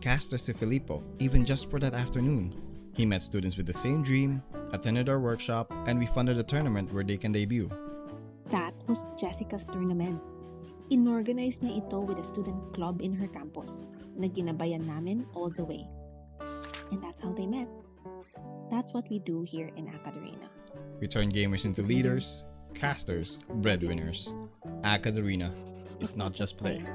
casters to Filippo, even just for that afternoon. He met students with the same dream, attended our workshop, and we funded a tournament where they can debut. That was Jessica's tournament. Inorganize niya ito with a student club in her campus na ginabayan namin all the way. And that's how they met. That's what we do here in AcadArena. We turn gamers into leaders, casters, breadwinners. AcadArena is not just play.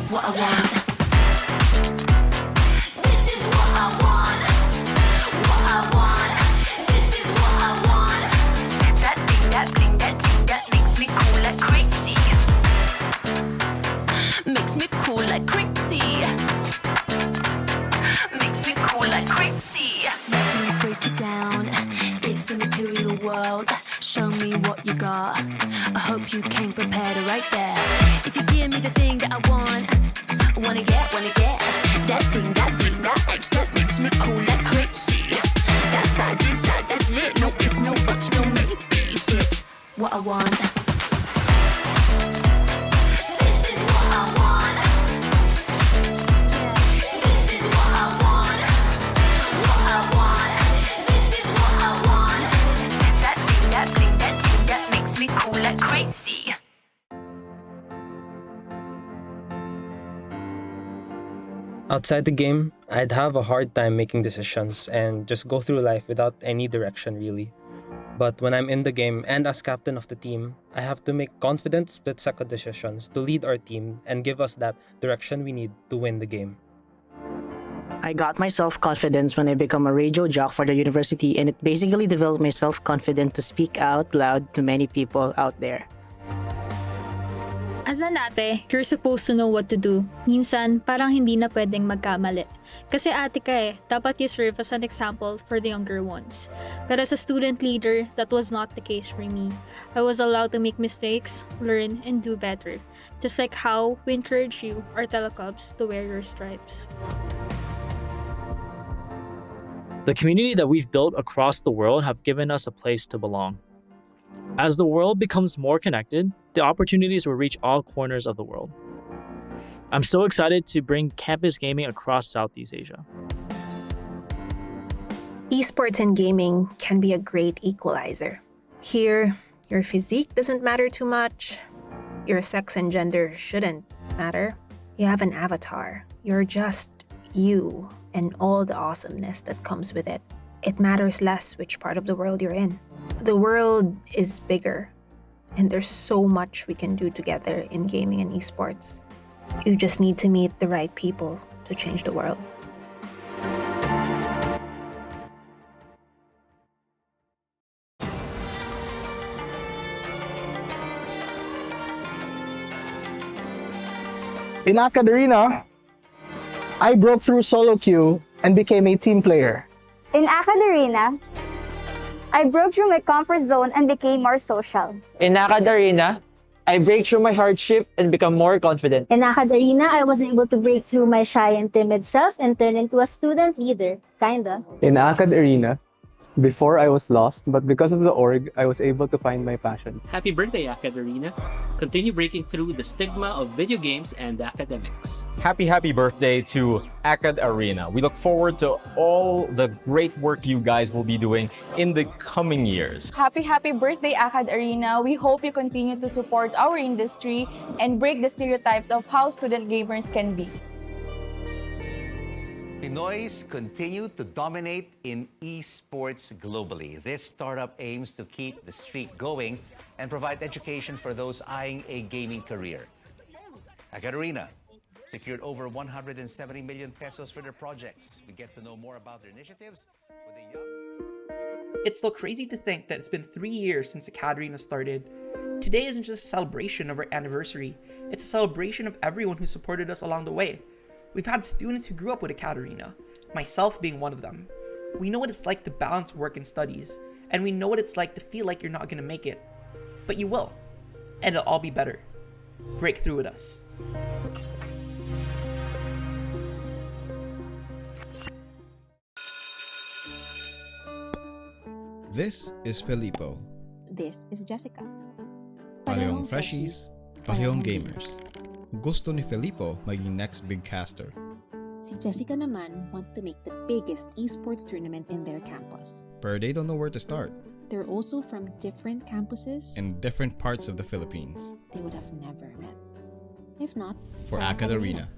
What I want. This is what I want. What I want. This is what I want. That thing, that thing, that thing that makes me cool like crazy. Makes me cool like crazy. Makes me cool like crazy. Let me break it down. It's a material world. Show me what you got. I hope you came prepared right there. If you give me the thing that I want, wanna get that thing, that edge that makes me cool like crazy. That vibe inside, that's lit. No if, no buts, no maybes. It's what I want. This is what I want. This is what I want. What I want. This is what I want. That thing, that thing, that thing that makes me cool like crazy. Outside the game, I'd have a hard time making decisions and just go through life without any direction really. But when I'm in the game and as captain of the team, I have to make confident split-second decisions to lead our team and give us that direction we need to win the game. I got my self-confidence when I become a radio jock for the university, and it basically developed my self-confidence to speak out loud to many people out there. As an ate, you're supposed to know what to do. Minsan, parang hindi na pwedeng magkamali. Kasi ate ka dapat you serve as an example for the younger ones. But as a student leader, that was not the case for me. I was allowed to make mistakes, learn, and do better. Just like how we encourage you, our telecubs, to wear your stripes. The community that we've built across the world have given us a place to belong. As the world becomes more connected, the opportunities will reach all corners of the world. I'm so excited to bring campus gaming across Southeast Asia. Esports and gaming can be a great equalizer. Here, your physique doesn't matter too much. Your sex and gender shouldn't matter. You have an avatar. You're just you and all the awesomeness that comes with it. It matters less which part of the world you're in. The world is bigger, and there's so much we can do together in gaming and esports. You just need to meet the right people to change the world. In AcadArena, I broke through solo queue and became a team player. In AcadArena, I broke through my comfort zone and became more social. In AcadArena, I break through my hardship and become more confident. In AcadArena, I was able to break through my shy and timid self and turn into a student leader, kinda. In AcadArena, Before I was lost, but because of the org, I was able to find my passion. Happy birthday, AcadArena. Continue breaking through the stigma of video games and academics. Happy birthday to AcadArena. We look forward to all the great work you guys will be doing in the coming years. Happy birthday, AcadArena. We hope you continue to support our industry and break the stereotypes of how student gamers can be. Pinoys continue to dominate in esports globally. This startup aims to keep the streak going and provide education for those eyeing a gaming career. AcadArena secured over 170 million pesos for their projects. We get to know more about their initiatives with a young... It's still crazy to think that it's been 3 years since AcadArena started. Today isn't just a celebration of our anniversary, it's a celebration of everyone who supported us along the way. We've had students who grew up with AcadArena, myself being one of them. We know what it's like to balance work and studies, and we know what it's like to feel like you're not going to make it. But you will, and it'll all be better. Break through with us. This is Felipo. This is Jessica. Parehong freshies, parehong gamers. Gusto ni Felipo maging next big caster. Si Jessica naman wants to make the biggest esports tournament in their campus. But they don't know where to start. They're also from different campuses In different parts of the Philippines. they would have never met. If not, For AcadArena.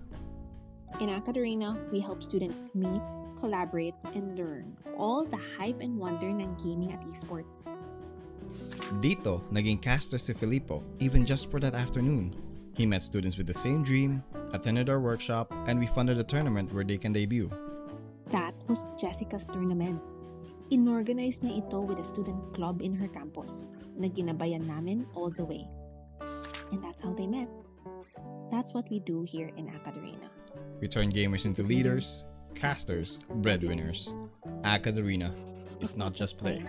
In AcadArena, we help students meet, collaborate, and learn all the hype and wonder ng gaming at esports. Dito, naging caster si Felipo even just for that afternoon. He met students with the same dream, attended our workshop, and we funded a tournament where they can debut. That was Jessica's tournament. Inorganize niya ito with a student club in her campus na ginabayan namin all the way. And that's how they met. That's what we do here in AcadArena. We turn gamers into leaders, casters, breadwinners. AcadArena. It's not just play.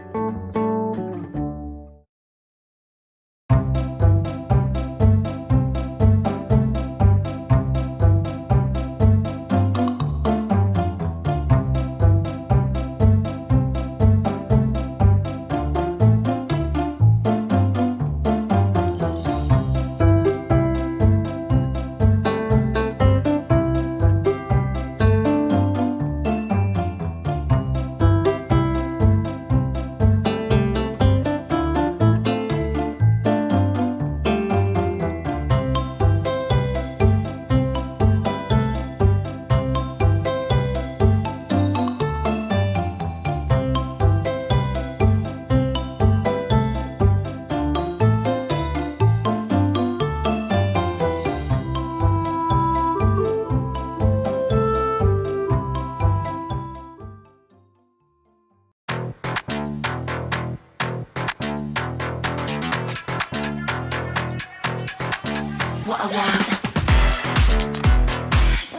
What I want.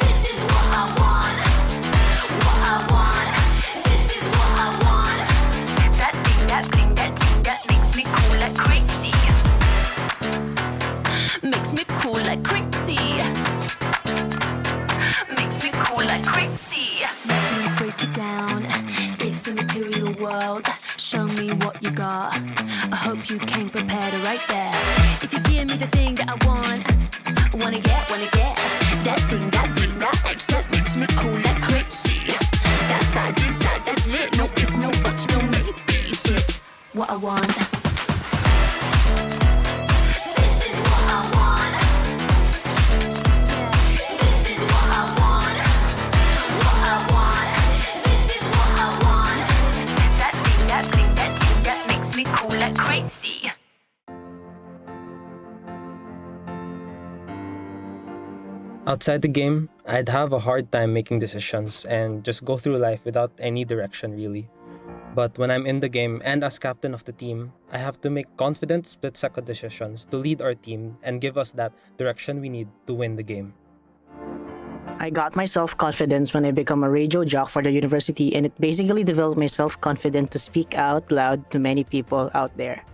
This is what I want. What I want. This is what I want. That thing that makes me cool like crazy. Makes me cool like crazy. Makes me cool like crazy. Let me break it down. It's a material world. Show me what you got. I hope you came prepared right there. If you give me the thing that I want, wanna get that thing that makes me cool like crazy. That vibe inside, that's lit. No if, no buts, no maybes. It's what I want. This is what I want. This is what I want. What I want. This is what I want. That thing that makes me cool like crazy. Outside the game, I'd have a hard time making decisions and just go through life without any direction really. But when I'm in the game and as captain of the team, I have to make confident split-second decisions to lead our team and give us that direction we need to win the game. I got my self-confidence when I became a radio jock for the university, and it basically developed my self-confidence to speak out loud to many people out there.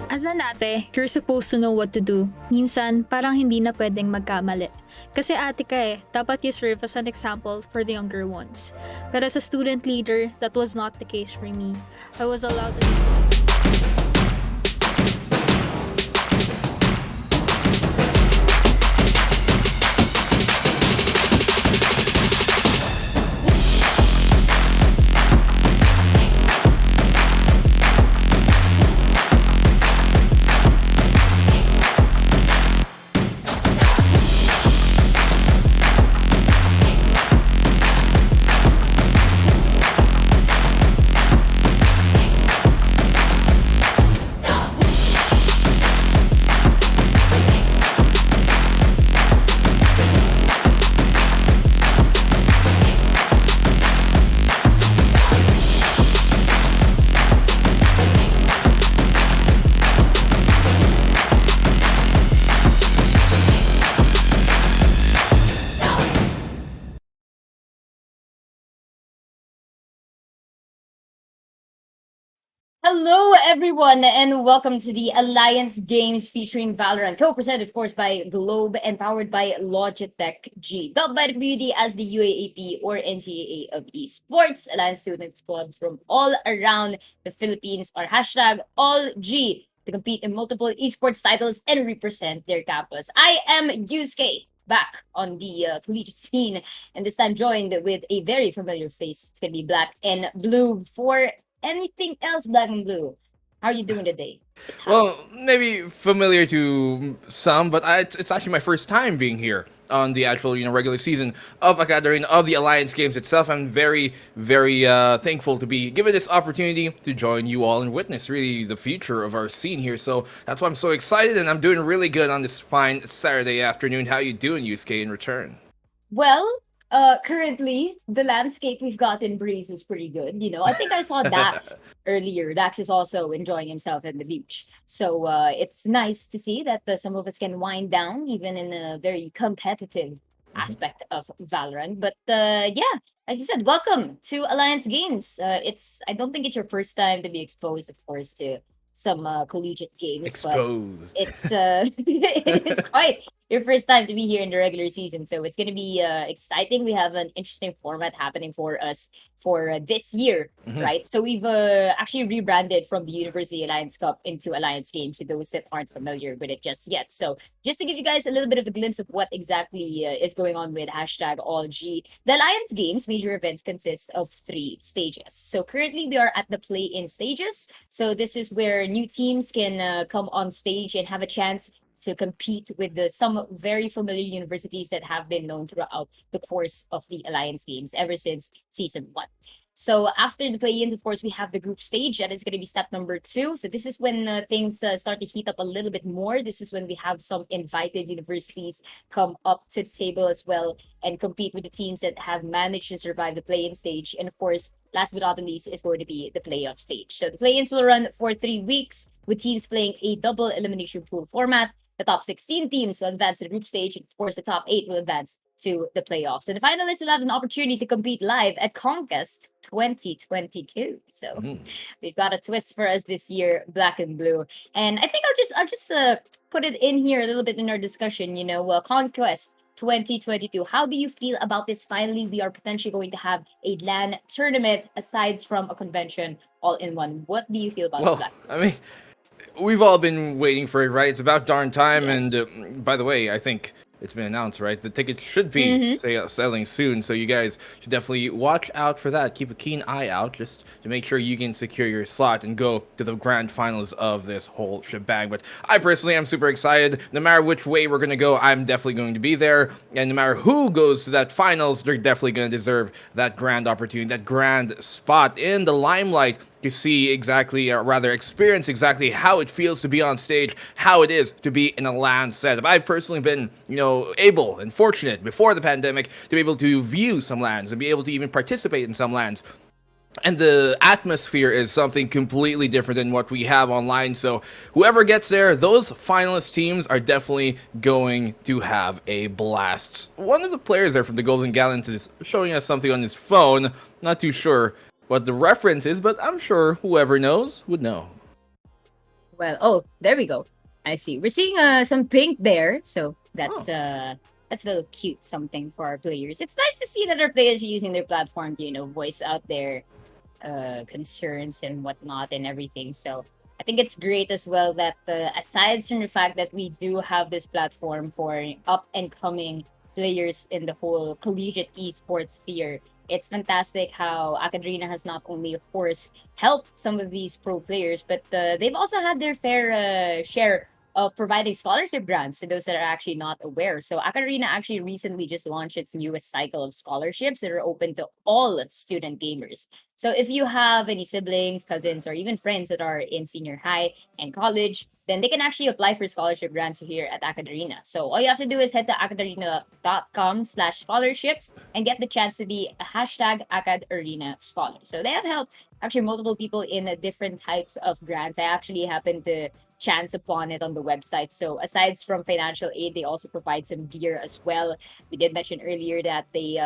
As As an ate, you're supposed to know what to do. Minsan, parang hindi na pwedeng magkamali. Kasi ate ka dapat you serve as an example for the younger ones. But as a student leader, that was not the case for me. I was allowed to... Hello, everyone, and welcome to the Alliance Games featuring Valorant, co-presented, of course, by Globe and powered by Logitech G. Dubbed by the community as the UAAP or NCAA of esports, Alliance students club from all around the Philippines are hashtag AllG to compete in multiple esports titles and represent their campus. I am Yusuke, back on the collegiate scene, and this time joined with a very familiar face. It's gonna be Black and Blue for anything else Black and Blue. How are you doing today? It's hot. Well, maybe familiar to some, but it's actually my first time being here on the actual regular season of AcadArena, of the Alliance Games itself. I'm very, very thankful to be given this opportunity to join you all and witness really the future of our scene here. So that's why I'm so excited, and I'm doing really good on this fine Saturday afternoon. How you doing, Yusuke, in return? Well, currently the landscape we've got in Breeze is pretty good. I think I saw Dax earlier. Dax is also enjoying himself at the beach. So it's nice to see that some of us can wind down even in a very competitive aspect of Valorant. But yeah, as you said, welcome to Alliance Games. I don't think it's your first time to be exposed, of course, to some collegiate games, Exposed. but it's it is quite your first time to be here in the regular season, so it's gonna be exciting. We have an interesting format happening for us for this year, right? So we've actually rebranded from the University Alliance Cup into Alliance Games to those that aren't familiar with it just yet. So just to give you guys a little bit of a glimpse of what exactly is going on with hashtag AllG, the Alliance Games major events consist of 3 stages. So currently we are at the play-in stages. So this is where new teams can come on stage and have a chance to compete with some very familiar universities that have been known throughout the course of the Alliance Games ever since season 1. So after the play-ins, of course, we have the group stage. That is going to be step number 2. So this is when things start to heat up a little bit more. This is when we have some invited universities come up to the table as well and compete with the teams that have managed to survive the play-in stage. And of course, last but not the least is going to be the playoff stage. So the play-ins will run for 3 weeks with teams playing a double elimination pool format. The top 16 teams will advance to the group stage, and of course, the top 8 will advance to the playoffs. And the finalists will have an opportunity to compete live at Conquest 2022. So we've got a twist for us this year, Black and Blue. And I think I'll just put it in here a little bit in our discussion. Conquest 2022. How do you feel about this? Finally, we are potentially going to have a LAN tournament aside from a convention all in one. What do you feel about that? I mean, we've all been waiting for it, right? It's about darn time. Yes. And by the way, I think it's been announced, right? The tickets should be selling soon, so you guys should definitely watch out for that. Keep a keen eye out just to make sure you can secure your slot and go to the grand finals of this whole shebang. But I personally am super excited. No matter which way we're going to go, I'm definitely going to be there. And no matter who goes to that finals, they're definitely going to deserve that grand opportunity, that grand spot in the limelight to see exactly, or rather experience exactly how it feels to be on stage, how it is to be in a LAN setup. I've personally been, able and fortunate before the pandemic to be able to view some LANs and be able to even participate in some LANs. And the atmosphere is something completely different than what we have online. So whoever gets there, those finalist teams are definitely going to have a blast. One of the players there from the Golden Gallants is showing us something on his phone. Not too sure what the reference is, but I'm sure whoever knows would know. Well, oh, there we go. I see. We're seeing some pink there, so that's a little cute something for our players. It's nice to see that our players are using their platform to, voice out their concerns and whatnot and everything. So I think it's great as well that aside from the fact that we do have this platform for up and coming players in the whole collegiate esports sphere, it's fantastic how AcadArena has not only, of course, helped some of these pro players, but they've also had their fair share of providing scholarship grants to those that are actually not aware. So AcadArena actually recently just launched its newest cycle of scholarships that are open to all student gamers. So if you have any siblings, cousins, or even friends that are in senior high and college, then they can actually apply for scholarship grants here at AcadArena. So all you have to do is head to acadarena.com/scholarships and get the chance to be a hashtag AcadArena scholar. So they have helped actually multiple people in different types of grants. I actually happened to chance upon it on the website. So aside from financial aid, they also provide some gear as well. We did mention earlier that they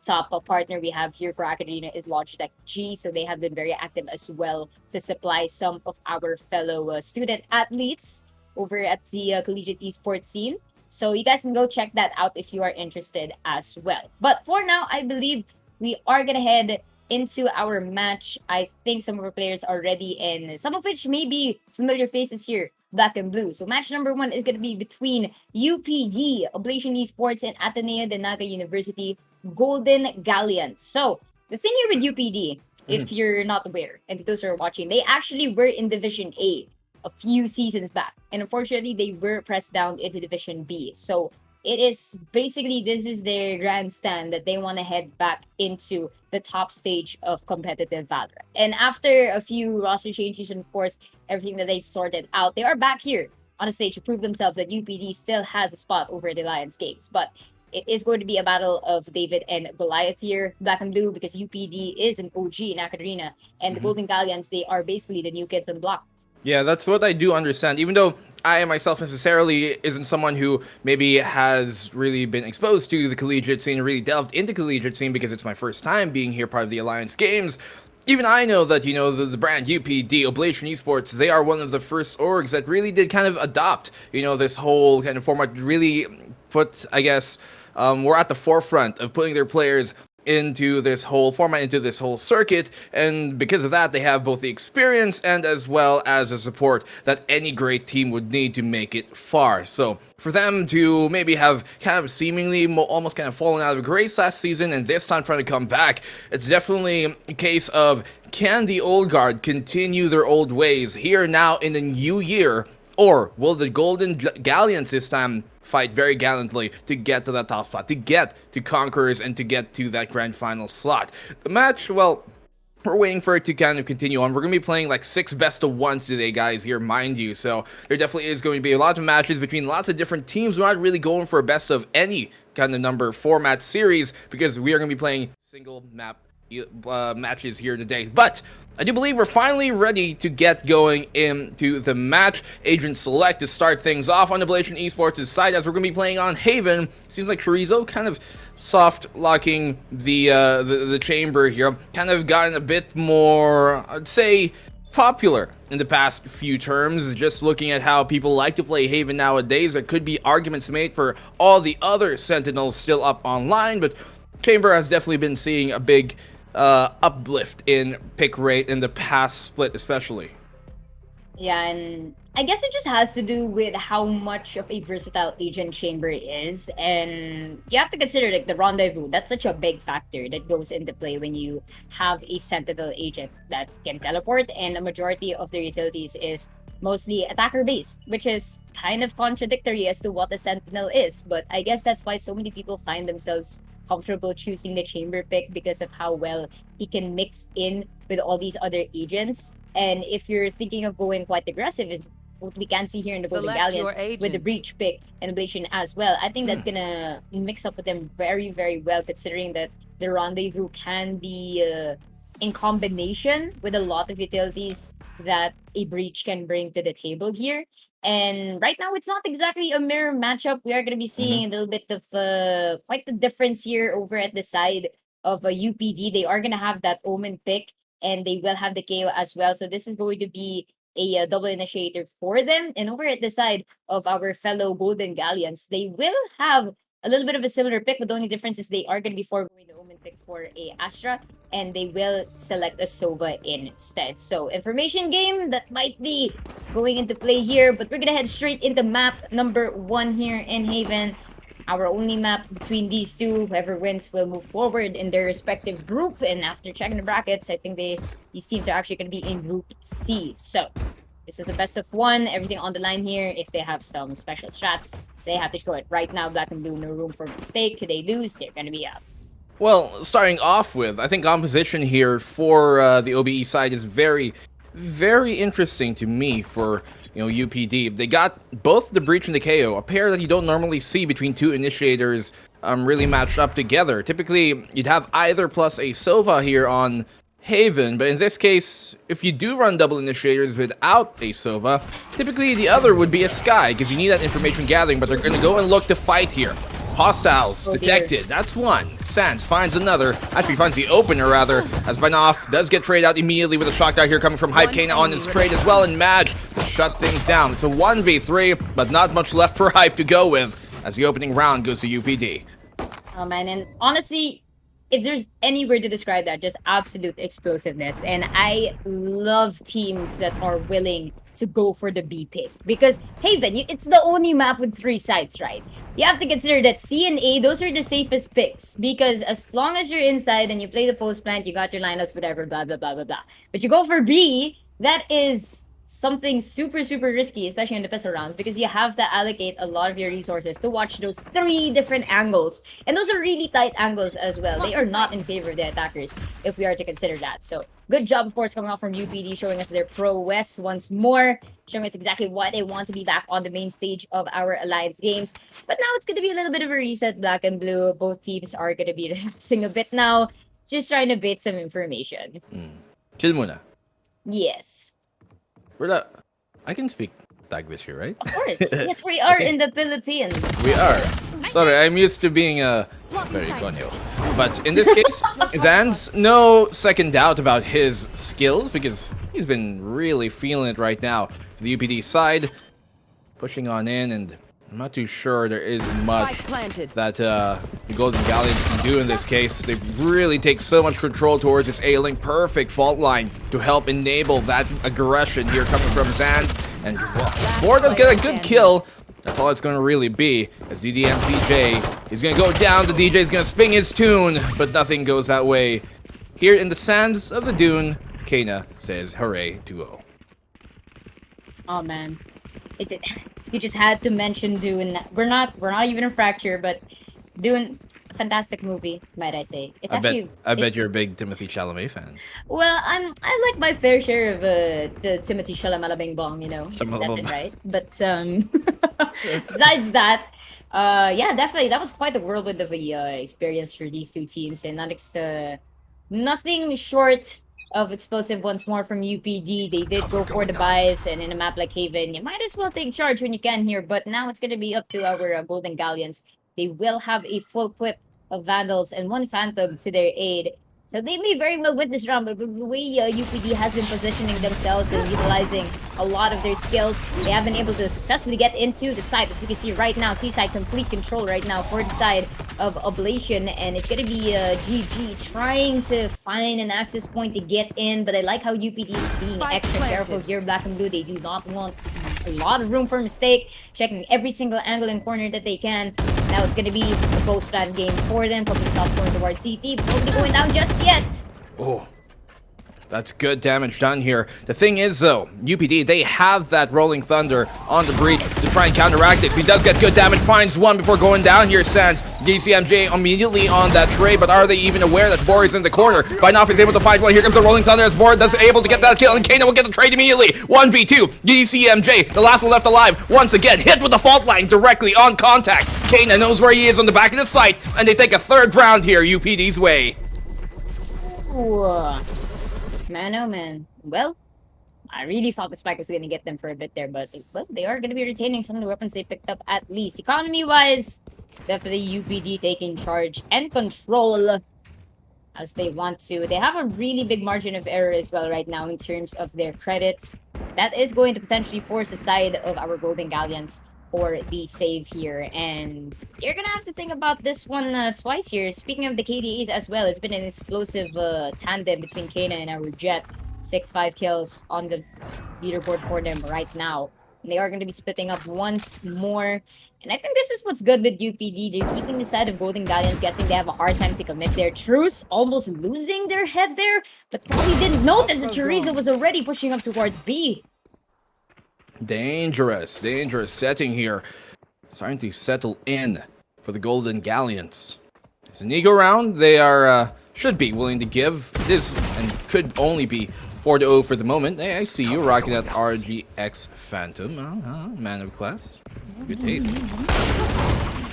top partner we have here for AcadArena is Logitech G. So they have been very active as well to supply some of our fellow student athletes over at the collegiate esports scene. So you guys can go check that out if you are interested as well. But for now, I believe we are gonna head into our match. I think some of our players are ready, and some of which may be familiar faces here, black and blue. So match number 1 is gonna be between UPD, Oblation Esports, and Ateneo de Naga University, Golden Galleons. So the thing here with UPD, if you're not aware, and those who are watching, they actually were in Division A a few seasons back, and unfortunately, they were pressed down into Division B. So it is basically this is their grandstand that they want to head back into the top stage of competitive Valorant. And after a few roster changes and of course everything that they've sorted out, they are back here on the stage to prove themselves that UPD still has a spot over the Lions Games. But it is going to be a battle of David and Goliath here, black and blue, because UPD is an OG in AcadArena, and the Golden Galleons, they are basically the new kids on the block. Yeah, that's what I do understand. Even though I myself necessarily isn't someone who maybe has really been exposed to the collegiate scene, really delved into collegiate scene because it's my first time being here part of the Alliance Games. Even I know that, the brand UPD, Oblation Esports, they are one of the first orgs that really did kind of adopt, this whole kind of format, really put, I guess, we're at the forefront of putting their players into this whole format, into this whole circuit, and because of that, they have both the experience and as well as the support that any great team would need to make it far. So for them to maybe have kind of seemingly almost kind of fallen out of grace last season and this time trying to come back, it's definitely a case of, can the old guard continue their old ways here now in the new year, or will the Golden Galleons this time fight very gallantly to get to that top spot, to get to Conquerors, and to get to that grand final slot? The match, well, we're waiting for it to kind of continue on. We're going to be playing like 6 best of 1s today, guys, here, mind you. So there definitely is going to be a lot of matches between lots of different teams. We're not really going for a best of any kind of number format series because we are going to be playing single map matches here today. But I do believe we're finally ready to get going into the match. Agent Select to start things off on Oblation Esports' side, as we're going to be playing on Haven. Seems like Chorizo kind of soft locking the chamber here, kind of gotten a bit more, I'd say, popular in the past few terms. Just looking at how people like to play Haven nowadays, there could be arguments made for all the other Sentinels still up online, but Chamber has definitely been seeing a big uplift in pick rate in the past split especially. Yeah, and I guess it just has to do with how much of a versatile agent Chamber is, and you have to consider like the rendezvous. That's such a big factor that goes into play when you have a Sentinel agent that can teleport, and a majority of their utilities is mostly attacker based, which is kind of contradictory as to what the Sentinel is. But I guess that's why so many people find themselves comfortable choosing the Chamber pick, because of how well he can mix in with all these other agents. And if you're thinking of going quite aggressive, is what we can see here in the Golden Galleons with the Breach pick and Ablation as well. I think that's gonna mix up with them very, very well, considering that the Rendezvous can be in combination with a lot of utilities that a Breach can bring to the table here. And right now, it's not exactly a mirror matchup. We are going to be seeing a little bit of quite the difference here over at the side of a UPD. They are going to have that Omen pick, and they will have the KO as well. So this is going to be a double initiator for them. And over at the side of our fellow Golden Galleons, they will have a little bit of a similar pick, but the only difference is they are going to be foregoing the Omen pick for a Astra, and they will select a Sova instead. So information game that might be going into play here, but we're going to head straight into map number 1 here in Haven. Our only map between these two. Whoever wins will move forward in their respective group. And after checking the brackets, I think these teams are actually going to be in Group C. So this is a best of 1. Everything on the line here. If they have some special strats, they have to show it. Right now, Black and Blue, no room for mistake. They lose, they're going to be out. Well, starting off with, I think composition here for the OBE side is very, very interesting to me for, UPD. They got both the Breach and the KO, a pair that you don't normally see between two initiators really matched up together. Typically, you'd have either plus a Sova here on Haven, but in this case, if you do run double initiators without a Sova, typically the other would be a Sky, because you need that information gathering, but they're going to go and look to fight here. Hostiles detected. That's one. Sans finds another. Actually finds the opener, rather, as Banoff does get traded out immediately with a shock dart here coming from Hype Kana on his trade as well, and Madge to shut things down. It's a 1v3, but not much left for Hype to go with as the opening round goes to UPD. Oh man, and honestly, if there's any word to describe that, just absolute explosiveness. And I love teams that are willing to go for the B pick. Because Haven, it's the only map with 3 sites, right? You have to consider that C and A, those are the safest picks. Because as long as you're inside and you play the post plant, you got your lineups, whatever, blah, blah, blah, blah, blah. But you go for B, that is something super, super risky, especially in the pistol rounds, because you have to allocate a lot of your resources to watch those 3 different angles. And those are really tight angles as well. They are not in favor of the attackers, if we are to consider that. So, good job, of course, coming out from UPD, showing us their prowess once more, showing us exactly why they want to be back on the main stage of our Alliance games. But now it's going to be a little bit of a reset, Black and Blue. Both teams are going to be relaxing a bit now, just trying to bait some information. Chill muna. Yes. I can speak Taglish here, right? Of course. Yes, we are in the Philippines. We are. Sorry, I'm used to being very conyo. But in this case, Zan's no second doubt about his skills because he's been really feeling it right now. The UPD side, pushing on in, and I'm not too sure there is much that the Golden Galleons can do in this case. They really take so much control towards this A-Link. Perfect fault line to help enable that aggression here coming from Zanz. And Moore does get a good kill. That's all it's going to really be, as DDMCJ is going to go down. The DJ is going to spin his tune, but nothing goes that way. Here in the sands of the dune, Kana says hooray 2-0. Oh man, you just had to mention Dune. We're not even a fracture, but Dune, fantastic movie, might I say. It's I bet you're a big Timothy Chalamet fan. Well, I like my fair share of Timothy Chalamet Bing Bong, that's it, right? But besides that, yeah, definitely that was quite a whirlwind of a experience for these two teams, and nothing short of explosive once more from UPD. They did go for the buys, and in a map like Haven, you might as well take charge when you can here. But now it's going to be up to our Golden Galleons. They will have a full clip of Vandals and 1 Phantom to their aid. So they may very well win this round, but the way UPD has been positioning themselves and utilizing a lot of their skills, they have been able to successfully get into the side. As we can see right now, Seaside complete control right now for the side of Ablation, and it's going to be GG trying to find an access point to get in, but I like how UPD is being extra careful here, Black and Blue. They do not want a lot of room for mistake, checking every single angle and corner that they can. Now it's going to be the post-plan game for them. Couple shots going towards CT, but nobody going down just yet. Oh, that's good damage done here. The thing is, though, UPD, they have that Rolling Thunder on the breach to try and counteract this. He does get good damage, finds one before going down here, Sans. DCMJ immediately on that trade, but are they even aware that Bor is in the corner? Binoff is able to find one. Here comes the Rolling Thunder as Bor does able to get that kill, and Kana will get the trade immediately. 1v2, DCMJ, the last one left alive, once again, hit with the fault line directly on contact. Kana knows where he is on the back of the site, and they take a 3rd round here, UPD's way. Ooh. Man, oh man. Well, I really thought the spike was going to get them for a bit there, but well, they are going to be retaining some of the weapons they picked up at least. Economy-wise, definitely UPD taking charge and control as they want to. They have a really big margin of error as well right now in terms of their credits. that is going to potentially force the side of our Golden Galleons for the save here. And you're gonna have to think about this one twice here. Speaking of the KDAs as well, it's been an explosive tandem between Kana and our Jet. 6-5 kills on the leaderboard for them right now. And they are going to be splitting up once more. And I think this is what's good with UPD. They're keeping the side of Golden Galleons, guessing they have a hard time to commit their truce, almost losing their head there, but probably didn't notice that Chorizo was already pushing up towards B. Dangerous setting here. Starting to settle in for the Golden Galleons. It's an eagle round. They are should be willing to give this, and could only be 4-0 for the moment. Hey, I see you rocking that RGX Phantom. Man of class. Good taste.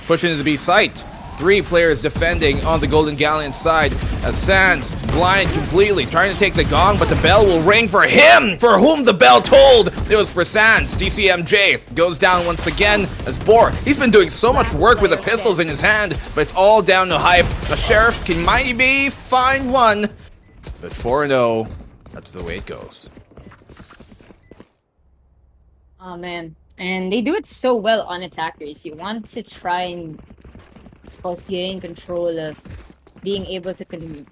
Pushing into the B site. 3 players defending on the Golden Galleon side as Sans blind completely, trying to take the gong, but the bell will ring for him, for whom the bell tolled. It was for Sans. DCMJ goes down once again as Boar. He's been doing so much work with the pistols in his hand, but it's all down to hype. The Sheriff can maybe find one, but 4-0, that's the way it goes. Oh man, and they do it so well on attackers. You want to try and, I suppose, gain control of being able to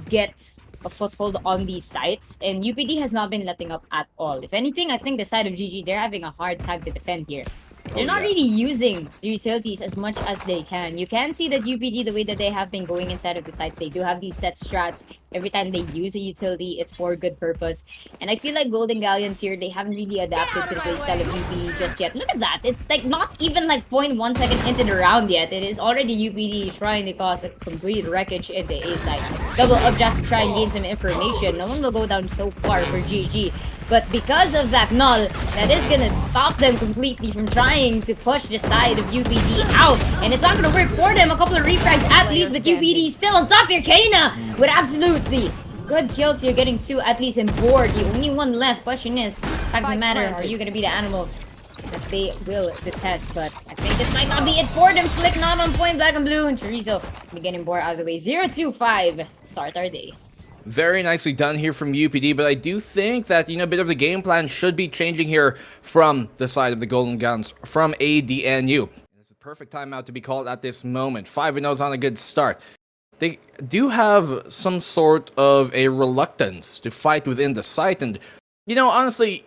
get a foothold on these sites, and UPD has not been letting up at all. If anything, I think the side of GG, they're having a hard time to defend here. They're not really using the utilities as much as they can. You can see that UPD, the way that they have been going inside of the sites, they do have these set strats. Every time they use a utility, it's for good purpose. And I feel like Golden Galleons here, they haven't really adapted to the playstyle of UPD just yet. Look at that. It's like not even like 0.1 second into the round yet. It is already UPD trying to cause a complete wreckage in the A site. Double object to try and gain some information. No one will go down so far for GG. But because of that null, that is gonna stop them completely from trying to push the side of UPD out. And it's not gonna work for them. A couple of refrags at least, but UPD still on top here. Kana with absolutely good kills here, getting 2 at least in board. The only one left. Question is, fact of the matter, are you gonna be the animal that they will detest? But I think this might not be it for them. Flick not on point, black and blue, and Chorizo be getting bored out of the way. 0-2-5. Start our day. Very nicely done here from UPD, but I do think that, a bit of the game plan should be changing here from the side of the Golden Guns, from ADNU. It's a perfect timeout to be called at this moment. 5-0 is on a good start. They do have some sort of a reluctance to fight within the site, and, honestly,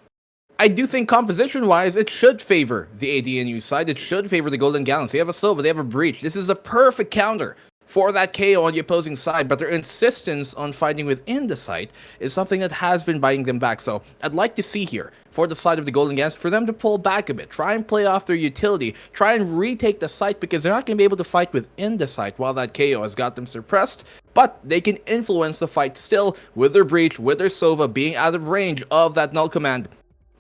I do think composition-wise, it should favor the ADNU side. It should favor the Golden Gallons. They have a Silva, they have a Breach. This is a perfect counter for that KO on the opposing side, but their insistence on fighting within the site is something that has been biting them back. So I'd like to see here, for the side of the Golden Gans, for them to pull back a bit, try and play off their utility, try and retake the site, because they're not going to be able to fight within the site while that KO has got them suppressed, but they can influence the fight still with their Breach, with their Sova being out of range of that null command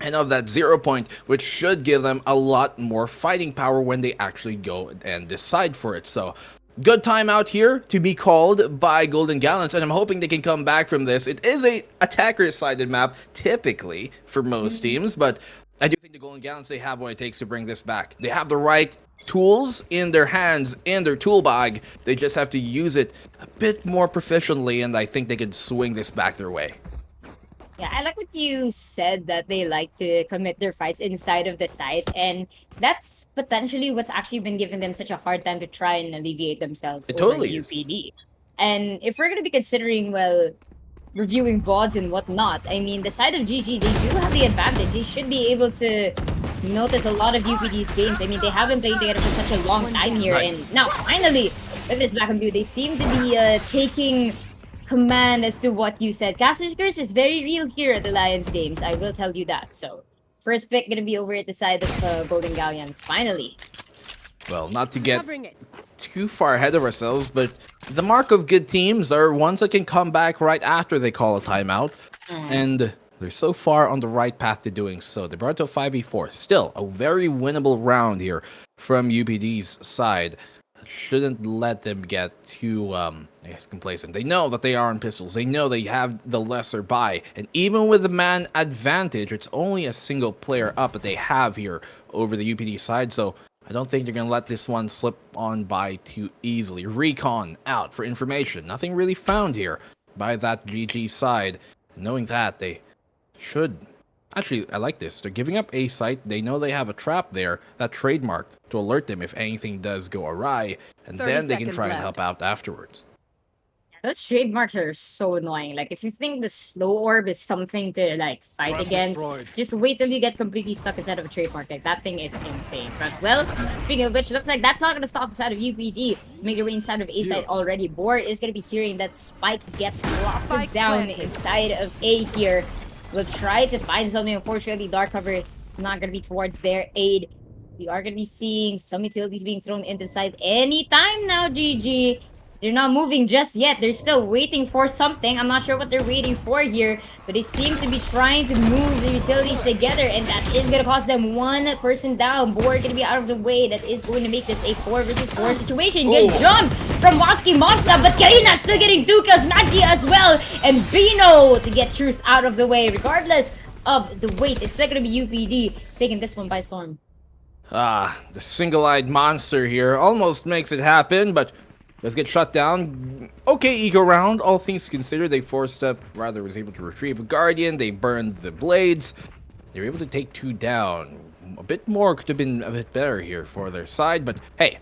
and of that 0 point, which should give them a lot more fighting power when they actually go and decide for it. So good timeout here to be called by Golden Gallants, and I'm hoping they can come back from this. It is a attacker-sided map, typically, for most teams, but I do think the Golden Gallants, they have what it takes to bring this back. They have the right tools in their hands, in their tool bag. They just have to use it a bit more proficiently, and I think they could swing this back their way. Yeah, I like what you said, that they like to commit their fights inside of the site, and that's potentially what's actually been giving them such a hard time to try and alleviate themselves It over totally UPD. And if we're going to be considering, well, reviewing VODs and whatnot, I mean, the side of GG, they do have the advantage. They should be able to notice a lot of UPD's games. I mean, they haven't played together for such a long time here, and now, finally, with this Black and Blue, they seem to be taking command as to what you said. Caster's Curse is very real here at the Lions games. I will tell you that. So, first pick gonna be over at the side of Golden Galleons. Finally. Well, not to get too far ahead of ourselves, but the mark of good teams are ones that can come back right after they call a timeout. And they're so far on the right path to doing so. They brought it to a 5v4. Still, a very winnable round here from UPD's side. Shouldn't let them get too, complacent. They know that they are on pistols. They know they have the lesser buy. And even with the man advantage, it's only a single player up that they have here over the UPD side. So I don't think they're going to let this one slip on by too easily. Recon out for information. Nothing really found here by that GG side. Knowing that, they should Actually, I like this. They're giving up A site. They know they have a trap there, that trademark, to alert them if anything does go awry, and 30 then they can seconds try and left. help out afterwards. Those trademarks are so annoying. Like, if you think the slow orb is something to, like, fight Trap against, destroyed. just wait till you get completely stuck inside of a trademark. Like, that thing is insane. But, well, speaking of which, looks like that's not going to stop the side of UPD. Make your way inside of A side already. Boar is going to be hearing that Spike get locked down inside of A here. Will try to find something. Unfortunately, Dark Cover is not going to be towards their aid. We are going to be seeing some utilities being thrown into the side anytime now, GG. They're not moving just yet. They're still waiting for something. I'm not sure what they're waiting for here, but they seem to be trying to move the utilities together, and that is going to cost them one person down. Board going to be out of the way. That is going to make this a 4 versus 4 situation. Good jump from Watsky Monster, but Karina still getting 2 kills. Magi as well, and Bino to get Truce out of the way. Regardless of the weight, it's still going to be UPD taking this one by storm. Ah, the single-eyed monster here almost makes it happen, but does get shut down. Okay, eco round, all things considered. They forced up, rather was able to retrieve a Guardian. They burned the blades. They were able to take 2 down. A bit more could have been a bit better here for their side, but hey,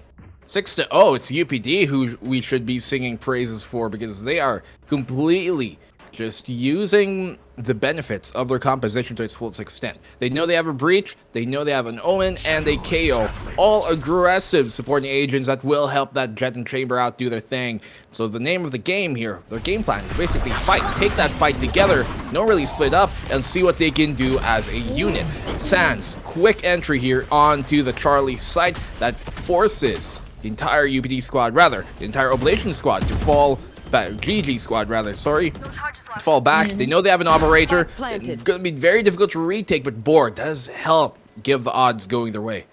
6-0, it's UPD who we should be singing praises for, because they are completely just using the benefits of their composition to its fullest extent. They know they have a breach, they know they have an Omen, and they KO all aggressive supporting agents that will help that Jet and Chamber out do their thing. So the name of the game here, their game plan is basically fight. Take that fight together, don't really split up, and see what they can do as a unit. Sans, quick entry here onto the Charlie site that forces the entire UPD squad, rather, the entire Oblation squad to fall back, GG squad rather, sorry, fall back. They know they have an operator. It's gonna be very difficult to retake, but Boar does help give the odds going their way.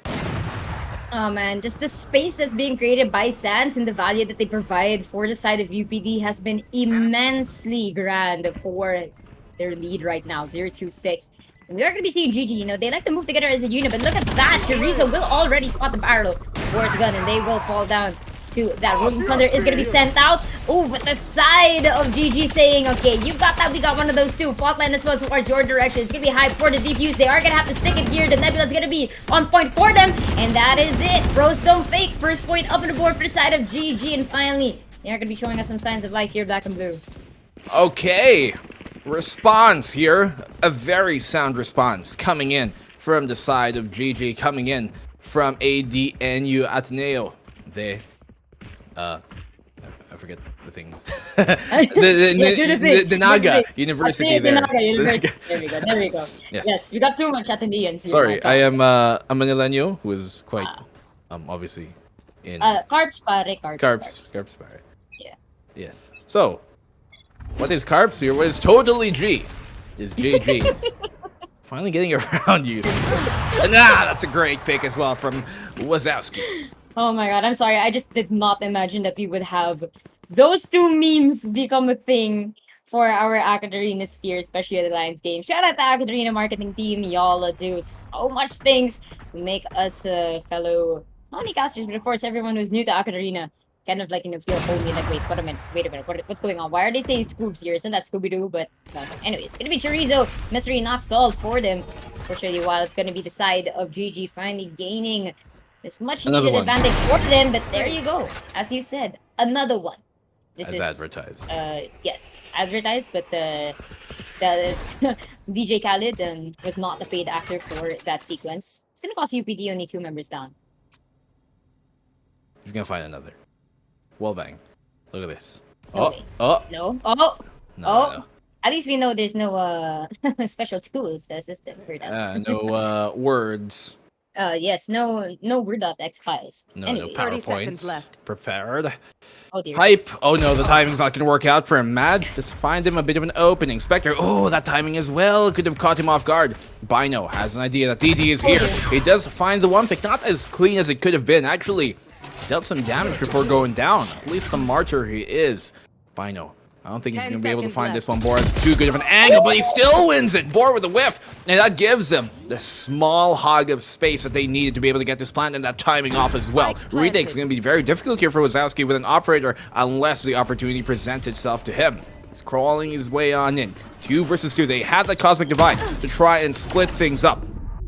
Oh man, just the space that's being created by Sans and the value that they provide for the side of UPD has been immensely grand for their lead right now, 0-2-6. And we are going to be seeing GG, you know, they like to move together as a unit, but look at that, Teresa will already spot the barrel towards gun, and they will fall down to that. Rolling Thunder is going to be sent out. Oh, but the side of GG saying, okay, you got that, we got one of those too. Fault line as well towards your direction. It's going to be high for the defuse. They are going to have to stick it here. The Nebula's going to be on point for them. And that is it. Bros don't fake. First point up on the board for the side of GG. And finally, they are going to be showing us some signs of life here, Black and Blue. Okay, response here. A very sound response coming in from the side of GG, coming in from ADNU Ateneo. I forget the thing. the Naga University there. The Naga University. There we go. Yes, we got too much Ateneans here. Sorry, I am a Manileño who is quite obviously in Carps pare. Carps pare. Yeah. Yes. So, what is Carps here? What is totally G? Is GG. Finally getting around you. That's a great pick as well from Wazowski. Oh my god, I'm sorry. I just did not imagine that we would have those two memes become a thing for our AcadArena sphere, especially at the Lions game. Shout out to AcadArena marketing team. Y'all do so much things to make us fellow, not only casters, but of course everyone who's new to AcadArena kind of like, you know, feel homey. Like, wait a minute. What's going on? Why are they saying Scoops here? Isn't that Scooby-Doo? But anyway, it's going to be Chorizo. Mystery not solved for them. Fortunately, while it's going to be the side of GG finally gaining this much needed advantage for them, but there you go. As you said, another one. This is advertised. Yes, advertised, but the DJ Khaled was not the paid actor for that sequence. It's gonna cost UPD only 2 members down. He's gonna find another. Wallbang. Look at this. No. At least we know there's no special tools to assist them for that. No words. Yes, no Word.x files. No, Anyways. no PowerPoints left. Prepared. Oh dear. Hype. Oh no, the timing's not gonna work out for him. Madge, just find him a bit of an opening. Spectre. Oh, that timing as well could have caught him off guard. Bino has an idea that DD is here. He does find the one pick, not as clean as it could have been. Actually, dealt some damage before going down. At least the martyr he is. Bino. I don't think he's going to be able to find this one. Boar has too good of an angle, but he still wins it. Boar with a whiff, and that gives them the small hog of space that they needed to be able to get this plant and that timing off as well. Retake's going to be very difficult here for Wazowski with an operator unless the opportunity presents itself to him. He's crawling his way on in. 2 versus 2. They have the Cosmic Divide to try and split things up.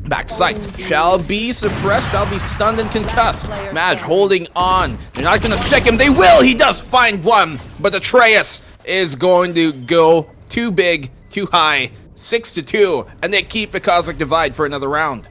Backside shall be suppressed, shall be stunned and concussed. Madge holding on. They're not going to check him. They will. He does find one. But Atreus is going to go too big, too high. 6-2. And they keep the Cosmic Divide for another round.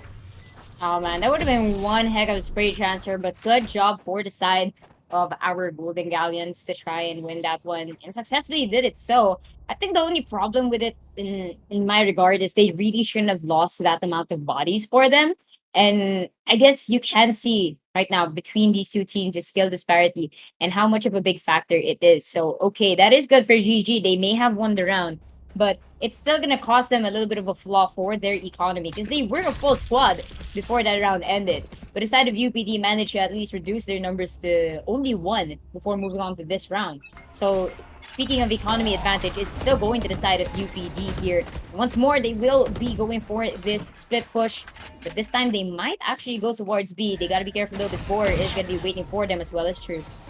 Oh man, that would have been one heck of a spray transfer, but good job for the side of our Golden Galleons to try and win that one, and successfully did it. So I think the only problem with it in my regard is they really shouldn't have lost that amount of bodies for them. And I guess you can see right now between these two teams the skill disparity and how much of a big factor it is. So okay, that is good for GG. They may have won the round, but it's still gonna cost them a little bit of a flaw for their economy because they were a full squad before that round ended. But the side of UPD managed to at least reduce their numbers to only 1 before moving on to this round. So speaking of economy advantage, it's still going to the side of UPD here. Once more, they will be going for this split push, but this time they might actually go towards B. They gotta be careful though, this Boar is gonna be waiting for them as well as Truce.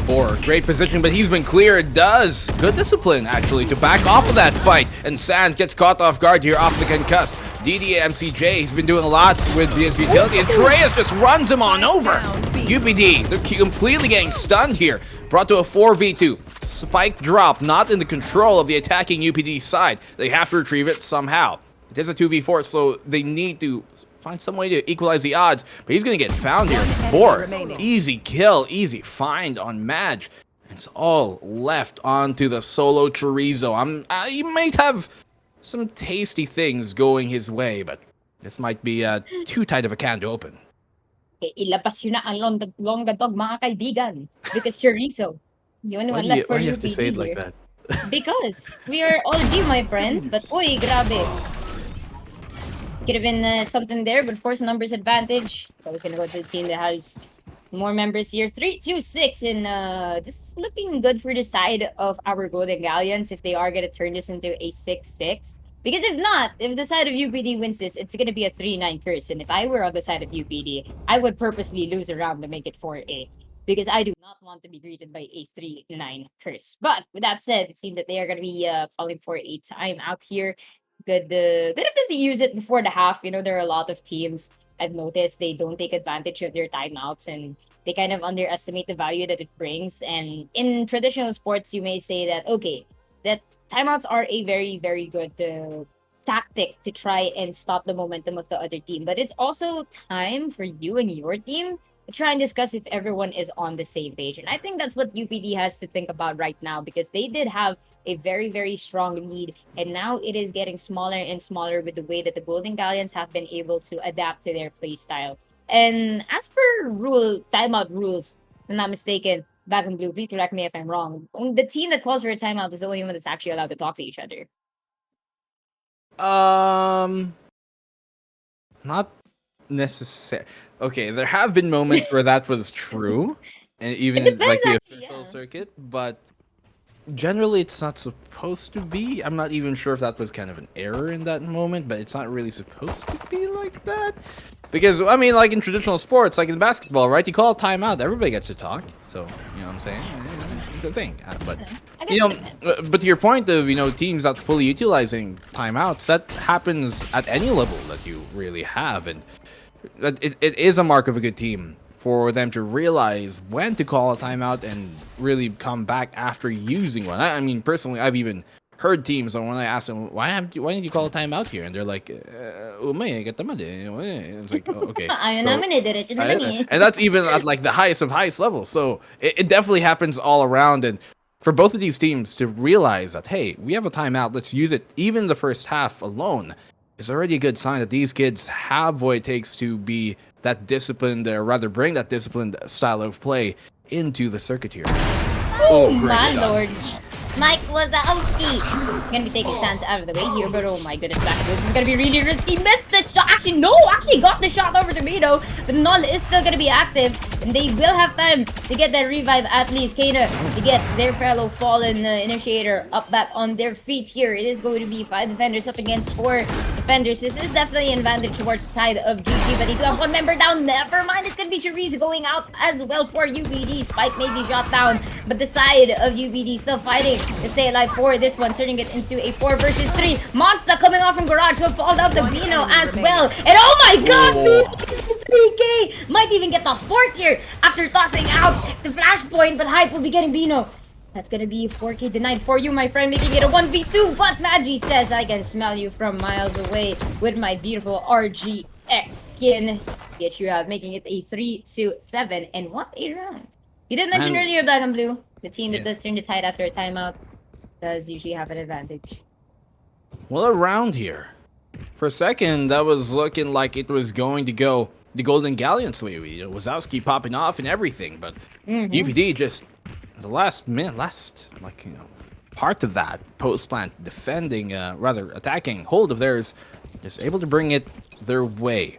Boar, great position, but he's been cleared. Does good discipline actually to back off of that fight, and Sands gets caught off guard here off the concuss. DDMCJ, he's been doing lots with his utility, and Treyas just runs him on over. UPD, they're completely getting stunned here. Brought to a 4v2. Spike drop, not in the control of the attacking UPD side. They have to retrieve it somehow. It is a 2v4, so they need to find some way to equalize the odds, but he's gonna get found here. Boar, easy kill, easy find on Madge. It's all left onto the solo chorizo. He might have some tasty things going his way, but this might be too tight of a can to open. Ilabas yun na ang longa dog, mga kaibigan, because chorizo is the only one left for why do you have to say it UPD like here. that? Because we are all G, my friend. But uy, grabe. Could have been something there, but of course, numbers advantage. So I was gonna go to the team that has more members here. 3-2-6, and this is looking good for the side of our Golden Galleons if they are gonna turn this into a 6-6. Because if not, if the side of UPD wins this, it's gonna be a 3-9 curse. And if I were on the side of UPD, I would purposely lose a round to make it 4-8. Because I do not want to be greeted by a 3-9 curse. But with that said, it seems that they are gonna be calling for a timeout here. Good of them to use it before the half. You know, there are a lot of teams I've noticed they don't take advantage of their timeouts and they kind of underestimate the value that it brings. And in traditional sports, you may say that, okay, that timeouts are a very, very good tactic to try and stop the momentum of the other team. But it's also time for you and your team to try and discuss if everyone is on the same page. And I think that's what UPD has to think about right now because they did have a very, very strong lead. And now it is getting smaller and smaller with the way that the Golden Galleons have been able to adapt to their play style. And as per timeout rules, if I'm not mistaken, Back in Blue, please correct me if I'm wrong. The team that calls for a timeout is the only one that's actually allowed to talk to each other. Not necessary. Okay, there have been moments where that was true, and even in like the official circuit, but generally it's not supposed to be. I'm not even sure if that was kind of an error in that moment, but it's not really supposed to be like that. Because, I mean, like in traditional sports, like in basketball, right? You call a timeout, everybody gets to talk. So, you know what I'm saying? It's a thing. But, you know, but to your point of, you know, teams not fully utilizing timeouts, that happens at any level that you really have. And it is a mark of a good team for them to realize when to call a timeout and really come back after using one. I mean, personally, I've even heard teams when I ask them, why did you call a timeout here? And they're like, it's like, oh, okay. And that's even at like the highest of highest levels. So it definitely happens all around. And for both of these teams to realize that, hey, we have a timeout, let's use it. Even the first half alone is already a good sign that these kids have what it takes to be that disciplined, or rather bring that disciplined style of play into the circuit here. Oh my lord. Mike Wazowski gonna be taking Sands out of the way here, but oh my goodness, this is gonna be really risky. Missed the shot. Actually, no, got the shot over Tomato. The null is still gonna be active, and they will have time to get that revive at least. Kana to get their fellow fallen initiator up back on their feet here. It is going to be 5 defenders up against 4. The defenders. This is definitely an advantage towards the side of GG, but they do have one member down. Never mind, it's gonna be Chorizo going out as well for UBD. Spike may be shot down, but the side of UBD still fighting to stay alive for this one, turning it into a 4 versus 3. Monster coming off from Garage will fall down to Bino as well. And oh my god, Bino 3K! Might even get the 4th here after tossing out the flashpoint, but Hype will be getting Bino. That's gonna be 4K denied for you, my friend, making it a 1v2. But Magi says, I can smell you from miles away with my beautiful RGX skin. Get you out, making it a 3-7. And what a round. You did mention earlier, Black and Blue, the team that does turn the tide after a timeout does usually have an advantage. Well, around here. For a second, that was looking like it was going to go the Golden Galleon's way. Wazowski popping off and everything, but UPD just... the last minute, part of that post-plant defending, rather attacking hold of theirs, is able to bring it their way.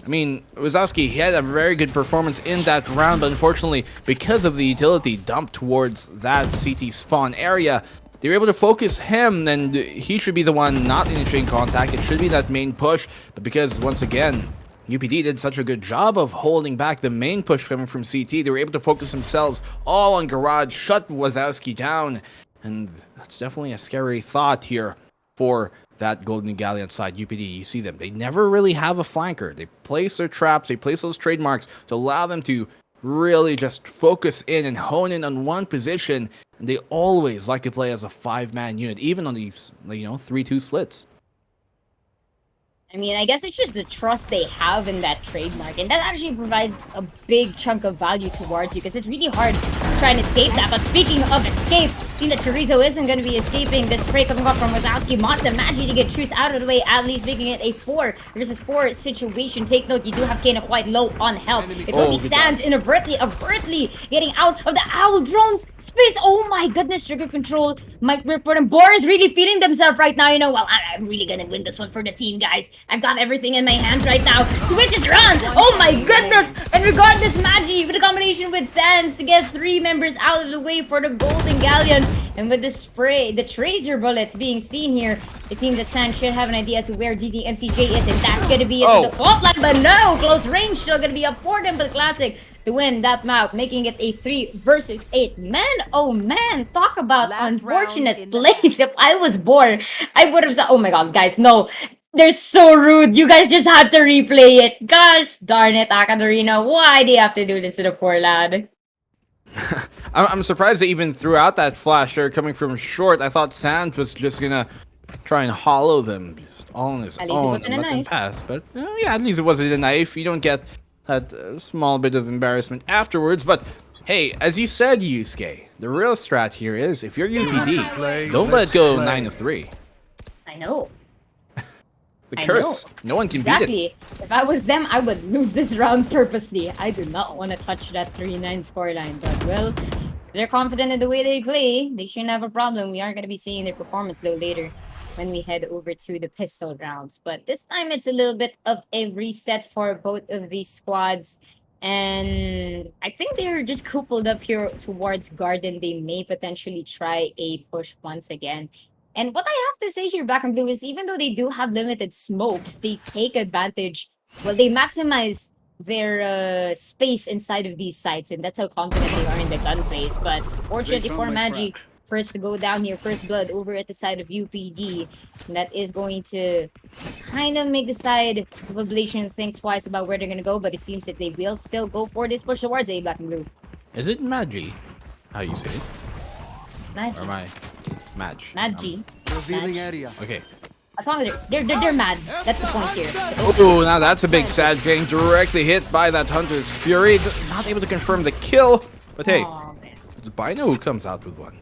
I mean, Wazowski, he had a very good performance in that round, but unfortunately, because of the utility dumped towards that CT spawn area, they were able to focus him, and he should be the one not initiating contact. It should be that main push, but because, once again, UPD did such a good job of holding back the main push coming from CT. They were able to focus themselves all on Garage, shut Wazowski down, and that's definitely a scary thought here for that Golden Galleon side. UPD, you see them. They never really have a flanker. They place their traps, they place those trademarks to allow them to really just focus in and hone in on one position, and they always like to play as a 5-man unit, even on these, 3-2 splits. I mean, I guess it's just the trust they have in that trademark, and that actually provides a big chunk of value towards you, because it's really hard trying to escape that. But speaking of escape, seeing that Chorizo isn't going to be escaping this spray coming up from Wazowski. Monster Magi to get Truce out of the way, at least making it a 4 versus 4 situation. Take note, you do have Kena quite low on health. It will be Sands inadvertently getting out of the Owl Drone's space. Oh my goodness, trigger control might rip for them. Boar is really feeling themselves right now, well, I'm really going to win this one for the team, guys. I've got everything in my hands right now. Switch is run! Oh my goodness! And regardless, Magi with a combination with Sands to get 3 members out of the way for the Golden Galleons. And with the spray, the Tracer bullets being seen here, it seems that Sands should have an idea as to where DDMCJ is, and that's gonna be it the fault line, but no! Close range still gonna be up for them, but Classic to win that map, making it a 3 versus 8. Man, oh man, talk about unfortunate plays. If I was bored, I would have said, oh my god, guys, no. They're so rude. You guys just had to replay it. Gosh darn it, AcadArena. Why do you have to do this to the poor lad? I'm surprised they even threw out that flash there coming from short. I thought Sands was just gonna try and hollow them just all on his own and let them pass. But yeah, at least it wasn't a knife. You don't get that small bit of embarrassment afterwards. But hey, as you said, Yusuke, the real strat here is if you're UPD, don't let it go 9-3. I know. The curse. No one can beat it. If I was them, I would lose this round purposely. I do not want to touch that 3-9 scoreline. But, well, if they're confident in the way they play, they shouldn't have a problem. We aren't going to be seeing their performance, though, later when we head over to the pistol rounds. But this time, it's a little bit of a reset for both of these squads. And I think they're just coupled up here towards Garden. They may potentially try a push once again. And what I have to say here, Black and Blue, is even though they do have limited smokes, they take advantage. Well, they maximize their space inside of these sites, and that's how confident they are in the gun plays. But fortunately for Magi, first to go down here, first blood over at the side of UPD. And that is going to kind of make the side of Ablation think twice about where they're going to go, but it seems that they will still go for this push towards A, Black and Blue. Is it Magi? How you say it? Magi. Or am I? Magi. Revealing area. Okay. As long as they're mad. That's the point here. Oh, now that's a big sad getting directly hit by that Hunter's Fury. Not able to confirm the kill. But hey, it's Bino who comes out with one.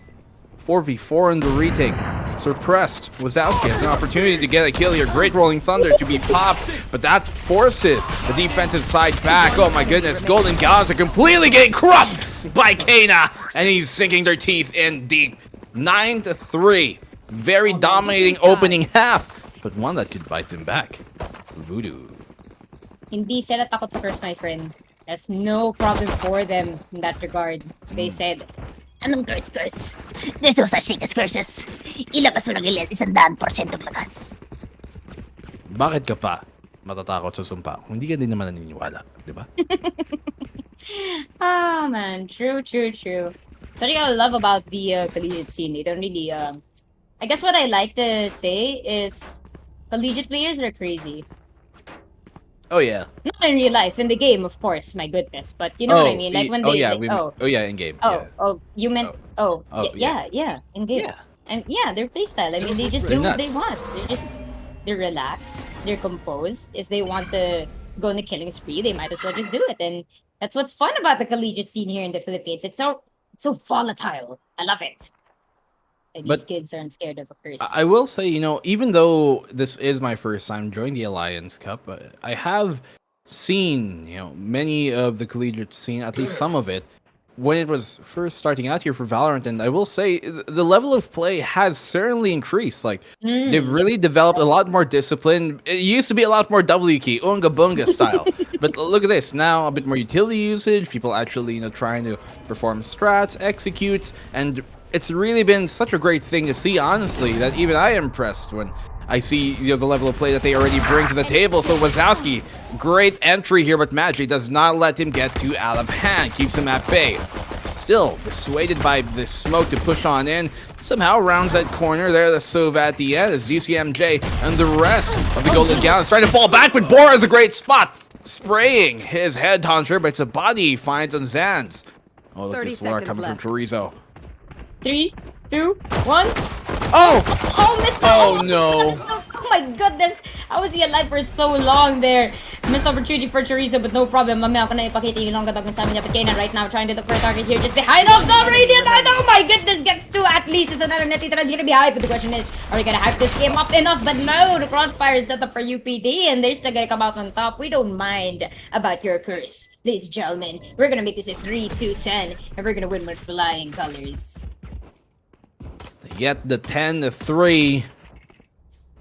4v4 in the retake. Suppressed. Wazowski has an opportunity to get a kill here. Great Rolling Thunder to be popped, but that forces the defensive side back. Oh my goodness, Golden Gods are completely getting crushed by Kena, and he's sinking their teeth in deep. 9-3. Very dominating opening half, but one that could bite them back. Voodoo. Hindi sila takot sa curse, my friend. That's no problem for them in that regard. They said, anong curse? There's no such thing as curses. Ilabas mo ng 100% lakas. bakit ka pa matatakot sa sumpa kung hindi ka din naman naniniwala, di ba? Ah, man. True, true, true. So what I gotta love about the collegiate scene, they don't really, I guess what I like to say is collegiate players are crazy. Oh yeah. Not in real life, in the game, of course, my goodness. But you know what I mean? Like when they, in game. You meant, yeah, in game. Yeah. And yeah, their playstyle. I mean, they just do They're what they nuts. want. They're relaxed, they're composed. If they want to go on a killing spree, they might as well just do it. And that's what's fun about the collegiate scene here in the Philippines. It's so volatile. I love it. And these But kids aren't scared of a curse. I will say, even though this is my first time joining the Alliance Cup, I have seen, many of the collegiate scene, at least some of it, when it was first starting out here for Valorant. And I will say, the level of play has certainly increased. Like, they've really developed a lot more discipline. It used to be a lot more W key, unga bunga style. But look at this, now a bit more utility usage, people actually, trying to perform strats, executes, and it's really been such a great thing to see, honestly, that even I am impressed when I see the level of play that they already bring to the table. So Wazowski, great entry here, but Magic does not let him get too out of hand, keeps him at bay. Still dissuaded by the smoke to push on in, somehow rounds that corner there, the Sova at the end as GCMJ and the rest of the Golden Gallons trying to fall back, but Bor has a great spot, spraying his headhunter, but it's a body he finds on Zans. Oh, look at this lure coming from Chorizo. 3, 2, 1. Oh! Oh, missed. Oh, no. Oh my goodness. How was he alive for so long there? Missed opportunity for Chorizo, but no problem. Mamaya ko na ipakita yung long gadagong sa amin niya. Kainan right now trying to look for a target here just behind. Oh, God, Radiant! Oh my goodness, gets two at least. It's another natitira. He's gonna be hype, but the question is, are we gonna hype this game up enough? But no, the crossfire is set up for UPD, and they're still gonna come out on top. We don't mind about your curse, ladies and gentlemen. We're gonna make this a 3-2-10, and we're gonna win with flying colors. Yet the 10-3,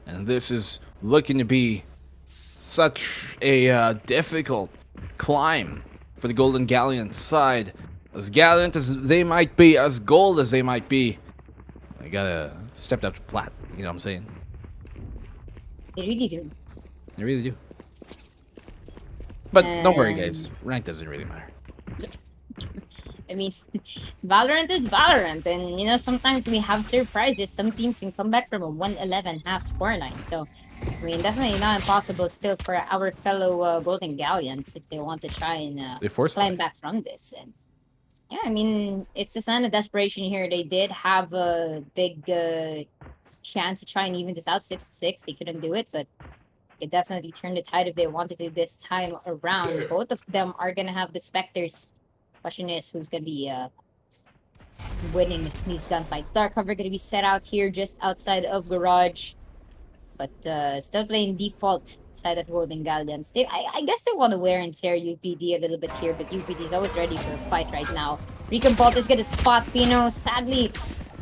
and this is looking to be such a difficult climb for the Golden Galleon side. As gallant as they might be, as gold as they might be, they gotta step up to plat. You know what I'm saying? They really do. They really do. But don't worry, guys. Rank doesn't really matter. I mean, Valorant is Valorant, and sometimes we have surprises. Some teams can come back from a 1-11 half scoreline. So, I mean, definitely not impossible still for our fellow Golden Galleons if they want to try and climb back from this. And yeah, I mean, it's a sign of desperation here. They did have a big chance to try and even this out 6-6. They couldn't do it, but they definitely turned the tide if they wanted to this time around. Both of them are gonna have the Spectres. Question is, who's gonna be winning these gunfights? Dark cover gonna be set out here just outside of Garage, but still playing default side of Golden Galleons. I guess they want to wear and tear UPD a little bit here, but UPD is always ready for a fight right now. Recompult is gonna spot Pino. Sadly,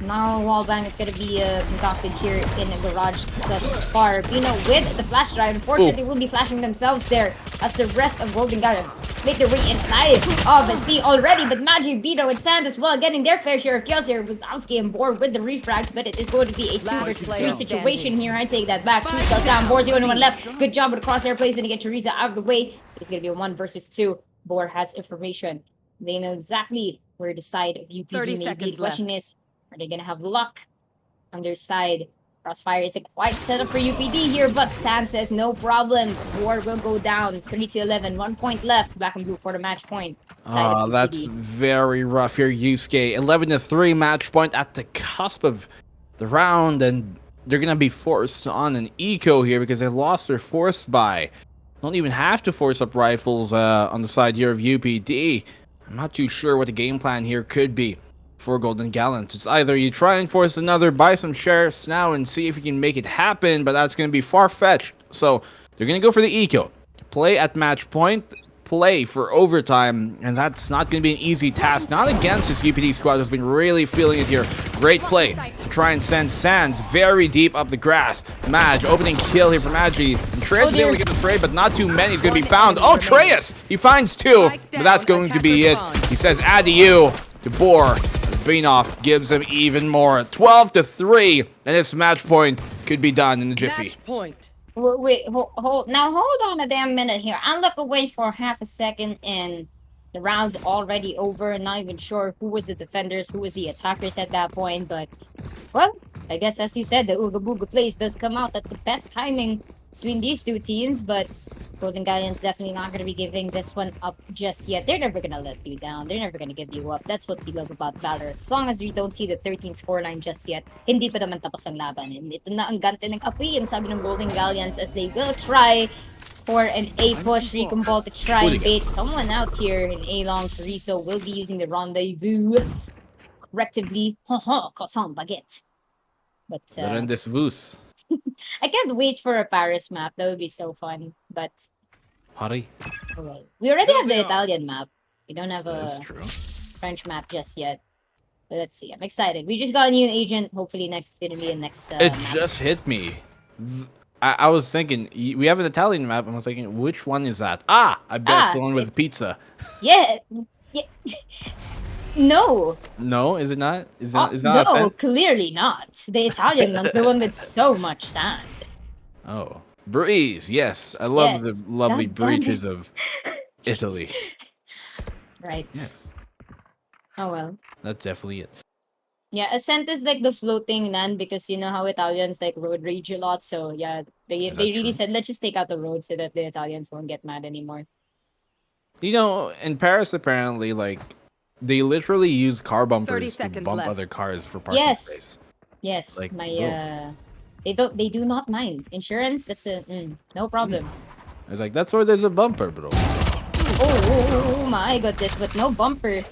now wallbang is gonna be concocted here in the Garage thus far. Pino with the flash drive. Unfortunately, will be flashing themselves there as the rest of Golden Galleons make their way inside of the sea already, but Magic, Vito, and Sand as well getting their fair share of kills here. Wazowski and Boar with the refrags, but it is going to be a 2 versus 3 situation here. I take that back. 2 kills down. Boar's the only one left. Good job with the crosshair placement to get Teresa out of the way. It's going to be a 1 versus 2. Boar has information. They know exactly where the side of UPD may be. The question is, are they going to have luck on their side? Crossfire is a quite setup for UPD here, but Sand says no problems. War will go down. 3-11, 1 point left. Black and blue for the match point. That's very rough here, Yusuke. 11-3 match point at the cusp of the round, and they're gonna be forced on an eco here because they lost their force buy. Don't even have to force up rifles on the side here of UPD. I'm not too sure what the game plan here could be for Golden Gallants. It's either you try and force another, buy some sheriffs now and see if you can make it happen, but that's going to be far-fetched. So they're going to go for the eco. Play at match point, play for overtime, and that's not going to be an easy task. Not against this UPD squad who's been really feeling it here. Great play to try and send Sands very deep up the grass. Madge, opening kill here for Magi. And Treyas is able to get the spray, but not too many is going to be found. Oh, Treyas! He finds 2, but that's going to be it. He says, adieu to Boar. Beanoff gives him even more. 12-3, and this match point could be done in the jiffy. Match point. Wait, now hold on a damn minute here. I look away for half a second and the round's already over. Not even sure who was the defenders, who was the attackers at that point. But, well, I guess as you said, the Ooga Booga plays does come out at the best timing between these two teams. But Golden Galleon's definitely not going to be giving this one up just yet. They're never going to let you down. They're never going to give you up. That's what we love about Valorant. As long as we don't see the 13 scoreline just yet, hindi pa naman tapos ang laban. And ito na ang gante ng apoy, and sabi ng Golden Galleons, as they will try for an A push. Recomball to try and bait someone out here in A long. Chorizo will be using the rendezvous correctively. Croissant baguette. But Rendezvous. I can't wait for a Paris map. That would be so fun. But Hurry. alright. We already have the Italian map. We don't have That's a true. French map just yet. But let's see. I'm excited. We just got a new agent. Hopefully next is gonna be a next It map. just hit me. I was thinking, we have an Italian map, and I was thinking, which one is that? I bet it's the one with pizza. Yeah. No. No, is it not? Is No, that a scent? clearly not. The Italian one's the one with so much sand. Oh. Breeze, yes. I love Yes. the lovely God damn it. breaches of Italy. Right. Yes. Oh well. That's definitely it. Yeah, Ascent is like the floating land because you know how Italians like road rage a lot. So yeah, they really said let's just take out the road so that the Italians won't get mad anymore. You know, in Paris, apparently, like, they literally use car 30 bumpers to seconds bump left. other cars for parking Yes. space. Yes, Like, my whoa. they do not mind insurance. That's a no problem. I was like, that's where there's a bumper, bro. Oh my goodness, but no bumper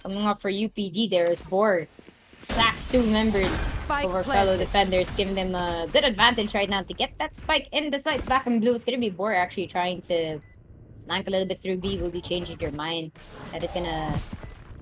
coming up for UPD. There is Bor sacks two members over fellow defenders, giving them a good advantage right now to get that spike in the site. Black and blue. It's gonna be Bor actually trying to flank a little bit through B. Will be changing your mind. That is gonna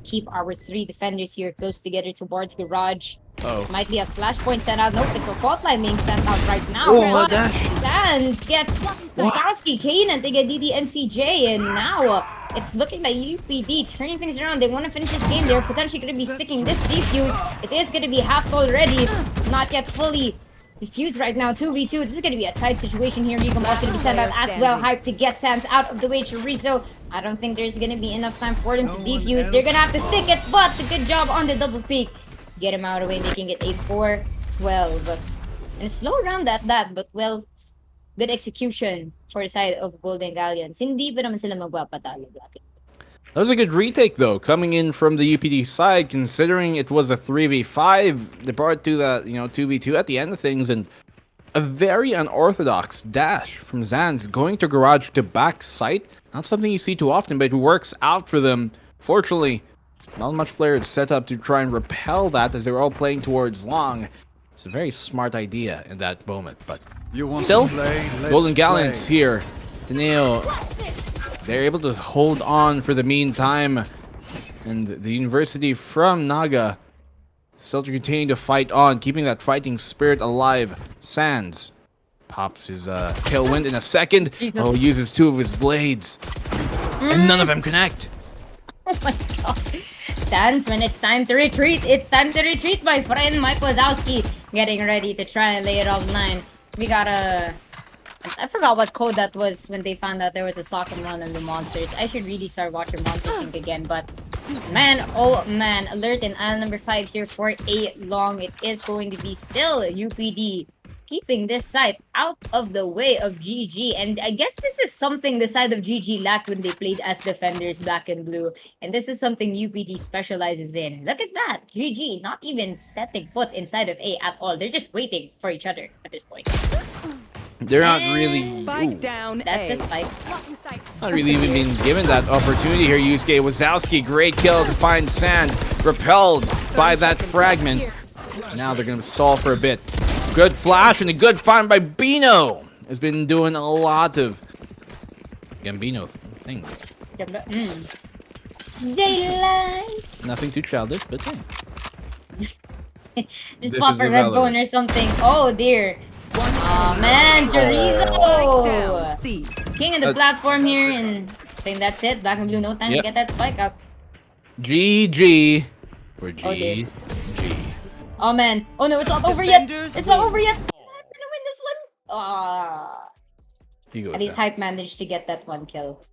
keep our three defenders here close together towards garage. Oh. Might be a flashpoint sent out. Nope, it's a fault line being sent out right now. Oh my But gosh. Sands gets Sasaki, Kane, and they get DDMCJ, and now it's looking like UPD turning things around. They want to finish this game. They're potentially going to be sticking this defuse. It is going to be half already, not yet fully defused right now. 2v2. This is going to be a tight situation here. Recomball's going to be sent out as well. Hype to get Sands out of the way. Chorizo, I don't think there's going to be enough time for them to defuse. They're going to have to stick it, but the good job on the double peak. Get him out of the way, making it a 4-12. And a slow round at that, but well, good execution for the side of Golden Galleons. Hindi pa naman sila magpapatalo, Black. That was a good retake, though, coming in from the UPD side, considering it was a 3v5. They brought it to that, 2v2 at the end of things, and a very unorthodox dash from Zans going to garage to back site. Not something you see too often, but it works out for them. Fortunately, not much players set up to try and repel that as they were all playing towards long. It's a very smart idea in that moment, but still, Golden Galleons here. Teneo, they're able to hold on for the meantime. And the university from Naga still to continue to fight on, keeping that fighting spirit alive. Sands pops his tailwind in a second. Jesus. Oh, uses two of his blades. And none of them connect. Oh my god. Sands, when it's time to retreat, it's time to retreat, my friend. Mike Wazowski getting ready to try and lay it off 9. We got a... I forgot what code that was when they found out there was a sock and run on the monsters. I should really start watching Monsters Inc. again, but... Man, oh man, alert in aisle number 5 here for a long. It is going to be still UPD. Keeping this side out of the way of GG. And I guess this is something the side of GG lacked when they played as defenders, Black and Blue. And this is something UPD specializes in. Look at that. GG not even setting foot inside of A at all. They're just waiting for each other at this point. They're not really... Spike down. That's a spike. Not really even being given that opportunity here. Yusuke Wazowski, great kill to find Sands. Repelled by that fragment. Now they're going to stall for a bit. Good flash and a good find by Bino. Has been doing a lot of Gambino things. Daylight. Nothing too childish, but hey. Just pop a red bone or something. Oh dear. Oh man, Chorizo! King of the platform here, and I think that's it. Black and Blue, no time to get that spike up. GG for G. Oh, dear. Oh man. Oh no, it's not over yet. It's not over yet. I'm gonna win this one. Ah. He goes At least down. Hype managed to get that one kill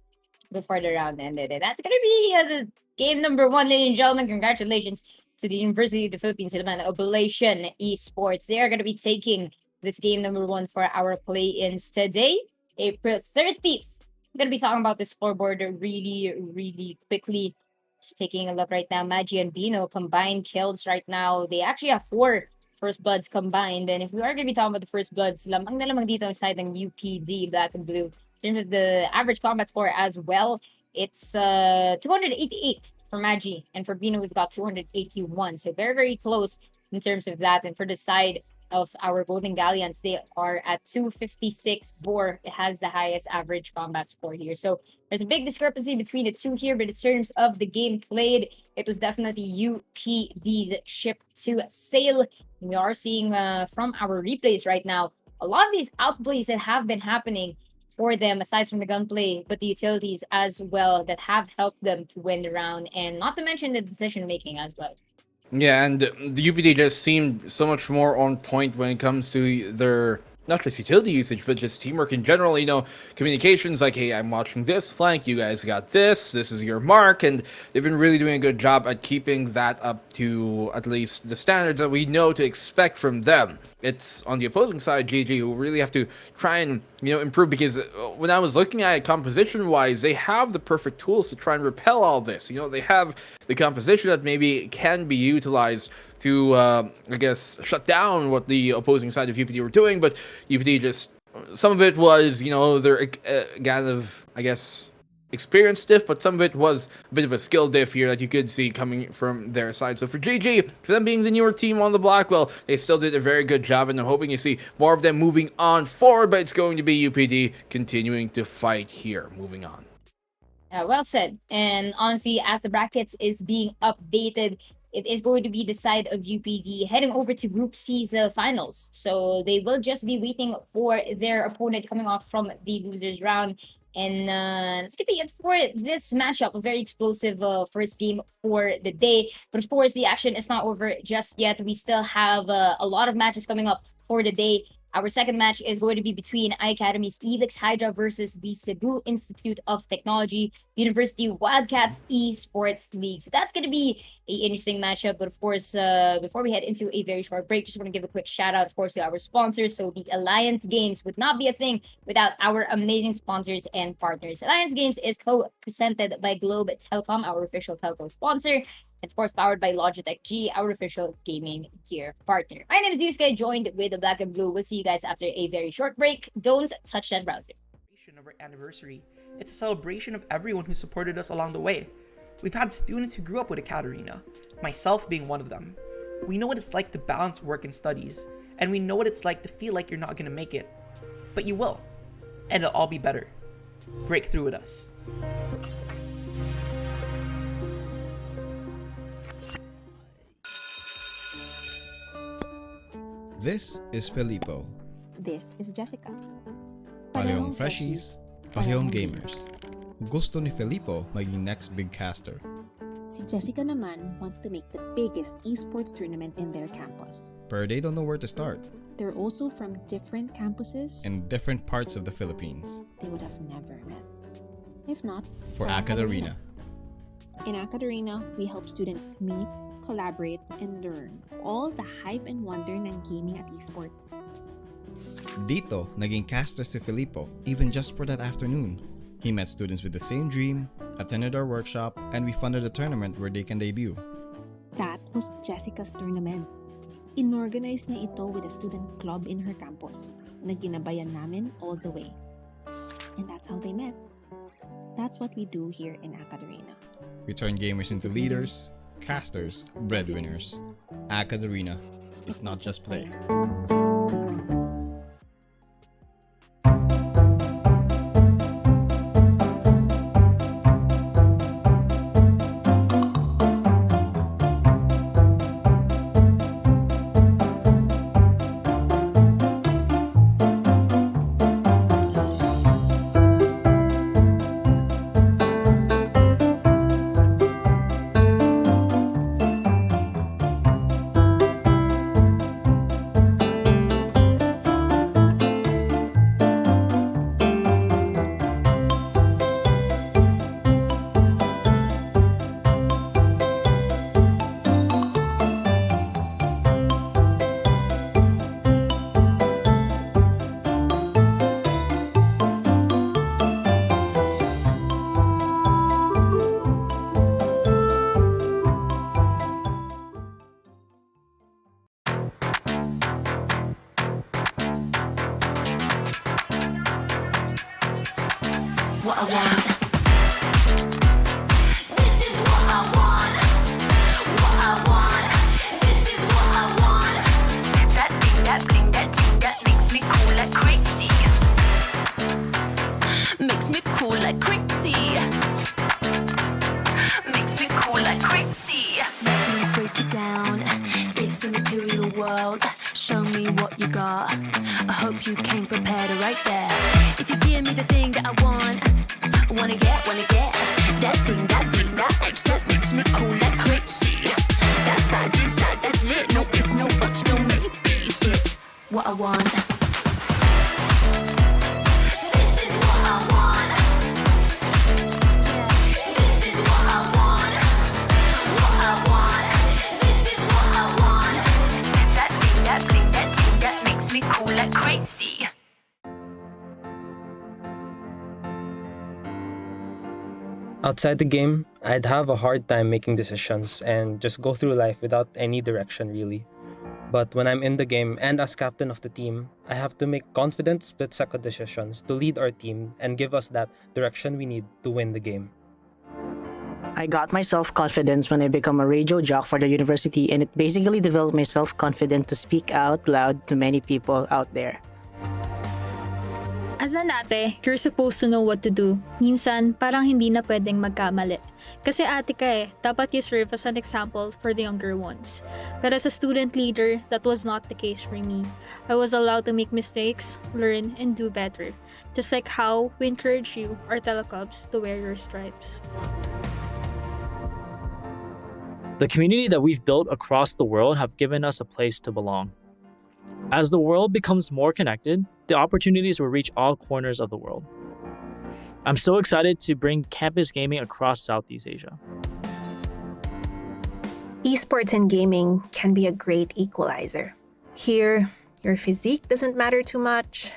before the round ended. And that's going to be the game number one, ladies and gentlemen. Congratulations to the University of the Philippines, Silman Oblation Esports. They are going to be taking this game number one for our play-ins today, April 30th. I'm going to be talking about the scoreboard really, really quickly. Just taking a look right now. Magi and Bino combined kills right now. They actually have 4 First Bloods combined. And if we are going to be talking about the First Bloods, lamang na lamang dito ang side ng UPD, Black and Blue. In terms of the average combat score as well, it's 288 for Magi. And for Bino, we've got 281. So very, very close in terms of that. And for the side of our Golden Galleons, they are at 256. Boar has the highest average combat score here. So there's a big discrepancy between the two here, but in terms of the game played, it was definitely UPD's ship to sail. We are seeing from our replays right now, a lot of these outplays that have been happening for them, aside from the gunplay, but the utilities as well that have helped them to win the round, and not to mention the decision making as well. Yeah, and the UPD just seemed so much more on point when it comes to their not just utility usage, but just teamwork in general. You know, communications like, hey, I'm watching this flank, you guys got this is your mark, and they've been really doing a good job at keeping that up to at least the standards that we know to expect from them. It's on the opposing side, GG, who really have to try and, you know, improve, because when I was looking at it composition-wise, they have the perfect tools to try and repel all this. You know, they have the composition that maybe can be utilized to, I guess, shut down what the opposing side of UPD were doing, but UPD just, some of it was, you know, their kind of, I guess, experience diff, but some of it was a bit of a skill diff here that you could see coming from their side. So for GG, for them being the newer team on the block, well, they still did a very good job, and I'm hoping you see more of them moving on forward, but it's going to be UPD continuing to fight here, moving on. Well said. And honestly, as the brackets is being updated, it is going to be the side of UPD heading over to Group C's finals. So they will just be waiting for their opponent coming off from the losers round. And it's going to be it for this matchup. A very explosive first game for the day. But of course, the action is not over just yet. We still have a lot of matches coming up for the day. Our second match is going to be between iAcademy's Elix Hydra versus the Cebu Institute of Technology University Wildcats Esports League. So that's going to be an interesting matchup. But of course, before we head into a very short break, just want to give a quick shout out, of course, to our sponsors. So the Alliance Games would not be a thing without our amazing sponsors and partners. Alliance Games is co-presented by Globe Telecom, our official telco sponsor. And of course, powered by Logitech G, our official gaming gear partner. My name is Yusuke, joined with the Black and Blue. We'll see you guys after a very short break. Don't touch that browser. Of our anniversary. It's a celebration of everyone who supported us along the way. We've had students who grew up with AcadArena, myself being one of them. We know what it's like to balance work and studies, and we know what it's like to feel like you're not going to make it. But you will, and it'll all be better. Break through with us. This is Filippo. This is Jessica. Parehong freshies, parehong gamers. Gusto ni Filippo maging next big caster. Si Jessica naman wants to make the biggest esports tournament in their campus. But they don't know where to start. They're also from different campuses in different parts of the Philippines. They would have never met. If not, for AcadArena. In AcadArena, we help students meet, collaborate, and learn all the hype and wonder ng gaming at esports. Dito, naging caster si Filippo, even just for that afternoon. He met students with the same dream, attended our workshop, and we funded a tournament where they can debut. That was Jessica's tournament. Inorganize niya ito with a student club in her campus na ginabayan namin all the way. And that's how they met. That's what we do here in AcadArena. We turn gamers into leaders, casters, breadwinners. AcadArena, it's not just play. world. Show me what you got. I hope you came prepared right there. If you give me the thing that I wanna get that thing, that X that makes me cool like crazy. That bad inside, that's lit. No if, no buts, no maybes. It's what I want. This is what I want. This is what I want. What I want. This is what I want. That thing, that makes me cool like crazy. Outside the game, I'd have a hard time making decisions and just go through life without any direction really. But when I'm in the game and as captain of the team, I have to make confident split-second decisions to lead our team and give us that direction we need to win the game. I got my self-confidence when I became a radio jock for the university, and it basically developed my self-confidence to speak out loud to many people out there. As an ate, you're supposed to know what to do. Minsan, parang hindi na pwedeng magkamali. Kasi ate ka dapat you serve as an example for the younger ones. But as a student leader, that was not the case for me. I was allowed to make mistakes, learn, and do better. Just like how we encourage you, our telecubs, to wear your stripes. The community that we've built across the world have given us a place to belong. As the world becomes more connected, the opportunities will reach all corners of the world. I'm so excited to bring campus gaming across Southeast Asia. Esports and gaming can be a great equalizer. Here, your physique doesn't matter too much.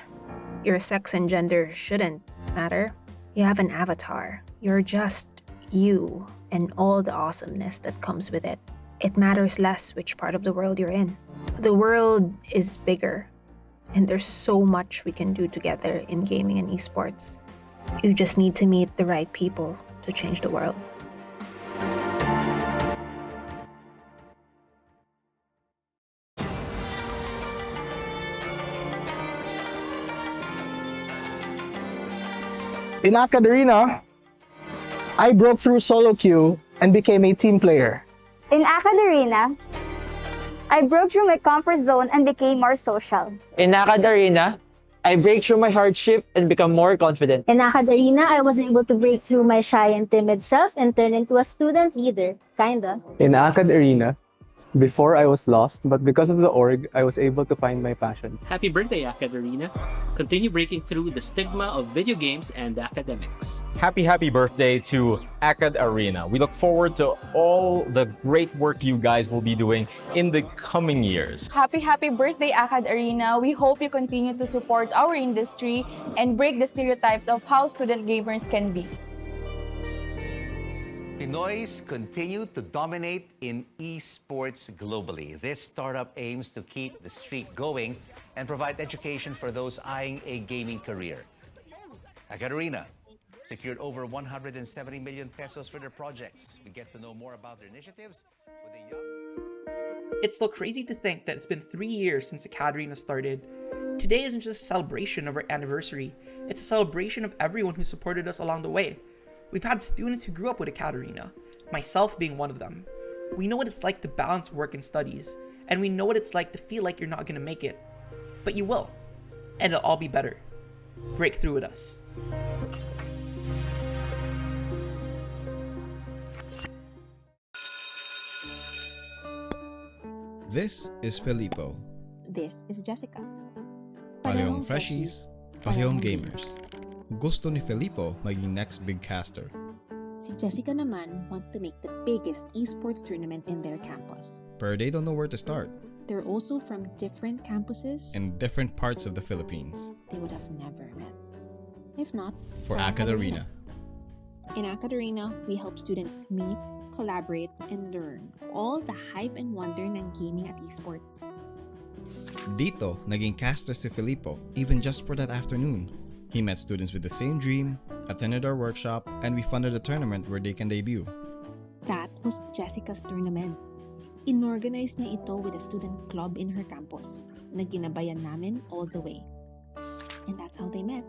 Your sex and gender shouldn't matter. You have an avatar. You're just you and all the awesomeness that comes with it. It matters less which part of the world you're in. The world is bigger, and there's so much we can do together in gaming and esports. You just need to meet the right people to change the world. In AcadArena, I broke through solo queue and became a team player. In AcadArena, I broke through my comfort zone and became more social. In AcadArena, I break through my hardship and become more confident. In AcadArena, I was able to break through my shy and timid self and turn into a student leader, kinda. In AcadArena, before I was lost, but because of the org, I was able to find my passion. Happy birthday, AcadArena. Continue breaking through the stigma of video games and academics. Happy birthday to AcadArena. We look forward to all the great work you guys will be doing in the coming years. Happy birthday, AcadArena. We hope you continue to support our industry and break the stereotypes of how student gamers can be. Pinoys continue to dominate in esports globally. This startup aims to keep the streak going and provide education for those eyeing a gaming career. AcadArena secured over 170 million pesos for their projects. We get to know more about their initiatives with a young... It's still crazy to think that it's been 3 years since AcadArena started. Today isn't just a celebration of our anniversary, it's a celebration of everyone who supported us along the way. We've had students who grew up with AcadArena, myself being one of them. We know what it's like to balance work and studies, and we know what it's like to feel like you're not going to make it. But you will, and it'll all be better. Break through with us. This is Filippo. This is Jessica. Parehong freshies, parehong gamers. Gusto ni Filippo maging next big caster. Si Jessica naman wants to make the biggest esports tournament in their campus. But they don't know where to start. They're also from different campuses In different parts of the Philippines. they would have never met. If not, For AcadArena. In AcadArena, we help students meet, collaborate, and learn all the hype and wonder ng gaming at esports. Dito, naging caster si Filippo, even just for that afternoon. He met students with the same dream, attended our workshop, and we funded a tournament where they can debut. That was Jessica's tournament. Inorganize niya ito with a student club in her campus na ginabayan namin all the way. And that's how they met.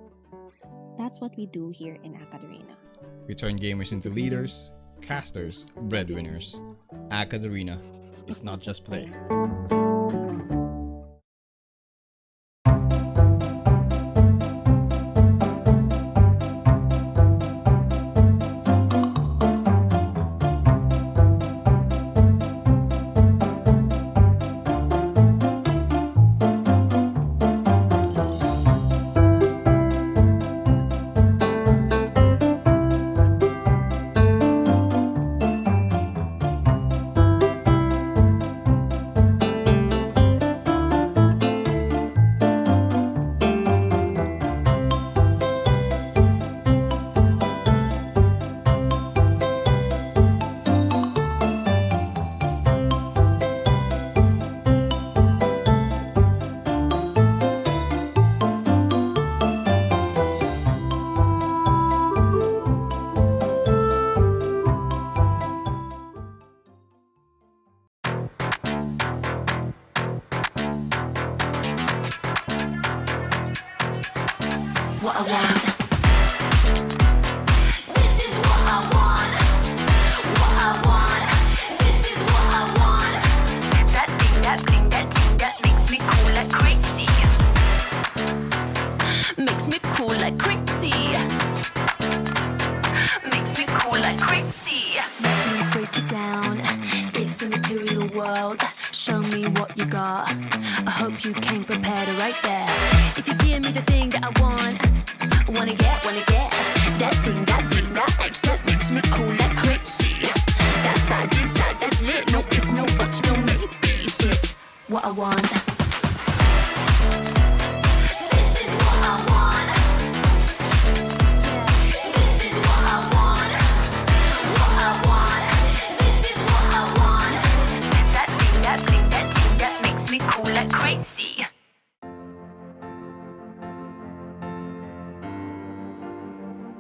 That's what we do here in AcadArena. We turn gamers into leaders, casters, breadwinners. AcadArena. It's not just play. what I want. This is what I want. What I want. This is what I want. That thing, that thing, that thing that makes me cool like crazy. Makes me cool like crazy. Makes me cool like crazy. Let me break it down. It's a material world. Show me what you got. I hope you came prepared right there. If you give me the thing that I want, wanna get that thing, that X that makes me cool like crazy. That's that, this, that's lit. No if, no buts, no maybes. It's what I want. This is what I want. This is what I want. What I want. This is what I want. That thing, that thing, that thing that makes me cool like crazy.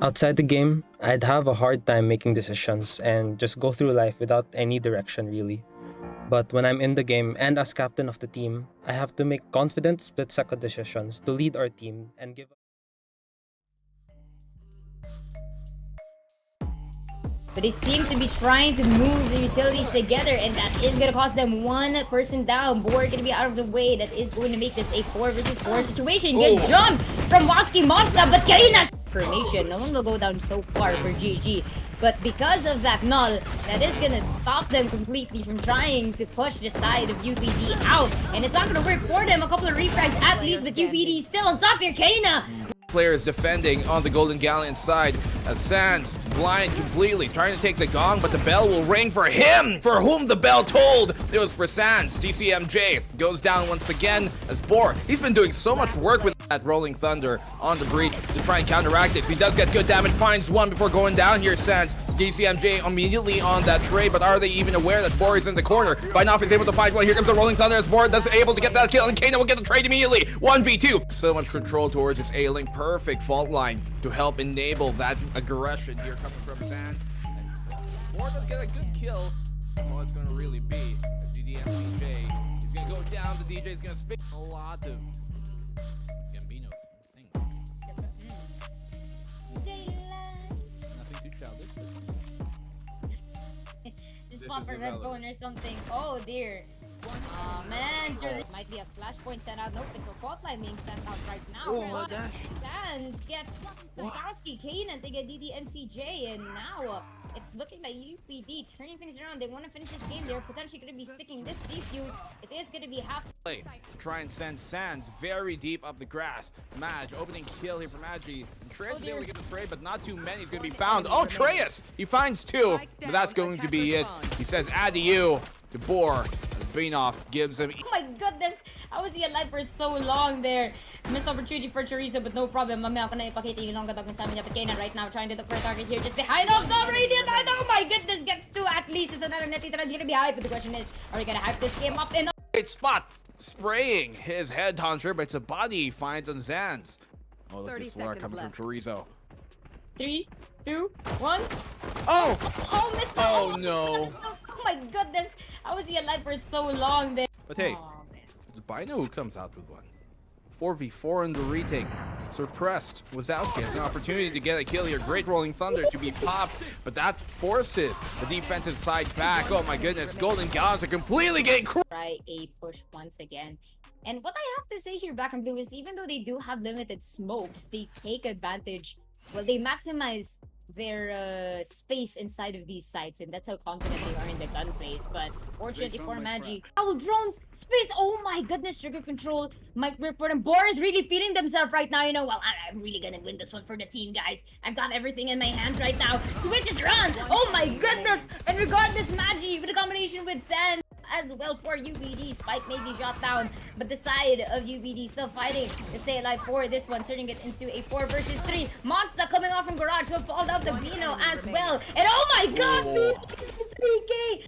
Outside the game, I'd have a hard time making decisions and just go through life without any direction really. But when I'm in the game and as captain of the team, I have to make confident split-second decisions to lead our team and give. But they seem to be trying to move the utilities together, and that is going to cost them one person down. Board going to be out of the way. That is going to make this a 4 versus 4 situation. Good jump from Watsky Monster, but Karina's formation. No one will go down so far for GG. But because of that null, that is going to stop them completely from trying to push the side of UPD out. And it's not going to work for them. A couple of refrags at least, but UPD is still on top here. Karina! Players defending on the Golden Galleon side as Sans blind completely, trying to take the gong, but the bell will ring for him, for whom the bell tolled. It was for Sans. DCMJ goes down once again as Boar. He's been doing so much work with that Rolling Thunder on the breach to try and counteract this. He does get good damage, finds one before going down here. Sans. DCMJ immediately on that tray, but are they even aware that Boar is in the corner? Binoff is able to find one. Here comes the Rolling Thunder as Boar does able to get that kill, and Kana will get the trade immediately. 1v2. So much control towards his ailing. Perfect fault line to help enable that aggression here coming from Sans. And Boar does get a good kill. That's all it's going to really be. As DJ, he's going to go down. The DJ is going to spit a lot of Gambino things. Nothing too childish. Just pop a red bone or something. Oh dear. Oh man, might be a flashpoint sent out. Nope, it's a fault line being sent out right now. Oh my gosh. Sans gets Sasaki, Kane, and they get DDMCJ, and now it's looking like UPD turning things around. They want to finish this game. They're potentially going to be sticking this defuse. It is going to be half. Play to try and send Sans very deep up the grass. Madge, opening kill here for Magi. Treyas is able to get the trade, but not too many is going to be found. Oh, Treyas! He finds two, but that's going to be it. He says adieu to Boar as Binoff gives him. Oh my goodness! How was he alive for so long there? Missed opportunity for Chorizo, but no problem. Mamaya ko na ipakita yung long katag sa amin. Kena right now trying to look for a target here just behind of the radiant. Oh my goodness, gets two at least. It's another netitra. It's gonna be hype, but the question is, are we gonna hype this game up enough? Great spot! Spraying his headhunter, but it's a body he finds on Sans. Oh, look at this lure coming from Chorizo. 3, 2, 1. Oh! Oh, missed. Oh no! Oh my goodness! How was he alive for so long there? But hey, it's Bino who comes out with one. 4v4 in the retake. Suppressed. Wazowski has an opportunity to get a kill here. Great Rolling Thunder to be popped, but that forces the defensive side back. Oh my goodness, Golden Gallons are completely getting Try a push once again. And what I have to say here, Black and Blue, is even though they do have limited smokes, they take advantage. Well, they maximize their space inside of these sites, and that's how confident they are in the gun phase. But fortunately for Magi, owl drones, space, oh my goodness, trigger control, Mike Ripford and Boar is really feeling themselves right now, you know. Well, I'm really gonna win this one for the team, guys. I've got everything in my hands right now. Switches run, oh my goodness, and regardless, Magi with a combination with Sans as well for UBD. Spike may be shot down, but the side of UBD still fighting to stay alive for this one, turning it into a 4 versus 3. Monster coming off from Garage will fall down the Bino as well. And oh my god, 3K!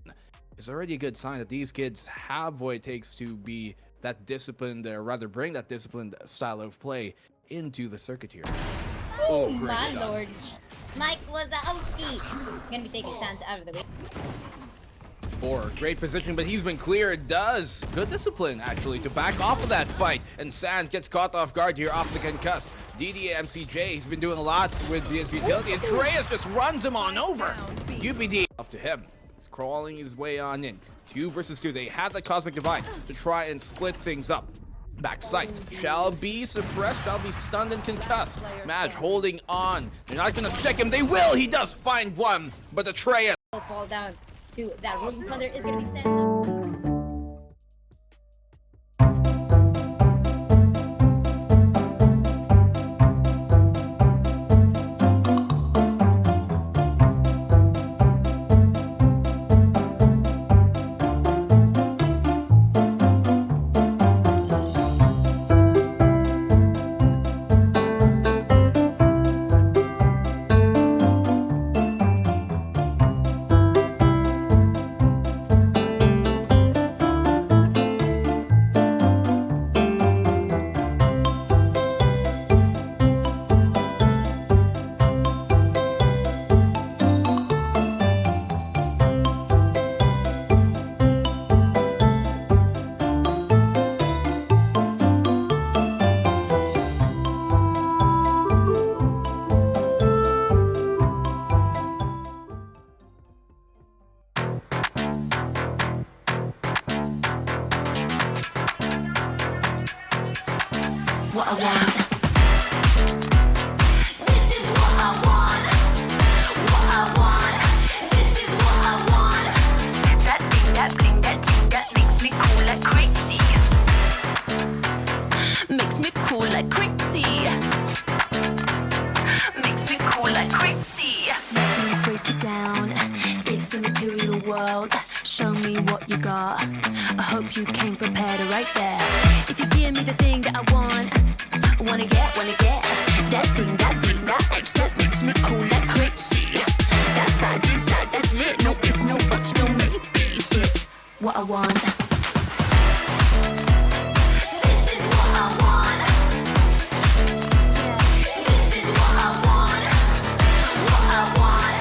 It's already a good sign that these kids have what it takes to be that disciplined, or rather bring that disciplined style of play into the circuit here. Oh my lord. Mike Wazowski gonna be taking Sans out of the way. Or great position, but he's been cleared. Does good discipline actually to back off of that fight. And Sands gets caught off guard here off the concuss. DDMCJ, he's been doing lots with his utility, and Treyas just runs him on over. UPD off to him. He's crawling his way on in. 2 versus 2. They have the Cosmic Divide to try and split things up. Backside shall be suppressed, shall be stunned and concussed. Madge holding on. They're not gonna check him. They will. He does find one, but the Treyas Fall down to that Rolling Thunder is gonna be sent. What I want. This is what I want. What I want. This is what I want. That thing, that bling, that thing that makes me cool like crazy. Makes me cool like crazy. Makes me cool like crazy. Let me break it down. It's a material world. Show me what you got. I hope you came prepared right there. If you give me the thing that I want, wanna get that thing, that X that makes me cool like crazy. That's that, this, that's lit. No if, no buts, no maybes. It's what I want. This is what I want. This is what I want. What I want.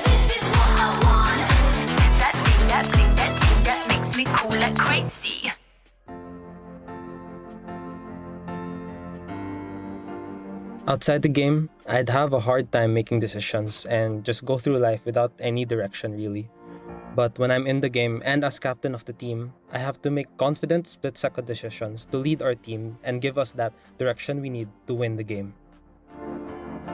This is what I want. That thing, that bling, that thing that makes me cool like crazy. Outside the game, I'd have a hard time making decisions and just go through life without any direction really. But when I'm in the game and as captain of the team, I have to make confident split-second decisions to lead our team and give us that direction we need to win the game.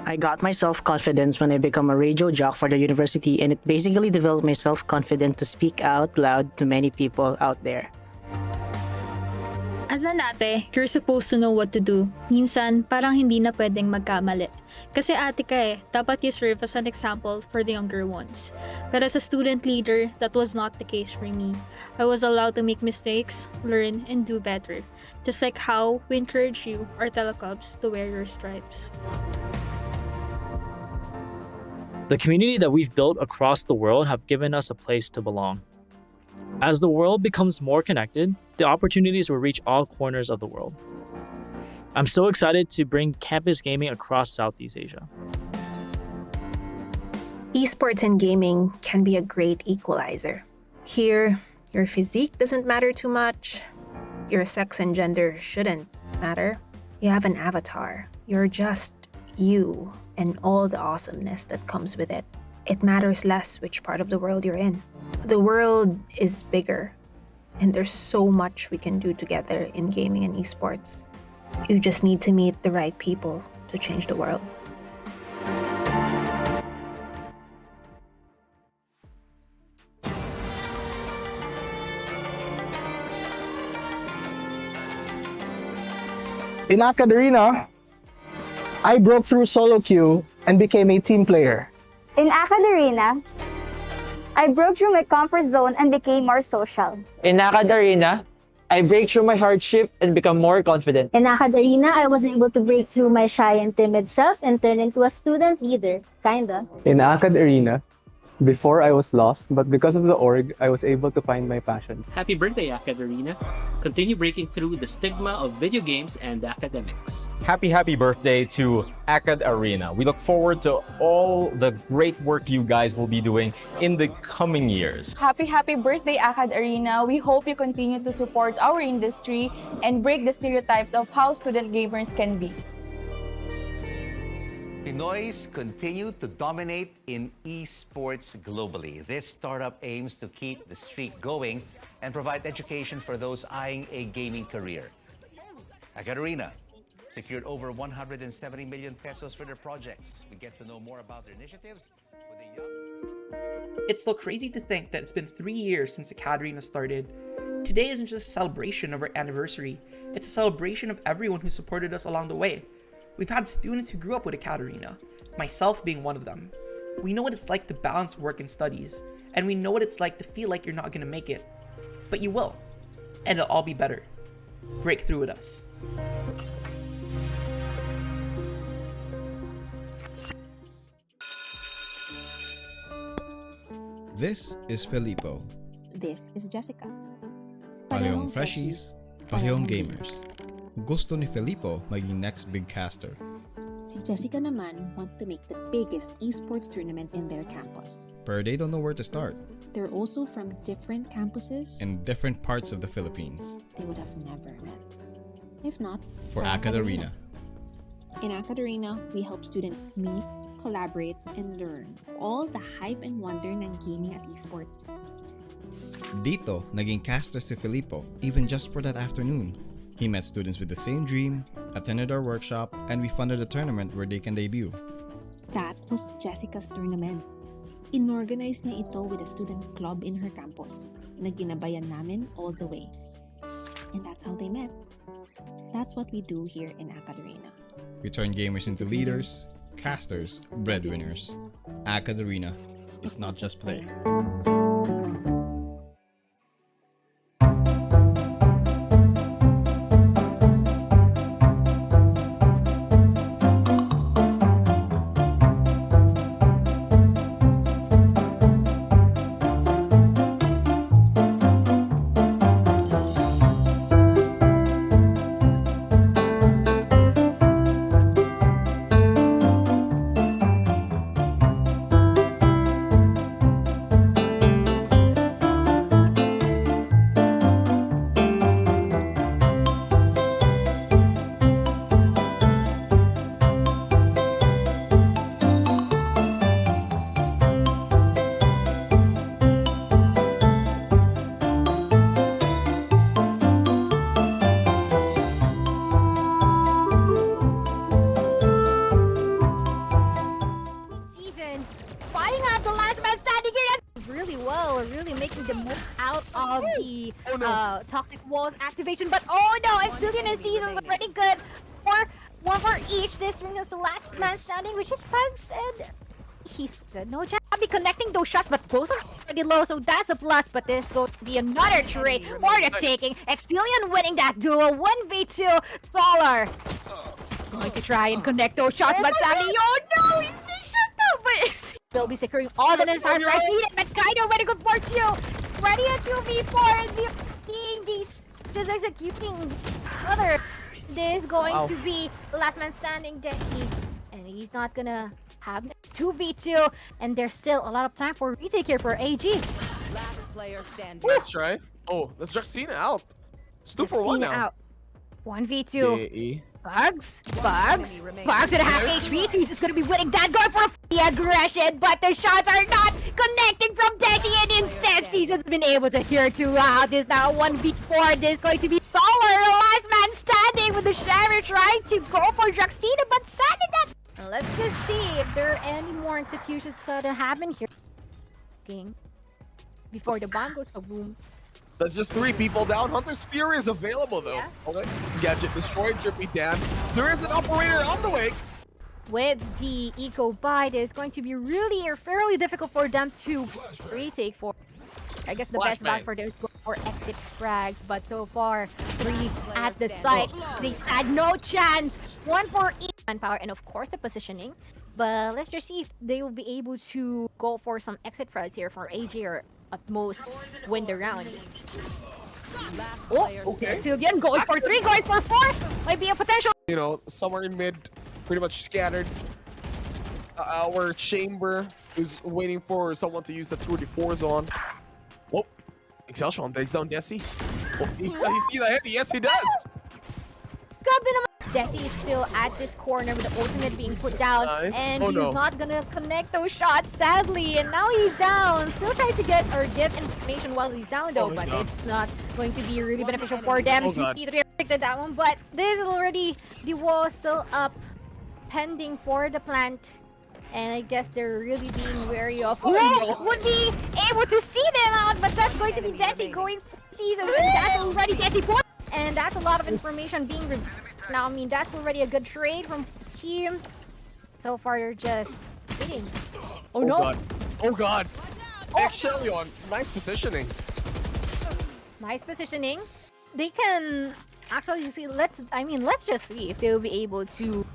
I got my self-confidence when I become a radio jock for the university, and it basically developed my self-confidence to speak out loud to many people out there. As an ate, you're supposed to know what to do. Minsan, parang hindi na pwedeng magkamali. Kasi ate ka eh, dapat you serve as an example for the younger ones. But as a student leader, that was not the case for me. I was allowed to make mistakes, learn, and do better. Just like how we encourage you, our telecubs, to wear your stripes. The community that we've built across the world have given us a place to belong. As the world becomes more connected, the opportunities will reach all corners of the world. I'm so excited to bring campus gaming across Southeast Asia. Esports and gaming can be a great equalizer. Here, your physique doesn't matter too much. Your sex and gender shouldn't matter. You have an avatar. You're just you and all the awesomeness that comes with it. It matters less which part of the world you're in. The world is bigger, and there's so much we can do together in gaming and esports. You just need to meet the right people to change the world. In AcadArena, I broke through solo queue and became a team player. In AcadArena, I broke through my comfort zone and became more social. In AcadArena, I break through my hardship and become more confident. In AcadArena, I was able to break through my shy and timid self and turn into a student leader, kinda. In AcadArena, Before I was lost, but because of the org, I was able to find my passion. Happy birthday, AcadArena. Continue breaking through the stigma of video games and academics. Happy birthday to AcadArena. We look forward to all the great work you guys will be doing in the coming years. Happy birthday, AcadArena. We hope you continue to support our industry and break the stereotypes of how student gamers can be. Pinoys continue to dominate in esports globally. This startup aims to keep the streak going and provide education for those eyeing a gaming career. AcadArena secured over 170 million pesos for their projects. We get to know more about their initiatives with a young... It's still crazy to think that it's been 3 years since AcadArena started. Today isn't just a celebration of our anniversary, it's a celebration of everyone who supported us along the way. We've had students who grew up with AcadArena, myself being one of them. We know what it's like to balance work and studies, and we know what it's like to feel like you're not gonna make it. But you will, and it'll all be better. Break through with us. This is Filippo. This is Jessica. Parehong freshies, parehong gamers. Gusto ni Filippo maging next big caster. Si Jessica naman wants to make the biggest esports tournament in their campus. But they don't know where to start. They're also from different campuses In different parts of the Philippines. they would have never met. If not, For AcadArena. In AcadArena, we help students meet, collaborate, and learn all the hype and wonder ng gaming at esports. Dito, naging caster si Filippo, even just for that afternoon. He met students with the same dream, attended our workshop, and we funded a tournament where they can debut. That was Jessica's tournament. Inorganize niya ito with a student club in her campus na ginabayan namin all the way. And that's how they met. That's what we do here in AcadArena. We turn gamers into leaders, casters, breadwinners. AcadArena. It's not just play. Toxic walls activation, but oh no, Exilian and Season's already good. One for each. This brings us to last man standing, which is Bugs, and he's no chance to be connecting those shots, but both are pretty low, so that's a plus. But this is going to be another trade for the taking. Exilian winning that duel, 1v2. Solar going to try and connect those shots, but sadly, oh no, he's been shut down. But will be securing all the necessary prize needed, but Kaido very good for two. Ready at 2v4 and seeing these just executing other. This is going to be the last man standing, Deshi, and he's not gonna have 2v2, and there's still a lot of time for retake here for AG. Last player standing. Nice try. Oh, that's Jaxina out. It's 2 for 1 now. Out. 1v2. Yeah. Bugs gonna have HP, so he's gonna be winning that, going for the aggression, but the shots are not connecting from Deshi, and instead Season's been able to hear two out. This now 1v4, this is going to be Solar, the last man standing, with the Shadow trying to go for Draxina, but sadly that... Let's just see if there are any more executions to happen here. Before the bomb goes boom. That's just 3 people down. Hunter's Fury is available though. Yeah. Okay. Gadget destroyed, Drippy Dan. There is an operator on the way. With the eco bite, it's going to be really or fairly difficult for them to retake for. I guess the best bet for those for exit frags, but so far 3 at the site. They had no chance. 1 for each manpower, and of course the positioning. But let's just see if they will be able to go for some exit frags here for AJ or at most win the round. Oh, okay. Sylvian goes for 3, going for 4. Might be a potential. You know, somewhere in mid, pretty much scattered. Our chamber is waiting for someone to use the 2d4 zone. Oh, Excelsior takes down Desi. Oh, he see the head? Yes, he does. Desi is still at this corner with the ultimate being put down, and he's not gonna connect those shots, sadly, and now he's down. Still trying to get or give information while he's down though, but it's not going to be really beneficial for them to either pick that one. But this is already, the wall still up, pending for the plant. And I guess they're really being wary of who would be able to see them out, but that's going to be Desi going for seasons, and that's already Desi point. And that's a lot of information being revealed. Now, I mean, that's already a good trade from team. So far, they're just waiting. Oh no! God. Oh god! Excelsior, nice positioning. Nice positioning. They can actually see. Let's just see if they will be able to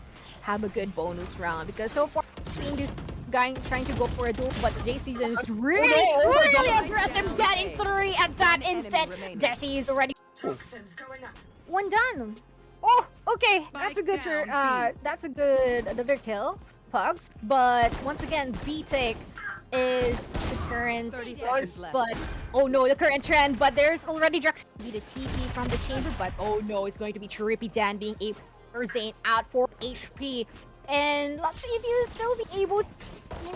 have a good bonus round, because so far seeing this guy trying to go for a duel, but J Season is really aggressive, getting 3 at that instant. Desi is already one done. Oh, okay, that's a good another kill, Pugs. But once again, B-Tech is the current but oh no, the current trend, but there's already Drax be the TP from the chamber, but oh no, it's going to be Trippy Dan being able to Zane out for HP. And let's see if he'll still be able to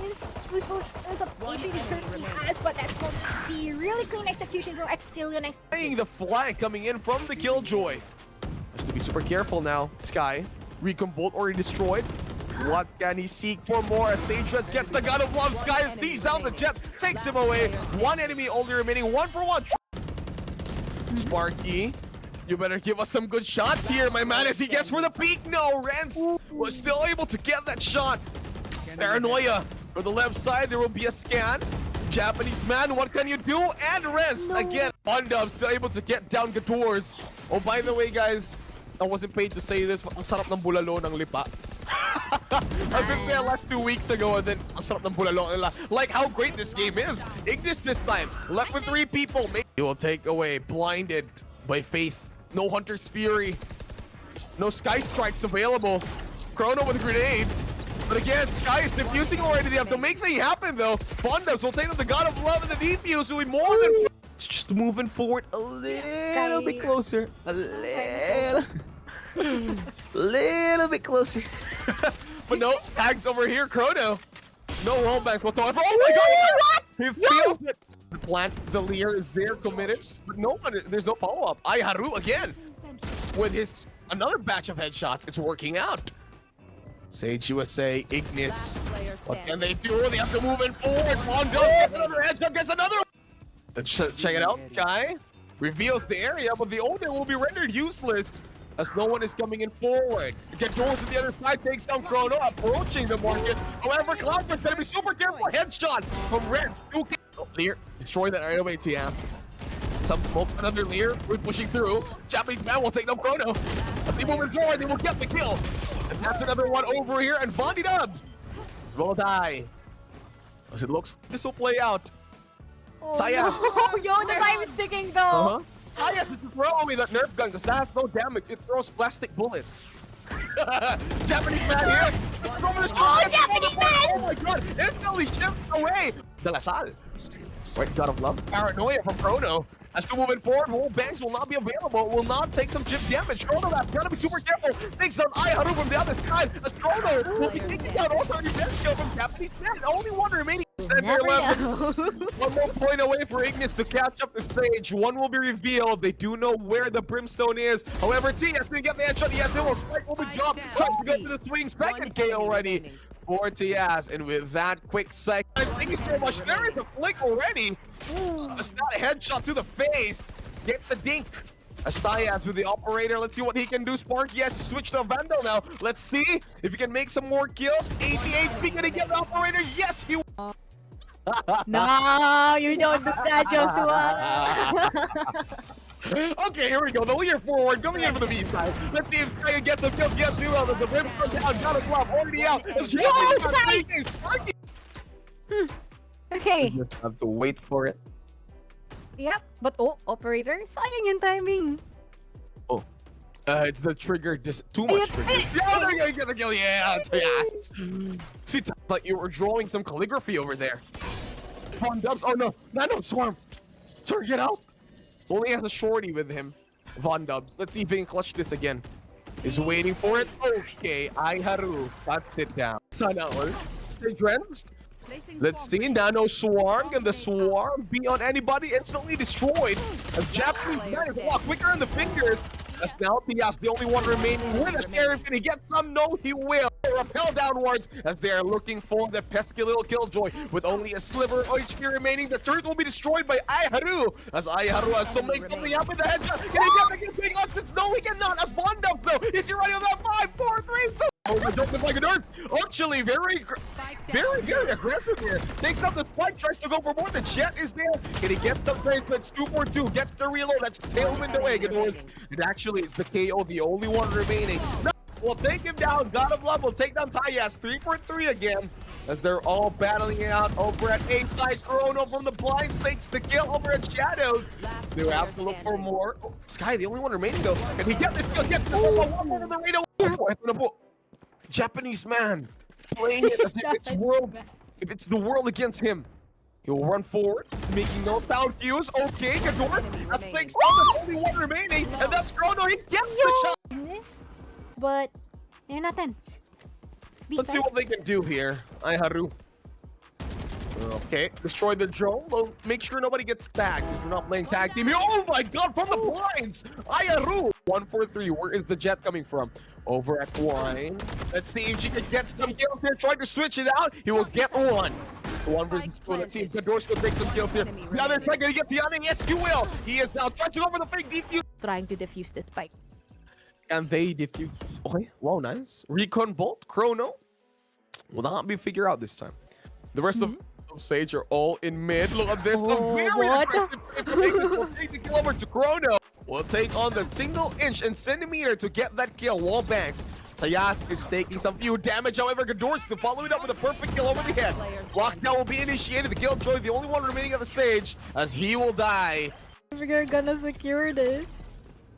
use HP he currently has, but that's going to be really clean execution from Exilion. The flag coming in from the Killjoy. Has to be super careful now. Sky, Recon Bolt already destroyed. What can he seek for more? As Sagered gets the God of Love. Sky sees down the Jet, takes him away. One enemy only remaining, 1 for 1. Sparky, you better give us some good shots here, my man, as he gets for the peak. No, Rens was still able to get that shot. Paranoia for the left side. There will be a scan. Japanese man, what can you do? And Rens again. Bundub still able to get down Gator's. Oh, by the way, guys, I wasn't paid to say this, but ang sarap ng bulalo ng lipa. I've been there last 2 weeks ago, and then ang sarap ng bulalo nila. Like how great this game is. Ignis this time, left with 3 people. He will take away, blinded by Faith. No Hunter's Fury. No Sky Strikes available. Chrono with a grenade. But again, Sky is diffusing already. They have to make things happen though. Bundubs will take out the God of Love, and the defuse will be more than... Just moving forward a little bit closer. A little bit closer. But no, tags over here, Chrono. No rollbacks whatsoever. Oh my god! He feels it. The plant, the Lear is there, committed. But no one, there's no follow-up. Haru again. With his another batch of headshots. It's working out. Sage USA, Ignis. What can they do? They have to move it forward. Bondub gets another headshot, gets another. Let's check it out. Sky reveals the area, but the owner will be rendered useless as no one is coming in forward. Gator's to the other side, takes down Chrono, approaching the market. However, Cloudburst's gonna be super careful. Headshot from Reds. Lear, destroy that area by TS. Some smoke, another Lear. We're pushing through. Japanese man will take down Chrono. If they move in forward, they will get the kill. And that's another one over here, and Bondi Dubs will die. As it looks, this will play out. Saya. Oh, yo, the time is ticking though. Saya has to throw away that Nerf gun because that has no damage. It throws plastic bullets. Japanese man here. Oh, Japanese man! Oh my god, instantly shifts away. De La Salle. Right, God of Love. Paranoia from Chrono. As to moving forward, whole banks will not be available. Will not take some chip damage. Chrono that's gotta be super careful. Takes out Haru from the other side. As Chrono will be taking down all 30 damage kill from Japanese man. Only one remaining. One more point away for Ignis to catch up the Sage. One will be revealed. They do know where the Brimstone is. However, TS can get the headshot. Yes, they will. Spike will be dropped. Tries to go to the swing. Second KO already for TS. And with that quick second, thank you so much. There is a flick already. It's not a headshot to the face. Gets a dink. Astayas with the operator. Let's see what he can do. Sparky has to switch to a Vandal now. Let's see if he can make some more kills. 88 feet. Gonna get the operator. Yes, he. No, you don't do that joke to us. Okay, here we go. The leader forward coming in for the B side. Let's see if Sky gets some kills. Gets 2 out. The rim comes down. Got a glove. Already out. Okay. You just have to wait for it. Yep. But operator, sayang yung timing. Oh. It's the trigger. Just too much trigger. Yeah, they're gonna get the kill. Yeah, yes. See, like you were drawing some calligraphy over there. Von Dubs. Oh no, Nano Swarm. Sorry, get out. Only has a shorty with him. Von Dubs. Let's see if he can clutch this again. He's waiting for it. Okay, Haru. Let's sit down. Sana all. They're drenched. Let's see, Nano Swarm. Can the Swarm be on anybody? Instantly destroyed. A Japanese man is a lot quicker in the fingers. As now, Pias, the only one remaining with a sheriff. Can he get some? No, he will. Rappel downwards as they are looking for the pesky little Killjoy. With only a sliver of HP remaining, the turret will be destroyed by Aiharu. As Aiharu has to make something happen with the headshot. Can he get the big on this? No, he cannot. As Von Dubs, though, is he running on that 5, 4, 3, 2? Oh, the jump like an earth. Actually, very aggressive here. Takes out the spike, tries to go for more. The Jet is there. Can he get some trades? That's 2-4-2. Gets the reload. That's tailwind away. And actually, it's the KO, the only one remaining. No, we'll take him down. God of Love will take down Tayas. 3-4-3 again. As they're all battling it out over at 8 side. Chrono from the blinds takes the kill over at Shadows. They have to look for more. Oh, Sky, the only one remaining though. Can he get this kill? Gets the one over the radar. Japanese man playing it as if it's if it's the world against him. He'll run forward, making no sound cues. Okay, Gador, that takes down the only one remaining, and that's Chrono. He gets the shot. But, yun natin. Let's see what they can do here. Aiharu. Okay, destroy the drone. Well, make sure nobody gets tagged because we're not playing tag team. Oh my god, from the blinds! Aiharu! 1-4-3, where is the Jet coming from? Over at Wine. Let's see if she can get some kills here. Trying to switch it out. He will get one. 1 versus 2. Let's see if Gador's going to take some kills here. The other side going to get Tiana. Yes, you will. He is now trying to go for the fake defuse. Trying to defuse this spike. And they defuse. Okay, wow, nice. Recon Bolt, Chrono. Will not be figured out this time. The rest of Sage are all in mid. Look at this. A very aggressive we'll take the kill over to Chrono. We'll take on the single inch and centimeter to get that kill. Wall banks. Tayas is taking some few damage. However, Gador's to follow it up with a perfect kill over the head. Lockdown will be initiated. The Killjoy, the only one remaining of the Sage, as he will die. We're gonna secure this.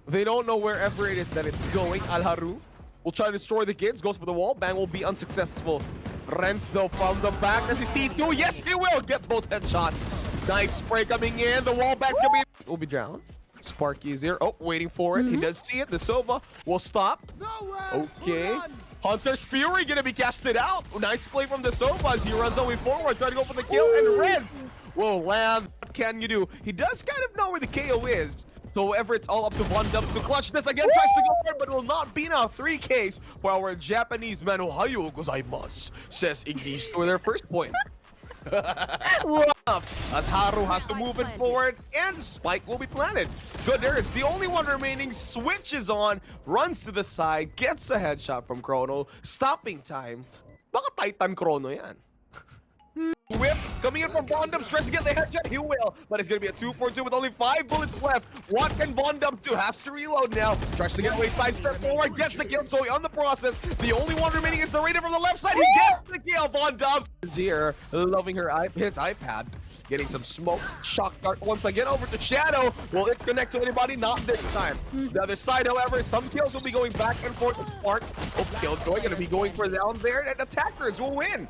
They don't know wherever it is that it's going. Alharu will try to destroy the kids. Goes for the wall. Bang will be unsuccessful. Renz though from the back. Does he see two? Yes, he will get both headshots. Nice spray coming in. The wall back's gonna be will be down. Sparky is here. Oh, waiting for it. He does see it. The Sova will stop. Okay. Hunter's Fury gonna be casted out. Nice play from the Sova as he runs away forward, trying to go for the kill. And Red will land. What can you do? He does kind of know where the KO is. So however, it's all up to Von Dubs to clutch this again. Tries to go for it, but it will not be now. 3Ks for our Japanese man. Ohayo gozaimasu, says Ignis for their first point. As Haru has to move it forward and Spike will be planted. Good, there is the only one remaining. Switches on, runs to the side, gets a headshot from Chrono. Stopping time. Baka Titan Chrono yan. Whip coming in from Von Dubs, tries to get the headshot. He will, but it's going to be a 2-4-2 with only 5 bullets left. What can Von Dubs do? Has to reload now. Tries to get away, sidestep forward, gets the kill. Joey on the process. The only one remaining is the Raider from the left side. He gets the kill. Von Dubs is here, loving his iPad. Getting some smokes. Shock dart once again over to Shadow. Will it connect to anybody? Not this time. The other side, however, some kills will be going back and forth. Spark. Oh, Killjoy going to be going for down there, and attackers will win.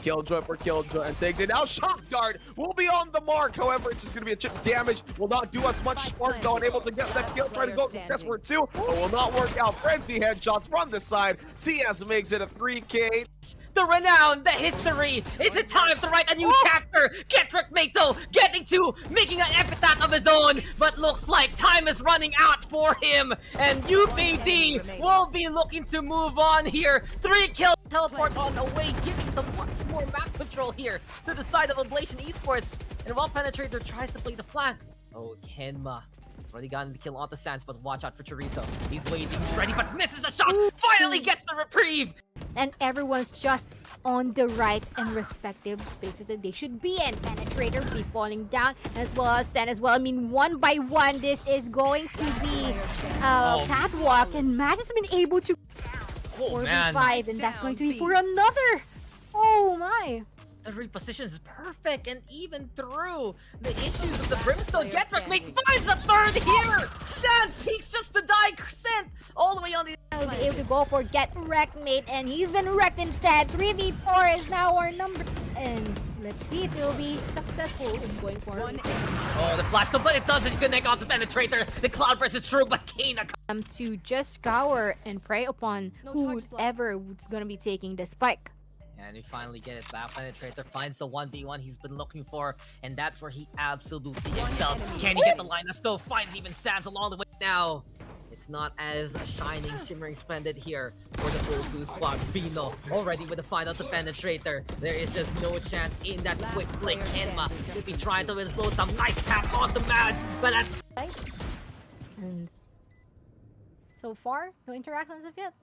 Killjoy for Killjoy and takes it out. Shock dart will be on the mark. However, it's just going to be a chip damage. Will not do as much. Spark though unable to get that kill. Trying to go for 2, but will not work out. Frenzy headshots from this side. TS makes it a 3K. The renown, the history. Is it time to write a new chapter? Getrick Mato getting to making an epitaph of his own, but looks like time is running out for him. And UPD will be looking to move on here. 3 kills, teleport on away, giving some much more map control here to the side of Ablation Esports. And while Penetrator tries to play the flank, oh, Kenma. He's already gotten the kill on the Sands, but watch out for Chorizo. He's waiting, he's ready, but misses the shot. Finally gets the reprieve. And everyone's just on the right and respective spaces that they should be in. Penetrator be falling down as well as Sen as well. I mean, one by one, this is going to be catwalk, and Matt has been able to 4v5, and that's going to be for another. Oh my. The reposition is perfect, and even through the issues of the Brimstone, Getrick finds a third here! Sans peaks just to die, sent all the way on the... Will be able to go for Get Wrecked, mate, and he's been wrecked instead. 3v4 is now our number, and let's see if he'll be successful in going for it. Oh, the flash, but it doesn't connect on the Penetrator. The Cloud Burst is true, but Kana... To just scour and prey upon whoever is gonna be taking the spike. And we finally get it back. Penetrator finds the 1v1 he's been looking for, and that's where he absolutely excels. Can he get the lineup? Still finds even Sans along the way now. It's not as shining, shimmering, splendid here for the full Zeus squad. Vino already with the final to Penetrator. There is just no chance in that quick flick. Enma will be trying to slow some nice tap on the match, but that's... And so far, no interactions of yet.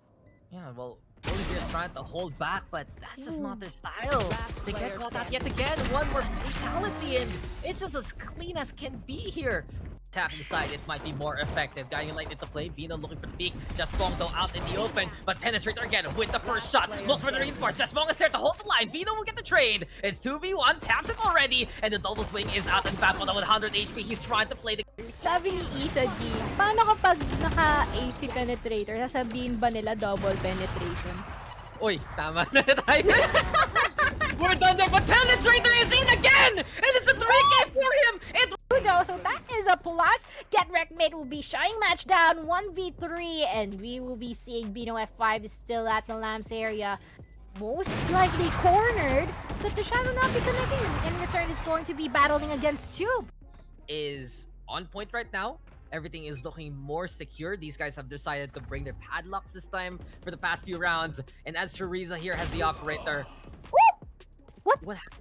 Yeah, well, Olivier is trying to hold back, but that's just not their style. They get caught out yet again. One more fatality, and it's just as clean as can be here. Tapping side, it might be more effective. Guiding Light into play. Vino looking for the peak. Jaspong though out in the open, but Penetrator again with the first shot. Looks for the reinforce. Jaspong is there to hold the line. Vino will get the trade. It's 2v1. Taps it already, and the double swing is out and back on the 100 HP. He's trying to play the... Sabi ni Isa G, paano kapag naka-AC Penetrator, sasabihin ba nila double penetration? Uy, tama na tayo. We're done there, but Penetrator is in again! And it's a 3K for him! So that is a plus. Get Wrecked, mate will be shutting match down 1v3, and we will be seeing Bino F5 is still at the lamps area. Most likely cornered, but the shot will not be connecting. In return, is going to be battling against Tube. Is on point right now. Everything is looking more secure. These guys have decided to bring their padlocks this time for the past few rounds. And as Teresa here has the operator. What happened?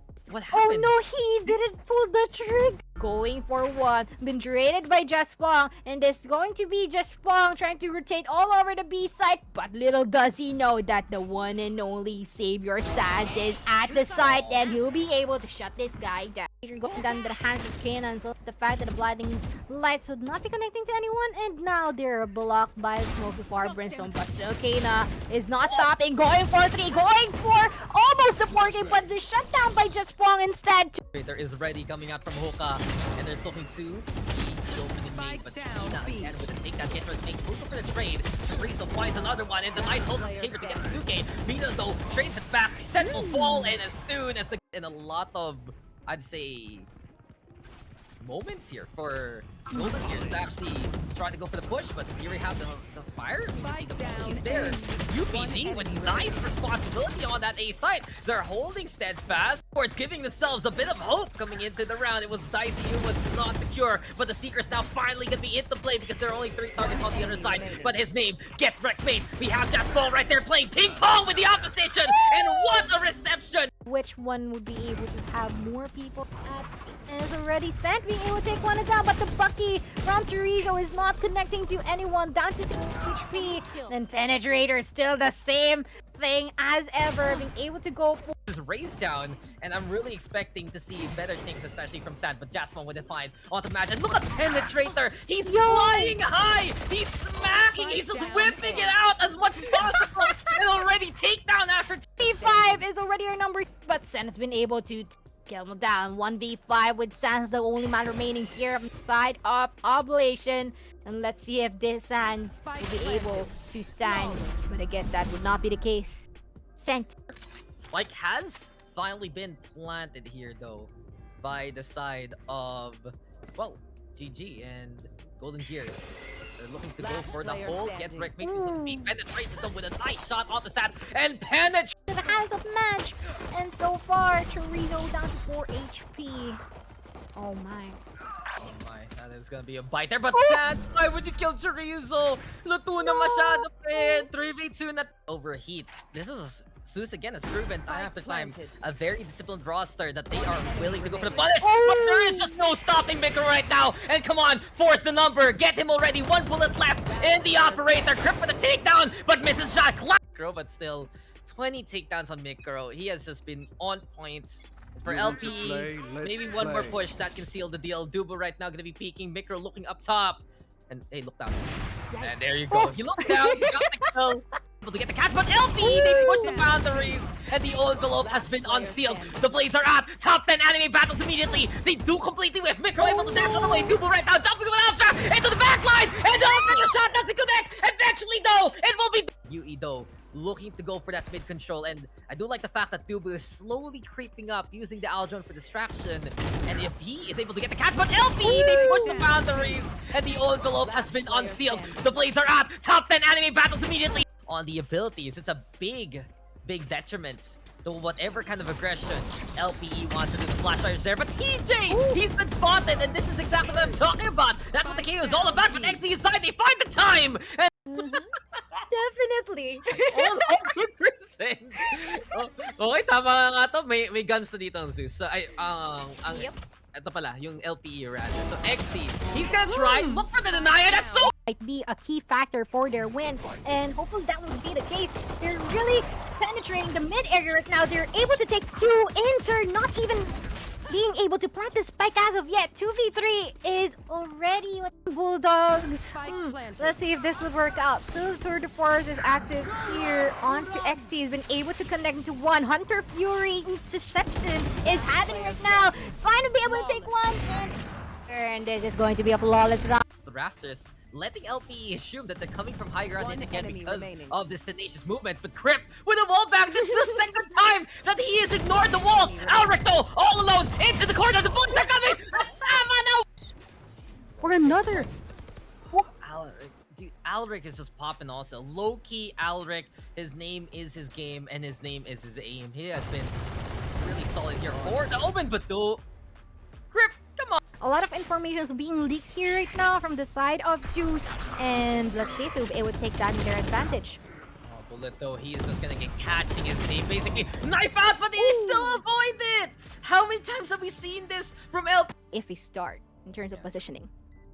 Oh no, he didn't pull the trigger. Going for one. Been traded by Jaspong. And this is going to be Jaspong trying to rotate all over the B side. But little does he know that the one and only Savior Saz is at the site. And he'll be able to shut this guy down. Going down to the hands of Kana, as well as the fact that the blinding lights would not be connecting to anyone. And now they're blocked by Smoke before Brimstone. But still Kana is not stopping. Going for 3. Going for almost the 4K. But the shutdown by Jaspong instead. There is ready coming out from Hoka, and there's looking to be the opening main, but Tina again with a takedown. Getrick makes room for the trade. Teresa finds another one, and the nice hold of the chamber to get the 2K. Vina though trades it back. Set will fall, and as soon as in a lot of, I'd say, moments here for Golden Gears to actually try to go for the push, but here we have the fire. He's there. UPD with nice responsibility on that A site. They're holding steadfast. It's giving themselves a bit of hope coming into the round. It was Dicey who was not secure, but the Seeker's now finally gonna be into play because there are only 3 targets on the other side. But his name, Get Wrecked, mate. We have Jaspong right there playing ping pong with the opposition, and what a reception! Which one would be able to have more people at? And is already sent, being able to take one down, but the Bucky from Chorizo is not connecting to anyone, down to 6 HP. And Penetrator still the same thing as ever, being able to go for is raised down, and I'm really expecting to see better things, especially from Sand, but Jaspong with it fine. On to Magic. Look at Penetrator! He's flying high! He's smacking! He's just whipping it out as much as possible! And already takedown after T5 is already our number, but Sen has been able to kill him down. 1v5 with Sans, the only man remaining here on the side of Oblation. And let's see if this Sans will be able to stand. But I guess that would not be the case. Sent. Spike has finally been planted here, though, by the side of, well, GG and Golden Gears. They're looking to go for the hole. Get Wrecked, maybe penetrated them with a nice shot off the stats, and penetrate to the hands of Match. And so far, Chorizo down to 4 HP. Oh my. Oh my, that is gonna be a bite there, but Sad, why would you kill Chorizo? Luto na masyado, friend. 3v2 na overheat. This is Zeus again has proven time after time a very disciplined roster that they are willing to go for the punish, but there is just no stopping Miko right now. And come on, force the number, get him already. 1 bullet left, and the operator grip with the takedown, but misses shot. But still, 20 takedowns on Micro. He has just been on point. For You want to LPE, play? Let's maybe one more play. push that can seal the deal. Dubo right now gonna be peeking. Micro looking up top. And hey, look down. And there you go. He looked down, he got the kill. Able to get the catch, but LPE, they push the boundaries. And the envelope has been unsealed. The blades are out. Top 10 anime battles immediately. They do completely with Micro able to dash on the way. Dubo right now, dumping him out back into the back line. And the shot doesn't connect. Eventually, though, it will be UE though, looking to go for that mid control, and I do like the fact that Dubu is slowly creeping up using the Aldron for distraction, and if he is able to get the catch, but LPE, they push the boundaries, and the envelope has been unsealed. The blades are out. Top 10 anime battles immediately. On the abilities, it's a big detriment to whatever kind of aggression LPE wants to do. The flash fire's there, but TJ, he's been spotted, and this is exactly what I'm talking about. That's what the KO is all about, but XD inside, they find the time, and Definitely. 100%. Okay, tama nga to. May guns na dito ang Zeus. So, ito pala, yung LPE rather. So, XD, he's gonna try. Look for the denier. That's so might be a key factor for their wins, and hopefully that will be the case. They're really penetrating the mid area right now. They're able to take two in, not even being able to plant the spike as of yet. 2v3 is already with Bulldogs. Let's see if this will work out. Still, Tour de Force is active here on XT. Has been able to connect into one. Hunter Fury interception is happening right now. Sign to be able to take one, and this is going to be a flawless round. the rafters, letting LPE assume that they're coming from high ground yet again because of this tenacious movement. But Crip with a wall back, this is the second time that he has ignored the walls. Alric though, all alone, into the corner, the bullets are coming! For another! Alric, dude, Alric is just popping also. Low-key Alric, his name is his game and his name is his aim. He has been really solid here for the open, but though, Crip, come on! A lot of information is being leaked here right now from the side of Zeus, and let's see if it would take that in their advantage. Oh, Bullet though, he is just gonna get catching his team, basically knife out, but he still avoid it! How many times have we seen this from LP? If we start in terms of positioning.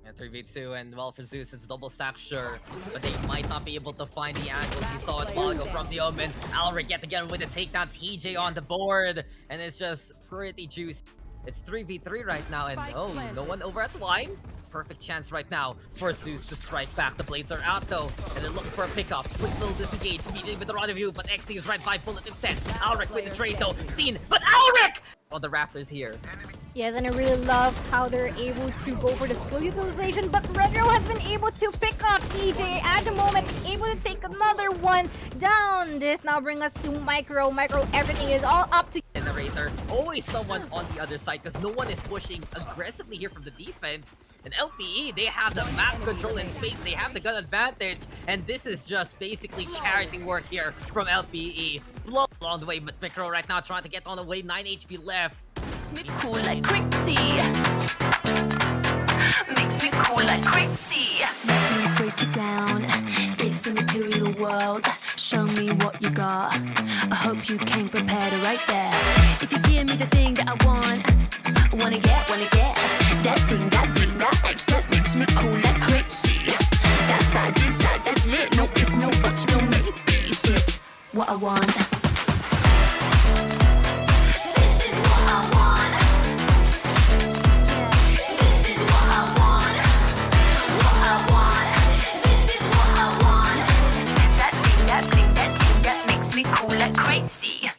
Yeah, 3v2, and well, for Zeus, it's double stack, sure, but they might not be able to find the angles. We saw it while ago from the Omen. Alric yet again with a takedown, TJ on the board, and it's just pretty juicy. It's 3v3 right now, and oh, no one over at Wine. Perfect chance right now for Zeus to strike back. The blades are out though, and they're looking for a pickup. Quick little disengage, BJ with the rendezvous, but XT is right by Bullet instead. Alric with the trade though, seen, but Alric on the rafters here. Yes, and I really love how they're able to go for the skill utilization, but Retro has been able to pick up TJ at the moment, able to take another one down. This now brings us to Micro. Micro, everything is all up to Generator, always someone on the other side because no one is pushing aggressively here from the defense. And LPE, they have the map control in space, they have the gun advantage, and this is just basically charity work here from LPE. Flow along the way, but Micro right now trying to get on the way, 9 HP left. Makes me cool like crazy. Makes me cool like crazy. Let me break it down. It's a material world. Show me what you got. I hope you came prepared right there. If you give me the thing that I want, wanna get that thing, that X that makes me cool like crazy. That vibe inside, that's lit. No if, no buts, no maybes. It's what I want. This is what I want. This is what I want. What I want. This is what I want. That thing, that makes me cool like crazy.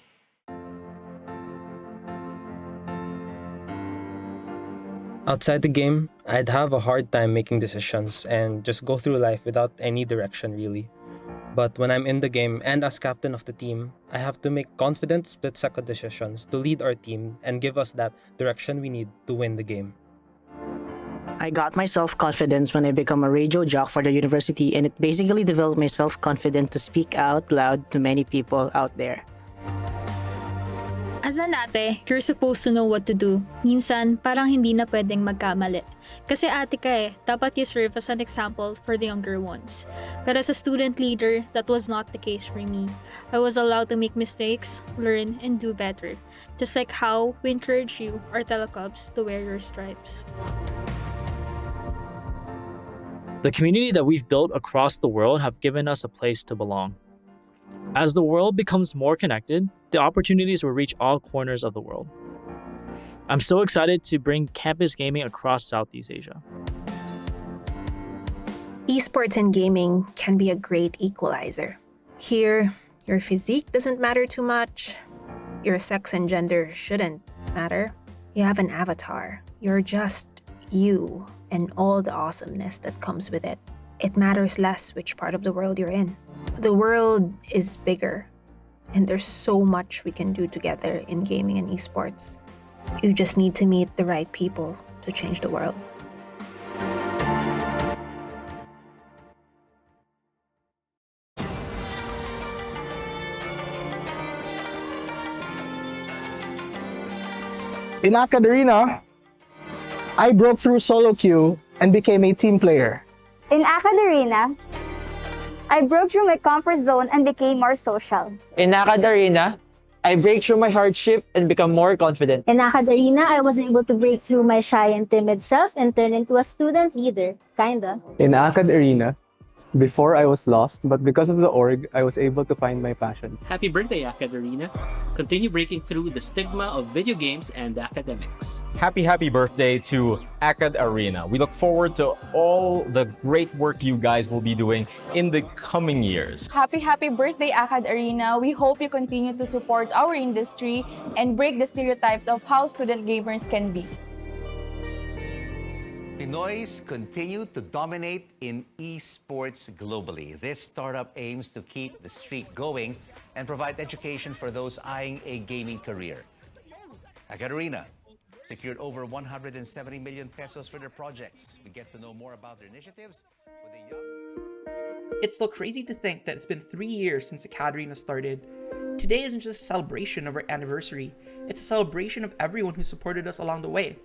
Outside the game, I'd have a hard time making decisions and just go through life without any direction really. But when I'm in the game and as captain of the team, I have to make confident split-second decisions to lead our team and give us that direction we need to win the game. I got my self-confidence when I become a radio jock for the university, and it basically developed my self-confidence to speak out loud to many people out there. As an ate, you're supposed to know what to do. Minsan, parang hindi na pwedeng magkamali. Kasi ate ka eh, dapat you serve as an example for the younger ones. But as a student leader, that was not the case for me. I was allowed to make mistakes, learn, and do better. Just like how we encourage you, our telecubs, to wear your stripes. The community that we've built across the world have given us a place to belong. As the world becomes more connected, the opportunities will reach all corners of the world. I'm so excited to bring campus gaming across Southeast Asia. Esports and gaming can be a great equalizer. Here, your physique doesn't matter too much. Your sex and gender shouldn't matter. You have an avatar. You're just you and all the awesomeness that comes with it. It matters less which part of the world you're in. The world is bigger, and there's so much we can do together in gaming and esports. You just need to meet the right people to change the world. In AcadArena, I broke through solo queue and became a team player. In AcadArena, I broke through my comfort zone and became more social. In AcadArena, I break through my hardship and become more confident. In AcadArena, I was able to break through my shy and timid self and turn into a student leader, kinda. In AcadArena, before I was lost, but because of the org, I was able to find my passion. Happy birthday, AcadArena. Continue breaking through the stigma of video games and academics. Happy birthday to AcadArena. We look forward to all the great work you guys will be doing in the coming years. Happy birthday, AcadArena. We hope you continue to support our industry and break the stereotypes of how student gamers can be. Pinoys continue to dominate in esports globally. This startup aims to keep the streak going and provide education for those eyeing a gaming career. AcadArena secured over 170 million pesos for their projects. We get to know more about their initiatives with a young... It's still crazy to think that it's been 3 years since AcadArena started. Today isn't just a celebration of our anniversary, it's a celebration of everyone who supported us along the way.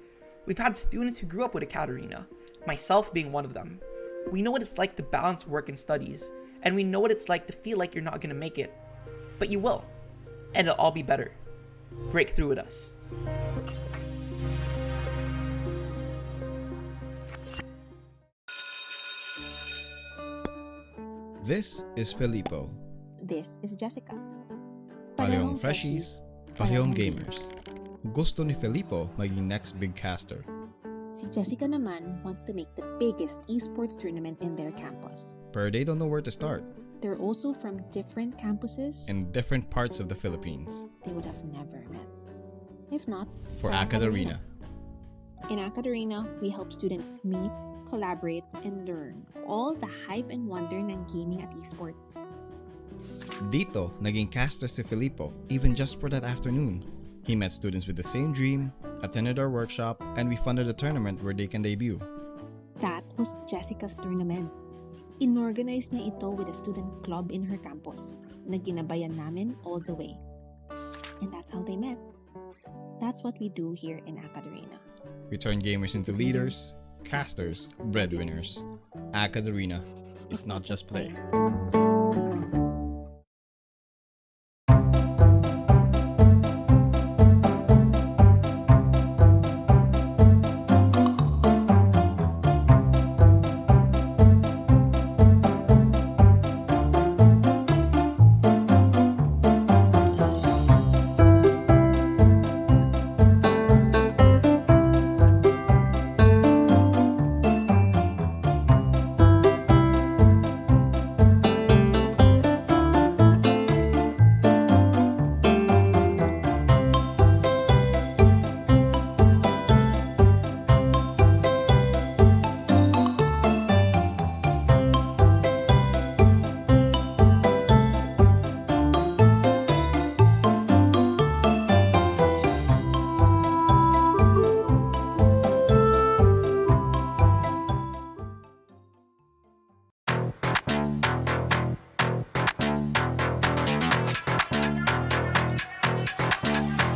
We've had students who grew up with AcadArena, myself being one of them. We know what it's like to balance work and studies, and we know what it's like to feel like you're not gonna make it. But you will, and it'll all be better. Break through with us. This is Filippo. This is Jessica. Parehong freshies, parehong gamers. Gusto ni Filippo maging next big caster. Si Jessica naman wants to make the biggest esports tournament in their campus. But they don't know where to start. They're also from different campuses In different parts of the Philippines. they would have never met. If not, For AcadArena. In AcadArena, we help students meet, collaborate, and learn all the hype and wonder ng gaming at esports. Dito, naging caster si Filippo, even just for that afternoon. He met students with the same dream, attended our workshop, and we funded a tournament where they can debut. That was Jessica's tournament. Inorganize niya ito with a student club in her campus na ginabayan namin all the way. And that's how they met. That's what we do here in AcadArena. We turn gamers into leaders, casters, breadwinners. AcadArena, it's not just play.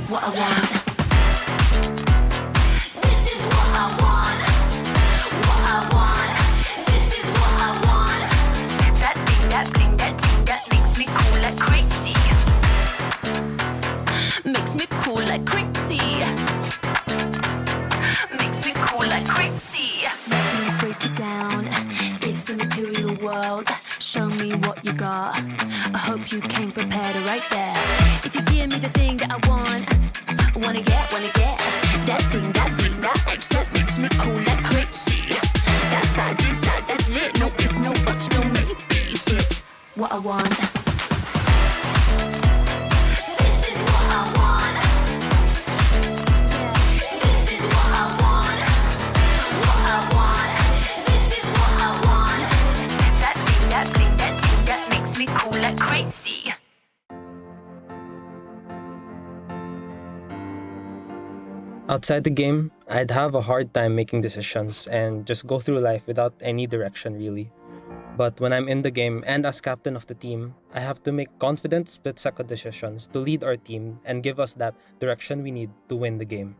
What I want. This is what I want. What I want. This is what I want. That thing that makes me cool like crazy. Makes me cool like crazy. Makes me cool like crazy. Let me break it down. It's a material world. Show me what you got. I hope you came prepared right there. If you give me the thing that I wanna get that thing, that X that makes me cool like crazy. That vibe inside, that's lit. No if, no buts, no maybes. It's what I want. This is what I want. This is what I want. What I want. This is what I want. That thing, that makes me cool like crazy. Outside the game, I'd have a hard time making decisions and just go through life without any direction really. But when I'm in the game and as captain of the team, I have to make confident split-second decisions to lead our team and give us that direction we need to win the game.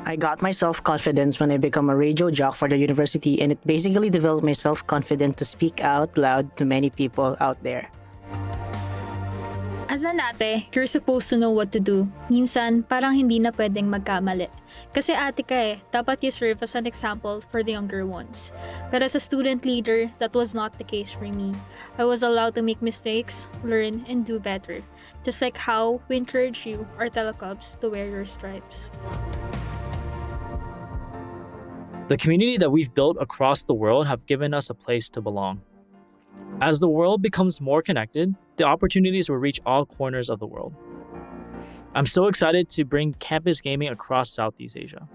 I got my self-confidence when I become a radio jock for the university, and it basically developed my self-confidence to speak out loud to many people out there. As an ate, you're supposed to know what to do. Minsan, parang hindi na pwedeng magkamali. Kasi ate ka dapat you serve as an example for the younger ones. But as a student leader, that was not the case for me. I was allowed to make mistakes, learn, and do better. Just like how we encourage you, our telecubs, to wear your stripes. The community that we've built across the world have given us a place to belong. As the world becomes more connected, the opportunities will reach all corners of the world. I'm so excited to bring campus gaming across Southeast Asia.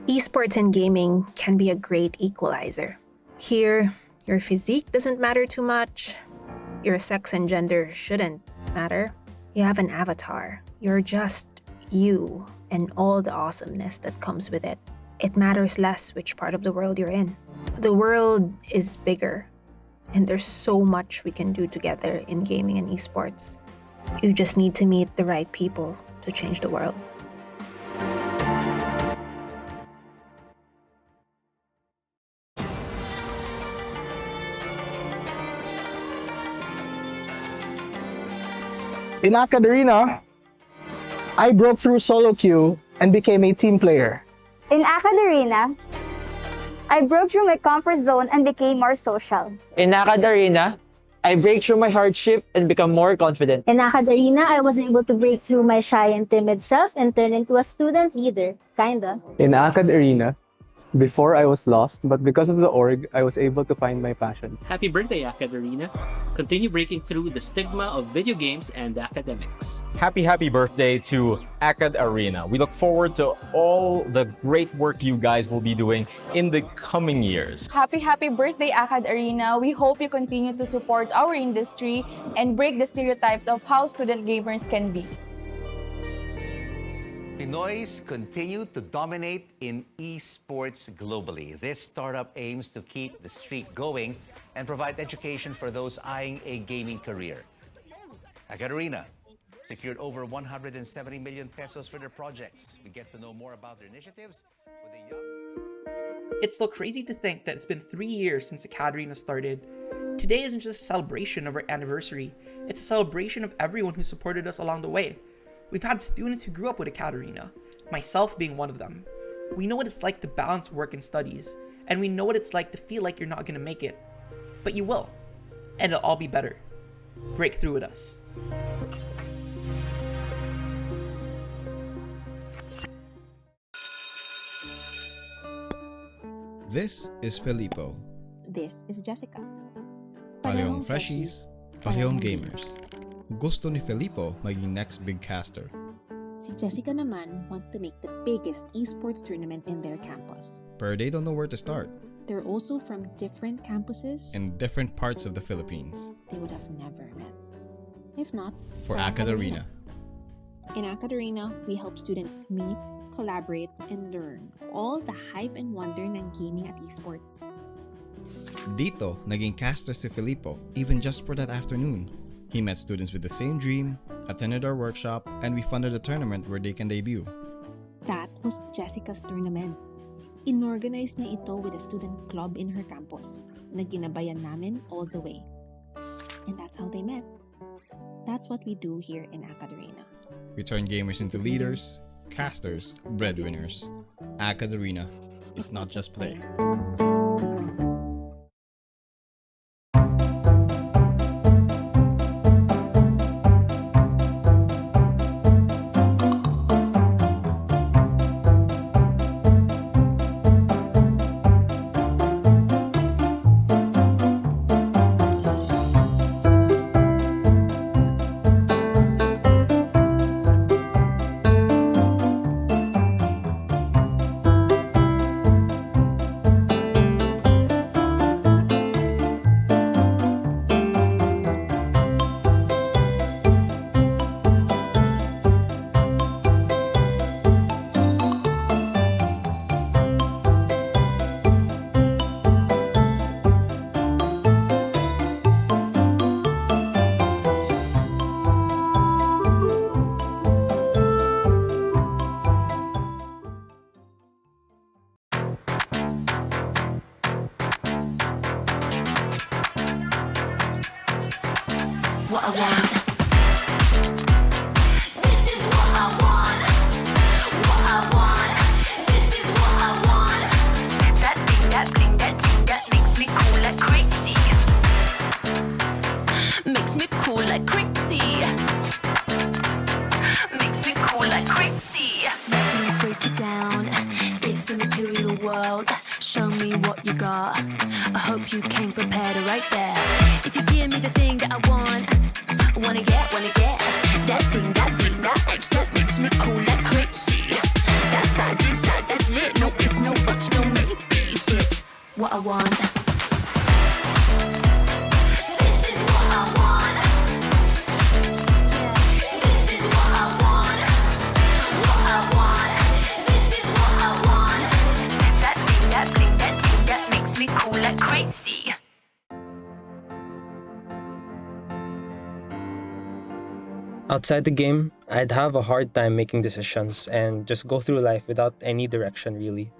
Esports and gaming can be a great equalizer. Here, your physique doesn't matter too much. Your sex and gender shouldn't matter. You have an avatar. You're just you and all the awesomeness that comes with it. It matters less which part of the world you're in. The world is bigger, and there's so much we can do together in gaming and esports. You just need to meet the right people to change the world. In AcadArena, I broke through solo queue and became a team player. In AcadArena, I broke through my comfort zone and became more social. In AcadArena, I break through my hardship and become more confident. In AcadArena, I was able to break through my shy and timid self and turn into a student leader, kinda. In AcadArena, before I was lost, but because of the org, I was able to find my passion. Happy birthday, AcadArena. Continue breaking through the stigma of video games and academics. Happy birthday to AcadArena. We look forward to all the great work you guys will be doing in the coming years. Happy birthday, AcadArena. We hope you continue to support our industry and break the stereotypes of how student gamers can be. Pinoys continue to dominate in esports globally. This startup aims to keep the streak going and provide education for those eyeing a gaming career. AcadArena secured over 170 million pesos for their projects. We get to know more about their initiatives with a young... It's still crazy to think that it's been 3 years since AcadArena started. Today isn't just a celebration of our anniversary, it's a celebration of everyone who supported us along the way. We've had students who grew up with AcadArena, myself being one of them. We know what it's like to balance work and studies, and we know what it's like to feel like you're not going to make it. But you will, and it'll all be better. Break through with us. This is Filippo. This is Jessica. Parehong freshies, parehong gamers. Gusto ni Filippo maging next big caster. Si Jessica naman wants to make the biggest esports tournament in their campus. But they don't know where to start. They're also from different campuses In different parts of the Philippines. they would have never met. If not, For AcadArena. In AcadArena, we help students meet, collaborate, and learn all the hype and wonder ng gaming at esports. Dito, naging caster si Filippo, even just for that afternoon. He met students with the same dream, attended our workshop, and we funded a tournament where they can debut. That was Jessica's tournament. Inorganize niya ito with a student club in her campus na ginabayan namin all the way. And that's how they met. That's what we do here in AcadArena. We turn gamers into leaders, casters, breadwinners. AcadArena. It's not just play. I want. This is what I want. What I want. This is what I want. That thing, that thing, that thing that makes me cool like crazy. Makes me cool like crazy. Makes me cool like crazy. Let me break it down. It's a material world. Show me what you got. I hope you came prepared right there. If you give me the thing that I want, wanna get that thing, that X that makes me cool like crazy. That vibe inside, that's lit. No if, no buts, no maybes. It's what I want. This is what I want. This is what I want. What I want. This is what I want. That thing, that thing, that thing that makes me cool like crazy. Outside the game, I'd have a hard time making decisions and just go through life without any direction really.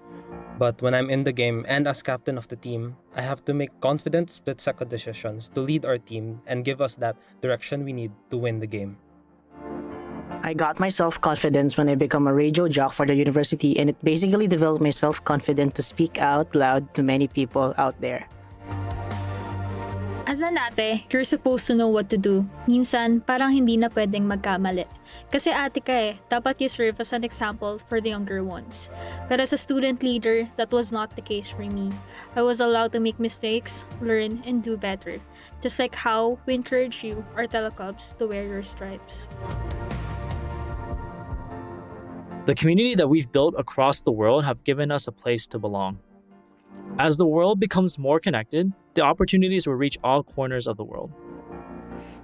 But when I'm in the game and as captain of the team, I have to make confident split-second decisions to lead our team and give us that direction we need to win the game. I got my self-confidence when I become a radio jock for the university, and it basically developed my self-confidence to speak out loud to many people out there. As an ate, you're supposed to know what to do. Minsan, parang hindi na pwedeng magkamali. Kasi ate ka eh, dapat you serve as an example for the younger ones. But as a student leader, that was not the case for me. I was allowed to make mistakes, learn, and do better. Just like how we encourage you, our telecubs, to wear your stripes. The community that we've built across the world have given us a place to belong. As the world becomes more connected, the opportunities will reach all corners of the world.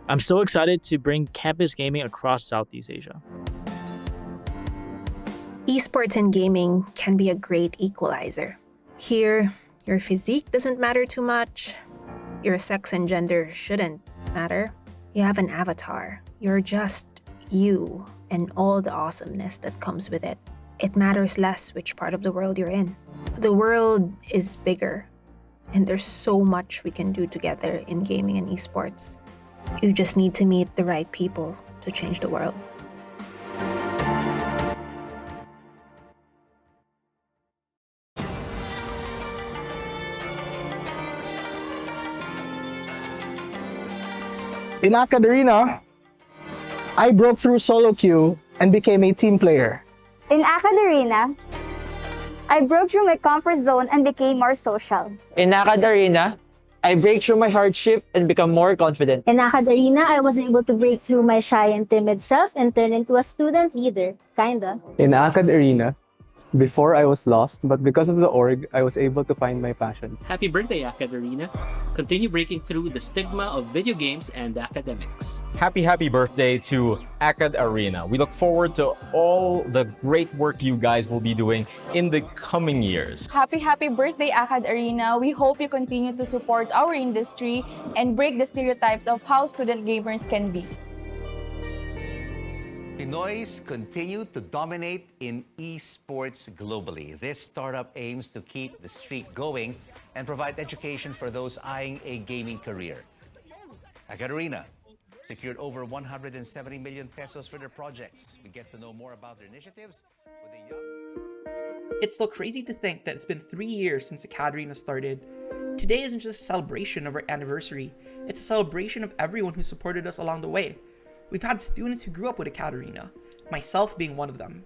I'm so excited to bring campus gaming across Southeast Asia. Esports and gaming can be a great equalizer. Here, your physique doesn't matter too much. Your sex and gender shouldn't matter. You have an avatar. You're just you and all the awesomeness that comes with it. It matters less which part of the world you're in. The world is bigger, and there's so much we can do together in gaming and esports. You just need to meet the right people to change the world. In AcadArena, I broke through solo queue and became a team player. In AcadArena, I broke through my comfort zone and became more social. In AcadArena, I break through my hardship and become more confident. In AcadArena, I was able to break through my shy and timid self and turn into a student leader, kinda. In AcadArena, before I was lost, but because of the org, I was able to find my passion. Happy birthday, AcadArena. Continue breaking through the stigma of video games and academics. Happy birthday to AcadArena. We look forward to all the great work you guys will be doing in the coming years. Happy birthday, AcadArena. We hope you continue to support our industry and break the stereotypes of how student gamers can be. Pinoys continue to dominate in esports globally. This startup aims to keep the streak going and provide education for those eyeing a gaming career. AcadArena secured over 170 million pesos for their projects. We get to know more about their initiatives with a young... It's still crazy to think that it's been 3 years since AcadArena started. Today isn't just a celebration of our anniversary, it's a celebration of everyone who supported us along the way. We've had students who grew up with AcadArena, myself being one of them.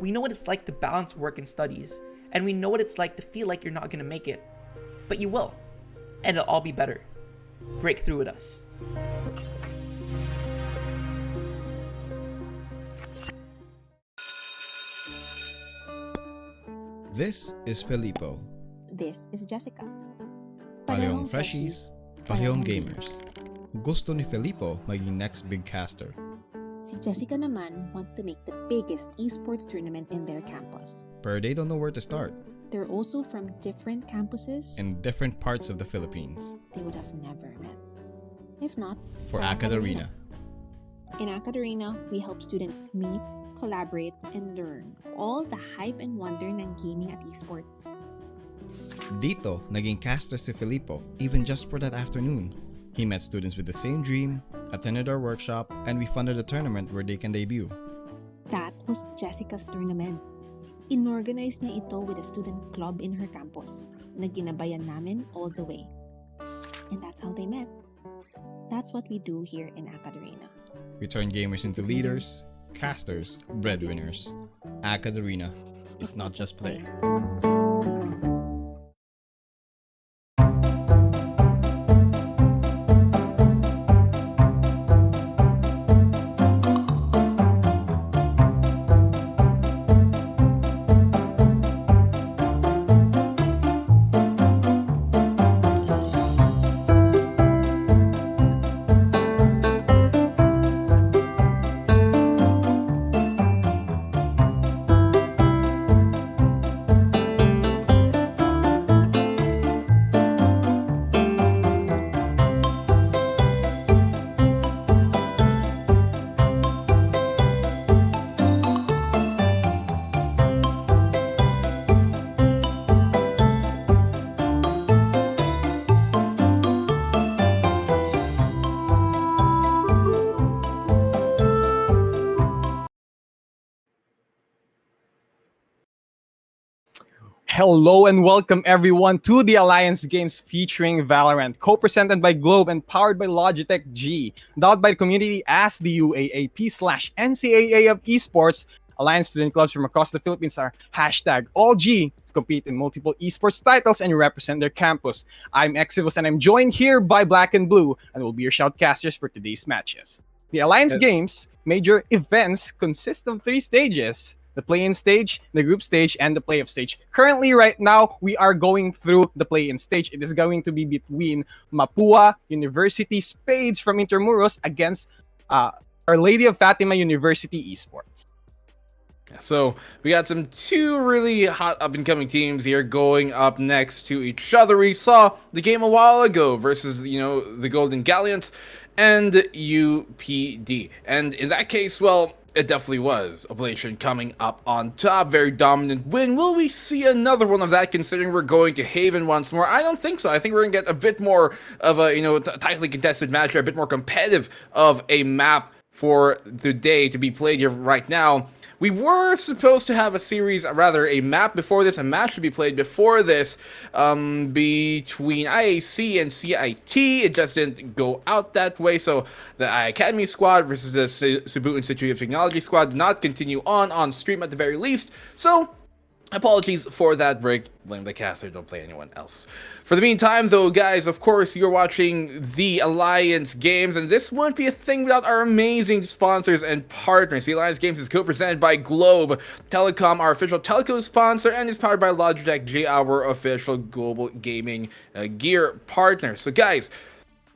We know what it's like to balance work and studies, and we know what it's like to feel like you're not going to make it. But you will, and it'll all be better. Break through with us. This is Filippo. This is Jessica. Parehong freshies, parehong gamers. Gusto ni Filippo maging next big caster. Si Jessica naman wants to make the biggest esports tournament in their campus. But they don't know where to start. They're also from different campuses In different parts of the Philippines. they would have never met. If not, For AcadArena. In AcadArena, we help students meet, collaborate, and learn all the hype and wonder ng gaming at esports. Dito, naging caster si Filippo even just for that afternoon. He met students with the same dream, attended our workshop, and we funded a tournament where they can debut. That was Jessica's tournament. Inorganize niya ito with a student club in her campus na ginabayan namin all the way. And that's how they met. That's what we do here in AcadArena. We turn gamers into leaders, casters, breadwinners. AcadArena is not just play. Hello and welcome everyone to the Alliance Games featuring Valorant, co-presented by Globe and powered by Logitech G, endowed by the community as the UAAP/NCAA of esports. Alliance student clubs from across the Philippines are #AllG to compete in multiple esports titles and represent their campus. I'm Exivus and I'm joined here by Black and Blue and will be your shoutcasters for today's matches. The Alliance Games major events consist of 3 stages: the play-in stage, the group stage, and the playoff stage. Currently, right now, we are going through the play-in stage. It is going to be between Mapua University Spades from Intermuros against Our Lady of Fatima University Esports. So we got some 2 really hot up-and-coming teams here going up next to each other. We saw the game a while ago versus, the Golden Galleons and UPD. And in that case, well, it definitely was Oblation coming up on top. Very dominant win. Will we see another one of that considering we're going to Haven once more? I don't think so. I think we're going to get a bit more of a, tightly contested match, or a bit more competitive of a map for the day to be played here right now. We were supposed to have a map before this, a match to be played before this, between IAC and CIT. It just didn't go out that way, so the Academy squad versus the Cebu Institute of Technology squad did not continue on stream at the very least, so apologies for that break. Blame the caster, don't play anyone else. For the meantime, though, guys, of course, you're watching the Alliance Games, and this wouldn't be a thing without our amazing sponsors and partners. The Alliance Games is co-presented by Globe Telecom, our official telco sponsor, and is powered by Logitech G, our official global gaming gear partner. So, guys,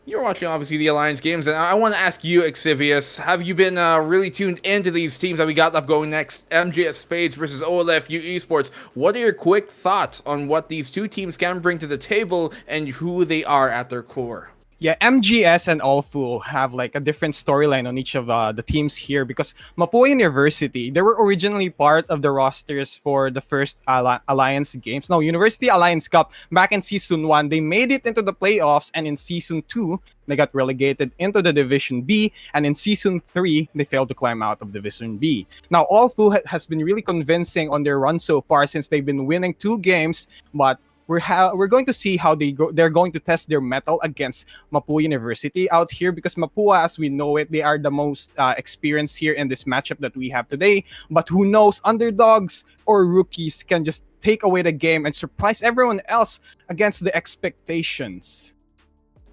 you're watching, obviously, the Alliance Games, and I want to ask you, Exivius, have you been really tuned into these teams that we got up going next? MGS Spades versus OLFU Esports. What are your quick thoughts on what these 2 teams can bring to the table and who they are at their core? Yeah, MGS and Allfu have like a different storyline on each of the teams here, because Mapua University, they were originally part of the rosters for the first Alliance Games. No, University Alliance Cup back in Season 1. They made it into the playoffs, and in Season 2, they got relegated into the Division B, and in Season 3, they failed to climb out of Division B. Now, Allfu has been really convincing on their run so far since they've been winning 2 games, but we're going to see how they're going to test their mettle against Mapua University out here, because Mapua, as we know it, they are the most experienced here in this matchup that we have today. But who knows, underdogs or rookies can just take away the game and surprise everyone else against the expectations.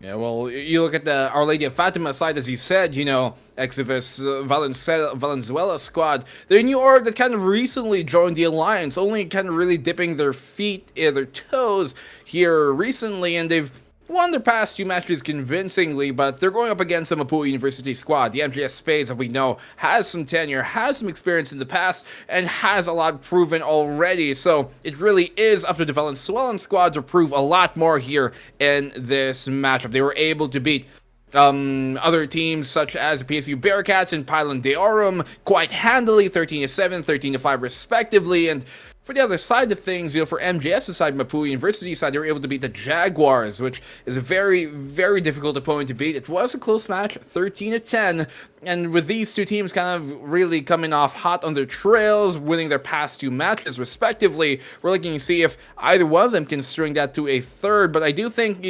Yeah, well, you look at the Our Lady of Fatima side, as you said, Exivus, Valenzuela squad. They're a new org that kind of recently joined the Alliance, only kind of really dipping their toes here recently, and they've won their past 2 matches convincingly, but they're going up against the Mapua University squad. The MGS Spades, that we know, has some tenure, has some experience in the past, and has a lot proven already. So it really is up to the Valenzuelan squad to prove a lot more here in this matchup. They were able to beat other teams such as PSU Bearcats and Pylon Deorum quite handily, 13-7, 13-5 respectively, and For the other side of things, for MJS's side, Mapui University side, they were able to beat the Jaguars, which is a very, very difficult opponent to beat. It was a close match, 13-10, and with these two teams kind of really coming off hot on their trails, winning their past two matches respectively, we're looking to see if either one of them can string that to a third. But I do think,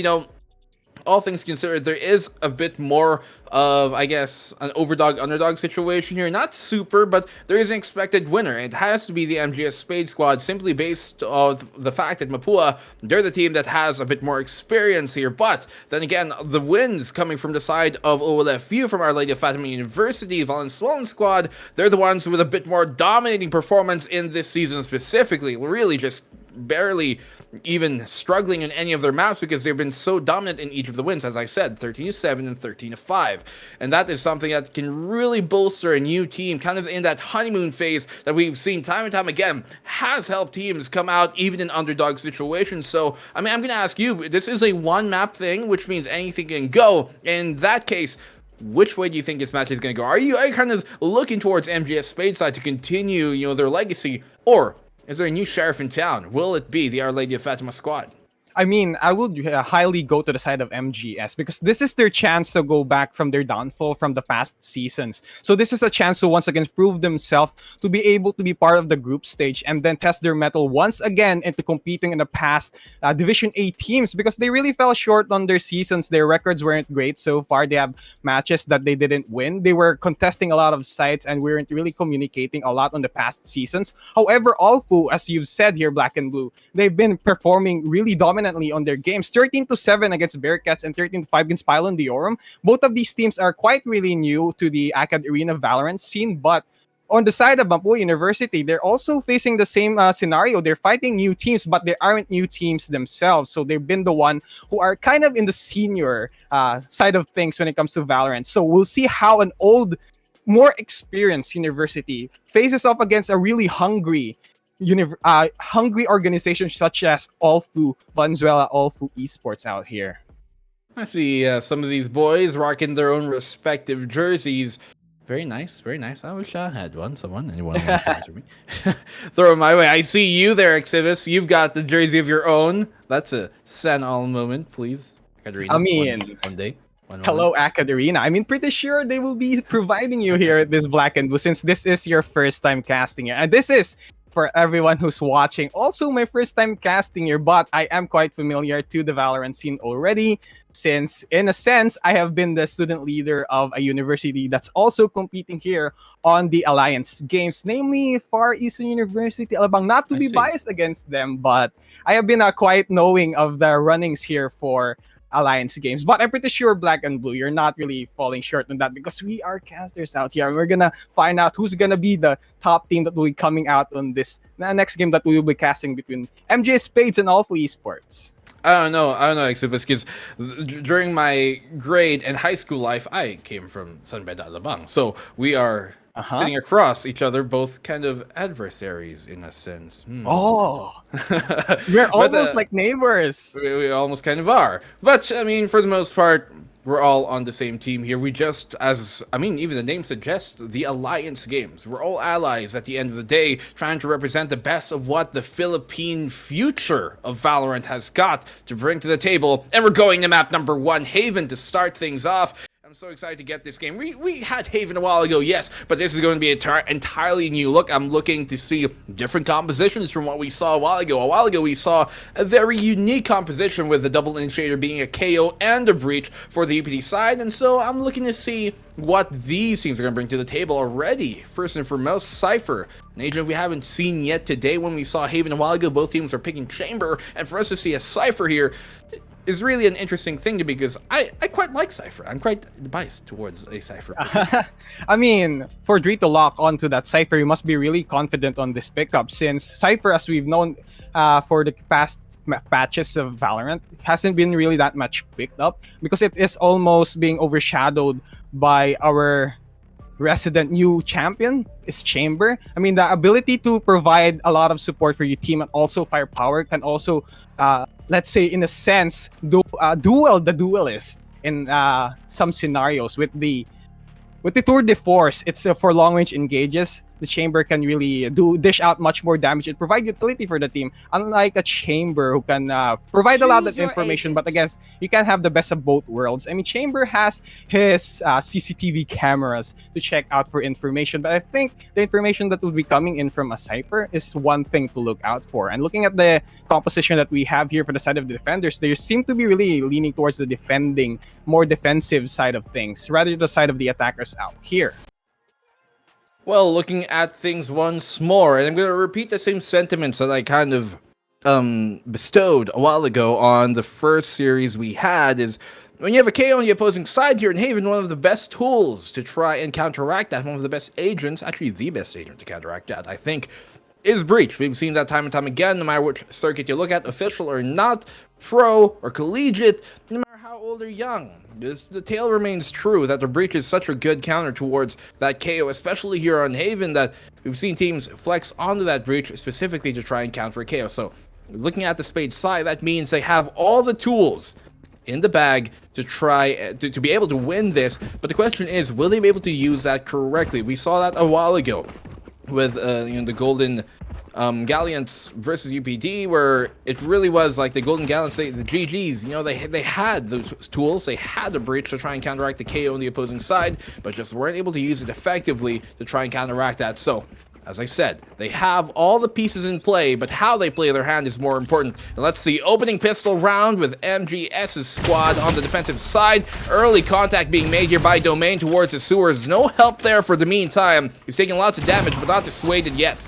all things considered, there is a bit more of, I guess, an underdog situation here. Not super, but there is an expected winner. It has to be the MGS Spade squad, simply based on the fact that Mapua, they're the team that has a bit more experience here. But then again, the wins coming from the side of OLFU from Our Lady of Fatima University, Valenzuelan squad, they're the ones with a bit more dominating performance in this season specifically. Really just barely even struggling in any of their maps because they've been so dominant in each of the wins, as I said, 13-7 and 13-5. And that is something that can really bolster a new team, kind of in that honeymoon phase that we've seen time and time again, has helped teams come out even in underdog situations. So, I mean, I'm going to ask you, this is a one-map thing, which means anything can go. In that case, which way do you think this match is going to go? Are you kind of looking towards MGS Spade side to continue, their legacy, or is there a new sheriff in town? Will it be the Our Lady of Fatima squad? I mean, I would highly go to the side of MGS because this is their chance to go back from their downfall from the past seasons. So this is a chance to once again prove themselves to be able to be part of the group stage and then test their mettle once again into competing in the past Division A teams because they really fell short on their seasons. Their records weren't great so far. They have matches that they didn't win. They were contesting a lot of sites and weren't really communicating a lot on the past seasons. However, Alfu, as you've said here, Black and Blue, they've been performing really dominant on their games, 13-7 against Bearcats and 13-5 against Pylon Diorum. Both of these teams are quite really new to the AcadArena Valorant scene, but on the side of Mapua University, they're also facing the same scenario. They're fighting new teams, but they aren't new teams themselves. So they've been the one who are kind of in the senior side of things when it comes to Valorant. So we'll see how an old, more experienced university faces off against a really hungry organizations such as Alfu, Valenzuela, Alfu Esports out here. I see some of these boys rocking their own respective jerseys. Very nice, very nice. I wish I had one. Anyone want to sponsor me? Throw it my way. I see you there, Exivus. You've got the jersey of your own. That's a send all moment, please. AcadArena, I mean, one day. Hello, AcadArena. I mean, pretty sure they will be providing you here at this Black and Blue since this is your first time casting it. And this is for everyone who's watching. Also, my first time casting here, but I am quite familiar to the Valorant scene already, since, in a sense, I have been the student leader of a university that's also competing here on the Alliance Games, namely Far Eastern University, Alabang. Not to be biased against them, but I have been quite knowing of the runnings here for Alliance Games. But I'm pretty sure Black and Blue, you're not really falling short on that because we are casters out here and we're gonna find out who's gonna be the top team that will be coming out on this next game that we will be casting between MJ Spades and Alpha Esports. I don't know, Exivus, because during my grade and high school life, I came from San Beda, Alabang. So we are sitting across each other, both kind of adversaries in a sense. Oh, we're almost like neighbors. We almost kind of are. But, I mean, for the most part, we're all on the same team here. We just, even the name suggests, the Alliance Games. We're all allies at the end of the day, trying to represent the best of what the Philippine future of Valorant has got to bring to the table. And we're going to map number 1, Haven, to start things off. I'm so excited to get this game. We had Haven a while ago, yes, but this is going to be an entirely new look. I'm looking to see different compositions from what we saw a while ago. A while ago, we saw a very unique composition with the double initiator being a KO and a breach for the UPT side, and so I'm looking to see what these teams are going to bring to the table already. First and foremost, Cypher, an agent we haven't seen yet today. When we saw Haven a while ago, both teams are picking Chamber, and for us to see a Cypher here is really an interesting thing to me because I quite like Cypher. I'm quite biased towards a Cypher. I mean, for Dre to lock onto that Cypher, you must be really confident on this pickup since Cypher, as we've known for the past patches of Valorant, hasn't been really that much picked up because it is almost being overshadowed by our resident new champion is Chamber. I mean, the ability to provide a lot of support for your team and also firepower can also, let's say, in a sense, duel the duelist in some scenarios. With the Tour de Force, it's for long range engages. the Chamber can really dish out much more damage and provide utility for the team. Unlike a Chamber who can provide a lot of information, but I guess you can't have the best of both worlds. I mean, Chamber has his CCTV cameras to check out for information, but I think the information that will be coming in from a Cypher is one thing to look out for. And looking at the composition that we have here for the side of the defenders, they seem to be really leaning towards the defending, more defensive side of things, rather than the side of the attackers out here. Well, looking at things once more, and I'm going to repeat the same sentiments that I kind of bestowed a while ago on the first series we had, is when you have a KO on the opposing side here in Haven, one of the best tools to try and counteract that, one of the best agents, actually the best agent to counteract that, I think, is Breach. We've seen that time and time again, no matter which circuit you look at, official or not, pro or collegiate, no matter how old or young. The tale remains true that the Breach is such a good counter towards that KO, especially here on Haven, that we've seen teams flex onto that Breach specifically to try and counter a KO. So, looking at the Spade side, that means they have all the tools in the bag to try to be able to win this, but the question is, will they be able to use that correctly? We saw that a while ago with the Golden Galleons versus UPD, where it really was like the Golden Galleons, the GGs, they had those tools, they had the Breach to try and counteract the KO on the opposing side, but just weren't able to use it effectively to try and counteract that. So, as I said, they have all the pieces in play, but how they play their hand is more important. And let's see, opening pistol round with MGS's squad on the defensive side. Early contact being made here by Domain towards the sewers. No help there for the meantime. He's taking lots of damage, but not dissuaded yet.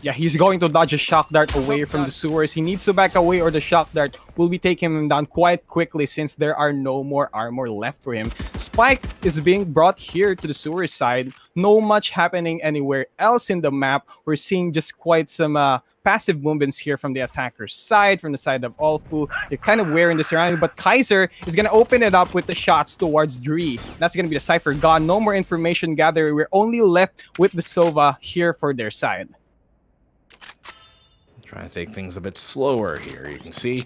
Yeah, he's going to dodge a shock dart away from the sewers. He needs to back away or the shock dart will be taking him down quite quickly since there are no more armor left for him. Spike is being brought here to the sewer side. No much happening anywhere else in the map. We're seeing just quite some passive movements here from the attacker's side, from the side of Olfu. They're kind of wearing the surrounding, but Kaiser is going to open it up with the shots towards Dree. That's going to be the Cypher gone. No more information gathering. We're only left with the Sova here for their side. Trying to take things a bit slower here. You can see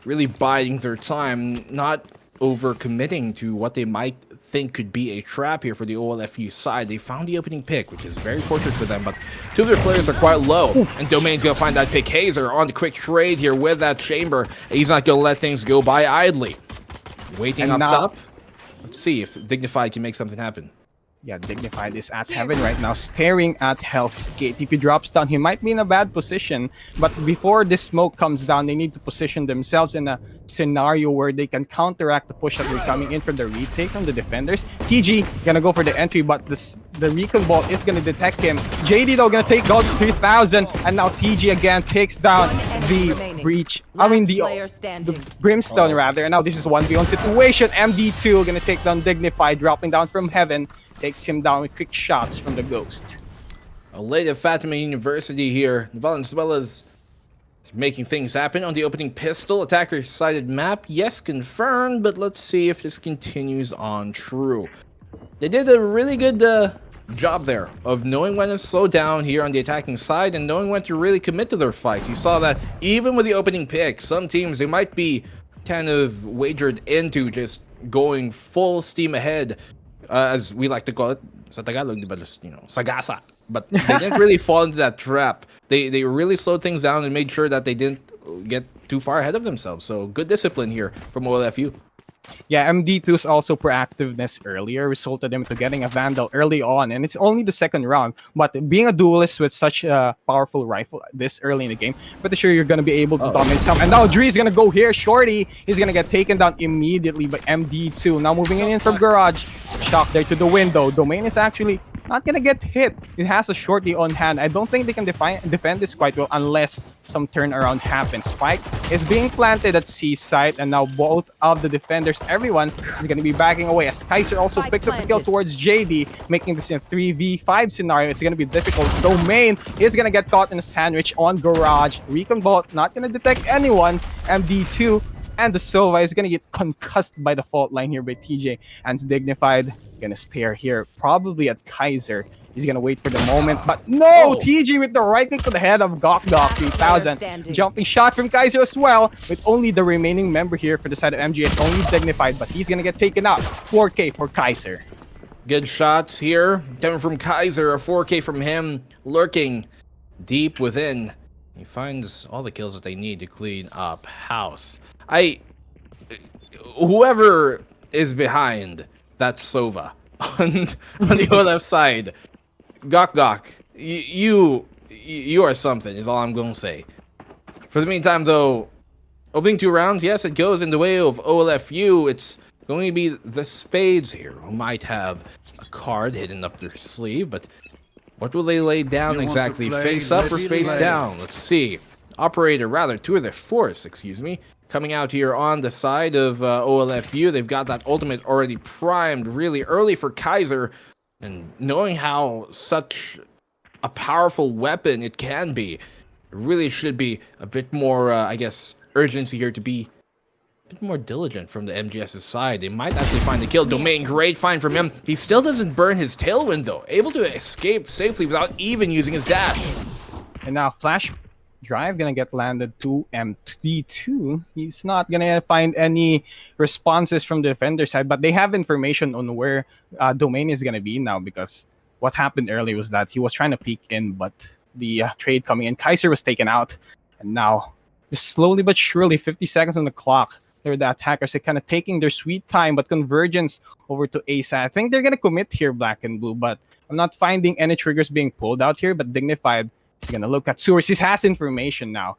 really biding their time, not over-committing to what they might think could be a trap here for the OLFU side. They found the opening pick, which is very fortunate for them, but two of their players are quite low, and Domain's going to find that pick. Hazer on the quick trade here with that Chamber. He's not going to let things go by idly. Waiting up top. Let's see if Dignified can make something happen. Yeah, Dignified is at heaven right now, staring at Hell's Gate. If he drops down, he might be in a bad position. But before this smoke comes down, they need to position themselves in a scenario where they can counteract the push that we're coming in from the retake from the defenders. TG gonna go for the entry, but the recon ball is gonna detect him. JD though gonna take down 3000, and now TG again takes down the Breach. The Brimstone rather. And now this is 1v1 situation. MD2 gonna take down Dignified, dropping down from heaven. Takes him down with quick shots from the Ghost. A late at Fatima University here. Valenzuela's making things happen on the opening pistol. Attacker sided map. Yes, confirmed, but let's see if this continues on true. They did a really good job there of knowing when to slow down here on the attacking side and knowing when to really commit to their fights. You saw that even with the opening pick, some teams, they might be kind of wagered into just going full steam ahead. As we like to call it, sa Tagalog, di ba, just, sagasa. But they didn't really fall into that trap. They really slowed things down and made sure that they didn't get too far ahead of themselves. So good discipline here from OLFU. Yeah, MD2's also proactiveness earlier resulted into getting a Vandal early on, and it's only the second round. But being a duelist with such a powerful rifle this early in the game, pretty sure you're going to be able to dominate some. And now Dree's going to go here. Shorty is going to get taken down immediately by MD2. Now moving in from Garage. Shock there to the window. Domain is actually not gonna get hit. It has a Shorty on hand. I don't think they can defend this quite well unless some turnaround happens. Spike is being planted at C site, and now both of the defenders, everyone is gonna be backing away as Kaiser also picks up the kill towards JD, making this in 3v5 scenario. It's gonna be difficult. Domain is gonna get caught in a sandwich on Garage. Recon Bolt not gonna detect anyone. MD2 and the Sova is gonna get concussed by the fault line here by TJ, and Dignified gonna stare here probably at Kaiser. He's gonna wait for the moment, but no! TG with the right kick to the head of Gokdok 3000. Jumping shot from Kaiser as well, with only the remaining member here for the side of MGS, only Dignified, but he's gonna get taken out. 4K for Kaiser. Good shots here. Coming from Kaiser, a 4K from him, lurking deep within. He finds all the kills that they need to clean up house. Whoever is behind that Sova on the left side, Gok, you are something, is all I'm gonna say. For the meantime, though, opening 2 rounds, yes, it goes in the way of OLFU. It's going to be the Spades here, who might have a card hidden up their sleeve, but what will they lay down exactly? Face up or face down? Let's see. Operator, rather, tour de force, excuse me, coming out here on the side of OLFU. They've got that ultimate already primed really early for Kaiser, and knowing how such a powerful weapon it can be, it really should be a bit more, I guess, urgency here to be a bit more diligent from the MGS's side. They might actually find the kill. Domain, great find from him. He still doesn't burn his tailwind though, able to escape safely without even using his dash. And now Flash Drive gonna get landed to MD2. He's not gonna find any responses from the defender side, but they have information on where Domain is gonna be now, because what happened earlier was that he was trying to peek in, but the trade coming in, Kaiser was taken out, and now just slowly but surely, 50 seconds on the clock. They're the attackers. They're kind of taking their sweet time, but convergence over to ASA. I think they're gonna commit here, Black and Blue, but I'm not finding any triggers being pulled out here. But Dignified is gonna look at source. He has information now.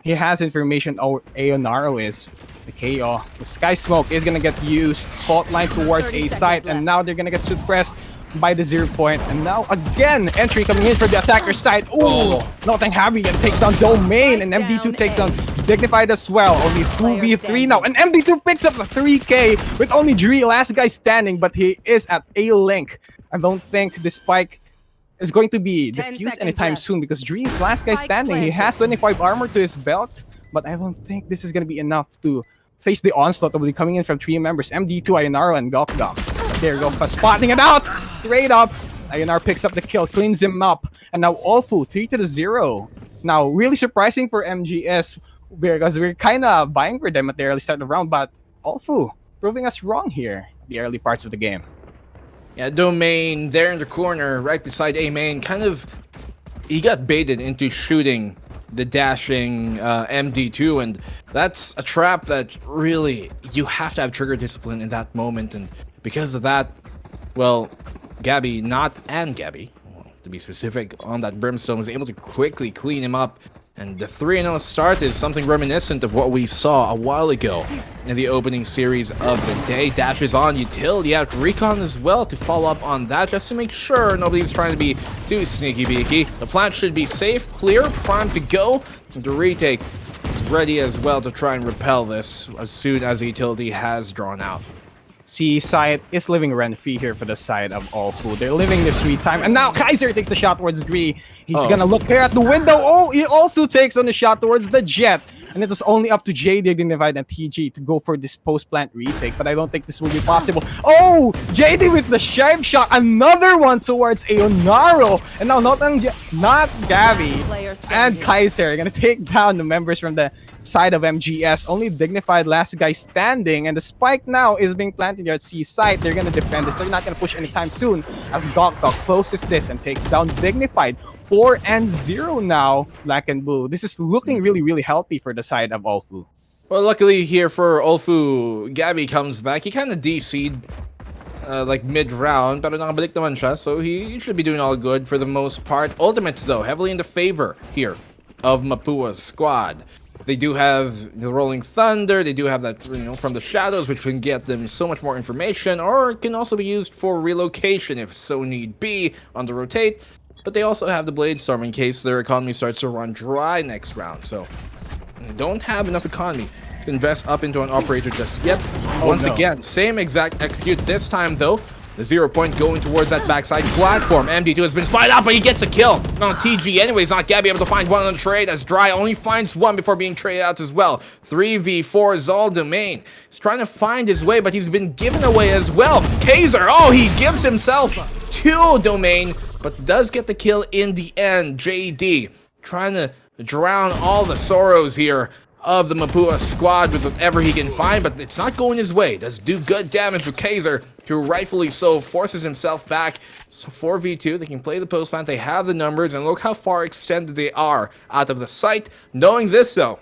He has information. Oh, Aonaro is the KO. The Sky Smoke is gonna get used. Fault line towards A site, and now they're gonna get suppressed by the 0 point. And now again, entry coming in for the attacker side. Ooh, nothing happy, and takes down Domain, and MD2 takes down Dignified as well. Only 2v3 now, and MD2 picks up a 3K with only Dree, last guy standing, but he is at A link. I don't think this spike is going to be defused anytime soon, because Dree is last guy standing. He has 25 armor to his belt, but I don't think this is going to be enough to face the onslaught that will be coming in from 3 members, MD2, Ayanaro, and Gok. There you go, spotting it out, straight up. Ayanar picks up the kill, cleans him up, and now Olfu 3-0. Now, really surprising for MGS, because we're kind of buying for them at the early start of the round, but Olfu proving us wrong here, the early parts of the game. Yeah, Domain there in the corner, right beside A main, he got baited into shooting the dashing MD2, and that's a trap that really, you have to have trigger discipline in that moment, and because of that, well, Gabby, to be specific, on that Brimstone, was able to quickly clean him up. And the 3-0 start is something reminiscent of what we saw a while ago in the opening series of the day. Dashes on utility, you have Recon as well to follow up on that, just to make sure nobody's trying to be too sneaky beaky. The plant should be safe, clear, primed to go. And the retake is ready as well to try and repel this as soon as the utility has drawn out. C side is living rent-free here for the side of Olfu. They're living their sweet time. And now Kaiser takes the shot towards Gree. He's gonna look here at the window. Oh, he also takes on the shot towards the Jet. And it was only up to JD, Dignified, and TG to go for this post-plant retake. But I don't think this will be possible. Oh, JD with the sharp shot. Another one towards Aonaro. And now not Gabby and Kaiser are gonna take down the members from the side of MGS. Only Dignified last guy standing, and the spike now is being planted here at C site. They're gonna defend this. They're not gonna push anytime soon, as Gok closes this and takes down Dignified. 4-0 now, Black and Blue. This is looking really healthy for the side of Olfu. Well, luckily here for Olfu, Gabby comes back. He kind of DC'd like mid-round, pero nakabalik naman siya, so he should be doing all good for the most part. Ultimates, though, heavily in the favor here of Mapua's squad. They do have the Rolling Thunder, they do have that, from the shadows, which can get them so much more information, or can also be used for relocation if so need be on the rotate. But they also have the Blade Storm in case their economy starts to run dry next round, so they don't have enough economy to invest up into an operator just yet. Once again, same exact execute this time though. The 0 point going towards that backside platform. MD2 has been spotted out, but he gets a kill on TG. Anyways, not Gabby able to find one on the trade, as Dry only finds one before being traded out as well. 3v4 Zal Domain. He's trying to find his way, but he's been given away as well. Kaiser, he gives himself to Domain, but does get the kill in the end. JD trying to drown all the sorrows here of the Mapua squad with whatever he can find, but it's not going his way. Does do good damage to Kaiser, who rightfully so forces himself back. So 4v2, they can play the post plant, they have the numbers, and look how far extended they are out of the site. Knowing this though,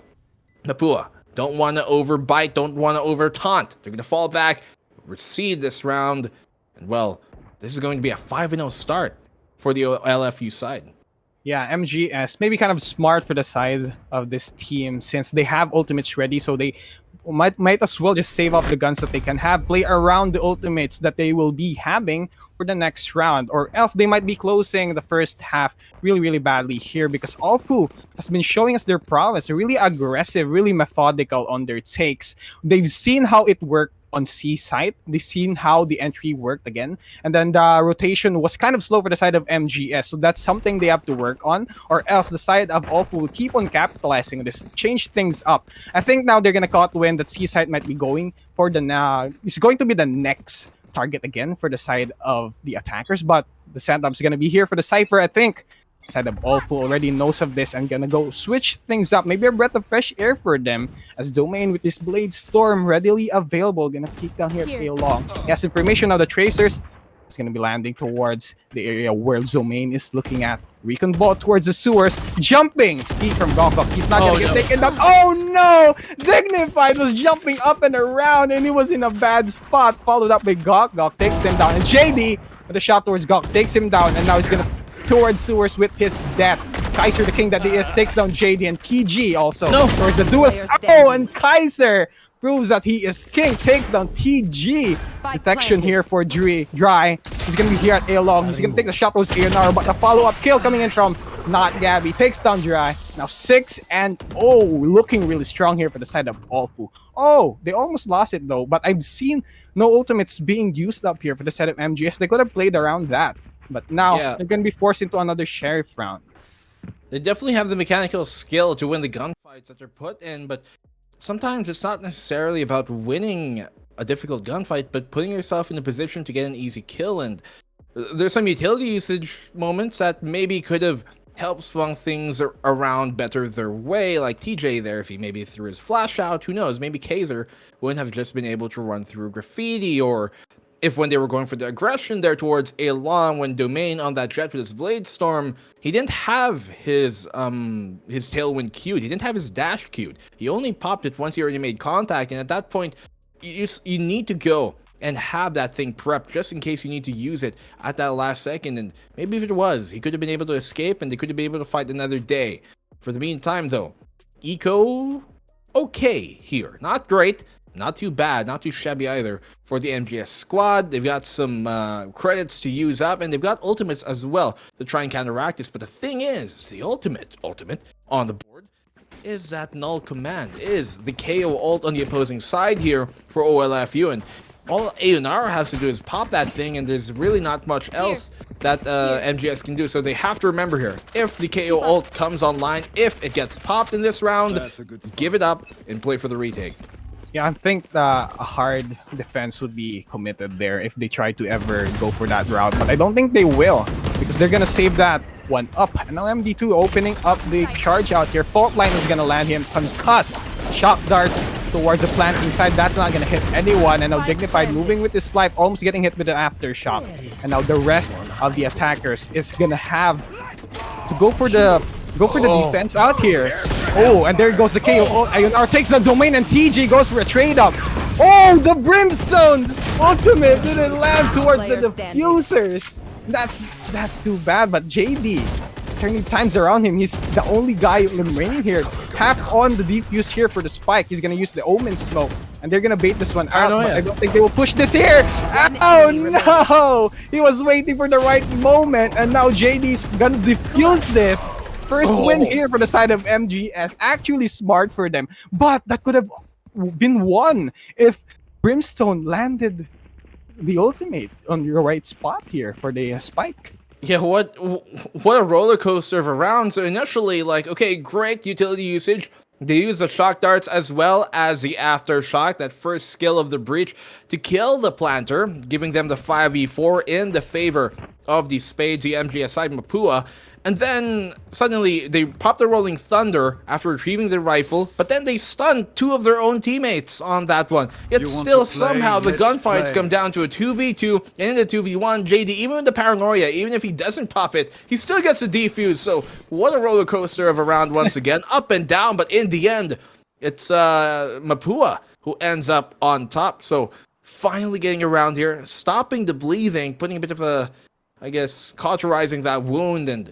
Mapua don't want to overbite, don't want to over taunt. They're going to fall back, recede this round, and well, this is going to be a 5-0 start for the LFU side. Yeah, MGS maybe kind of smart for the side of this team since they have ultimates ready, so they might as well just save up the guns that they can have, play around the ultimates that they will be having for the next round, or else they might be closing the first half really badly here because Alfu has been showing us their prowess, really aggressive, really methodical on their takes. They've seen how it worked on C site. They've seen how the entry worked again, and then the rotation was kind of slow for the side of MGS, so that's something they have to work on, or else the side of Alpha will keep on capitalizing on this, change things up. I think now they're gonna caught wind that C site might be going for the it's going to be the next target again for the side of the attackers, but the setup's gonna be here for the Cypher. I think side of Alpha already knows of this and gonna go switch things up. Maybe a breath of fresh air for them as Domain with this Blade Storm readily available. Gonna peek down here at Long. He has information of the Tracers. It's gonna be landing towards the area where Domain is looking at. Recon ball towards the sewers. Jumping! Feet from Gokok. He's not gonna get taken down. Oh no! Dignified was jumping up and around and he was in a bad spot. Followed up by Gokok. Takes them down. And JD with a shot towards Gok takes him down, and now he's gonna towards sewers with his death. Kaiser, the king that he is, takes down JD, and TG also towards the duelist. Oh, and Kaiser proves that he is king, takes down TG. Detection here for Dry. He's gonna be here at A-Long. He's gonna take the shot towards ANR, but the follow-up kill coming in from not Gabby. Takes down Dry. Now 6-0, looking really strong here for the side of Alfu. Oh, they almost lost it though, but I've seen no ultimates being used up here for the side of MGS. They could have played around that. But now they're going to be forced into another sheriff round. They definitely have the mechanical skill to win the gunfights that they're put in, but sometimes it's not necessarily about winning a difficult gunfight, but putting yourself in a position to get an easy kill. And there's some utility usage moments that maybe could have helped swung things around better their way, like TJ there, if he maybe threw his flash out, who knows, maybe Kaiser wouldn't have just been able to run through graffiti, or if when they were going for the aggression there towards A-Long, when Domain on that jet with his Blade Storm, he didn't have his Tailwind queued. He didn't have his dash queued. He only popped it once he already made contact, and at that point, you need to go and have that thing prepped just in case you need to use it at that last second. And maybe if it was, he could have been able to escape and they could have been able to fight another day. For the meantime though, Eco, okay here. Not great. Not too bad, not too shabby either for the MGS squad. They've got some credits to use up, and they've got ultimates as well to try and counteract this. But the thing is, the ultimate on the board is that null command, is the KO ult on the opposing side here for OLFU. And all Ayunara has to do is pop that thing, and there's really not much else that MGS can do. So they have to remember here, if the KO ult comes online, if it gets popped in this round, give it up and play for the retake. Yeah, I think a hard defense would be committed there if they try to ever go for that route. But I don't think they will, because they're going to save that one up. And now MD2 opening up the charge out here. Fault line is going to land him concussed. Shock dart towards the planting side. That's not going to hit anyone. And now Dignified moving with his life, almost getting hit with an aftershock. And now the rest of the attackers is going to have to go for the defense out here. Oh, and there goes the KO. Oh, Ayunar takes the Domain, and TG goes for a trade-up. Oh, the Brimstone ultimate didn't land towards the diffusers. That's too bad, but JD turning times around him. He's the only guy remaining here. Half on the defuse here for the spike. He's gonna use the Omen smoke, and they're gonna bait this one out. But I don't think they will push this here. Oh no! He was waiting for the right moment, and now JD's gonna defuse this. First win here for the side of MGS. Actually smart for them, but that could have been won if Brimstone landed the ultimate on your right spot here for the spike. Yeah, what a roller coaster of a round. So initially, like, okay, great utility usage. They use the shock darts as well as the aftershock, that first skill of the breach, to kill the planter, giving them the 5v4 in the favor of the Spades, the MGS side Mapua. And then suddenly they pop the Rolling Thunder after retrieving their rifle, but then they stun 2 of their own teammates on that one. Yet still somehow the gunfights come down to a 2v2, and in the 2v1, JD, even with the paranoia, even if he doesn't pop it, he still gets the defuse. So what a roller coaster of a round once again, up and down, but in the end, it's Mapua who ends up on top. So finally getting around here, stopping the bleeding, putting a bit of a, I guess, cauterizing that wound, and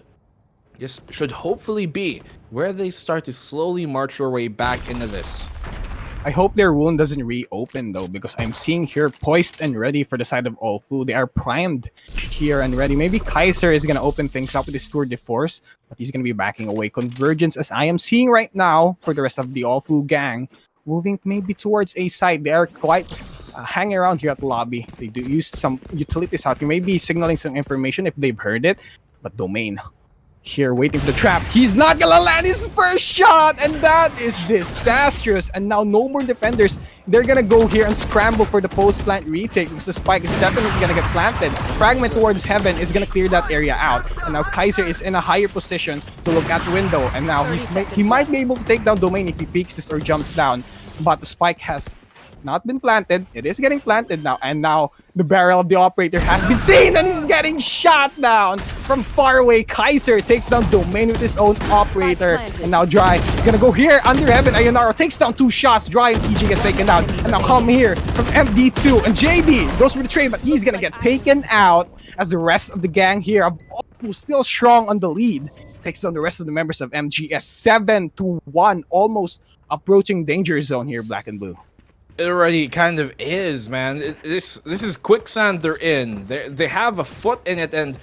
this should hopefully be where they start to slowly march their way back into this. I hope their wound doesn't reopen though, because I'm seeing here poised and ready for the side of Allfu. They are primed here and ready. Maybe Kaiser is gonna open things up with his tour de force, but he's gonna be backing away. Convergence, as I am seeing right now, for the rest of the Allfu gang, moving maybe towards a side. They are quite hanging around here at the lobby. They do use some utilities out here, maybe signaling some information if they've heard it. But Domain here waiting for the trap. He's not gonna land his first shot, and that is disastrous. And now no more defenders. They're gonna go here and scramble for the post-plant retake, because the spike is definitely gonna get planted. Fragment towards Heaven is gonna clear that area out, and now Kaiser is in a higher position to look at the window, and now he might be able to take down Domain if he peeks this or jumps down, but the spike has not been planted. It is getting planted now, and now the barrel of the operator has been seen, and he's getting shot down from far away. Kaiser takes down Domain with his own operator, and now Dry is gonna go here under Heaven. Ayonaro takes down 2 shots. Dry and TG gets taken down, and now come here from MD2, and JD goes for the trade, but he's gonna get taken out as the rest of the gang here, who's still strong on the lead, takes down the rest of the members of MGS 7-1, almost approaching danger zone here, Black and Blue. It already kind of is, man. This is quicksand they're in. They have a foot in it, and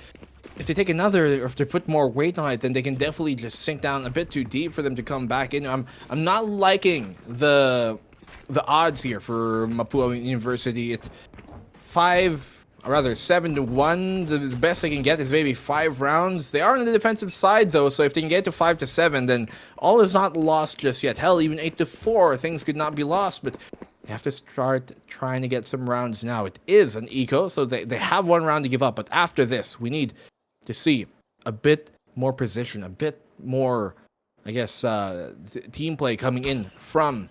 if they take another, or if they put more weight on it, then they can definitely just sink down a bit too deep for them to come back in. I'm not liking the odds here for Mapua University. It's 7-1. The best they can get is maybe 5 rounds. They are on the defensive side though, so if they can get to 5-7, then all is not lost just yet. Hell, even 8-4, things could not be lost, but they have to start trying to get some rounds now. It is an eco, so they have 1 round to give up, but after this, we need to see a bit more precision, a bit more, I guess, team play coming in from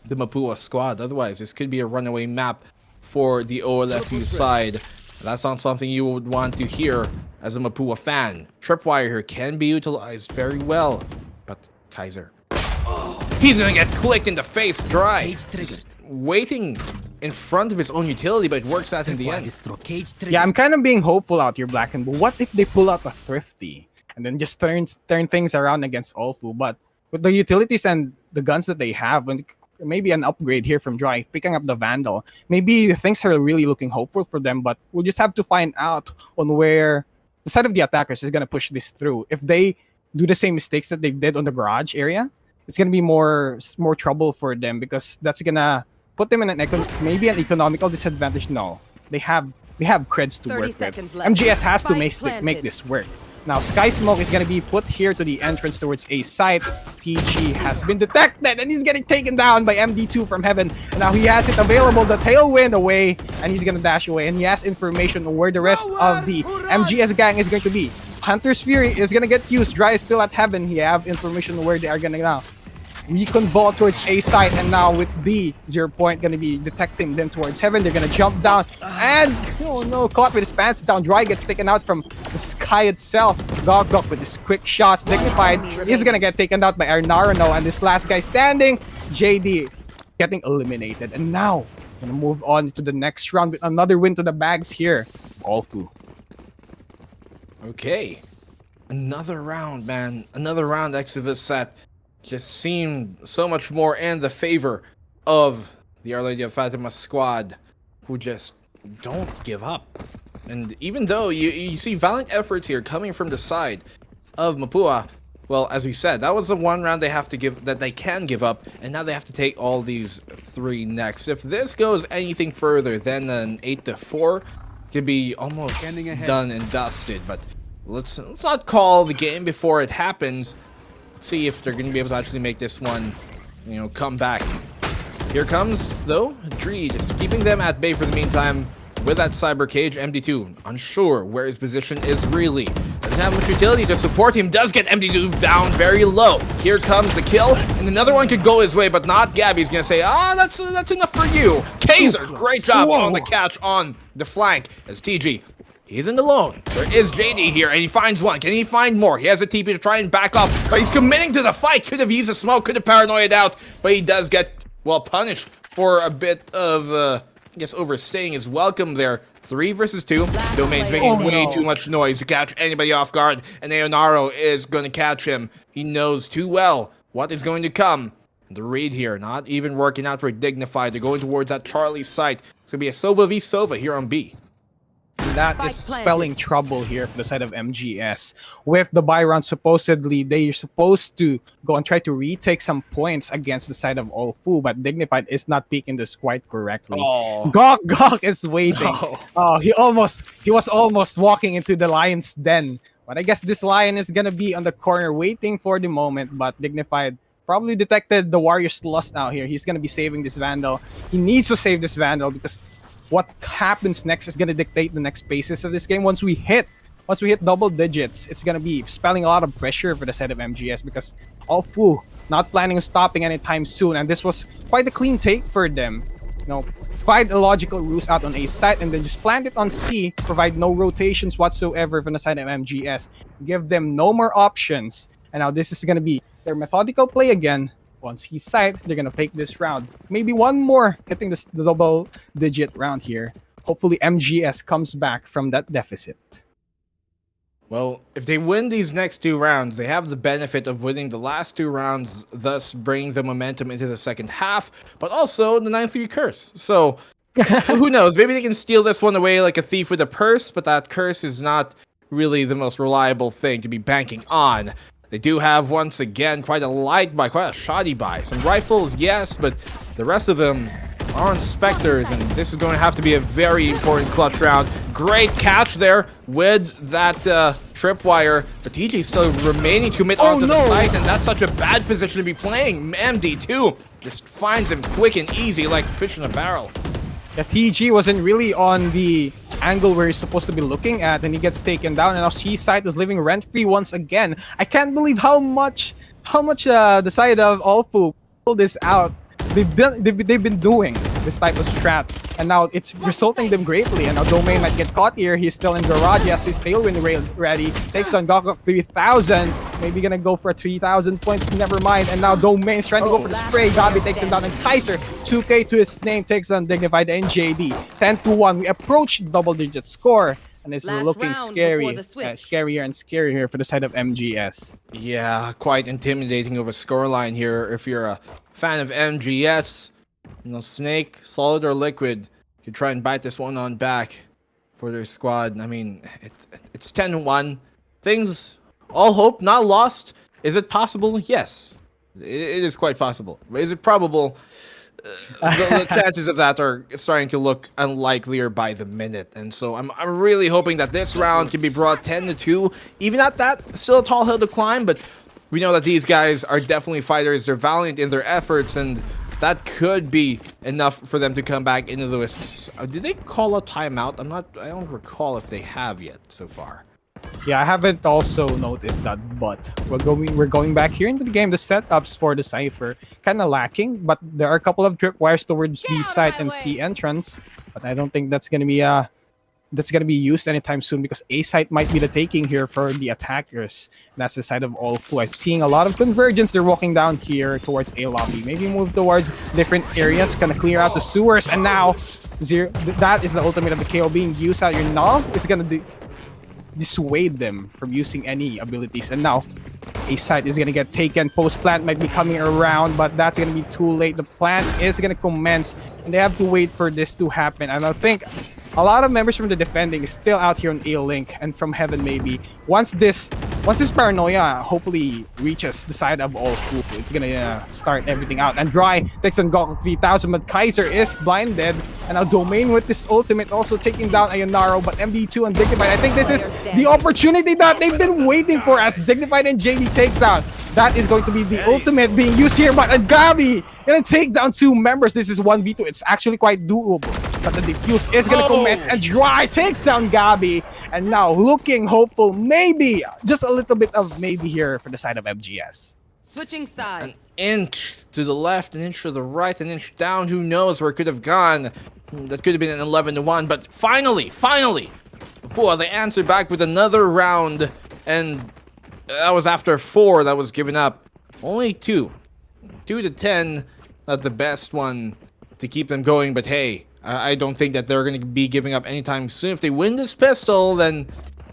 the Mapua squad. Otherwise, this could be a runaway map for the OLFU side. That's not something you would want to hear as a Mapua fan. Tripwire here can be utilized very well, but Kaiser, he's gonna get clicked in the face. Dry, just waiting in front of his own utility, but it works out in the end. Yeah, I'm kind of being hopeful out here, Black and Blue. What if they pull out a Thrifty and then just turn things around against Allfu? But with the utilities and the guns that they have, and maybe an upgrade here from Dry, picking up the Vandal, maybe things are really looking hopeful for them, but we'll just have to find out on where the side of the attackers is going to push this through. If they do the same mistakes that they did on the garage area, it's going to be more trouble for them, because that's going to put them in maybe an economical disadvantage. No, they have creds to work with. MGS has to make this work. Now, Sky Smoke is going to be put here to the entrance towards a site. TG has been detected, and he's getting taken down by MD2 from Heaven. And now he has it available, the Tailwind away, and he's going to dash away. And he has information on where the rest of the MGS gang is going to be. Hunter's Fury is going to get used. Dry is still at Heaven. He have information on where they are going to now reconvol towards A side, and now with the 0 point gonna be detecting them towards Heaven. They're gonna jump down, and oh no, caught with his pants down. Dry gets taken out from the sky itself. Gog with his quick shots, Dignified is gonna get taken out by Arnarano, and this last guy standing, JD, getting eliminated. And now gonna move on to the next round with another win to the bags here. Allfu. Okay, another round, man. Another round Exodus set just seemed so much more in the favor of the Our Lady of Fatima squad, who just don't give up. And even though you see valiant efforts here coming from the side of Mapua, well, as we said, that was the 1 round they have to give, that they can give up, and now they have to take all these 3 next. If this goes anything further than an 8-4, could be almost done and dusted. But let's not call the game before it happens. See if they're going to be able to actually make this one, come back. Here comes, though, Dree, just keeping them at bay for the meantime with that cyber cage. MD2 unsure where his position is really. Does doesn't have much utility to support him. Does get MD2 down very low. Here comes the kill, and another one could go his way, but not Gabby. He's gonna say, that's enough for you. Kaiser, great job on the catch on the flank as TG. He isn't alone. There is JD here, and he finds one. Can he find more? He has a TP to try and back off, but he's committing to the fight. Could have used a smoke, could have paranoid out, but he does get, well, punished for a bit of, I guess, overstaying his welcome there. 3 versus 2. Domain's making way too much noise to catch anybody off guard, and Aonaro is going to catch him. He knows too well what is going to come. The read here, not even working out for Dignified. They're going towards that Charlie site. It's going to be a Sova v Sova here on B. That is spelling trouble here for the side of MGS. With the buy round, supposedly, they're supposed to go and try to retake some points against the side of Allfu, but Dignified is not picking this quite correctly. Gok is waiting. He was almost walking into the lion's den. But I guess this lion is gonna be on the corner waiting for the moment, but Dignified probably detected the Warrior's lust out here. He's gonna be saving this Vandal. He needs to save this Vandal because what happens next is going to dictate the next phases of this game. Once we hit double digits, it's going to be spelling a lot of pressure for the side of MGS because Allfu not planning on stopping anytime soon, and this was quite a clean take for them. You know, quite a logical ruse out on A site and then just plant it on C, provide no rotations whatsoever from the side of MGS. Give them no more options, and now this is going to be their methodical play again. Once he's side, they're gonna take this round. Maybe one more hitting the double-digit round here. Hopefully MGS comes back from that deficit. Well, if they win these next 2 rounds, they have the benefit of winning the last 2 rounds, thus bringing the momentum into the second half, but also the 9-3 curse. So, who knows? Maybe they can steal this one away like a thief with a purse, but that curse is not really the most reliable thing to be banking on. They do have, once again, quite a light buy, quite a shoddy buy. Some rifles, yes, but the rest of them are on Spectres, and this is going to have to be a very important clutch round. Great catch there with that tripwire, but TG still remaining to commit onto the site, and that's such a bad position to be playing. MD2 just finds him quick and easy like fish in a barrel. Yeah, TG wasn't really on the angle where he's supposed to be looking at, and he gets taken down, and now C side is living rent-free once again. I can't believe how much the side of Allfu pulled this out. They've been doing this type of strat, and now it's resulting them greatly. And now Domain might get caught here. He's still in garage. He has his tailwind ready. Takes on Gok 3000. Maybe gonna go for 3,000 points. Never mind. And now Domain's trying to go for the spray. Gabi takes him down, and Kaiser 2K to his name takes on Dignified and JD. 10-1. We approach double-digit score. And it's looking scary, scarier and scarier for the side of MGS. Yeah, quite intimidating of a scoreline here. If you're a fan of MGS, you know, Snake, Solid or Liquid, you try and bite this one on back for their squad. I mean, it's 10-1. Things, all hope not lost. Is it possible? Yes, it is quite possible. But is it probable? The chances of that are starting to look unlikelier by the minute, and so I'm really hoping that this round can be brought 10-2. Even at that, still a tall hill to climb, but we know that these guys are definitely fighters. They're valiant in their efforts, and that could be enough for them to come back into this. Did they call a timeout? I don't recall if they have yet so far. Yeah, I haven't also noticed that, but we're going back here into the game. The setups for the Cypher kind of lacking, but there are a couple of tripwires towards B site and C entrance, but I don't think that's gonna be used anytime soon because A site might be the taking here for the attackers. That's the side of Allfu. I'm seeing a lot of convergence. They're walking down here towards A lobby. Maybe move towards different areas, kind of clear out the sewers, and now that is the ultimate of the KO being used out. Your null is gonna dissuade them from using any abilities, and now A site is gonna get taken. Post plant might be coming around, but that's gonna be too late. The plant is gonna commence, and they have to wait for this to happen. And I think a lot of members from the defending is still out here on A-Link and from Heaven maybe. Once this paranoia hopefully reaches the side of Allfu, it's gonna start everything out. And Dry takes on Gok 3000, but Kaiser is blinded. And now Domain with this ultimate also taking down Aonaro, but MD2 and Dignified. I think this is the opportunity that they've been waiting for as Dignified and JD takes out That is going to be the ultimate being used here, but Gabi gonna take down 2 members. This is 1v2. It's actually quite doable, but the defuse is gonna commence, and Dry takes down Gabi, and now looking hopeful, maybe just a little bit of maybe here for the side of MGS. Switching sides. An inch to the left, an inch to the right, an inch down. Who knows where it could have gone? That could have been an 11-1, but finally, boy, they answered back with another round, and that was after 4 that was given up. Only 2. 2 to 10, not the best one to keep them going, but hey, I don't think that they're going to be giving up anytime soon. If they win this pistol, then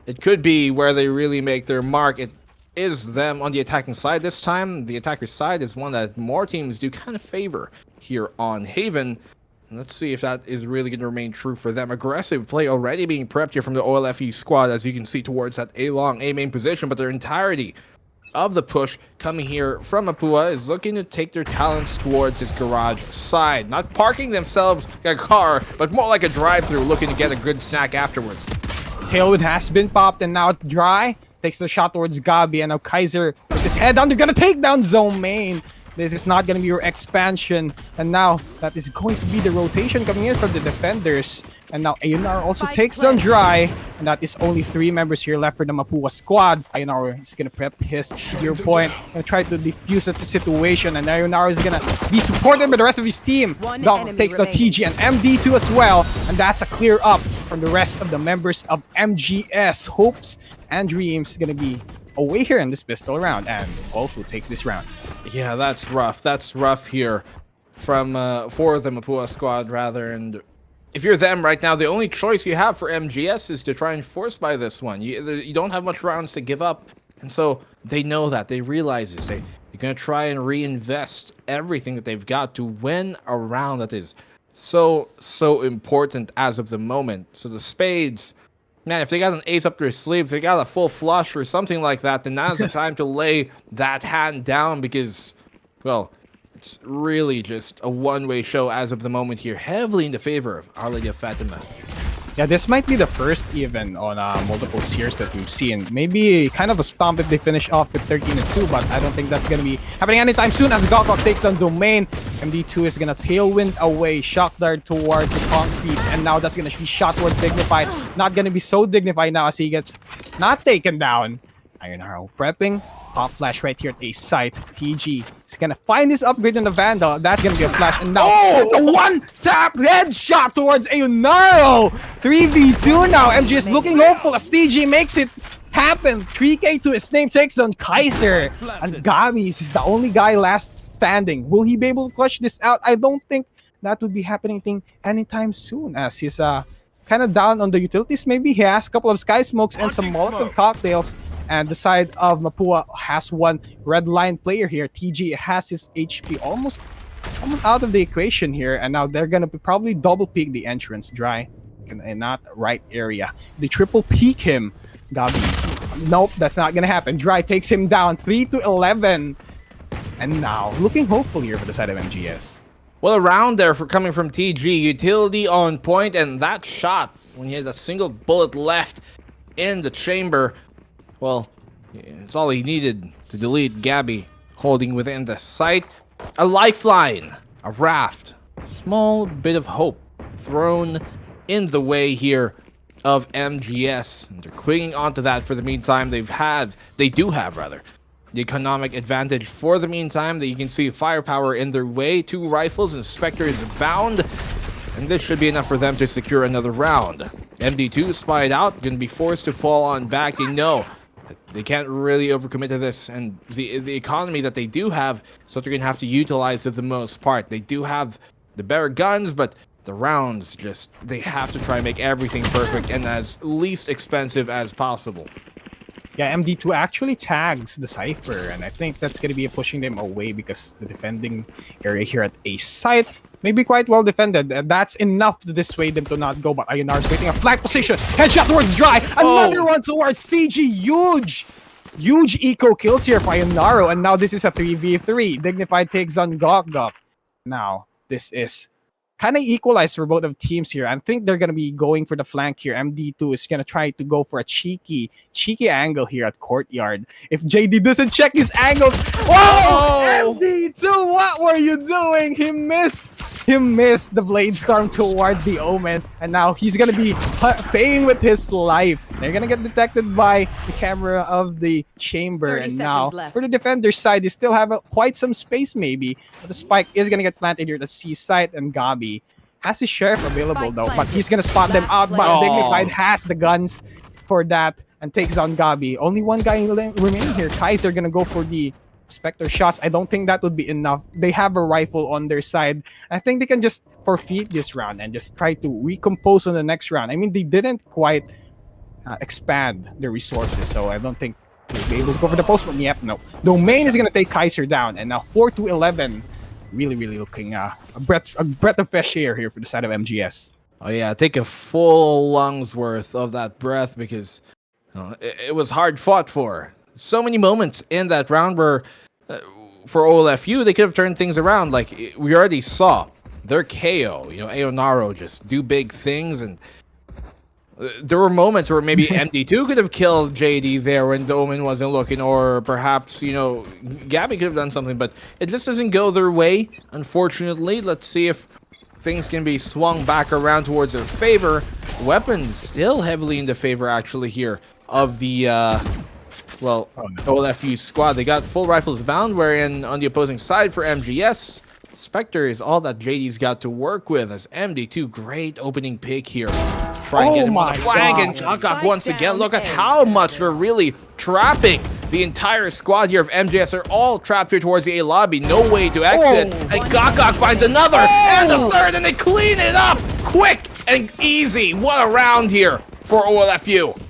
it could be where they really make their mark. It is them on the attacking side this time. The attacker side is one that more teams do kind of favor here on Haven. Let's see if that is really going to remain true for them. Aggressive play already being prepped here from the OLFE squad, as you can see, towards that A-long, A-main position, but their entirety of the push coming here from Mapua is looking to take their talents towards this garage side. Not parking themselves like a car, but more like a drive-through, looking to get a good snack afterwards. Tailwind has been popped, and now Dry takes the shot towards Gabi, and now Kaiser with his head down. They're gonna take down Zone Main. This is not going to be your expansion. And now that is going to be the rotation coming in from the defenders. And now Ayunar also takes down Dry. And that is only 3 members here left for the Mapua squad. Ayunar is going to prep his 0 point and try to defuse the situation. And Ayunar is going to be supported by the rest of his team. Doc takes down TG and MD2 as well. And that's a clear up from the rest of the members of MGS. Hopes and dreams going to be away here in this pistol round, and also takes this round. Yeah, that's rough. That's rough here from for the Mapua squad, rather. And if you're them right now, the only choice you have for MGS is to try and force buy this one. You don't have much rounds to give up, and so they know that. They realize this. They're going to try and reinvest everything that they've got to win a round that is so important as of the moment. So the spades, man, if they got an ace up their sleeve, if they got a full flush or something like that, then now's the time to lay that hand down, because, well, it's really just a one-way show as of the moment here, heavily in the favor of Our Lady of Fatima. Yeah, this might be the first even on multiple series that we've seen. Maybe kind of a stomp if they finish off with 13-2, but I don't think that's going to be happening anytime soon, as Gokok takes down Domain. MD2 is going to tailwind away, shock dart towards the concretes, and now that's going to be shot towards Dignified. Not going to be so dignified now as he gets not taken down. Iron Arrow prepping. Pop flash right here at a site. TG is gonna find this upgrade on the Vandal. That's gonna be a flash. And now the one-tap headshot towards Ayunaro. 3v2 now. MG is looking hopeful as TG makes it happen. 3k to his name, takes on Kaiser. And Gabi is the only guy last standing. Will he be able to clutch this out? I don't think that would be happening anytime soon, as he's kind of down on the utilities. Maybe he has a couple of Sky Smokes and some Molotov cocktails. And the side of Mapua has one red line player here. TG has his HP almost out of the equation here. And now they're going to probably double peek the entrance Dry. And not right area. They triple peek him. Gabi. Nope, that's not going to happen. Dry takes him down 3-11. And now looking hopeful here for the side of MGS. Well, a round there for coming from TG. Utility on point, and that shot, when he had a single bullet left in the chamber, well, it's all he needed to delete Gabi holding within the site. A lifeline, a raft, a small bit of hope thrown in the way here of MGS. And they're clinging onto that for the meantime. They do have the economic advantage for the meantime. That you can see firepower in their way. 2 rifles and Spectres abound. And this should be enough for them to secure another round. MD2 spied out, going to be forced to fall on back. They know they can't really overcommit to this, and the economy that they do have, so they're gonna have to utilize it the most part. They do have the better guns, but the rounds they have to try and make everything perfect and as least expensive as possible. Yeah, MD2 actually tags the Cypher, and I think that's gonna be pushing them away because the defending area here at a site may be quite well defended. And that's enough to dissuade them to not go, but Ayunar is waiting a flag position. Headshot towards Dry. Another one towards CG. Huge eco kills here for Ayunaro. And now this is a 3v3. Dignified takes on Gok. Now, this is kind of equalized for both of teams here. I think they're going to be going for the flank here. MD2 is going to try to go for a cheeky angle here at courtyard. If JD doesn't check his angles, whoa! MD2, what were you doing? He missed the blade storm towards the Omen, and now he's gonna be paying with his life. They're gonna get detected by the camera of the chamber, and now for the defender's side, they still have quite some space maybe, but the spike is gonna get planted here at C site, and Gabi has his sheriff available though, but he's gonna spot them out, but Dignified has the guns for that and takes down Gabi. Only one guy remaining here. Kaiser gonna go for the Spectre shots. I don't think that would be enough. They have a rifle on their side. I think they can just forfeit this round and just try to recompose on the next round. I mean, they didn't quite expand their resources, so I don't think they'll be able to go for the post. But yep, no. Domain is going to take Kaiser down, and now 4-11. Really looking a breath of fresh air here for the side of MGS. Oh yeah, take a full lung's worth of that breath because it was hard fought for. So many moments in that round where for OLFU they could have turned things around. Like we already saw their KO, Aonaro just do big things, and there were moments where maybe MD2 could have killed JD there when the Omen wasn't looking, or perhaps Gabi could have done something, but it just doesn't go their way, unfortunately. Let's see if things can be swung back around towards their favor. Weapons still heavily in the favor actually here of the OLFU squad. They got full rifles bound, wherein on the opposing side for MGS, Spectre is all that JD's got to work with, as MD2, great opening pick here. Try and get him on the flank, and Gakak once again, look at how much they're really trapping the entire squad here of MGS. They're all trapped here towards the A lobby, no way to exit, and Gakak finds another, and a third, and they clean it up quick and easy. What a round here for OLFU.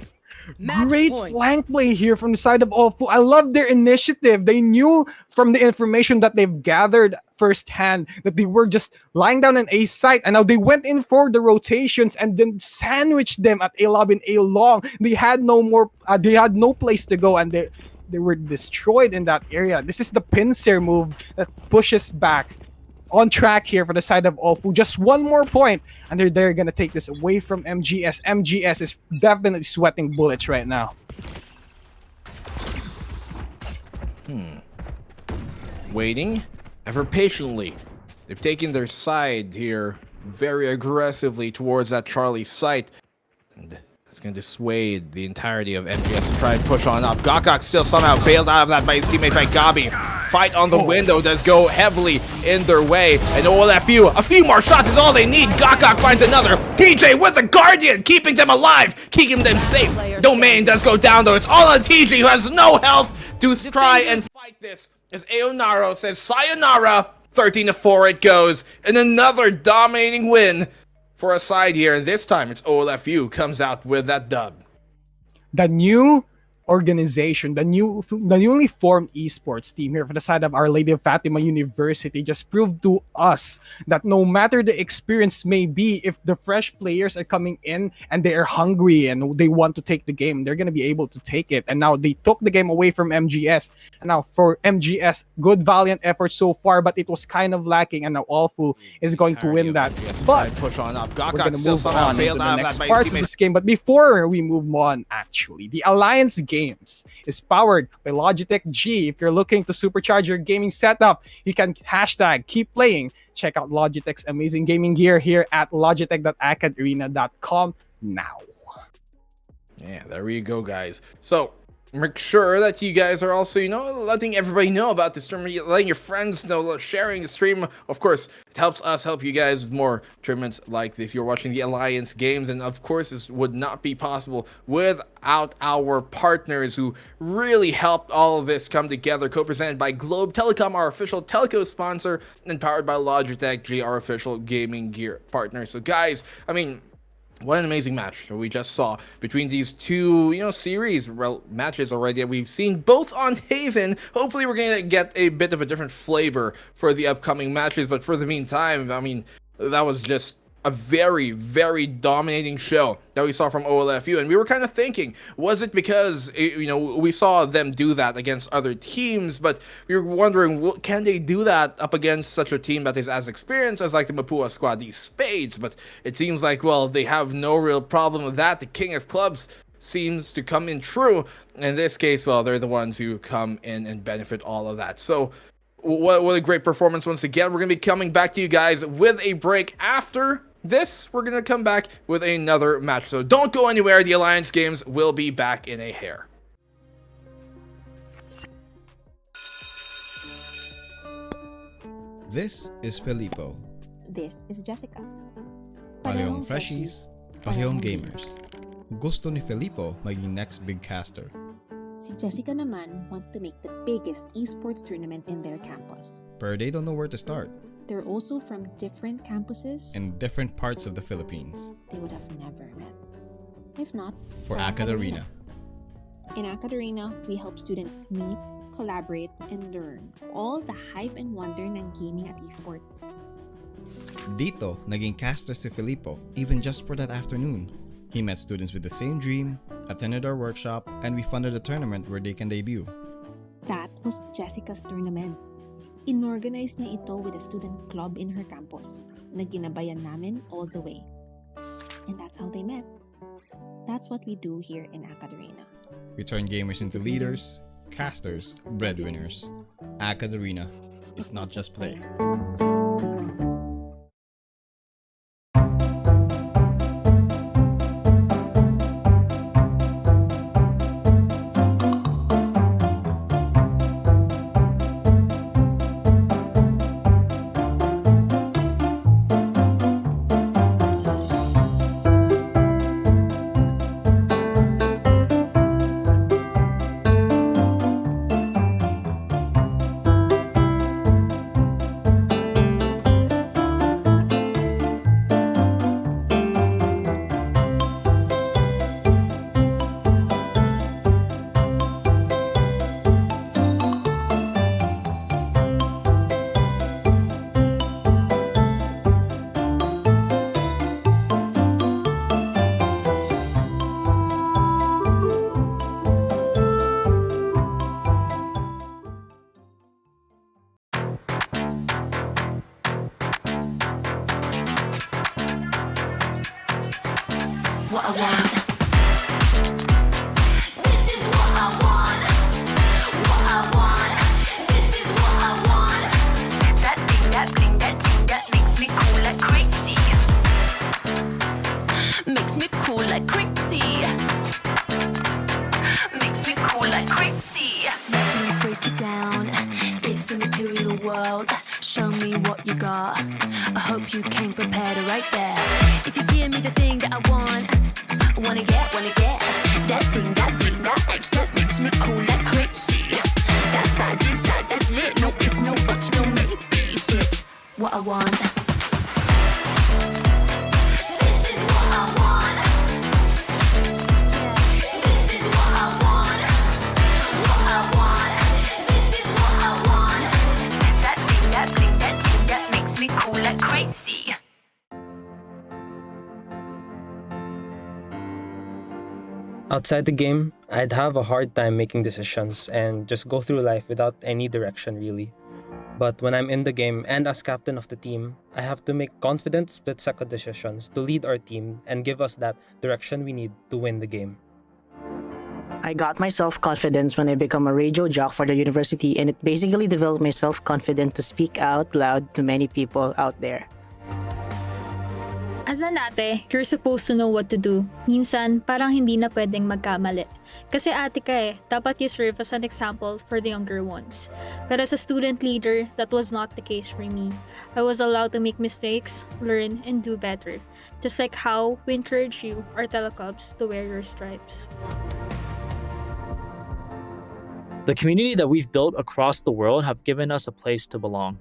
Great flank play here from the side of Awful. I love their initiative. They knew from the information that they've gathered firsthand that they were just lying down an A site, and now they went in for the rotations and then sandwiched them at A lob and A long. They had no more. They had no place to go, and they were destroyed in that area. This is the pincer move that pushes back. On track here for the side of Awful. Just one more point, and they're gonna take this away from MGS. MGS is definitely sweating bullets right now. Waiting ever patiently. They've taken their side here very aggressively towards that Charlie site, and it's going to dissuade the entirety of MGS to try and push on up. Gakak still somehow bailed out of that by his teammate by Gabi. Fight on the window does go heavily in their way, and a few more shots is all they need. Gakak finds another. TJ with the Guardian, keeping them alive, keeping them safe. Domain does go down though. It's all on TJ, who has no health to try and fight this, as Aonaro says sayonara. 13-4 it goes, and another dominating win for a side here, and this time it's OLFU comes out with that dub. The new organization, the newly formed esports team here for the side of Our Lady of Fatima University just proved to us that no matter the experience may be, if the fresh players are coming in and they are hungry and they want to take the game, they're going to be able to take it. And now they took the game away from MGS. And now for MGS, good valiant effort so far, but it was kind of lacking, and now Alfu is going to win that. But push on up. we're going to move on to the next parts of this game. But before we move on, actually, the Alliance Games is powered by Logitech G. If you're looking to supercharge your gaming setup, you can hashtag keep playing. Check out Logitech's amazing gaming gear here at logitech.acadarena.com now. Yeah, there we go, guys. So make sure that you guys are also, letting everybody know about this stream, letting your friends know, sharing the stream. Of course, it helps us help you guys with more tournaments like this. You're watching the Alliance Games, and of course, this would not be possible without our partners who really helped all of this come together. Co-presented by Globe Telecom, our official telco sponsor, and powered by Logitech G, our official gaming gear partner. So, guys, what an amazing match that we just saw between these two, series matches already that we've seen both on Haven. Hopefully we're going to get a bit of a different flavor for the upcoming matches, but for the meantime, that was just a very, very dominating show that we saw from OLFU. And we were kind of thinking, was it because, we saw them do that against other teams, but we were wondering, can they do that up against such a team that is as experienced as like the Mapua squad, these Spades? But it seems like, well, they have no real problem with that. The king of clubs seems to come in true. In this case, well, they're the ones who come in and benefit all of that. So what a great performance once again. We're going to be coming back to you guys with a break after this. We're going to come back with another match. So don't go anywhere. The Alliance games will be back in a hair. This is Filippo. This is Jessica. Parehong freshies, parehong gamers. Gusto ni Filippo maging next big caster. Si Jessica naman wants to make the biggest esports tournament in their campus. But they don't know where to start. They're also from different campuses In different parts of the Philippines. they would have never met. If not, For AcadArena. In AcadArena, we help students meet, collaborate, and learn all the hype and wonder ng gaming at esports. Dito, naging caster si Filippo, even just for that afternoon. He met students with the same dream, attended our workshop, and we funded a tournament where they can debut. That was Jessica's tournament. Inorganize niya ito with a student club in her campus na ginabayan namin all the way. And that's how they met. That's what we do here in AcadArena. We turn gamers into leaders, casters, breadwinners. AcadArena. It's not just play. What I want. This is what I want. What I want. This is what I want. That thing, that bling, that thing that makes me cool like crazy. Makes me cool like crazy. Makes me cool like crazy. Let me break it down. It's a material world. Show me what you got. I hope you came prepared right there. If you give me the thing that I want, wanna get that thing, that thing, that X that makes me cool like crazy. That bad desire, that's lit. No if, no buts, no maybes. It's what I want. This is what I want. This is what I want. What I want. This is what I want. That thing, that thing, that thing that makes me cool like crazy. Outside the game, I'd have a hard time making decisions and just go through life without any direction really. But when I'm in the game and as captain of the team, I have to make confident split-second decisions to lead our team and give us that direction we need to win the game. I got my self-confidence when I became a radio jock for the university, and it basically developed my self-confidence to speak out loud to many people out there. As an ate, you're supposed to know what to do. Minsan, parang hindi na pwedeng magkamali. Kasi ate ka eh, dapat you serve as an example for the younger ones. But as a student leader, that was not the case for me. I was allowed to make mistakes, learn, and do better. Just like how we encourage you, our telecubs, to wear your stripes. The community that we've built across the world have given us a place to belong.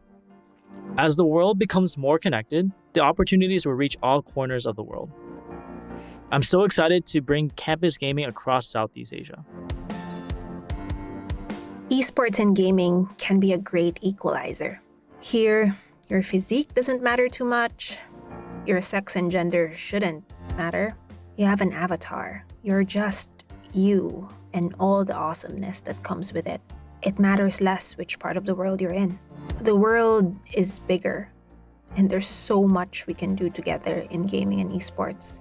As the world becomes more connected, the opportunities will reach all corners of the world. I'm so excited to bring campus gaming across Southeast Asia. Esports and gaming can be a great equalizer. Here, your physique doesn't matter too much. Your sex and gender shouldn't matter. You have an avatar. You're just you and all the awesomeness that comes with it. It matters less which part of the world you're in. The world is bigger, and there's so much we can do together in gaming and esports.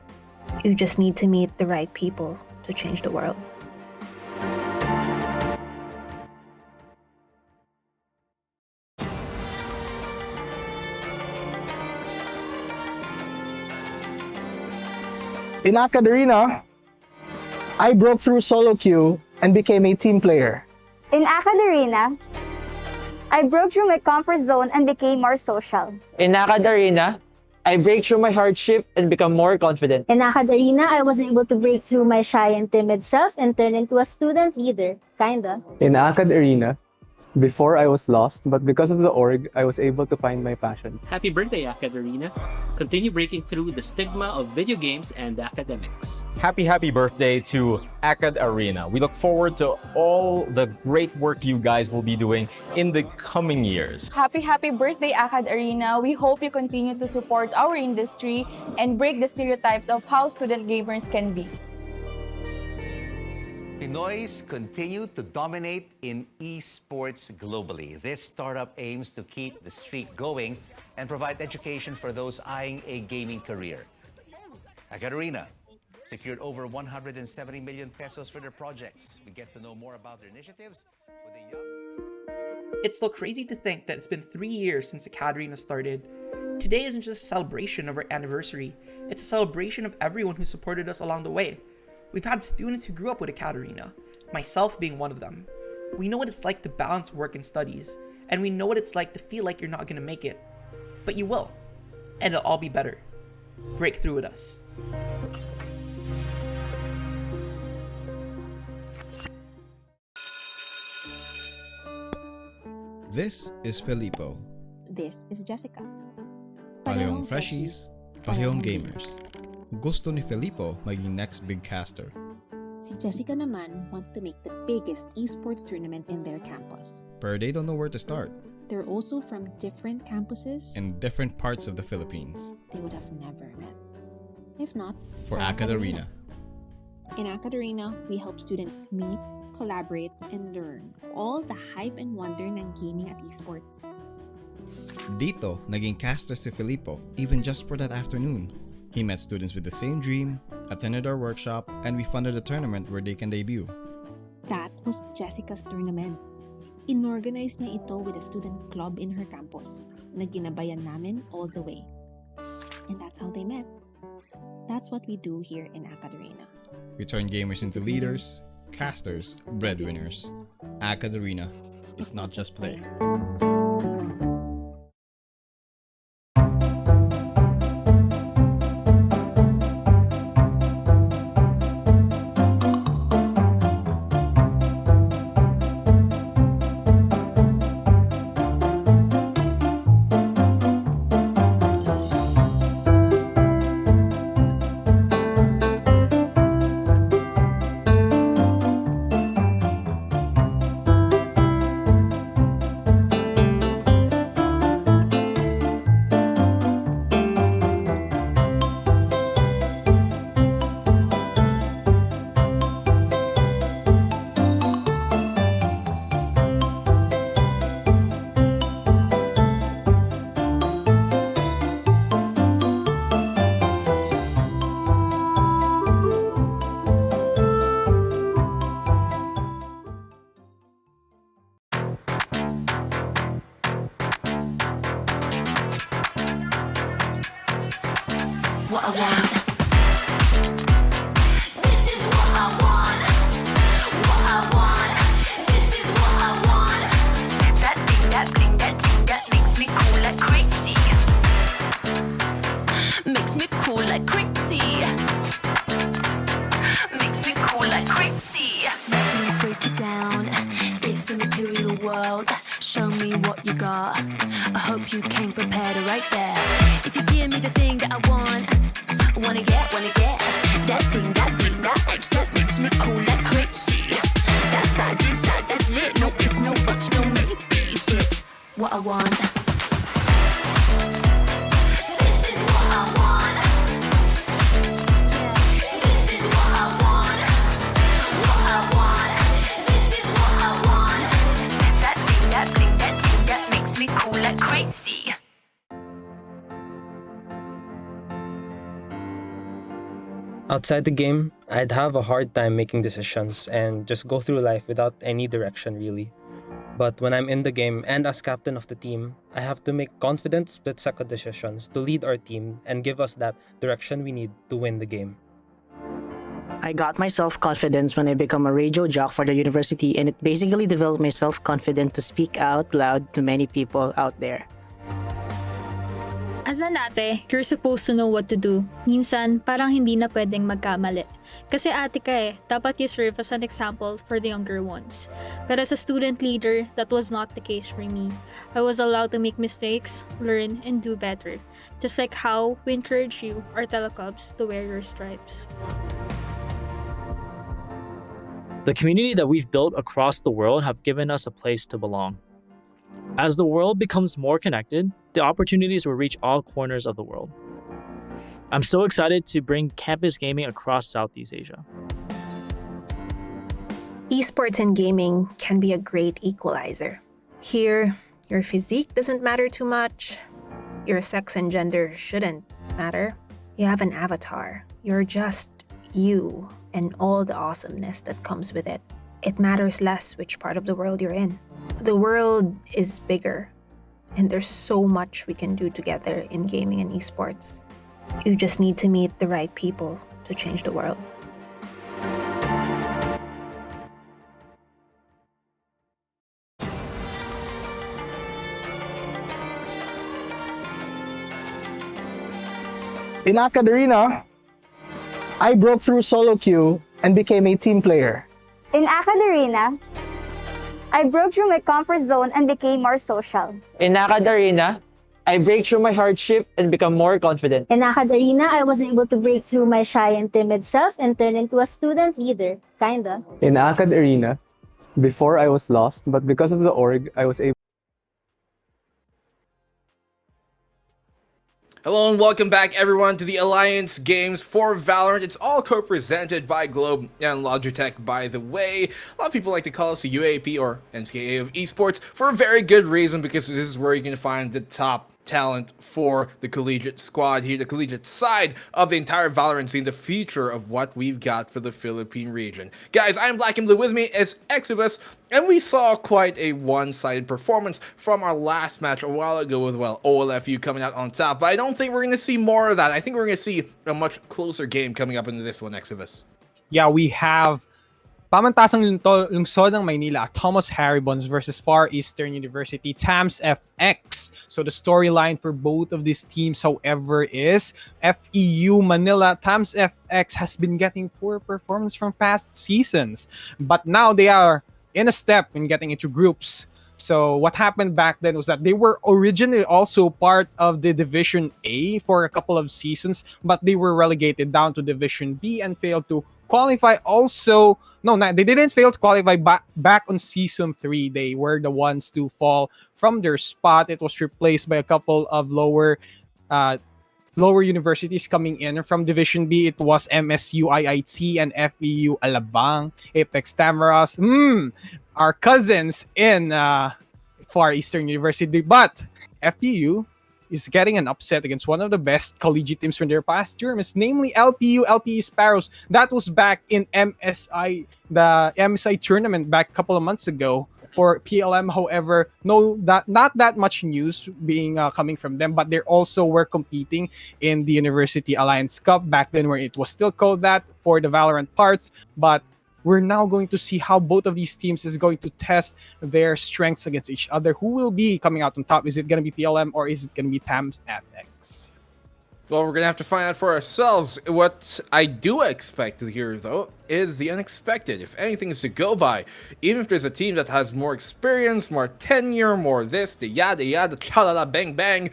You just need to meet the right people to change the world. In AcadArena, I broke through solo queue and became a team player. In AcadArena, I broke through my comfort zone and became more social. In AcadArena, I break through my hardship and become more confident. In AcadArena, I was able to break through my shy and timid self and turn into a student leader, kinda. In AcadArena, before I was lost, but because of the org, I was able to find my passion. Happy birthday, AcadArena. Continue breaking through the stigma of video games and academics. Happy birthday to AcadArena. We look forward to all the great work you guys will be doing in the coming years. Happy birthday, AcadArena. We hope you continue to support our industry and break the stereotypes of how student gamers can be. Pinoys continue to dominate in esports globally. This startup aims to keep the streak going and provide education for those eyeing a gaming career. AcadArena secured over 170 million pesos for their projects. We get to know more about their initiatives with a young... It's still crazy to think that it's been 3 years since AcadArena started. Today isn't just a celebration of our anniversary, it's a celebration of everyone who supported us along the way. We've had students who grew up with AcadArena, myself being one of them. We know what it's like to balance work and studies, and we know what it's like to feel like you're not gonna make it. But you will, and it'll all be better. Break through with us. This is Filippo. This is Jessica. Parehong freshies, parehong gamers. Gusto ni Filippo maging next big caster. Si Jessica naman wants to make the biggest esports tournament in their campus. But they don't know where to start. They're also from different campuses In different parts of the Philippines. they would have never met. If not, For AcadArena. In AcadArena, we help students meet, collaborate, and learn all the hype and wonder ng gaming at esports. Dito, naging caster si Filippo, even just for that afternoon. He met students with the same dream, attended our workshop, and we funded a tournament where they can debut. That was Jessica's tournament. Inorganize niya ito with a student club in her campus na ginabayan namin all the way. And that's how they met. That's what we do here in AcadArena. We turn gamers into leaders, casters, breadwinners. AcadArena. It's not just play. What I want. This is what I want. What I want. This is what I want. That thing, that thing, that thing that makes me cool like crazy. Makes me cool like crazy. Makes me cool like crazy. Let me break it down. It's a material world. Show me what you got. I hope you came prepared right there. If you give me the thing that I want Outside the game, I'd have a hard time making decisions and just go through life without any direction really. But when I'm in the game and as captain of the team, I have to make confident split-second decisions to lead our team and give us that direction we need to win the game. I got my self-confidence when I become a radio jock for the university, and it basically developed my self-confidence to speak out loud to many people out there. As an ate, you're supposed to know what to do. Minsan, parang hindi na pwedeng magkamali. Kasi ate ka dapat you serve as an example for the younger ones. But as a student leader, that was not the case for me. I was allowed to make mistakes, learn, and do better. Just like how we encourage you, our telecubs, to wear your stripes. The community that we've built across the world have given us a place to belong. As the world becomes more connected, the opportunities will reach all corners of the world. I'm so excited to bring campus gaming across Southeast Asia. Esports and gaming can be a great equalizer. Here, your physique doesn't matter too much. Your sex and gender shouldn't matter. You have an avatar. You're just you and all the awesomeness that comes with it. It matters less which part of the world you're in. The world is bigger, and there's so much we can do together in gaming and esports. You just need to meet the right people to change the world. In AcadArena, I broke through solo queue and became a team player. In AcadArena, I broke through my comfort zone and became more social. In AcadArena, I break through my hardship and become more confident. In AcadArena, I was able to break through my shy and timid self and turn into a student leader, kinda. In AcadArena, before I was lost, but because of the org, I was able. Hello and welcome back everyone to the Alliance Games for Valorant. It's all co-presented by Globe and Logitech, by the way. A lot of people like to call us the UAP or NCAA of esports for a very good reason, because this is where you're going to find the top talent for the collegiate squad here, the collegiate side of the entire Valorant scene, the future of what we've got for the Philippine region. Guys, I'm Black and Blue, with me is Exodus, and we saw quite a one-sided performance from our last match a while ago with, well, OLFU coming out on top, but I don't think we're going to see more of that. I think we're going to see a much closer game coming up into this one, Exodus. Yeah, we have Pamantasang Lungsod ng Maynila, Thomas Haribons versus Far Eastern University, TAMS FX. So the storyline for both of these teams, however, is FEU Manila. TAMS FX has been getting poor performance from past seasons, but now they are in a step in getting into groups. So what happened back then was that they were originally also part of the Division A for a couple of seasons, but they were relegated down to Division B and failed to qualify also. No, they didn't fail to qualify back on Season 3. They were the ones to fall from their spot. It was replaced by a couple of lower universities coming in from Division B. It was MSU IIT and FEU Alabang, Apex Tamaras. Our cousins in Far Eastern University. But FEU is getting an upset against one of the best collegiate teams from their past tournaments, namely LPU, LPE Sparrows. That was back in MSI, the MSI tournament back a couple of months ago. For PLM, however, not that much news being coming from them, but they also were competing in the University Alliance Cup back then, where it was still called that for the Valorant parts. But we're now going to see how both of these teams is going to test their strengths against each other. Who will be coming out on top? Is it going to be PLM or is it going to be TAMS FX? Well, we're going to have to find out for ourselves. What I do expect here, though, is the unexpected. If anything is to go by, even if there's a team that has more experience, more tenure, more this, the yada yada, chalala, bang bang,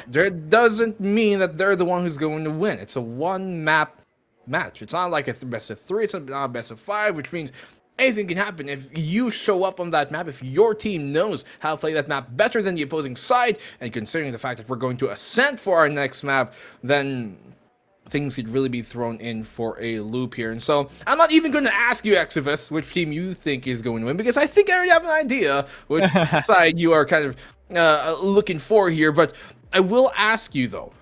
that doesn't mean that they're the one who's going to win. It's a one-map match. It's not like a best of 3, it's not a best of 5, which means anything can happen. If you show up on that map, if your team knows how to play that map better than the opposing side, and considering the fact that we're going to ascend for our next map, then things could really be thrown in for a loop here. And so I'm not even going to ask you, Exodus, which team you think is going to win, because I think I already have an idea which side you are kind of looking for here. But I will ask you, though,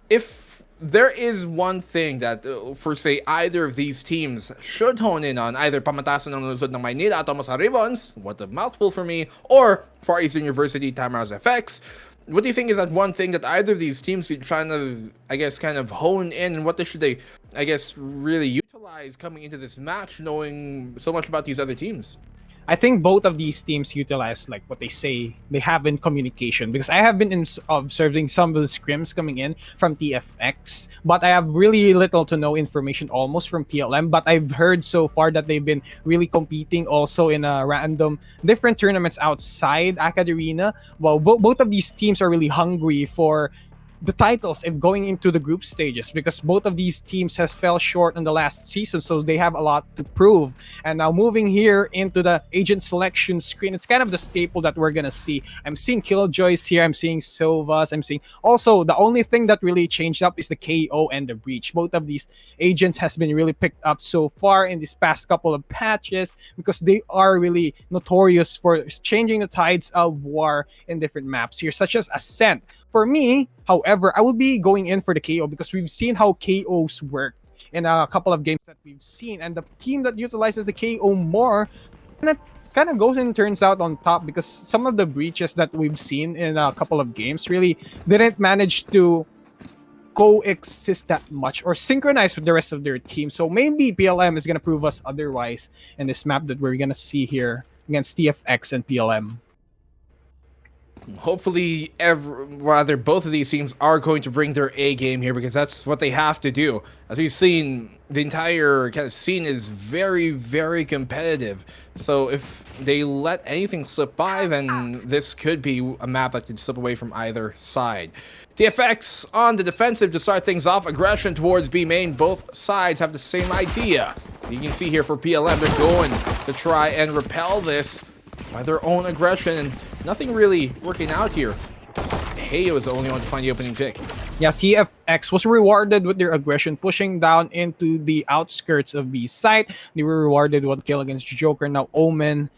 if there is one thing that, for say, either of these teams should hone in on, either pamatasan ng lungsod ng Maynila at Tomas Ribbons, what a mouthful for me, or Far Eastern University Tamara's FX. What do you think is that one thing that either of these teams should try to, I guess, kind of hone in, and what should they, I guess, really utilize coming into this match, knowing so much about these other teams? I think both of these teams utilize like what they say they have in communication, because I have been observing some of the scrims coming in from TFX, but I have really little to no information almost from PLM. But I've heard so far that they've been really competing also in a random different tournaments outside AcadArena. Well, both of these teams are really hungry for the titles if going into the group stages, because both of these teams has fell short in the last season, so they have a lot to prove. And now moving here into the agent selection screen, it's kind of the staple that we're gonna see. I'm seeing Killjoys here, I'm seeing Sovas, I'm seeing also the only thing that really changed up is the KO and the Breach. Both of these agents has been really picked up so far in these past couple of patches, because they are really notorious for changing the tides of war in different maps here, such as Ascent. For me, however, I will be going in for the KO, because we've seen how KOs work in a couple of games that we've seen, and the team that utilizes the KO more kind of goes and turns out on top, because some of the breaches that we've seen in a couple of games really didn't manage to coexist that much or synchronize with the rest of their team. So maybe PLM is going to prove us otherwise in this map that we're going to see here against TFX and PLM. Hopefully, both of these teams are going to bring their A game here, because that's what they have to do. As we've seen, the entire kind of scene is very, very competitive. So if they let anything slip by, then this could be a map that could slip away from either side. TFX on the defensive to start things off. Aggression towards B main. Both sides have the same idea. You can see here for PLM, they're going to try and repel this by their own aggression, and nothing really working out here. Heyo is the only one to find the opening pick. Yeah, TFX was rewarded with their aggression, pushing down into the outskirts of B site. They were rewarded with kill against Joker. Now Omen,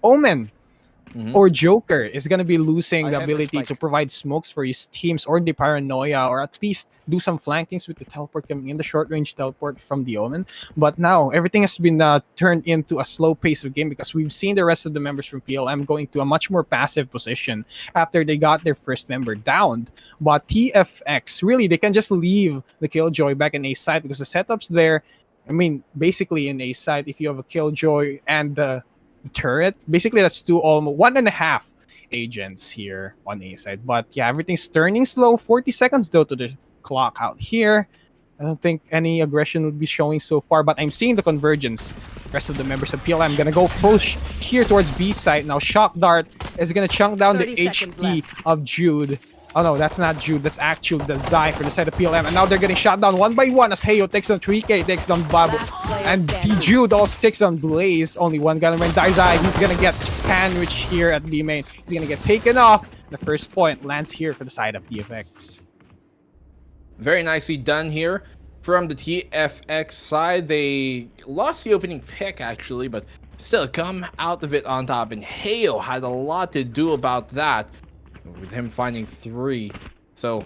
Omen or Joker is going to be losing the ability to provide smokes for his teams, or the Paranoia, or at least do some flankings with the teleport coming in, the short range teleport from the Omen. But now everything has been turned into a slow pace of game, because we've seen the rest of the members from PLM going to a much more passive position after they got their first member downed. But TFX, really, they can just leave the Killjoy back in A side, because the setup's there. I mean, basically in A side, if you have a Killjoy and the turret, basically that's almost 1.5 agents here on A side. But yeah, everything's turning slow. 40 seconds though to the clock out here. I don't think any aggression would be showing so far, but I'm seeing the convergence. Rest of the members of PLM gonna go push here towards B side. Now Shock Dart is gonna chunk down the HP of Jude. Oh no, that's not Jude. That's actually the Zai for the side of PLM. And now they're getting shot down one by one as Heyo takes on 3K, takes on Babu. And Jude also takes on Blaze. Only one gunner when Zai. He's gonna get sandwiched here at B main. He's gonna get taken off. The first point lands here for the side of TFX. Very nicely done here from the TFX side. They lost the opening pick actually, but still come out of it on top. And Heyo had a lot to do about that, with him finding 3. So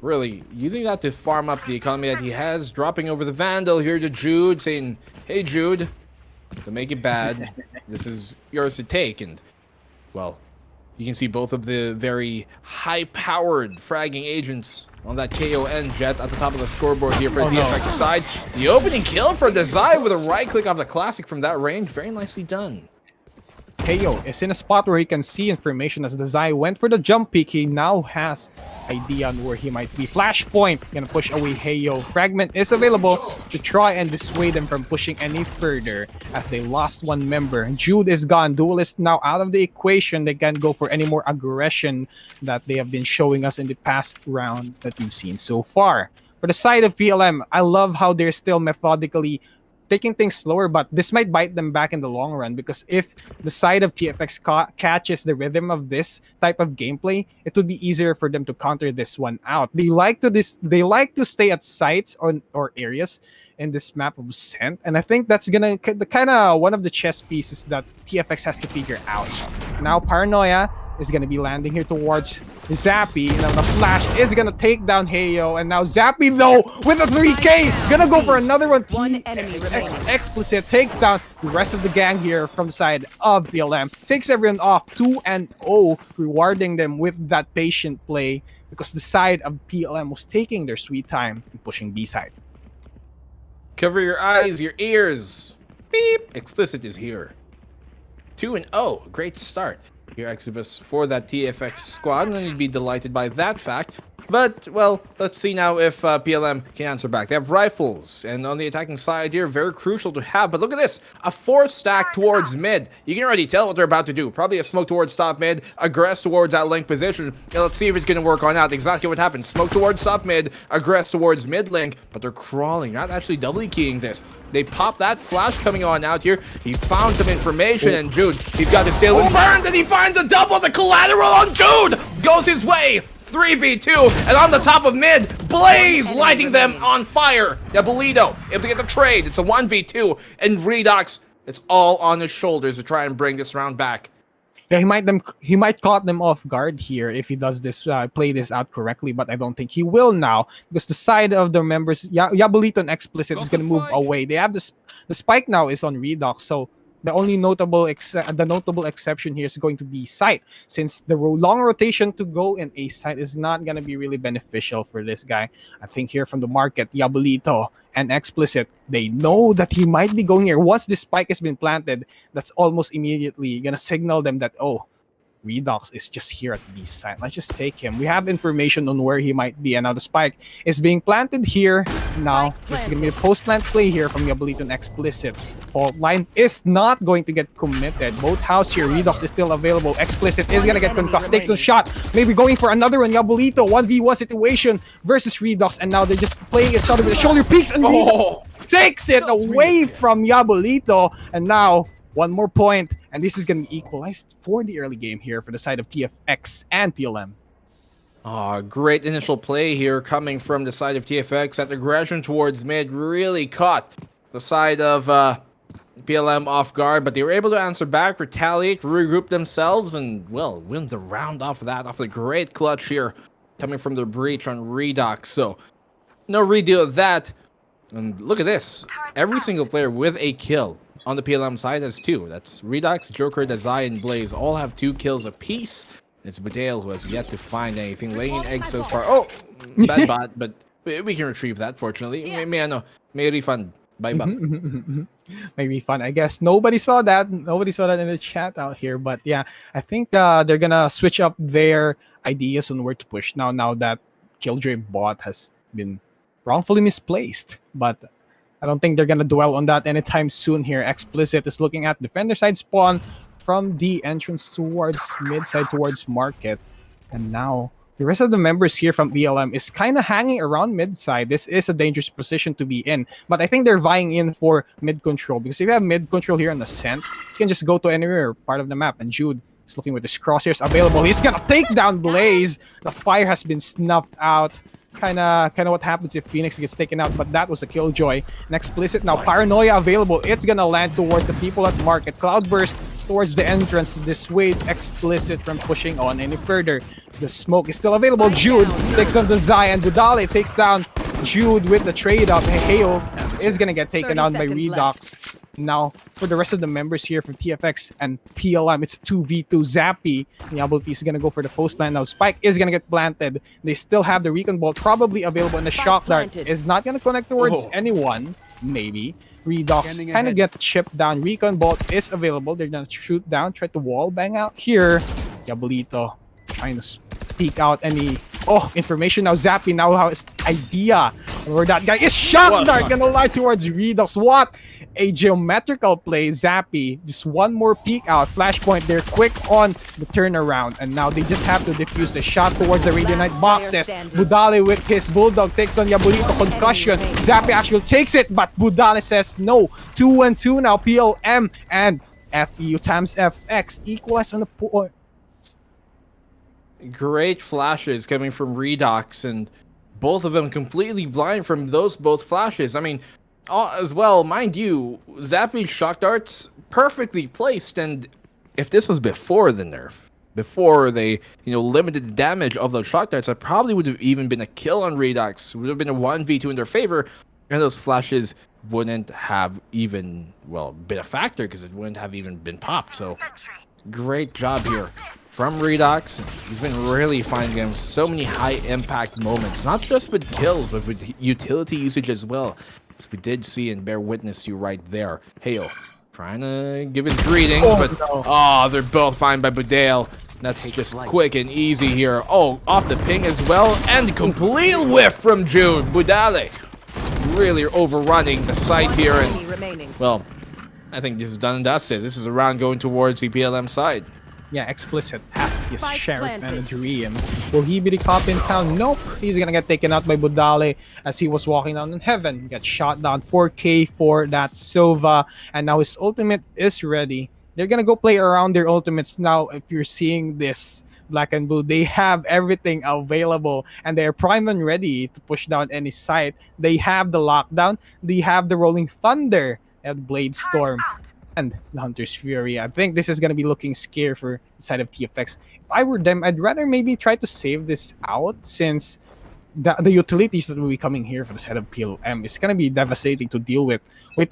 really using that to farm up the economy that he has, dropping over the Vandal here to Jude, saying, hey Jude, to make it bad, this is yours to take. And well, you can see both of the very high-powered fragging agents on that KON jet at the top of the scoreboard here for the TFX side. The opening kill for Desai with a right click off the classic from that range. Very nicely done. Heyo is in a spot where he can see information as the Zai went for the jump peek. He now has idea on where he might be. Flashpoint gonna push away Heyo. Fragment is available to try and dissuade them from pushing any further as they lost one member. Jude is gone. Duelist now out of the equation. They can't go for any more aggression that they have been showing us in the past round that we've seen so far. For the side of PLM, I love how they're still methodically taking things slower, but this might bite them back in the long run, because if the side of TFX catches the rhythm of this type of gameplay, it would be easier for them to counter this one out. They like to stay at sites or areas in this map of Scent, and I think that's gonna kind of one of the chess pieces that TFX has to figure out. Now Paranoia is going to be landing here towards Zappy. Now the flash is going to take down Heyo. And now Zappy, though, with a 3K, going to go for another one. Explicit takes down the rest of the gang here from the side of PLM. Takes everyone off 2-0, rewarding them with that patient play because the side of PLM was taking their sweet time and pushing B side. Cover your eyes, your ears. Beep. Explicit is here. 2-0. Great start here, Exodus, for that TFX squad, and you'd be delighted by that fact. But, well, let's see now if PLM can answer back. They have rifles, and on the attacking side here, very crucial to have. But look at this, a 4-stack towards mid. You can already tell what they're about to do. Probably a smoke towards top mid, aggress towards that link position. And let's see if it's going to work on out. Exactly what happened. Smoke towards top mid, aggress towards mid link, but they're crawling, not actually doubly keying this. They pop that flash coming on out here. He found some information, and Jude, he's got his tail burned, and he finds a double. The collateral on Jude goes his way. 3v2, and on the top of mid, Blaze lighting them on fire. Diabolito able to get the trade. It's a 1v2, and Redux, it's all on his shoulders to try and bring this round back. Yeah, he might caught them off guard here if he does this, play this out correctly, but I don't think he will now because the side of the members, Diabolito and Explicit is going to move away. They have the spike now is on Redux, so the only notable exception here is going to be Sight, since the long rotation to go in a site is not going to be really beneficial for this guy. I think here from the market, Diabolito and Explicit, they know that he might be going here. Once this spike has been planted, that's almost immediately going to signal them that, oh, Redux is just here at B side. Let's just take him. We have information on where he might be, and now the spike is being planted here. Now, this is going to be a post-plant play here from Diabolito and Explicit. Fault line is not going to get committed. Both house here. Redux is still available. Explicit is going to get concussed. Takes a shot. Maybe going for another one. Diabolito, 1v1 situation versus Redux, and now they're just playing each other with the shoulder peaks, and Redux takes it away from Diabolito, and now one more point, and this is going to be equalized for the early game here for the side of TFX and PLM. Great initial play here coming from the side of TFX. That aggression towards mid really caught the side of PLM off guard, but they were able to answer back, retaliate, regroup themselves, and, well, win the round off that, off the great clutch here coming from the breach on Redux. So, no redo of that. And look at this. Every single player with a kill on the PLM side has 2. That's Redux, Joker, Dazai, and Blaze. All have 2 kills apiece. It's Badale who has yet to find anything, laying an egg so far. Oh, bad bot, but we can retrieve that, fortunately. Yeah. May refund. Bye, bye. May refund. I guess nobody saw that. Nobody saw that in the chat out here. But yeah, I think they're going to switch up their ideas on where to push now that Killjoy bot has been wrongfully misplaced. But I don't think they're going to dwell on that anytime soon here. Explicit is looking at defender side spawn from the entrance towards mid side towards market. And now the rest of the members here from BLM is kind of hanging around mid side. This is a dangerous position to be in. But I think they're vying in for mid control. Because if you have mid control here on Ascent, you can just go to anywhere part of the map. And Jude is looking with his crosshairs available. He's going to take down Blaze. The fire has been snuffed out. Kind of what happens if Phoenix gets taken out, but that was a Killjoy. And Explicit now, Paranoia available. It's gonna land towards the people at market. Cloudburst towards the entrance to dissuade Explicit from pushing on any further. The smoke is still available. Jude takes down the Zai, and Budale takes down Jude with the trade up. Heyo is gonna get taken down by Redux. Now, for the rest of the members here from TFX and PLM, it's 2v2 Zappy. Diabolito is going to go for the post plant. Now, Spike is going to get planted. They still have the Recon Ball probably available, and the Shock Dart is not going to connect towards anyone, maybe. Redux kind of get chipped down. Recon Ball is available. They're going to shoot down, try to wall bang out here. Diabolito trying to peek out any information. Now Zappy now has idea where that guy is. Shock Dart gonna lie towards Redux. What a geometrical play. Zappy just one more peek out. Flashpoint, they're quick on the turnaround, and now they just have to defuse the shot towards the Radiant boxes. Budale with his Bulldog takes on Diabolito. Concussion. Zappy actually takes it, but Budale says no. 2-2 now. PLM and FEU times FX equalize on the point. Great flashes coming from Redux, and both of them completely blind from those both flashes. I mean, as well, mind you, Zappy's shock darts perfectly placed, and if this was before the nerf, before they, limited the damage of those shock darts, that probably would have even been a kill on Redux. Would have been a 1v2 in their favor, and those flashes wouldn't have even, been a factor because it wouldn't have even been popped. So, great job here from Redux. He's been really finding so many high-impact moments, not just with kills, but with utility usage as well, as we did see and bear witness to right there. Heyo trying to give his greetings, they're both fine by Budale. That's just quick and easy here. Oh, off the ping as well, and complete whiff from Jude. Budale is really overrunning the site here, and well, I think this is done and dusted. This is a round going towards the PLM side. Yeah, Explicit has his Sheriff and a dream. Will he be the cop in town? Nope. He's gonna get taken out by Budale as he was walking down in heaven. Got shot down 4K for that Sova, and now his ultimate is ready. They're gonna go play around their ultimates now. If you're seeing this, Black and Blue, they have everything available and they're prime and ready to push down any site. They have the lockdown, they have the Rolling Thunder, they have Blade Storm, and the Hunter's Fury. I think this is going to be looking scary for the side of TFX. If I were them, I'd rather maybe try to save this out, since the utilities that will be coming here for the side of PLM is going to be devastating to deal with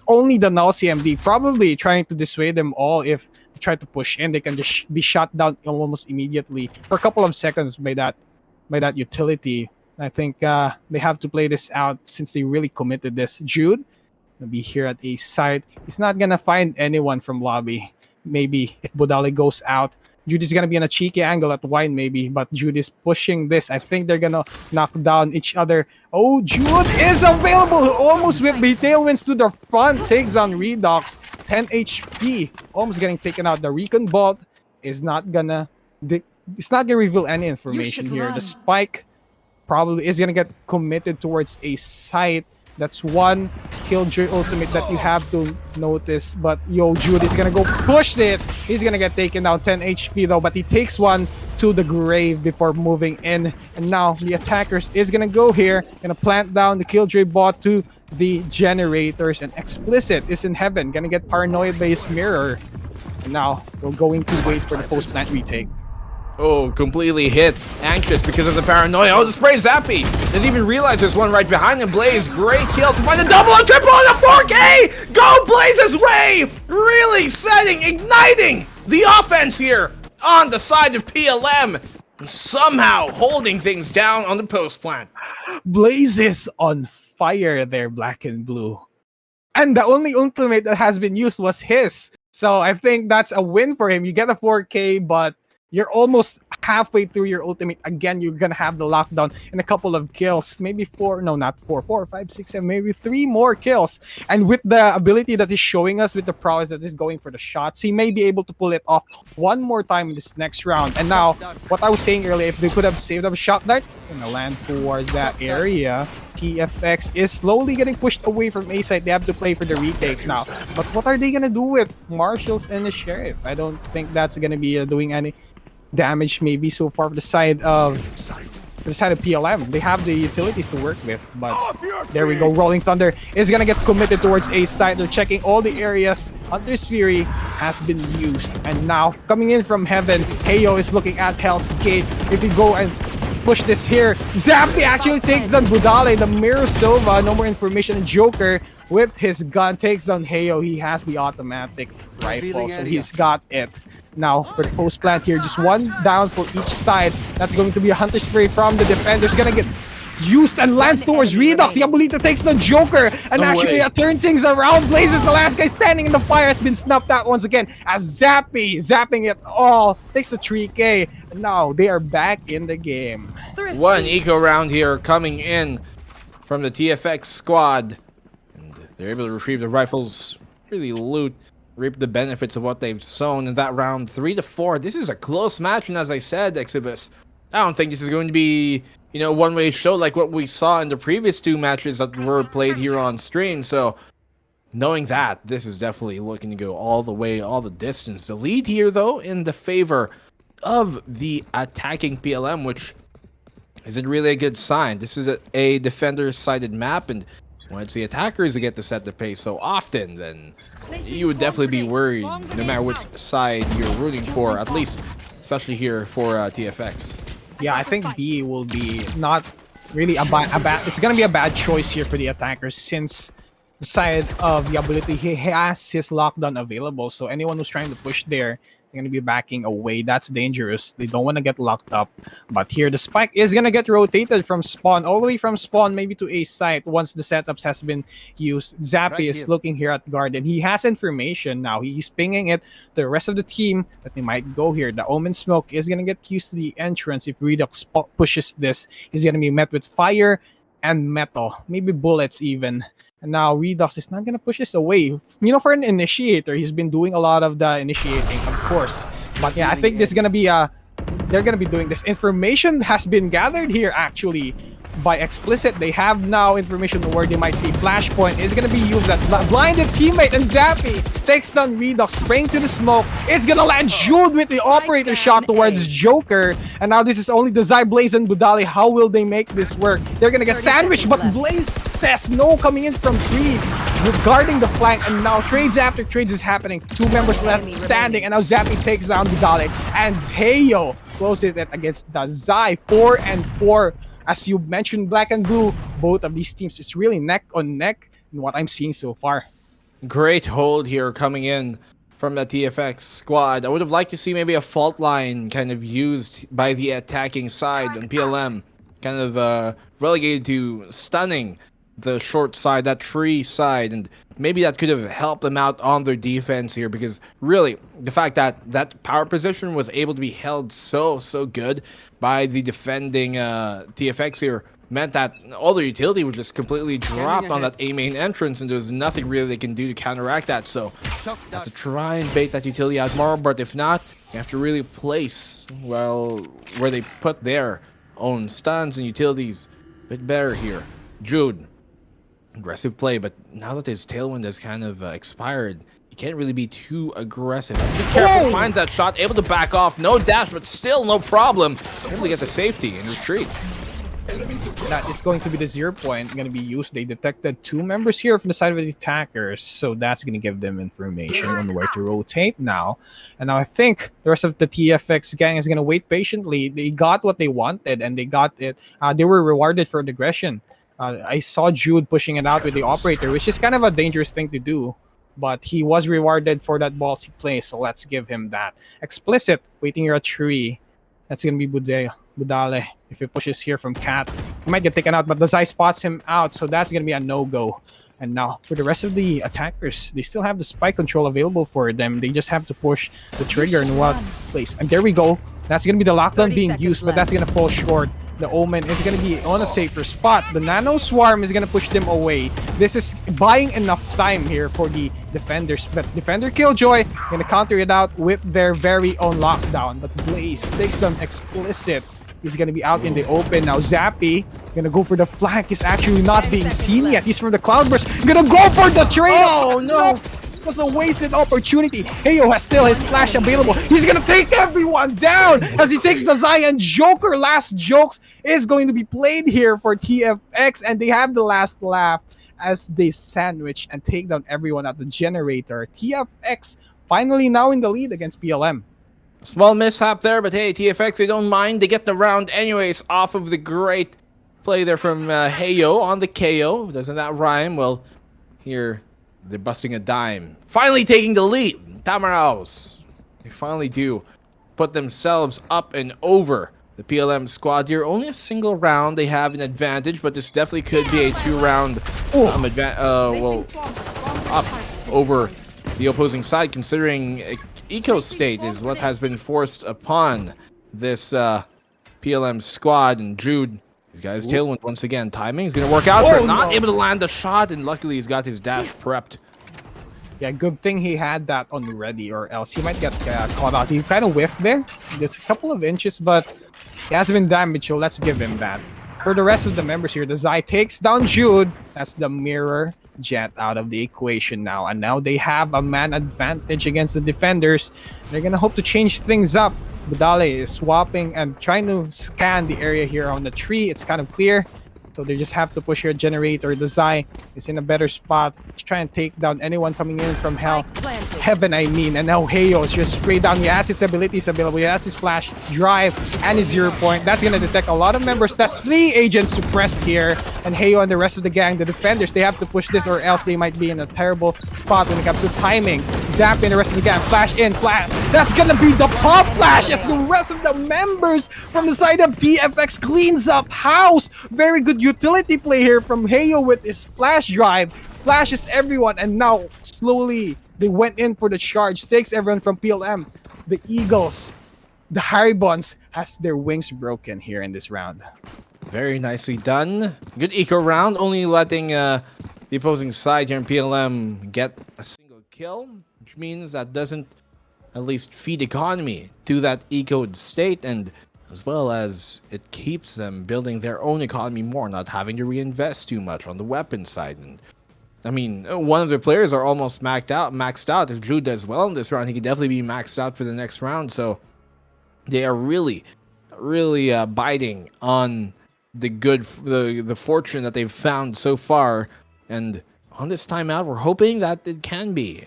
only the null CMD, probably trying to dissuade them all. If they try to push in, they can just be shot down almost immediately for a couple of seconds by that utility. I think they have to play this out since they really committed this. Jude gonna be here at a site. He's not gonna find anyone from lobby. Maybe if Budale goes out, Jude is gonna be on a cheeky angle at wine maybe, but Jude is pushing this. I think they're gonna knock down each other. Oh, Jude is available, almost with the tailwinds to the front, takes on Redux, 10 HP, almost getting taken out. The Recon Bolt is not gonna reveal any information here. The spike probably is gonna get committed towards a site. That's one Killjoy ultimate that you have to notice. But Jude is gonna go push it. He's gonna get taken down, 10 HP though, but he takes one to the grave before moving in. And now the attackers is gonna go here, gonna plant down the Killjoy bot to the generators, and Explicit is in heaven, gonna get paranoid by his mirror. And now we're going to wait for the post-plant retake. Oh, completely hit. Anxious because of the paranoia. Oh, the spray Zappy. Doesn't even realize there's one right behind him. Blaze, great kill to find the double and triple on the 4K! Go Blaze's way! Really igniting the offense here on the side of PLM. And somehow holding things down on the post plant. Blaze is on fire there, Black and Blue. And the only ultimate that has been used was his. So I think that's a win for him. You get a 4K, but you're almost halfway through your ultimate. Again, you're gonna have the lockdown and a couple of kills. Maybe four, not 4, 5, 6, 7, maybe 3 more kills. And with the ability that he's showing us, with the prowess that is going for the shots, he may be able to pull it off one more time in this next round. And now, what I was saying earlier, if they could have saved up a shot dart, gonna land towards that area. TFX is slowly getting pushed away from A side. They have to play for the retake now. But what are they gonna do with Marshals and the Sheriff? I don't think that's gonna be doing any damage maybe so far for the side of PLM. They have the utilities to work with, but there we go. Rolling Thunder is gonna get committed towards A side. They're checking all the areas. Hunter's Fury has been used, and now coming in from heaven, Heyo is looking at Hell's Gate. If we go and push this here, Zappy actually takes down Budale, the Mirror Sova, no more information, and Joker with his gun takes down Heyo. He has the automatic rifle, so he's got it. Now for the post plant here, just one down for each side. That's going to be a Hunter's Fury from the defenders, gonna get used and lands towards Redux. Yabolita takes the Joker and actually turn things around. Blaze is the last guy standing in the fire, has been snuffed out once again as zapping it all, takes a 3K, and now they are back in the game. One eco round here coming in from the TFX squad, and they're able to retrieve the rifles, really reap the benefits of what they've sown in that round. 3-4. This is a close match, and as I said, Exibus, I don't think this is going to be, one-way show like what we saw in the previous 2 matches that were played here on stream. So knowing that, this is definitely looking to go all the way, all the distance. The lead here, though, in the favor of the attacking PLM, which isn't really a good sign. This is a defender-sided map, and when it's the attackers that get to set the pace so often, then you would definitely be worried no matter which side you're rooting for, at least, especially here for TFX. Yeah, I think B will be not really a bad. It's gonna be a bad choice here for the attackers since the side of the ability he has his lockdown available. So anyone who's trying to push there, they're gonna be backing away. That's dangerous. They don't want to get locked up. But here the spike is gonna get rotated from spawn all the way from spawn maybe to A site once the setups has been used. Zappy is looking here at guard and he has information now. He's pinging it to the rest of the team that they might go here. The Omen smoke is gonna get used to the entrance. If Redux pushes this, he's gonna be met with fire and metal, maybe bullets even. And now Redux is not gonna push this away. You know, for an initiator, he's been doing a lot of the initiating, of course. But yeah, I think this is gonna be they're gonna be doing this. Information has been gathered here actually by Explicit. They have now information where they might be. Flashpoint is gonna be used at blinded teammate, and Zappy takes down Redux, spraying to the smoke. It's gonna land Jude with the operator shot towards Joker. And now this is only the Zai, Blaze, and Budali. How will they make this work? They're gonna get sandwiched, but Blaze says no, coming in from 3, regarding the flank, and now trades after trades is happening. 2 members left standing, and now Zappy takes down Budali, and Heyo closes it against the Zai. 4 and 4. As you mentioned, Black and Blue, both of these teams, it's really neck on neck in what I'm seeing so far. Great hold here coming in from the TFX squad. I would have liked to see maybe a fault line kind of used by the attacking side, and PLM kind of relegated to stunning the short side, that tree side, and maybe that could have helped them out on their defense here, because really the fact that that power position was able to be held so good by the defending TFX here meant that all their utility was just completely dropped on that A main entrance, and there's nothing really they can do to counteract that. So have to try and bait that utility out more, but if not, you have to really place well where they put their own stuns and utilities a bit better here. Jude, aggressive play, but now that his tailwind has kind of expired, he can't really be too aggressive. Has to be careful, finds that shot, able to back off, no dash, but still no problem. Able to get the safety and retreat. That is going to be the 0 point going to be used. They detected 2 members here from the side of the attackers, so that's going to give them information on where to rotate now. And now I think the rest of the TFX gang is going to wait patiently. They got what they wanted, and they got it. They were rewarded for the aggression. I saw Jude pushing it out with the operator, which is kind of a dangerous thing to do, but he was rewarded for that ballsy play, so let's give him that. Explicit, waiting here at tree. That's going to be Budale. If he pushes here from Cat, he might get taken out, but the Zai spots him out, so that's going to be a no-go. And now, for the rest of the attackers, they still have the spike control available for them. They just have to push the trigger in what place. And there we go. That's going to be the lockdown being used, but that's going to fall short. The Omen is going to be on a safer spot. The Nano Swarm is going to push them away. This is buying enough time here for the defenders. But Defender Killjoy going to counter it out with their very own lockdown. But Blaze takes them Explicit. He's going to be out in the open. Now Zappy going to go for the flank. He's actually not being seen yet. He's from the Cloudburst. Going to go for the trade. Oh, no. It was a wasted opportunity. Heyo has still his flash available. He's gonna take everyone down as he takes the Zai, and Joker last jokes is going to be played here for TFX, and they have the last laugh as they sandwich and take down everyone at the generator. TFX finally now in the lead against PLM. Small mishap there, but hey, TFX, they don't mind. They get the round anyways off of the great play there from Heyo on the KO. Doesn't that rhyme? Well, here they're busting a dime. Finally taking the lead. Tamaraos. They finally do put themselves up and over the PLM squad here. Only a single round they have an advantage, but this definitely could be a 2-round up over the opposing side, considering Eco State is what has been forced upon this PLM squad. And Jude, he's got his tailwind once again. Timing is going to work out for him. Not able to land the shot, and luckily he's got his dash prepped. Yeah, good thing he had that on ready, or else he might get caught out. He kind of whiffed there. Just a couple of inches, but he hasn't been damaged, so let's give him that. For the rest of the members here, the Zai takes down Jude. That's the mirror jet out of the equation now. And now they have a man advantage against the defenders. They're going to hope to change things up. Budale is swapping and trying to scan the area here on the tree. It's kind of clear. Yabolito. They just have to push your generator. The Zai is in a better spot. He's trying to take down anyone coming in from heaven, I mean. And now Heyo is just straight down. He has his abilities available. He has his flash, drive, and his 0 point. That's going to detect a lot of members. That's 3 agents suppressed here. And Heyo and the rest of the gang, the defenders, they have to push this or else they might be in a terrible spot when it comes to timing. Zappy and the rest of the gang, flash in, flash. That's going to be the pop flash as the rest of the members from the side of TFX cleans up house. Very good utility play here from Heyo with his flash drive. Flashes everyone, and now slowly they went in for the charge. Takes everyone from PLM. The Eagles, the Haribons, has their wings broken here in this round. Very nicely done. Good eco round, only letting the opposing side here in PLM get a single kill, which means that doesn't at least feed economy to that ecoed state, and as well as it keeps them building their own economy more, not having to reinvest too much on the weapon side. And I mean, one of the players are almost maxed out. If Drew does well in this round, he could definitely be maxed out for the next round. So they are really biting on the fortune that they've found so far. And on this timeout, we're hoping that it can be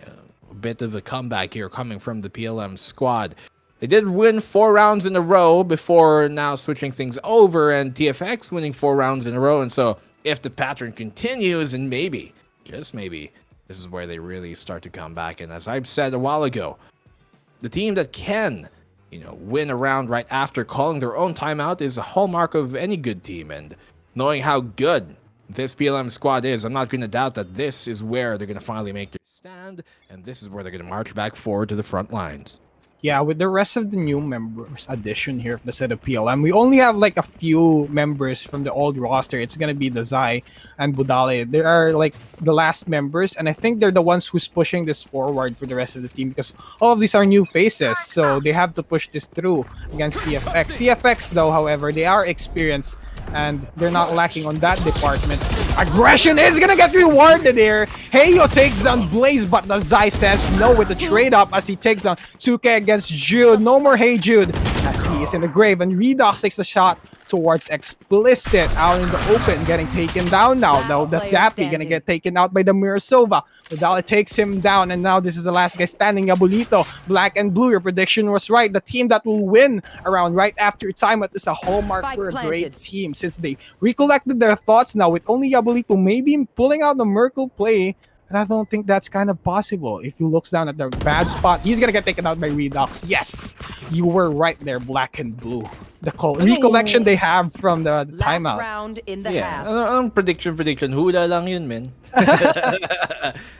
a bit of a comeback here coming from the PLM squad. They did win 4 rounds in a row before now switching things over, and TFX winning 4 rounds in a row. And so if the pattern continues, and maybe, just maybe, this is where they really start to come back. And as I've said a while ago, the team that can, win a round right after calling their own timeout is a hallmark of any good team. And knowing how good this PLM squad is, I'm not going to doubt that this is where they're going to finally make their stand, and this is where they're going to march back forward to the front lines. Yeah, with the rest of the new members addition here for the set of PLM, we only have like a few members from the old roster. It's gonna be the Zai and Budale. They are like the last members, and I think they're the ones who's pushing this forward for the rest of the team because all of these are new faces, so they have to push this through against TFX. TFX, though, however, they are experienced and they're not lacking on that department. Aggression is gonna get rewarded here. Heyo takes down Blaze, but the Zai says no with the trade up as he takes down Suke against Jude. No more Hey Jude as he is in the grave, and Redox takes a shot towards Explicit out in the open, getting taken down now. Though the Zappy gonna get taken out by the Mirasova. Vidal takes him down, and now this is the last guy standing, Yabolito. Black and blue, your prediction was right. The team that will win around right after time is a hallmark for a great team, since they recollected their thoughts now with only Yabolito maybe pulling out the Merkle play. And I don't think that's kind of possible. If he looks down at the bad spot, he's gonna get taken out by Redox. Yes, you were right there, black and blue. The recollection they have from the timeout. Round in the half. Prediction. Huda lang yun, man.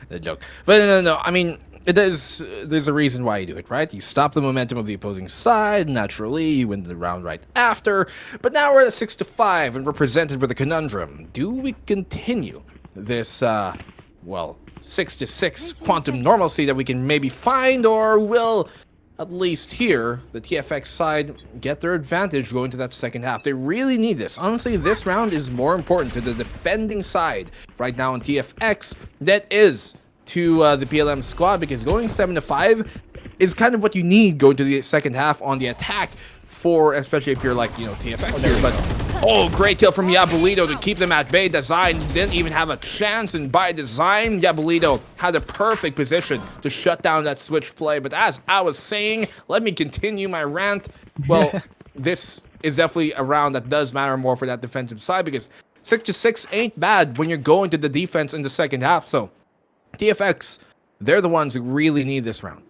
The joke. But no. I mean, there's a reason why you do it, right? You stop the momentum of the opposing side. Naturally, you win the round right after. But now we're at 6-5, and we're presented with a conundrum. Do we continue this, 6-6 quantum normalcy that we can maybe find, or will at least here the TFX side get their advantage going to that second half? They really need this. Honestly, this round is more important to the defending side right now in TFX that is to the PLM squad, because going 7-5 is kind of what you need going to the second half on the attack for, especially if you're like, TFX here. But great kill from Yabolito to keep them at bay. Design didn't even have a chance, and by design, Yabolito had a perfect position to shut down that switch play. But as I was saying, let me continue my rant. Well, this is definitely a round that does matter more for that defensive side, because 6-6 ain't bad when you're going to the defense in the second half. So TFX, they're the ones who really need this round.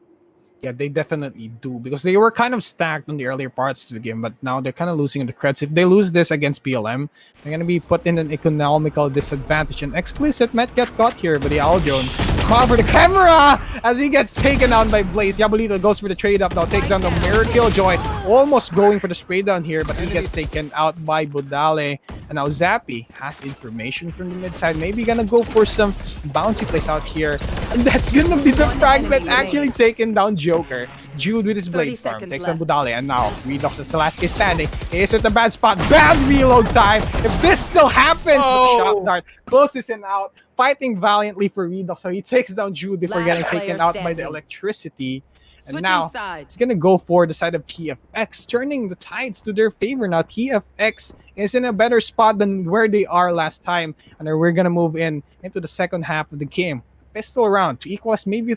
Yeah, they definitely do, because they were kind of stacked on the earlier parts of the game, but now they're kind of losing in the creds. If they lose this against PLM, they're going to be put in an economical disadvantage. And Explicit might get caught here by the Aldrone. Cover the camera as he gets taken down by Blaze. Yabolito goes for the trade up now, takes down the Mirror Killjoy, almost going for the spray down here, but he gets taken out by Budale. And now Zappy has information from the mid side, maybe gonna go for some bouncy plays out here, and that's gonna be the fragment actually taking down Joker. Jude with his Blade Storm takes on Budale, and now Redox is the last guy standing. He is at the bad spot. Bad reload time. If this still happens, but Shot Dart closes him out, fighting valiantly for Redox. So he takes down Jude before getting taken out by the electricity. And now it's gonna go for the side of TFX, turning the tides to their favor. Now TFX is in a better spot than where they are last time, and then we're gonna move into the second half of the game. Pistol round to equalize maybe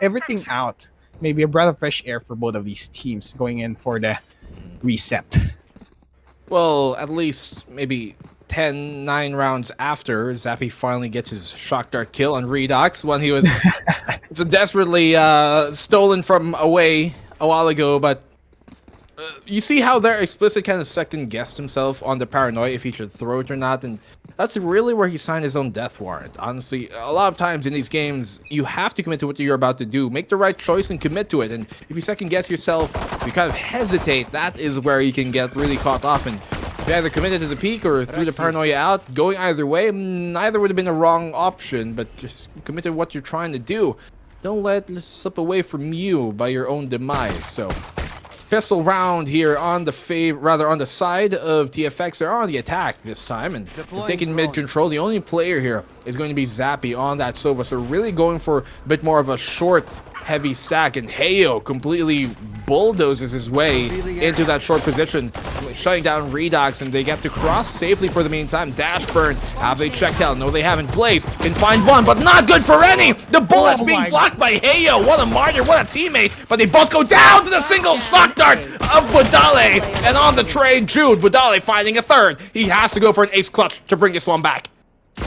everything out. Maybe a breath of fresh air for both of these teams going in for the reset. Well, at least maybe 9 rounds after, Zappy finally gets his shock dart kill on Redox when he was so desperately stolen from away a while ago. But you see how their explicit kind of second guessed himself on the paranoia if he should throw it or not, and that's really where he signed his own death warrant. Honestly, a lot of times in these games, you have to commit to what you're about to do. Make the right choice and commit to it. And if you second guess yourself, you kind of hesitate, that is where you can get really caught off. And if you either committed to the peak or threw the paranoia out, going either way, neither would have been a wrong option, but just commit to what you're trying to do. Don't let it slip away from you by your own demise. So pistol round here on the side of TFX. They're on the attack this time, and they're taking mid control. The only player here is going to be Zappy on that Sova, so really going for a bit more of a short, heavy stack, and Heyo completely bulldozes his way into that short position, shutting down Redox, and they get to cross safely for the meantime. Dash burn, have they checked out? No, they haven't. Blaze can find one, but not good for any! The bullet's being blocked by Heyo! What a martyr, what a teammate! But they both go down to the single shock dart of Budale, and on the trade, Jude, Budale finding a third. He has to go for an ace clutch to bring this one back.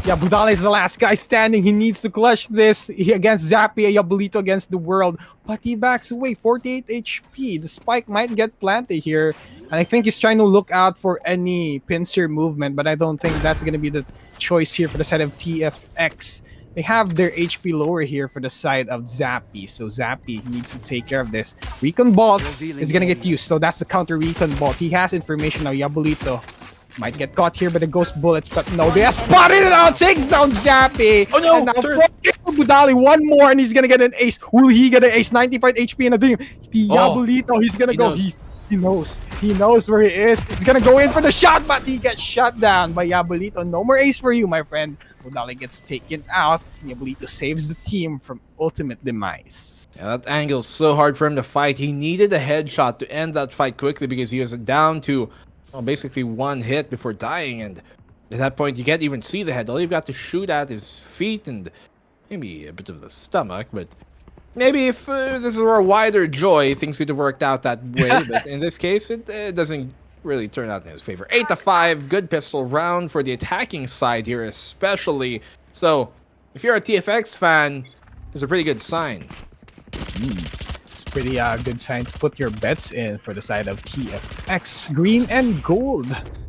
Yeah, Budale is the last guy standing. He needs to clutch this against Zappy, Yabolito against the world. But he backs away, 48 HP. The spike might get planted here. And I think he's trying to look out for any pincer movement, but I don't think that's going to be the choice here for the side of TFX. They have their HP lower here for the side of Zappy. So Zappy needs to take care of this. Recon Bolt is going to get used. So that's the counter Recon Bolt. He has information now. Yabolito might get caught here by the ghost bullets, but no, they have spotted it out. Takes down Zappy. Oh no! And now Budali, one more, and he's gonna get an ace. Will he get an ace? 95 HP in a dream. The Yabolito, he's gonna go. He knows. He knows where he is. He's gonna go in for the shot, but he gets shut down by Yabolito. No more ace for you, my friend. Budali gets taken out. Yabolito saves the team from ultimate demise. Yeah, that angle's so hard for him to fight. He needed a headshot to end that fight quickly because he was down to basically one hit before dying, and at that point you can't even see the head. All you've got to shoot at is feet and maybe a bit of the stomach, but maybe if this were a wider Joy, things could have worked out that way, but in this case it doesn't really turn out in his favor. 8-5, good pistol round for the attacking side here especially. So if you're a TFX fan, it's a pretty good sign. Pretty good sign to put your bets in for the side of TFX. Green and gold.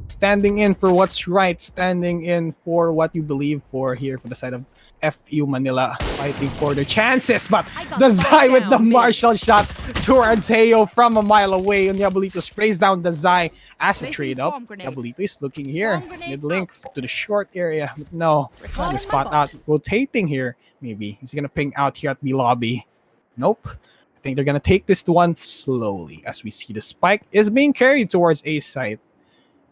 Standing in for what's right. Standing in for what you believe for here for the side of FU Manila. Fighting for their chances. But the Zai with the martial shot towards Heyo from a mile away. And Yabolito sprays down the Zai as a trade up. Yabolito is looking here. Mid link to the short area. But no, it's not the spot out. Rotating here. Maybe he's gonna ping out here at B lobby. Nope. I think they're going to take this one slowly as we see the spike is being carried towards A side.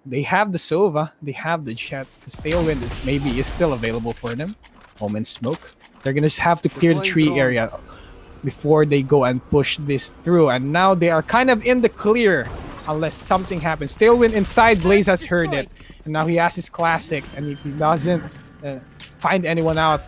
They have the Sova, they have the Jet. The Tailwind is still available for them. Omen Smoke. They're going to just have to clear the tree area before they go and push this through. And now they are kind of in the clear unless something happens. Tailwind inside, Blaze has heard it. And now he has his classic, and if he doesn't find anyone out,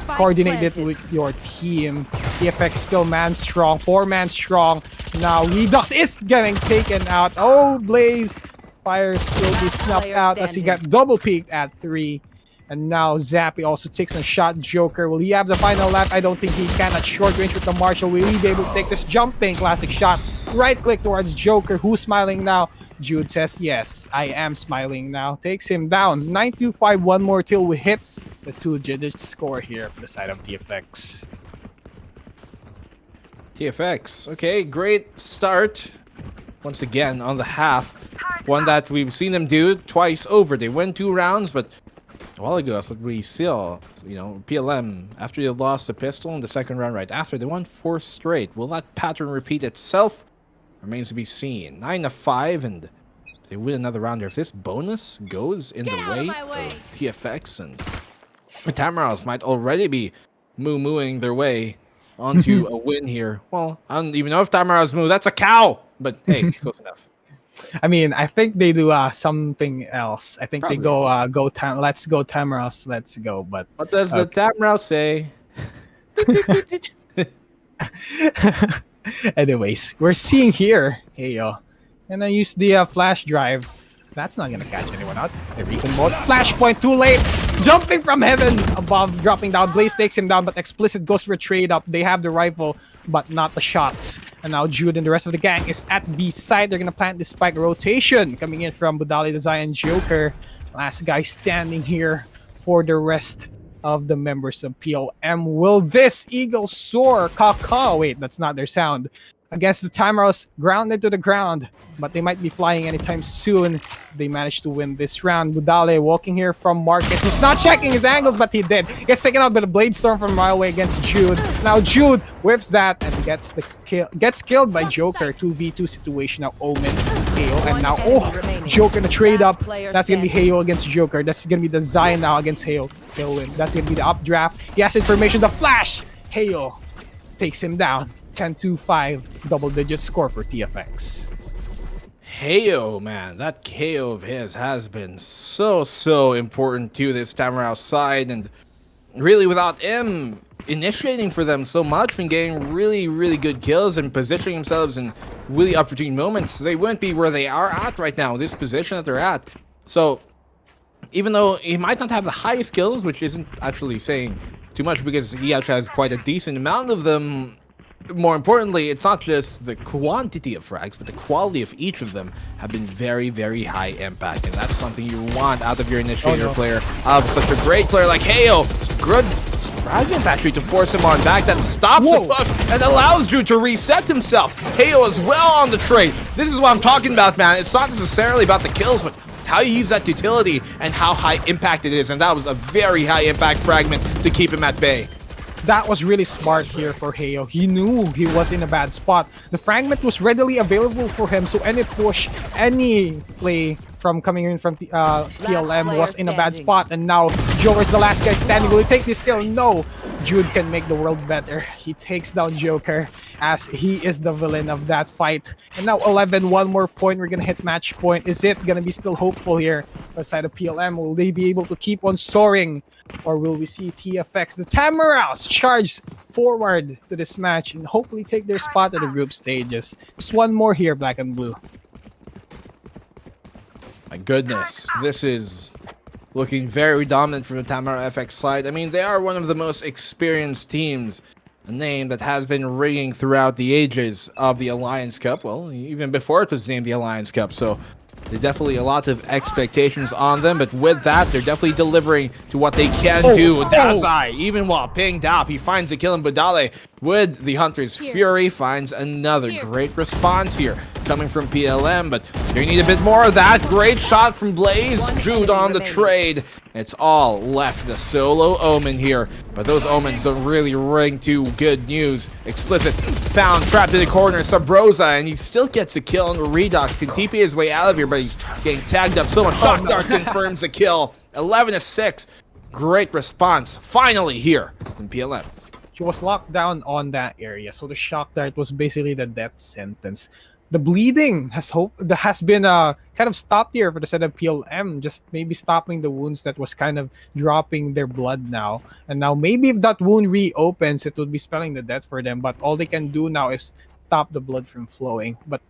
coordinate it with your team. TFX still man strong, 4-man strong. Now Redux is getting taken out. Oh, Blaze Fires will be snuffed out as he got double peaked at 3. And now Zappy also takes a shot. Joker, will he have the final lap? I don't think he can at short range with the Marshall. Will he be able to take this jumping classic shot? Right click towards Joker. Who's smiling now? Jude says, yes, I am smiling now. Takes him down. 9-5, one more till we hit the 2-digit score here for the side of TFX. TFX, okay, great start. Once again, on the half. One that we've seen them do twice over. They win 2 rounds, but a while ago, that's what we saw. PLM, after they lost the pistol in the second round right after, they won 4 straight. Will that pattern repeat itself? Remains to be seen. 9-5, and if they win another round, if this bonus goes in the way of TFX, and the Tamaros might already be moo-mooing their way onto a win here. Well, I don't even know if Tamara's move. That's a cow, but hey, it's close enough. I mean, I think they do something else. I think Probably. they go let's go Tamaros, let's go. But What does the Tamara say? anyways, we're seeing here, and I use the flash drive. That's not gonna catch anyone out. The recon mode. Flashpoint too late. Jumping from heaven above, dropping down. Blaze takes him down, but Explicit goes for a trade up. They have the rifle, but not the shots. And now Jude and the rest of the gang is at B side. They're gonna plant the spike rotation coming in from Budali, Desire, and Joker. Last guy standing here for the rest of the members of PLM. Will this eagle soar? Caw. Wait, that's not their sound. Against the Tamaros, grounded to the ground, but they might be flying anytime soon. They managed to win this round. Budale walking here from market. He's not checking his angles, but he did. Gets taken out by the Blade Storm from Railway against Jude. Now Jude whiffs that and gets the kill. Gets killed by Joker. 2v2 situation now. Omen, Heyo, and now Joker in the trade up. That's gonna be Heyo against Joker. That's gonna be the Zion now against Heyo. He'll win. That's gonna be the updraft. He has information. The flash. Heyo takes him down. 10-5, double-digit score for TFX. Heyo, man, that KO of his has been so important to this Tamara's side, and really without him initiating for them so much and getting really good kills and positioning themselves in really opportune moments, they wouldn't be where they are at right now, this position that they're at. So even though he might not have the highest kills, which isn't actually saying too much because he actually has quite a decent amount of them, more importantly, it's not just the quantity of frags, but the quality of each of them have been very high impact, and that's something you want out of your initiator player, out of such a great player like Heyo. Good fragment actually to force him on back that stops the push and allows Jude to reset himself. Heyo as well on the trade. This is what I'm talking about, man. It's not necessarily about the kills, but how you use that utility and how high impact it is, and that was a very high impact fragment to keep him at bay. That was really smart here for Heyo. He knew he was in a bad spot. The fragment was readily available for him, so any push, any play from coming in from PLM was in a bad spot. And now Joker's the last guy standing. Will he take this kill? No. Jude can make the world better. He takes down Joker as he is the villain of that fight. And now 11, one more point. We're gonna hit match point. Is it gonna be still hopeful here on the side of PLM? Will they be able to keep on soaring? Or will we see TFX, the Tamaros, charge forward to this match and hopefully take their spot at the group stages? Just one more here, black and blue. My goodness, this is looking very dominant from the Tamara FX side. I mean, they are one of the most experienced teams, a name that has been ringing throughout the ages of the Alliance Cup. Well, even before it was named the Alliance Cup, so there's definitely a lot of expectations on them, but with that, they're definitely delivering to what they can do. Dazai, even while pinged up, he finds a kill in Budale with the Hunter's Fury, finds another great response here coming from PLM, but they need a bit more of that. Great shot from Blaze, Jude on the trade. It's all left the solo Omen here, but those Omens don't really ring to good news. Explicit found trapped in the corner, Sabrosa, and he still gets a kill on the Redux. He can TP his way out of here, but he's getting tagged up so much. Shock Dart confirms the kill. 11-6. Great response, finally here from PLM. He was locked down on that area, so the shock dart was basically the death sentence. The bleeding has been kind of stopped here for the set of PLM, just maybe stopping the wounds that was kind of dropping their blood now. And now maybe if that wound reopens, it would be spelling the death for them, but all they can do now is stop the blood from flowing. But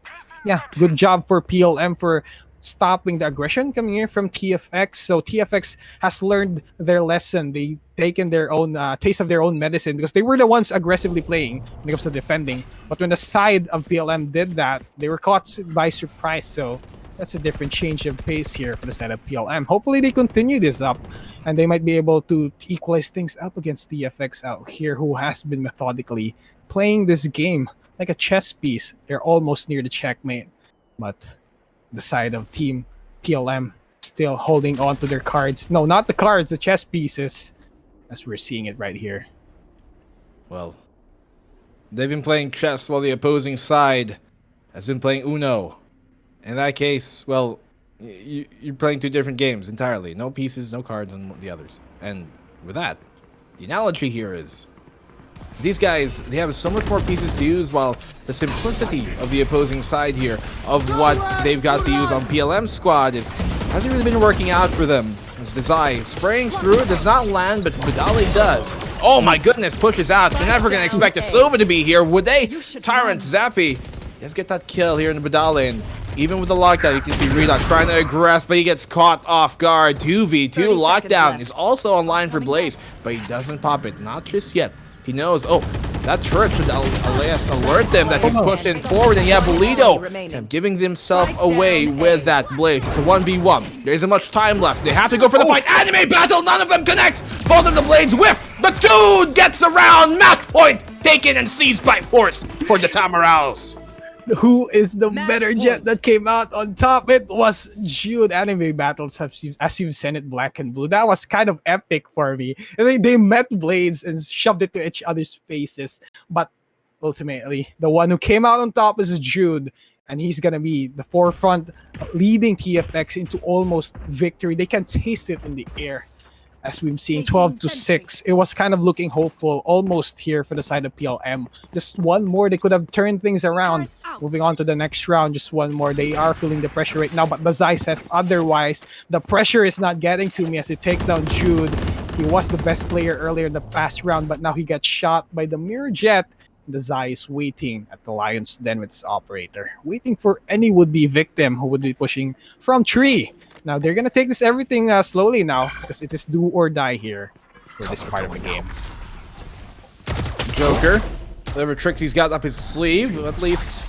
yeah, good job for PLM for stopping the aggression coming in from TFX. So TFX has learned their lesson. They taken their own taste of their own medicine because they were the ones aggressively playing when it comes to defending. But when the side of PLM did that, they were caught by surprise. So that's a different change of pace here for the side of PLM. Hopefully they continue this up and they might be able to equalize things up against TFX out here, who has been methodically playing this game like a chess piece. They're almost near the checkmate, but the side of team PLM still holding on to their cards. No, not the cards, the chess pieces, as we're seeing it right here. Well, they've been playing chess while the opposing side has been playing Uno. In that case, well, you're playing two different games entirely. No pieces, no cards on the others. And with that, the analogy here is These guys, they have so much more pieces to use, while the simplicity of the opposing side here of what they've got to use on PLM's squad hasn't really been working out for them. As Desai spraying through it, does not land, but Vidali does. Oh my goodness, pushes out. They're never going to expect a Sova to be here, would they? Tyrant, Zappy, does get that kill here in the Vidali, and even with the lockdown, you can see Redox trying to aggress, but he gets caught off guard. 2v2 lockdown is also online for Blaze, but he doesn't pop it, not just yet. He knows, oh, that turret should alert them that he's pushed in forward, and yeah, Bolito kind of giving himself away with that Blaze. It's a 1v1. There isn't much time left. They have to go for the fight. Anime battle, none of them connects. Both of the Blades whiff. The dude gets around. Match point taken and seized by force for the Tamarals. Who is the better jet that came out on top? It was Jude. Anime battles, as you've seen it, black and blue. That was kind of epic for me. I mean, they met blades and shoved it to each other's faces. But ultimately, the one who came out on top is Jude. And he's going to be the forefront, leading TFX into almost victory. They can taste it in the air. As we've seen, 12-6. It was kind of looking hopeful, almost here for the side of PLM. Just one more, they could have turned things around. Moving on to the next round, just one more. They are feeling the pressure right now, but Bazai says otherwise. The pressure is not getting to me as he takes down Jude. He was the best player earlier in the past round, but now he gets shot by the Mirror Jet. Bazai is waiting at the Lion's Den with his operator, waiting for any would-be victim who would be pushing from tree. Now, they're going to take this everything slowly now, because it is do or die here for this part of the game. Joker, whatever tricks he's got up his sleeve, at least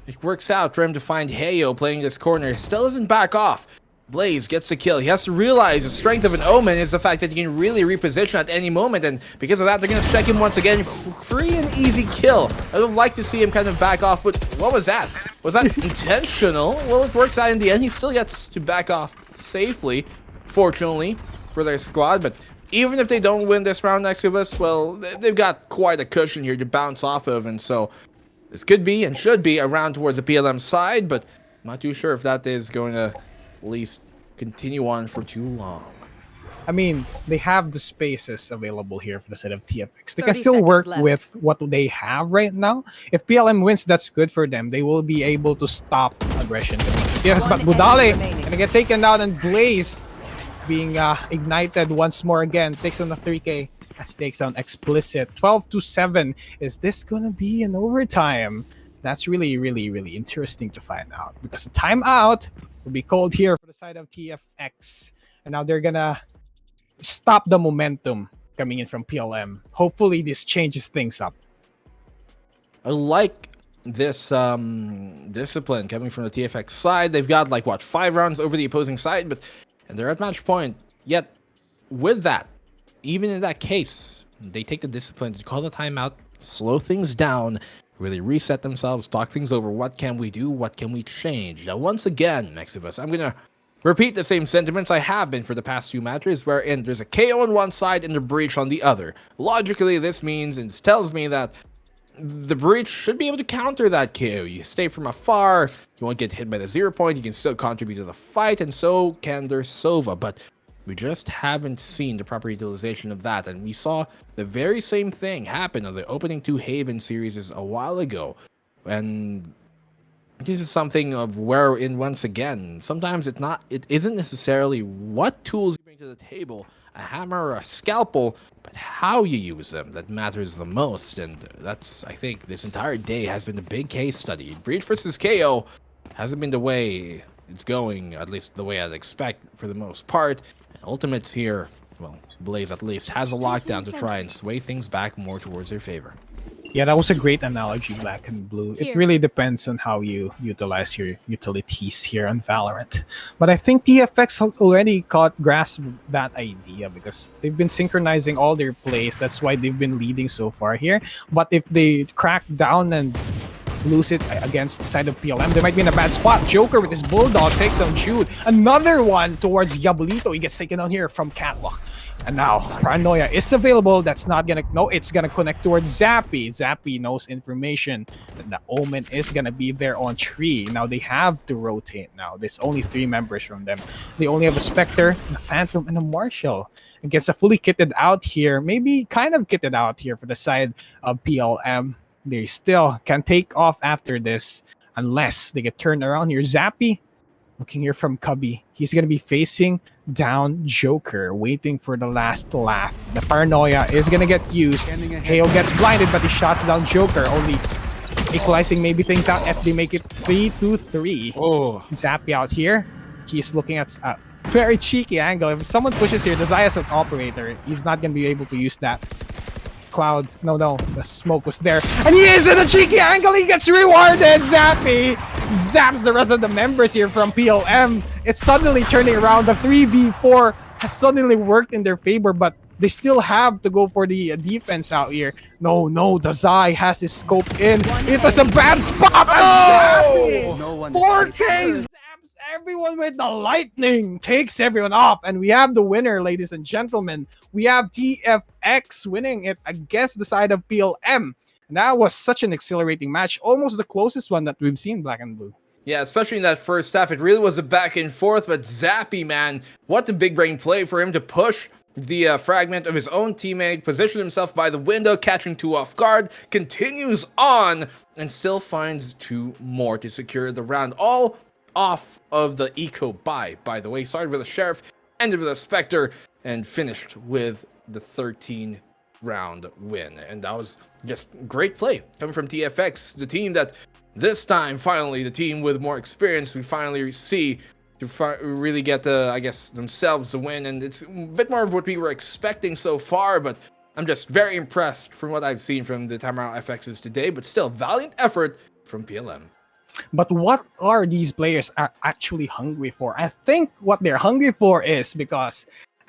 it works out for him to find Heyo playing this corner. Still doesn't back off. Blaze gets a kill. He has to realize the strength of an Omen is the fact that he can really reposition at any moment, and because of that, they're going to check him once again. Free and easy kill. I would like to see him kind of back off, but what was that? Was that intentional? Well, it works out in the end. He still gets to back off safely, fortunately, for their squad, but even if they don't win this round next to us, well, they've got quite a cushion here to bounce off of, and so this could be and should be a round towards the PLM side, but I'm not too sure if that is going to at least continue on for too long. I mean, they have the spaces available here for the side of TFX. They can still work with what they have right now. If PLM wins, that's good for them. They will be able to stop aggression. Yes, but Budale gonna get taken down, and Blaze being ignited once more again. Takes on the 3K as he takes down Explicit. 12-7. Is this gonna be an overtime? That's really, really, really interesting to find out, because the timeout will be called here for the side of TFX. And now they're gonna stop the momentum coming in from PLM. Hopefully this changes things up. I like this discipline coming from the TFX side. They've got like what, 5 rounds over the opposing side, and they're at match point. Yet with that, even in that case, they take the discipline to call the timeout, slow things down, really reset themselves, talk things over. What can we do? What can we change? Now, once again, Mexivus, I'm going to repeat the same sentiments I have been for the past 2 matches, wherein there's a KO on one side and a breach on the other. Logically, this means and tells me that the breach should be able to counter that KO. You stay from afar, you won't get hit by the 0 point, you can still contribute to the fight, and so can their Sova. But we just haven't seen the proper utilization of that, and we saw the very same thing happen on the opening 2 Haven series a while ago. And this is something of wherein, once again, sometimes it isn't necessarily what tools you bring to the table, a hammer or a scalpel, but how you use them that matters the most. And that's, I think, this entire day has been a big case study. Breach versus KO hasn't been the way it's going, at least the way I'd expect for the most part. And Ultimates here, well, Blaze at least has a lockdown to try and sway things back more towards their favor. Yeah, that was a great analogy, black and blue. It really depends on how you utilize your utilities here on Valorant. But I think TFX have already grasped that idea, because they've been synchronizing all their plays. That's why they've been leading so far here. But if they crack down and lose it against the side of PLM. They might be in a bad spot. Joker with his Bulldog takes down Jude. Another one towards Diabolito. He gets taken down here from Catwalk. And now, Paranoia is available. That's not gonna... No, it's gonna connect towards Zappy. Zappy knows information that the Omen is gonna be there on tree. Now, they have to rotate now. There's only 3 members from them. They only have a Spectre, a Phantom, and a Marshall. Against a fully kitted out here. Maybe kind of kitted out here for the side of PLM. They still can take off after this unless they get turned around here. Zappy, looking here from Cubby. He's going to be facing down Joker, waiting for the last laugh. The Paranoia is going to get used. Hale gets blinded, but he shots down Joker, only equalizing maybe things out if they make it 3-3. Oh, Zappy out here. He's looking at a very cheeky angle. If someone pushes here, the Zayas an operator. He's not going to be able to use that. Cloud, no, the smoke was there. And he is in a cheeky angle. He gets rewarded. Zappy zaps the rest of the members here from PLM. It's suddenly turning around. The 3v4 has suddenly worked in their favor, but they still have to go for the defense out here. No, the Zai has his scope in. It was a bad spot. Oh! Zappy, 4K zaps everyone with the lightning, takes everyone off, and we have the winner, ladies and gentlemen. We have TFX winning it against the side of PLM. And that was such an exhilarating match, almost the closest one that we've seen, Black and Blue. Yeah, especially in that first half, it really was a back and forth, but Zappy, man, what a big brain play for him to push the fragment of his own teammate, position himself by the window, catching 2 off guard, continues on, and still finds 2 more to secure the round, all off of the eco buy, by the way. Started with a Sheriff, ended with a Spectre, and finished with the 13 round win. And that was just great play coming from TFX, the team that this time, finally, the team with more experience, we finally see to really get the, I guess, themselves the win. And it's a bit more of what we were expecting so far, but I'm just very impressed from what I've seen from the Tamara FXs today, but still valiant effort from PLM. But what are these players actually hungry for? I think what they're hungry for is because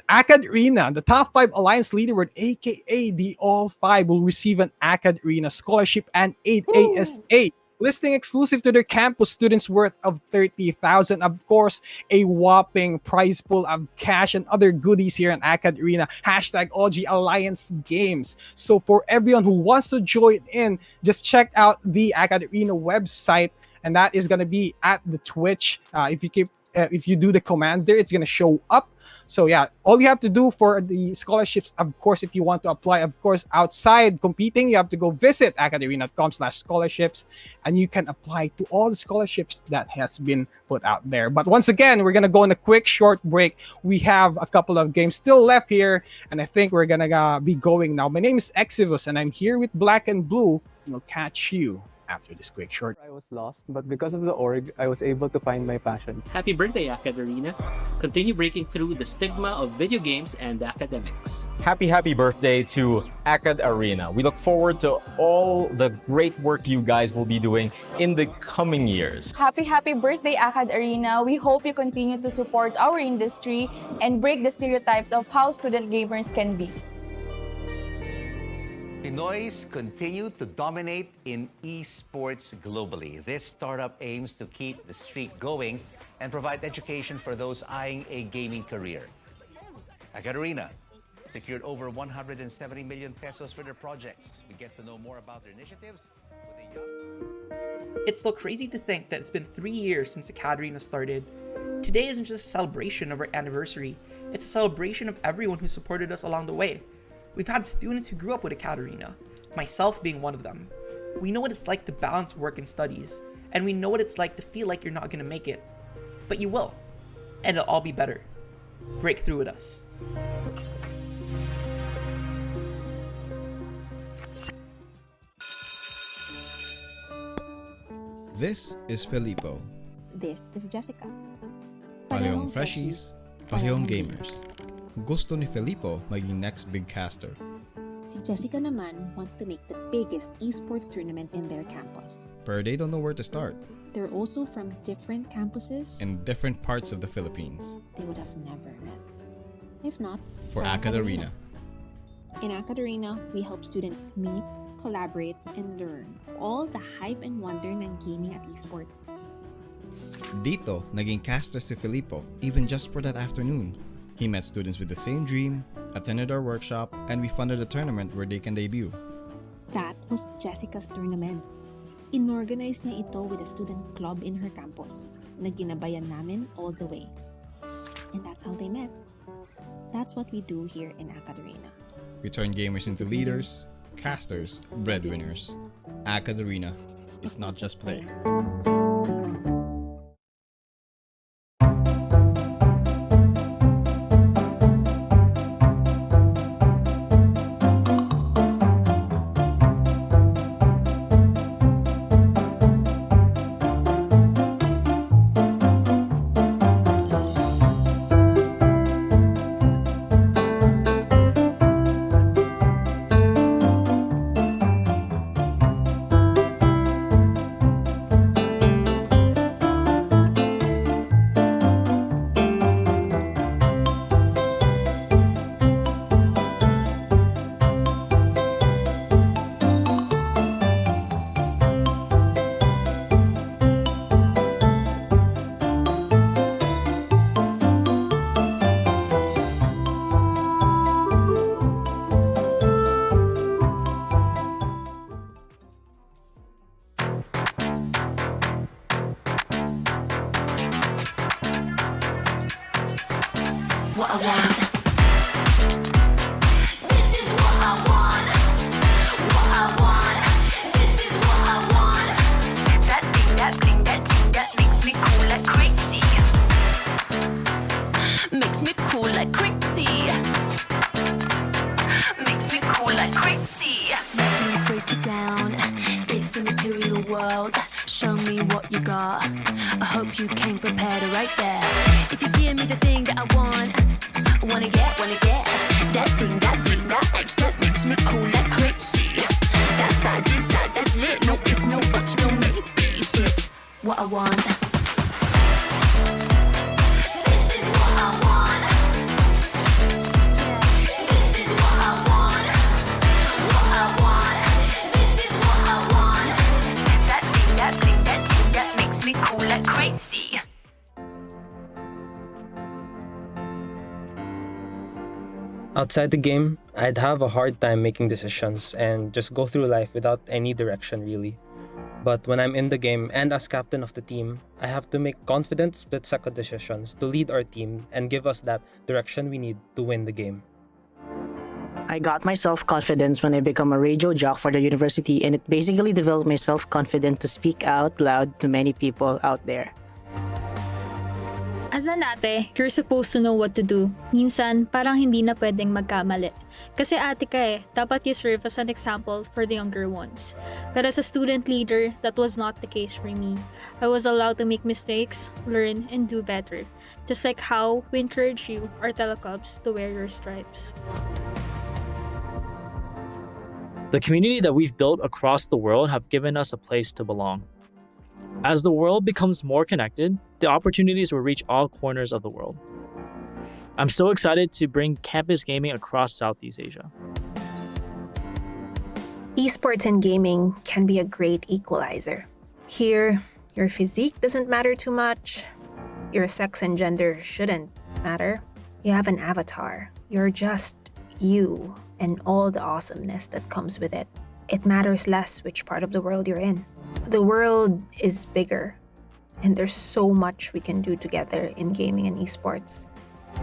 AcadArena, the top 5 alliance leaderboard, aka the All 5, will receive an AcadArena scholarship and 8 ASA, listing exclusive to their campus students worth of 30,000. Of course, a whopping prize pool of cash and other goodies here in AcadArena. Hashtag OG Alliance Games. So for everyone who wants to join in, just check out the AcadArena website. And that is going to be at the Twitch. If you do the commands there, it's going to show up. So yeah, all you have to do for the scholarships, of course, if you want to apply, of course, outside competing, you have to go visit acadarena.com/scholarships, and you can apply to all the scholarships that has been put out there. But once again, we're going to go on a quick short break. We have a couple of games still left here, and I think we're going to be going now. My name is Exivus, and I'm here with Black and Blue. We'll catch you after this quick short. I was lost, but because of the org, I was able to find my passion. Happy birthday, AcadArena. Continue breaking through the stigma of video games and academics. Happy birthday to AcadArena. We look forward to all the great work you guys will be doing in the coming years. Happy birthday, AcadArena. We hope you continue to support our industry and break the stereotypes of how student gamers can be. Pinoys continue to dominate in esports globally. This startup aims to keep the streak going and provide education for those eyeing a gaming career. AcadArena secured over 170 million pesos for their projects. We get to know more about their initiatives with a young... It's still crazy to think that it's been 3 years since AcadArena started. Today isn't just a celebration of our anniversary, it's a celebration of everyone who supported us along the way. We've had students who grew up with AcadArena, myself being one of them. We know what it's like to balance work and studies, and we know what it's like to feel like you're not going to make it. But you will, and it'll all be better. Break through with us. This is Filippo. This is Jessica. Parehong freshies, parehong gamers. Gusto ni Filippo maging next big caster. Si Jessica naman wants to make the biggest esports tournament in their campus. But they don't know where to start. They're also from different campuses in different parts of the Philippines. They would have never met. If not, for AcadArena. In AcadArena, we help students meet, collaborate, and learn all the hype and wonder ng gaming at esports. Dito, naging caster si Filippo, even just for that afternoon. He met students with the same dream, attended our workshop, and we funded a tournament where they can debut. That was Jessica's tournament. Inorganize niya ito with a student club in her campus na ginabayan namin all the way. And that's how they met. That's what we do here in AcadArena. We turn gamers into leaders, casters, breadwinners. AcadArena is not just play. What I want. This is what I want. What I want. This is what I want. That thing, that thing, that thing that makes me cool like crazy. Makes me cool like crazy. Makes me cool like crazy. Let me break it down. It's a material world. Show me what you got. I hope you came prepared right there. If you give me the thing that I want, wanna get that thing, that makes me cool like crazy. That vibe is that's lit. No if, no buts, no maybes. It's what I want. This is what I want. This is what I want. What I want. This is what I want. That thing, that makes me cool like crazy. Outside the game, I'd have a hard time making decisions and just go through life without any direction really. But when I'm in the game and as captain of the team, I have to make confident split-second decisions to lead our team and give us that direction we need to win the game. I got my self-confidence when I become a radio jock for the university, and it basically developed my self-confidence to speak out loud to many people out there. As an ate, you're supposed to know what to do. Minsan, parang hindi na pwedeng magkamali. Kasi ate ka eh, dapat you serve as an example for the younger ones. But as a student leader, that was not the case for me. I was allowed to make mistakes, learn, and do better. Just like how we encourage you, our teleclubs, to wear your stripes. The community that we've built across the world have given us a place to belong. As the world becomes more connected, the opportunities will reach all corners of the world. I'm so excited to bring campus gaming across Southeast Asia. Esports and gaming can be a great equalizer. Here, your physique doesn't matter too much. Your sex and gender shouldn't matter. You have an avatar. You're just you and all the awesomeness that comes with it. It matters less which part of the world you're in. The world is bigger, and there's so much we can do together in gaming and esports.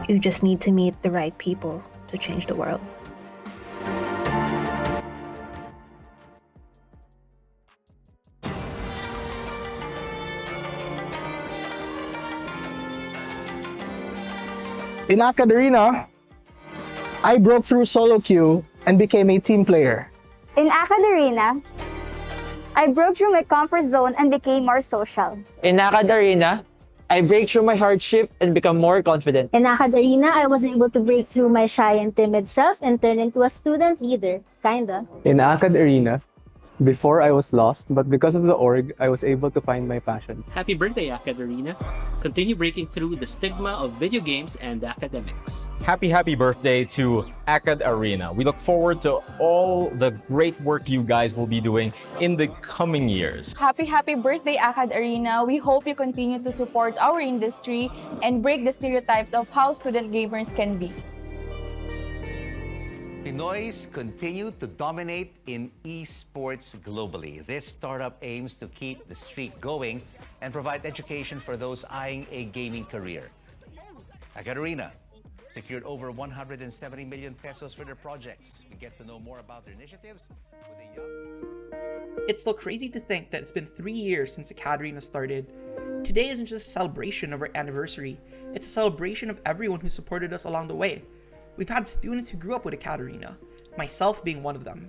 You just need to meet the right people to change the world. In AcadArena, I broke through solo queue and became a team player. In AcadArena, I broke through my comfort zone and became more social. In AcadArena, I break through my hardship and become more confident. In AcadArena, I was able to break through my shy and timid self and turn into a student leader, kinda. In AcadArena, Before I was lost, but because of the org, I was able to find my passion. Happy birthday, AcadArena. Continue breaking through the stigma of video games and academics. Happy birthday to AcadArena. We look forward to all the great work you guys will be doing in the coming years. Happy birthday, AcadArena. We hope you continue to support our industry and break the stereotypes of how student gamers can be. Pinoys continue to dominate in esports globally. This startup aims to keep the streak going and provide education for those eyeing a gaming career. AcadArena secured over 170 million pesos for their projects. We get to know more about their initiatives with a young... It's still crazy to think that it's been 3 years since AcadArena started. Today isn't just a celebration of our anniversary, it's a celebration of everyone who supported us along the way. We've had students who grew up with AcadArena, myself being one of them.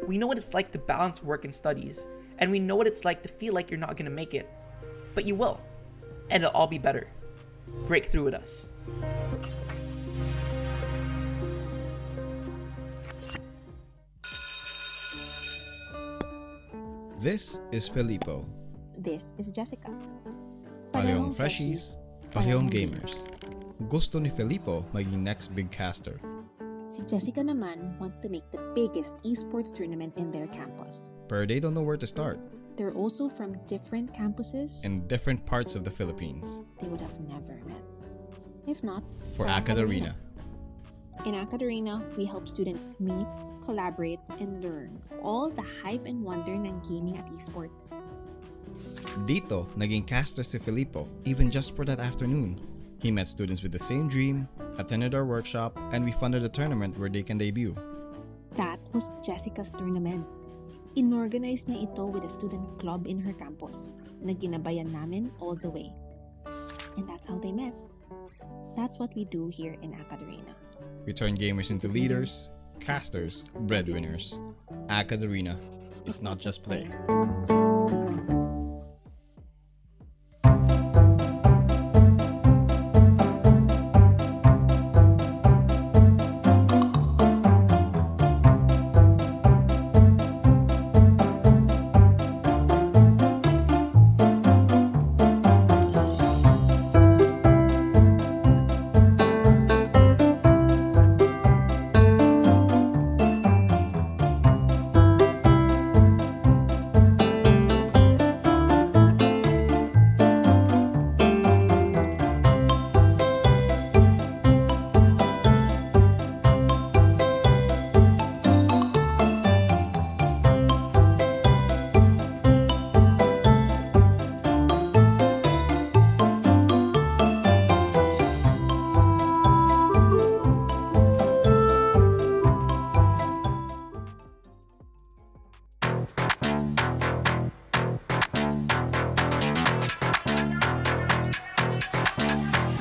We know what it's like to balance work and studies, and we know what it's like to feel like you're not going to make it. But you will, and it'll all be better. Break through with us. This is Filippo. This is Jessica. Parehong freshies, parehong gamers. Gusto ni Filippo maging next big caster. Si Jessica naman wants to make the biggest esports tournament in their campus. But they don't know where to start. They're also from different campuses In different parts of the Philippines. they would have never met. If not, For AcadArena. In AcadArena, we help students meet, collaborate, and learn all the hype and wonder ng gaming at esports. Dito, naging caster si Filippo even just for that afternoon. He met students with the same dream, attended our workshop, and we funded a tournament where they can debut. That was Jessica's tournament. Inorganize niya ito with a student club in her campus na ginabayan namin all the way. And that's how they met. That's what we do here in AcadArena. We turn gamers into leaders, casters, breadwinners. AcadArena is not just play.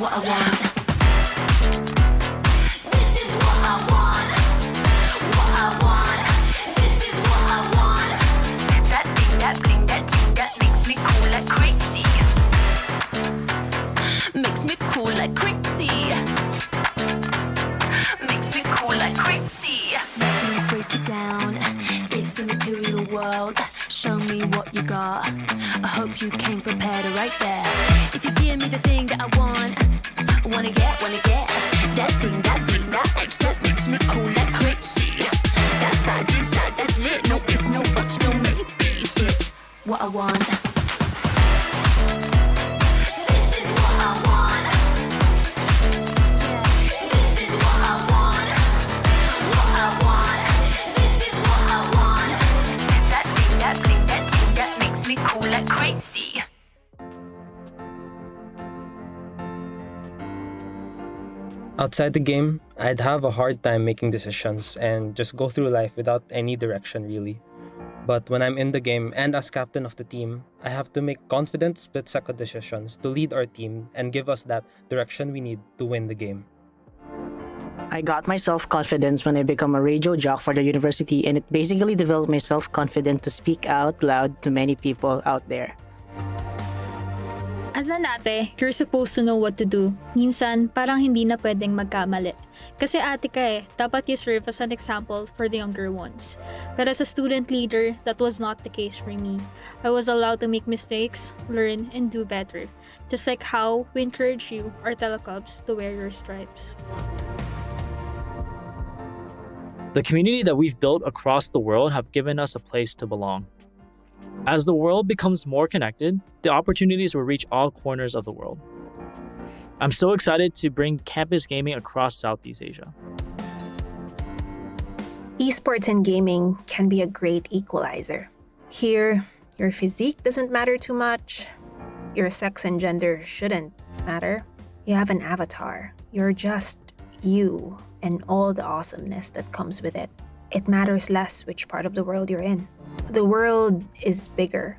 What I want. This is what I want. What I want. This is what I want. That thing, that bling, that thing that makes me cool like crazy. Makes me cool like crazy. Makes me cool like crazy. Let me break it down. It's a material world. Show me what you got. I hope you came prepared right there. If you give me the thing that I want, wanna get that thing, that X that makes me cool like crazy. That vibe inside, that's lit. No if, no buts, no maybes. It's what I want. This is what I want. This is what I want. What I want. This is what I want. That thing, that bling, that thing that makes me cool like crazy. Outside the game, I'd have a hard time making decisions and just go through life without any direction really. But when I'm in the game and as captain of the team, I have to make confident split-second decisions to lead our team and give us that direction we need to win the game. I got my self-confidence when I become a radio jock for the university, and it basically developed my self-confidence to speak out loud to many people out there. As an ate, you're supposed to know what to do. Minsan, parang hindi na pwedeng magkamali. Kasi ate ka dapat you serve as an example for the younger ones. But as a student leader, that was not the case for me. I was allowed to make mistakes, learn, and do better. Just like how we encourage you, our telecubs, to wear your stripes. The community that we've built across the world have given us a place to belong. As the world becomes more connected, the opportunities will reach all corners of the world. I'm so excited to bring campus gaming across Southeast Asia. Esports and gaming can be a great equalizer. Here, your physique doesn't matter too much. Your sex and gender shouldn't matter. You have an avatar. You're just you and all the awesomeness that comes with it. It matters less which part of the world you're in. The world is bigger,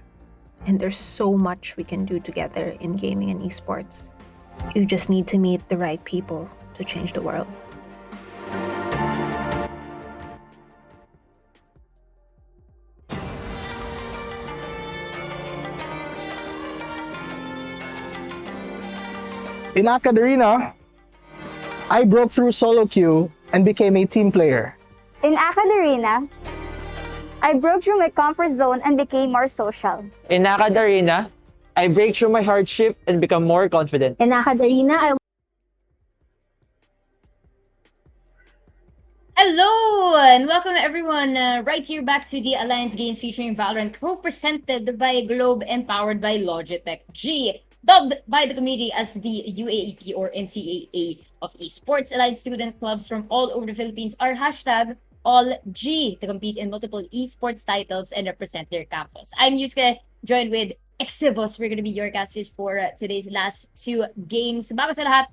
and there's so much we can do together in gaming and esports. You just need to meet the right people to change the world. In AcadArena, I broke through solo queue and became a team player. In AcadArena, I broke through my comfort zone and became more social. In AcadArena, I break through my hardship and become more confident. In AcadArena, Hello and welcome everyone right here back to the Alliance game featuring Valorant, co-presented by Globe and powered by Logitech G, dubbed by the community as the UAEP or NCAA of esports. Alliance student clubs from all over the Philippines are hashtag all G to compete in multiple esports titles and represent their campus. I'm Yusuke, joined with Exivos. We're going to be your casters for today's last two games. Bago sa lahat,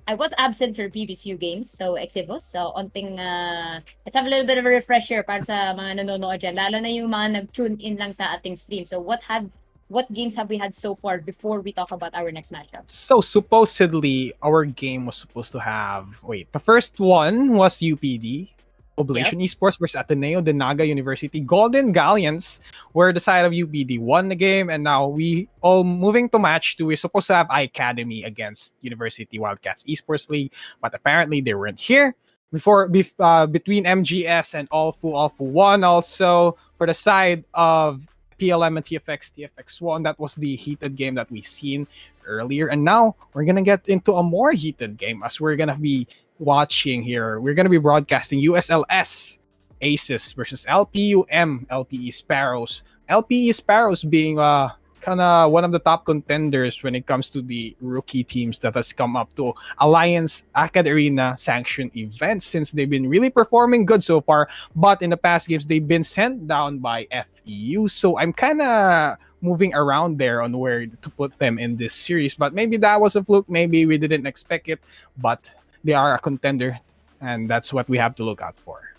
I was absent for previous few games, so Exivos. So, let's have a little bit of a refresher para sa mga nanonood dyan, lalo na yung mga nag-tune in lang sa ating stream. So, what games have we had so far before we talk about our next matchup? So supposedly our game was supposed to have the first one was UPD, Oblation Esports versus Ateneo de Naga University. Golden Galleons were the side of UPD, won the game, and now we all moving to match 2. We're supposed to have Academy against University Wildcats Esports League, but apparently they weren't here. Between MGS and All-Fu 1 also for the side of PLM and TFX won. That was the heated game that we seen earlier, and now we're gonna get into a more heated game as we're gonna be watching here. We're gonna be broadcasting USLS Aces versus LPUM LPE Sparrows. LPE Sparrows being kind of one of the top contenders when it comes to the rookie teams that has come up to Alliance AcadArena sanctioned events, since they've been really performing good so far, but in the past games they've been sent down by FEU. So I'm kind of moving around there on where to put them in this series, but maybe that was a fluke, maybe we didn't expect it, but they are a contender, and that's what we have to look out for.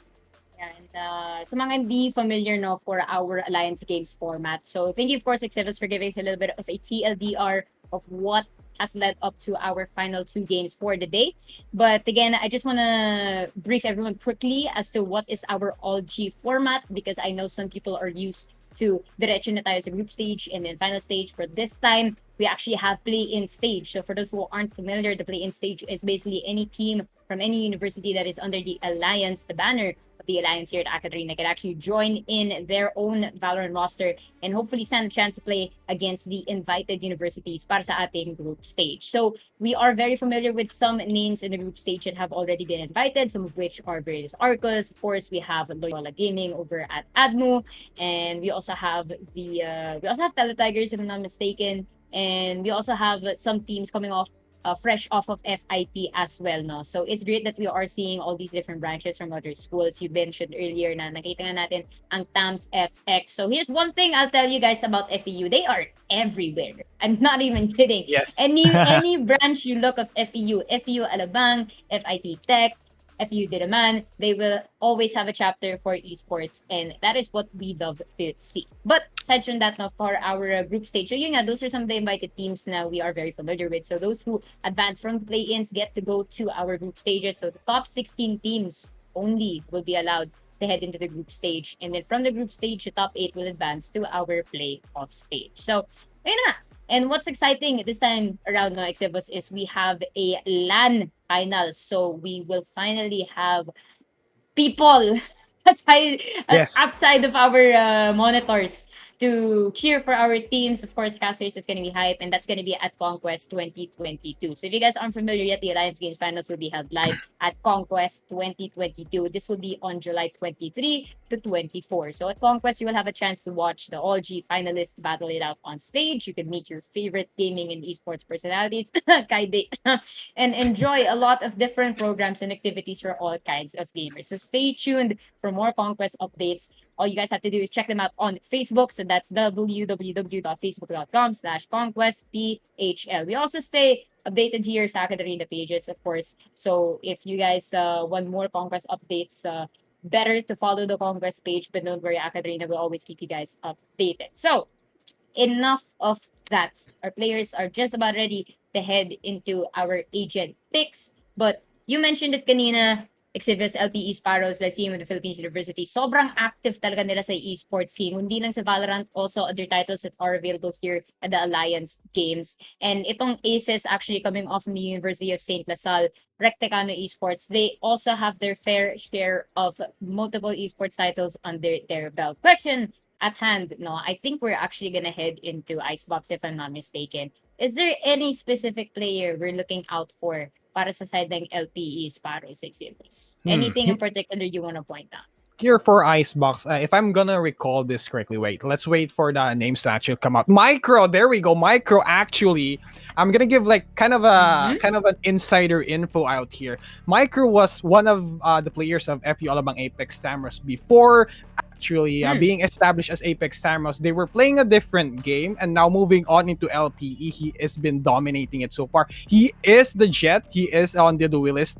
And sa mga hindi familiar for our Alliance Games format. So thank you, of course, Exivus, for giving us a little bit of a TLDR of what has led up to our final two games for the day. But again, I just want to brief everyone quickly as to what is our all-G format, because I know some people are used to diretso na tayo sa group stage and then final stage. For this time, we actually have play-in stage. So for those who aren't familiar, the play-in stage is basically any team from any university that is under the Alliance, the banner of the Alliance here at AcadArena, can actually join in their own Valorant roster and hopefully stand a chance to play against the invited universities para sa ating group stage. So we are very familiar with some names in the group stage that have already been invited, some of which are Veritas Arcos. Of course, we have Loyola Gaming over at ADMU, and we also have Teletigers, if I'm not mistaken, and we also have some teams coming off fresh off of FIP as well, no? So it's great that we are seeing all these different branches from other schools. You mentioned earlier na nakita nga natin ang TAMS FX. So here's one thing I'll tell you guys about FEU. They are everywhere. I'm not even kidding. Yes. Any branch you look of FEU Alabang, FIT Tech, FEU Diraman, they will always have a chapter for esports, and that is what we love to see. But aside from that, now for our group stage, so yun nga, those are some of the invited teams na we are very familiar with. So those who advance from play-ins get to go to our group stages. So the top 16 teams only will be allowed to head into the group stage, and then from the group stage, the top 8 will advance to our play-off stage. So ayun na nga, And what's exciting this time around now, Exibus, is we have a LAN final. So we will finally have people aside Yes. outside of our monitors to cheer for our teams. Of course, casters, it's going to be hype, and that's going to be at Conquest 2022. So if you guys aren't familiar yet, the Alliance Games Finals will be held live at Conquest 2022. This will be on July 23 to 24. So at Conquest, you will have a chance to watch the All G finalists battle it out on stage. You can meet your favorite gaming and esports personalities, Kaide, and enjoy a lot of different programs and activities for all kinds of gamers. So stay tuned for more Conquest updates. All you guys have to do is check them out on Facebook. So that's www.facebook.com/conquestphl. We also stay updated here sa AcadArena pages, of course. So if you guys want more Conquest updates, better to follow the Conquest page, but don't worry, AcadArena will always keep you guys updated. So enough of that. Our players are just about ready to head into our agent picks. But you mentioned it kanina, Exhibus, LPE Sparrows, let's see with the Philippines University. Sobrang active talaga nila sa esports scene. Hindi lang sa Valorant, also other titles that are available here at the Alliance Games. And itong Aces actually coming off from the University of St. LaSalle, Rectecano Esports, they also have their fair share of multiple esports titles under their belt. Question at hand, no, I think we're actually gonna head into Icebox if I'm not mistaken. Is there any specific player we're looking out for para sa side ng LPE Sparrows Exhibits? Anything in particular you want to point out? Here for Icebox, if I'm gonna recall this correctly, let's wait for the names to actually come out. Micro, there we go. Micro, actually, I'm gonna give like kind of an insider info out here. Micro was one of the players of FU Alabang Apex Tamros before actually being established as Apex Tamros. They were playing a different game, and now moving on into LPE, he has been dominating it so far. He is the Jet. He is on the duelist.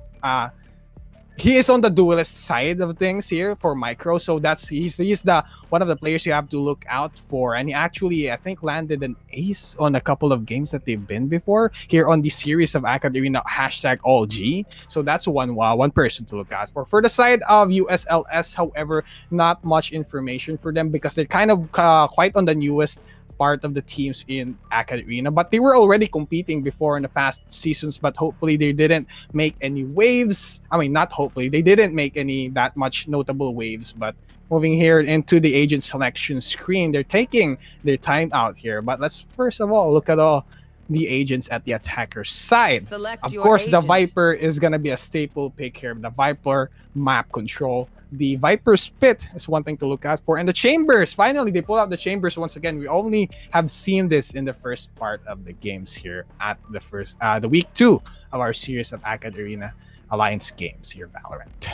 He is on the duelist side of things here for Micro, so he's the one of the players you have to look out for. And he actually, I think, landed an ace on a couple of games that they've been before here on the series of AcadArena #AllG. So that's one person to look out for. For the side of USLS, however, not much information for them because they're kind of quite on the newest part of the teams in AcadArena, but they were already competing before in the past seasons, but hopefully they didn't make any waves. I mean, not hopefully, they didn't make any that much notable waves. But moving here into the agent selection screen, they're taking their time out here. But let's first of all look at all the agents at the attacker's side. Of course, the Viper is gonna be a staple pick here. The Viper map control. The Viper Spit is one thing to look out for. And the Chambers, finally, they pull out the Chambers once again. We only have seen this in the first part of the games here at the week 2 of our series of AcadArena Alliance Games here, Valorant.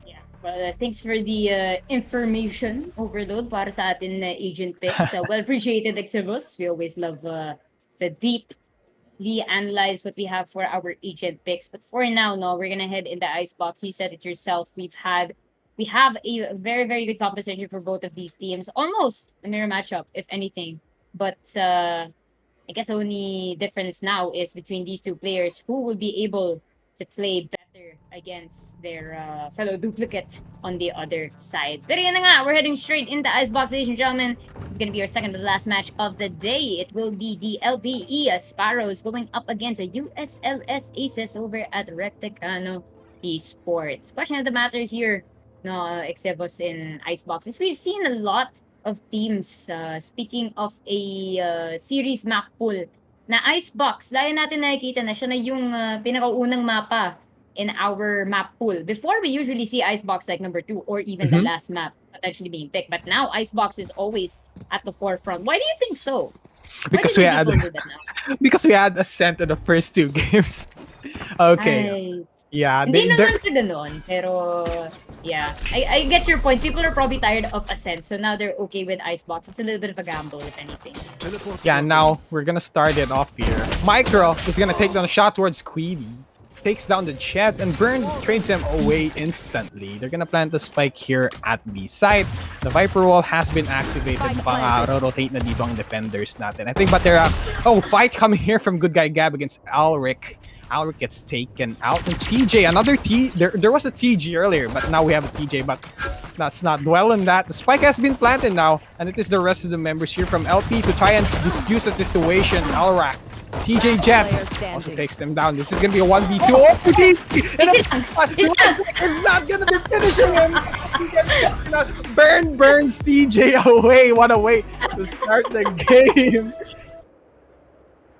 Yeah, well, thanks for the information overload para sa atin na agent picks. Well appreciated, Exibus. We always love to deeply analyze what we have for our agent picks. But for now, no, we're gonna head in the Icebox. You said it yourself. We have a very, very good composition for both of these teams. Almost a mirror matchup, if anything. But I guess the only difference now is between these two players who will be able to play better against their fellow duplicate on the other side. Pero yun na nga, we're heading straight into Icebox, ladies and gentlemen. It's gonna be our second to last match of the day. It will be the LPE Sparrows going up against a USLS Aces over at Rectecano Esports. Question of the matter here, no, Exebos in Iceboxes. We've seen a lot of teams, speaking of a series map pool, na Icebox, dahil natin nakikita na siya na yung pinakaunang mapa in our map pool. Before, we usually see Icebox like number 2 or even the last map potentially being picked. But now, Icebox is always at the forefront. Why do you think so? Because we had because we had Ascent in the first 2 games. Okay. Yeah, Hindi naman sa ganun, pero yeah, I get your point. People are probably tired of Ascent, so now they're okay with Icebox. It's a little bit of a gamble, if anything. Yeah, now we're gonna start it off here. Micro is gonna take down a shot towards Queedy. Takes down the Jet, and Burn trades him away instantly. They're gonna plant the spike here at the site. The Viper Wall has been activated. Mukhang rotate na dito ang defenders natin. I think, but they're fight coming here from Good Guy Gab against Alric. Alric gets taken out. And TJ, another there was a TG earlier, but now we have a TJ. But let's not dwell on that. The spike has been planted now, and it is the rest of the members here from LP to try and defuse the situation. Alrak, TJ Jet also takes them down. This is gonna be a 1v2. Oh, it's not gonna be finishing him. Burn burns TJ away. What a way to start the game.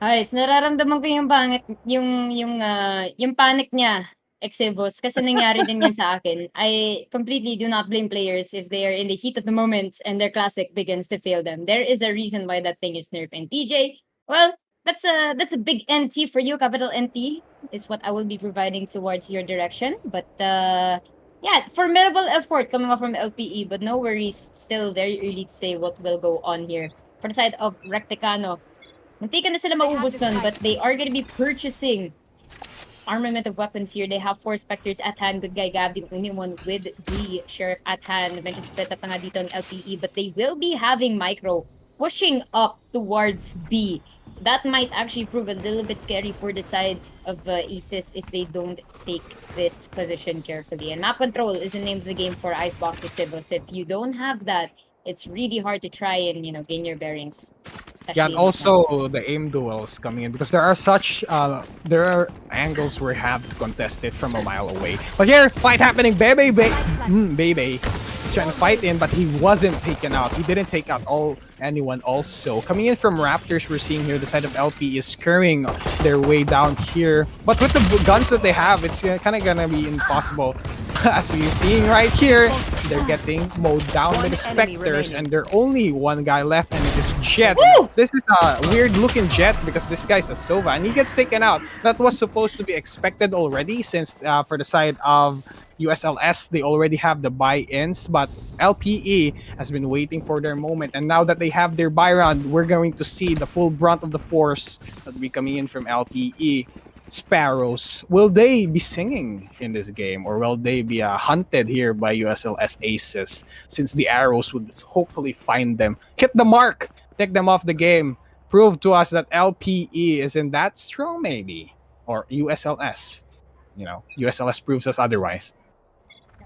Ayos, nararamdaman ko yung pangit, yung panic niya, Exibos, kasi nangyari din yan sa akin. I completely do not blame players if they are in the heat of the moment and their classic begins to fail them. There is a reason why that thing is nerfed. And TJ, well, that's a big NT for you, capital NT, is what I will be providing towards your direction. But yeah, formidable effort coming off from LPE, but no worries, still very early to say what will go on here. For the side of Recticano, muntikan na sila maubos nun, but they are gonna be purchasing armament of weapons here. They have 4 Spectres at hand. Good guy Gab, the only one with the Sheriff at hand. Medyo split up na nga dito ng LPE, but they will be having Micro pushing up towards B. So that might actually prove a little bit scary for the side of Aces if they don't take this position carefully. And map control is the name of the game for Icebox Exibos. If you don't have that, it's really hard to try and, gain your bearings. Yeah, and also the aim duels coming in because there are angles where you have to contest it from a mile away. But here, fight happening. Bebe, he's trying to fight in, but he wasn't taken out. He didn't take out anyone also. Coming in from Raptors, we're seeing here the side of LP is scurrying their way down here. But with the guns that they have, it's kind of gonna be impossible. As we're seeing right here, they're getting mowed down by the Spectres, and there's only one guy left, and it is Jet. This is a weird looking Jet because this guy's a Sova, and he gets taken out. That was supposed to be expected already, since for the side of USLS, they already have the buy-ins, but LPE has been waiting for their moment, and now that they have their buy round, we're going to see the full brunt of the force that will be coming in from LPE. Sparrows, will they be singing in this game, or will they be hunted here by USLS Aces, since the arrows would hopefully find them, hit the mark, take them off the game, prove to us that LPE isn't that strong, maybe, or USLS. USLS proves us otherwise.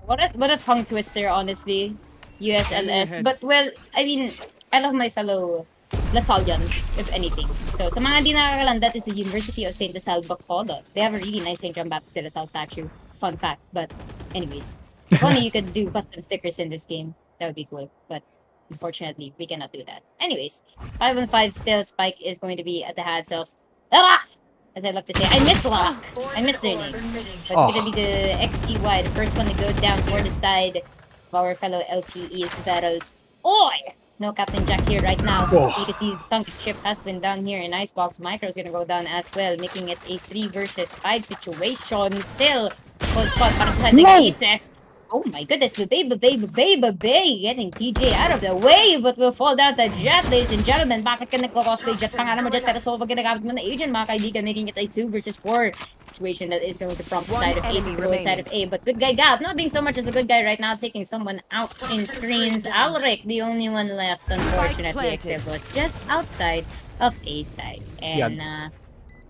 What a tongue twister, honestly, USLS. But well, I mean, I love my fellow Lasallians, if anything. So, sa mga di nakakalam, that is the University of St. LaSalle Bacolod. They have a really nice St. John Baptist LaSalle statue. Fun fact. But anyways, if only you could do custom stickers in this game, that would be cool. But unfortunately, we cannot do that. Anyways, 5-on-5 still. Spike is going to be at the hands of Larak! As I love to say, I miss Larak. I miss their name. But it's going to be the XTY, the first one to go down for the side of our fellow LPE Zeros. Oi! No Captain Jack here right now. You can see the sunken ship has been down here in Icebox. Micro is gonna go down as well, making it a 3 versus 5 situation. Still, full spot para sa side ng Aces. Oh my goodness, Bay, getting TJ out of the way, but will fall down to Jet, ladies and gentlemen. Bakit ka nagko-cosplay Jet? Pangalan mo Jet, pero so pag ginagamit mo na agent, mga kaibigan, making it a 2 versus 4 situation that is going to prompt the side of Aces to go inside of A. But good guy Gab, not being so much as a good guy right now, taking someone out in screens. Alric, the only one left, unfortunately, except was just outside of A side. And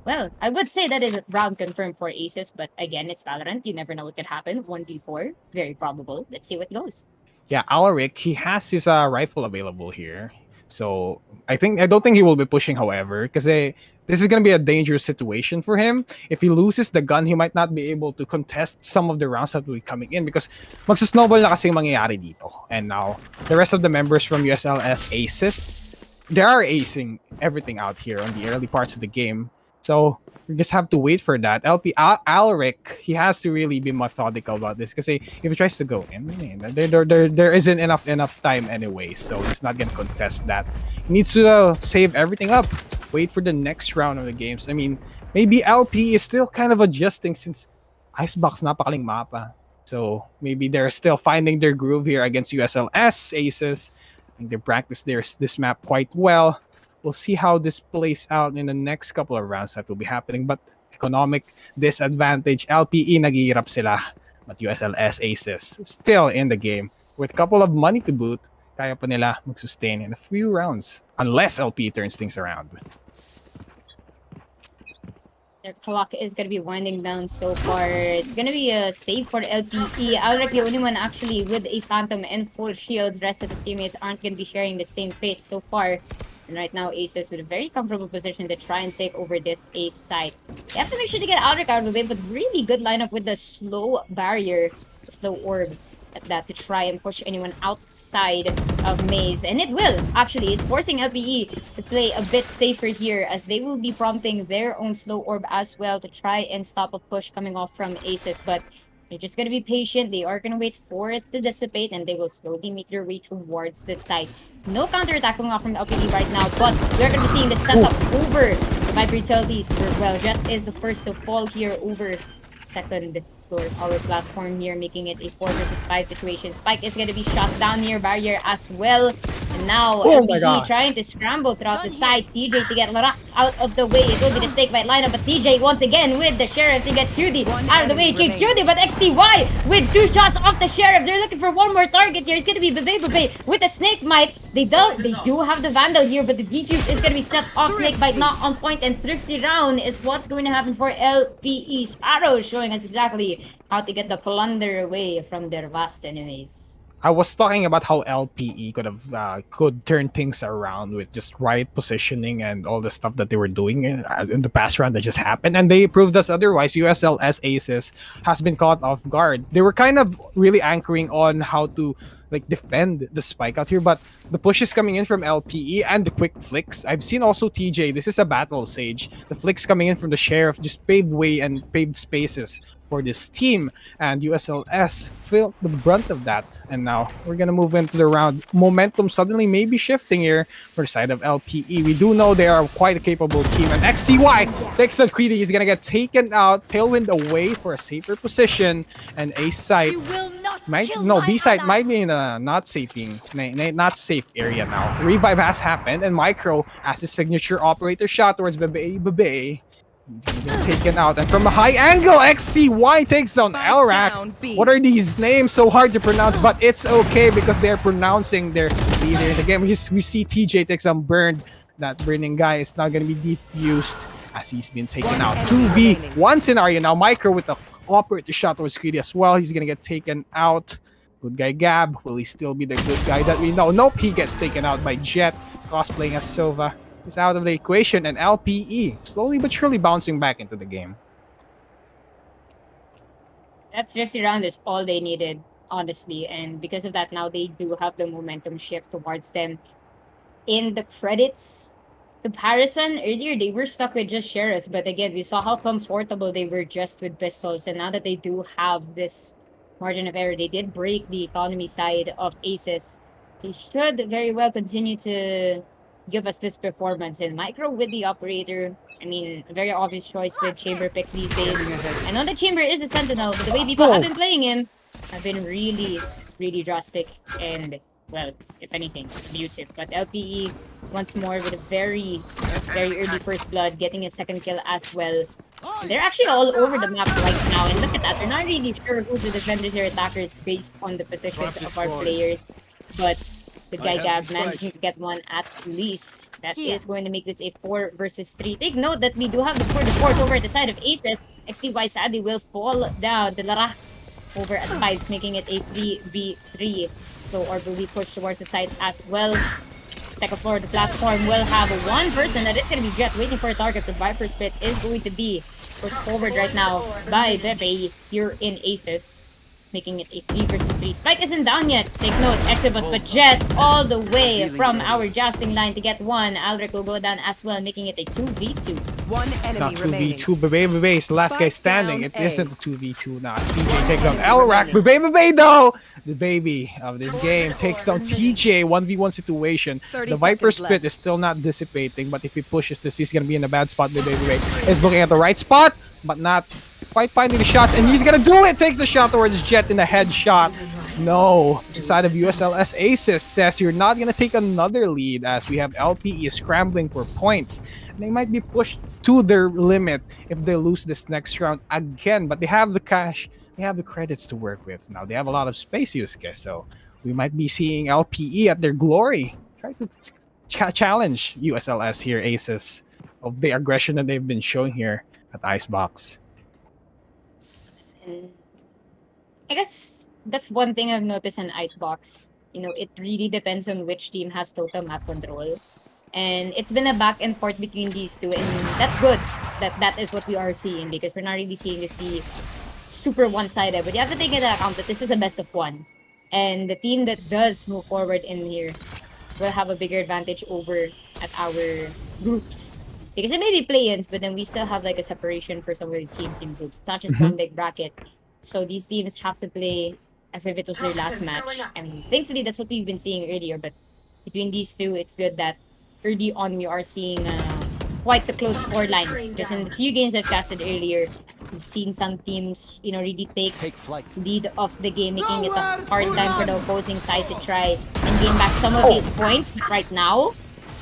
well, I would say that is round confirmed for Aces, but again, it's Valorant. You never know what could happen. 1v4, very probable. Let's see what goes. Yeah, Alaric, he has his rifle available here. So I don't think he will be pushing, however, because this is going to be a dangerous situation for him. If he loses the gun, he might not be able to contest some of the rounds that will be coming in because magsusnowball na kasi yung mangyayari dito. And now, the rest of the members from USLS Aces, they are acing everything out here on the early parts of the game. So we just have to wait for that. Alaric, he has to really be methodical about this because if he tries to go in, there isn't enough time anyway, so he's not gonna contest that. He needs to save everything up, wait for the next round of the games. I mean, maybe LP is still kind of adjusting since Icebox napakaling mapa. So maybe they're still finding their groove here against USLS Aces. I think they practiced this map quite well. We'll see how this plays out in the next couple of rounds that will be happening. But economic disadvantage, LPE naghihirap sila. But USLS Aces still in the game. With a couple of money to boot, kaya pa nila mag-sustain in a few rounds. Unless LPE turns things around. Their clock is gonna be winding down so far. It's gonna be a save for LPE. Alric, the only one actually with a Phantom and full shields. Rest of his teammates aren't gonna be sharing the same fate so far. And right now, Aces with a very comfortable position to try and take over this Ace side. They have to make sure to get Alric out of the way, but really good lineup with the slow barrier, the slow orb at that to try and push anyone outside of Maze. And it will, actually. It's forcing LPE to play a bit safer here as they will be prompting their own slow orb as well to try and stop a push coming off from Aces. But they're just going to be patient. They are going to wait for it to dissipate and they will slowly make their way towards this side. No counterattack coming off from LPE right now, but we're going to be seeing the setup over the Viper Utilities. Well, Jet is the first to fall here over second floor of our platform here, making it a 4 versus 5 situation. Spike is going to be shot down near barrier as well. And now LPE trying to scramble throughout the side. TJ to get Larax out of the way. It will be the stake by lineup, but TJ once again with the Sheriff to get QD out of the way. Kick QD, but XTY with 2 shots off the Sheriff. They're looking for one more target here. It's going to be Bebe with the Snake Might. They do have the Vandal here, but the defuse is going to be set off. Snake Bite not on point, and Thrifty Round is what's going to happen for LPE. Sparrow showing us exactly how to get the plunder away from their vast enemies. I was talking about how LPE could turn things around with just right positioning and all the stuff that they were doing in the past round that just happened, and they proved us otherwise. USLS Aces has been caught off guard. They were kind of really anchoring on how to defend the spike out here, but the push is coming in from LPE and the quick flicks. I've seen also TJ. This is a battle sage. The flicks coming in from the Sheriff just paved way and paved spaces for this team, and USLS felt the brunt of that. And now we're gonna move into the round. Momentum suddenly may be shifting here for the side of LPE. We do know they are quite a capable team, and XTY takes on Creedy. He's gonna get taken out. Tailwind away for a safer position, and A site B site might be in a not safe area now. Revive has happened, and Micro has his signature operator shot towards Bebe. He's gonna get taken out, and from a high angle, XTY takes down Elrak. What are these names? So hard to pronounce, but it's okay because they're pronouncing their leader in the game. We see TJ take some burned. That burning guy is now gonna be defused as he's been taken out. 2v1 scenario now. Micro with the operator shot towards Creedy as well. He's gonna get taken out. Good guy Gab. Will he still be the good guy that we know? Nope, he gets taken out by Jet. Cosplaying as Silva is out of the equation, and LPE slowly but surely bouncing back into the game. That Thrifty Round is all they needed, honestly, and because of that, now they do have the momentum shift towards them. In the credits comparison, earlier they were stuck with just Sheriffs, but again, we saw how comfortable they were just with pistols, and now that they do have this margin of error, they did break the economy side of Aces. They should very well continue to give us this performance. And Micro with the operator, I mean, a very obvious choice with Chamber picks these days. I know the Chamber is a Sentinel, but the way people have been playing him have been really, really drastic and, well, if anything, abusive. But LPE, once more, with a very, very early first blood, getting a second kill as well. And they're actually all over the map right now, and look at that. They're not really sure who the defenders or attackers based on the positions of our players. But the guy Gab managing to get one at least. That is going to make this a 4 versus 3. Take note that we do have the 4 over at the side of Aces. XCY sadly will fall down. The Lara over at 5, making it a 3v3. So Orb will be pushed towards the side as well. Second floor of the platform will have one person that is going to be Jet waiting for a target. The Viper Spit is going to be pushed forward right now by Bebe here in Aces, making it a 3 versus 3. Spike isn't down yet. Take note, Exibus, but Jet all the way from our jousting line to get one. Alric will go down as well, making it a 2v2. One enemy remaining. 2v2. Bebe is the last guy standing. It isn't a 2v2 now. TJ takes down Elrak. Bebe though, the baby of this game, takes down TJ. 1v1 situation. The Viper Spit is still not dissipating, but if he pushes this, he's gonna be in a bad spot. Bebe is looking at the right spot, but not quite finding the shots, and he's gonna do it. Takes the shot towards Jet in the headshot. No, the side of USLS Aces says you're not gonna take another lead, as we have LPE scrambling for points. They might be pushed to their limit if they lose this next round again, but they have the cash, they have the credits to work with. Now they have a lot of space, Yusuke, so we might be seeing LPE at their glory. Try to challenge USLS here, Aces, of the aggression that they've been showing here. at Icebox. And I guess that's one thing I've noticed in Icebox. It really depends on which team has total map control. And it's been a back and forth between these two, and that's good. That is what we are seeing, because we're not really seeing this be super one-sided. But you have to take into account that this is a best of one. And the team that does move forward in here will have a bigger advantage over at our groups. Because it may be play-ins, but then we still have like a separation for some of the teams in groups. It's not just one big bracket. So these teams have to play as if it was their last match. And thankfully, that's what we've been seeing earlier. But between these two, it's good that early on we are seeing quite the close scoreline. Just in the few games I've casted earlier, we've seen some teams, really take lead of the game, making it a hard time for the opposing side to try and gain back some of these points. But right now,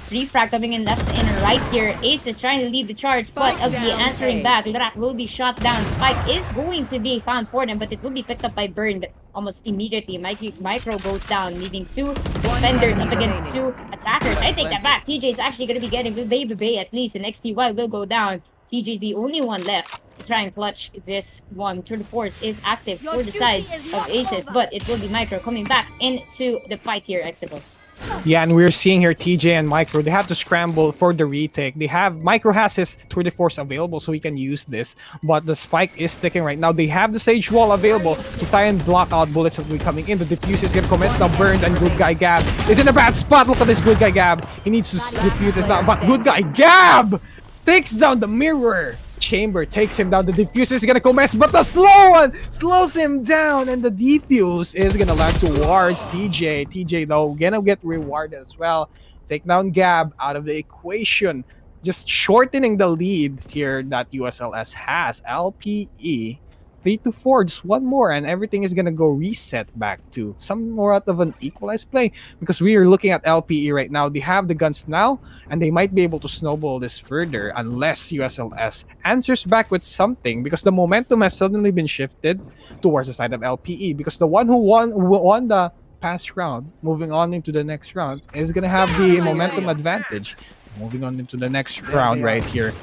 Refrag coming in left and right here. Ace is trying to lead the charge, but LP answering back. Lurak will be shot down. Spike is going to be found for them, but it will be picked up by Burned almost immediately. Micro goes down, leaving two defenders up against two attackers. I take that back. TJ is actually going to be getting the Baby Bay at least, and XTY will go down. TJ is the only one left to try and clutch this one. Tour de Force is active for the side of Aces, but it will be Micro coming back into the fight here, Exibus. Yeah, and we're seeing here TJ and Micro. They have to scramble for the retake. Micro has his Tour de Force available, so he can use this. But the spike is sticking right now. They have the Sage Wall available to try and block out bullets that will be coming in. The defuse is gonna commence now. Burned, and Good Guy Gab is in a bad spot. Look at this Good Guy Gab. He needs to defuse it now. But Good Guy Gab takes down the mirror. Chamber takes him down. The defuse is gonna commence, but the slow one slows him down, and the defuse is gonna land towards TJ. TJ though gonna get rewarded as well. Take down Gab out of the equation, just shortening the lead here that USLS has. LPE 3-4, just one more, and everything is gonna go reset back to some more out of an equalized play, because we are looking at LPE right now. They have the guns now, and they might be able to snowball this further unless USLS answers back with something, because the momentum has suddenly been shifted towards the side of LPE, because the one who won the past round, moving on into the next round, is gonna have the momentum advantage. Moving on into the next round right here.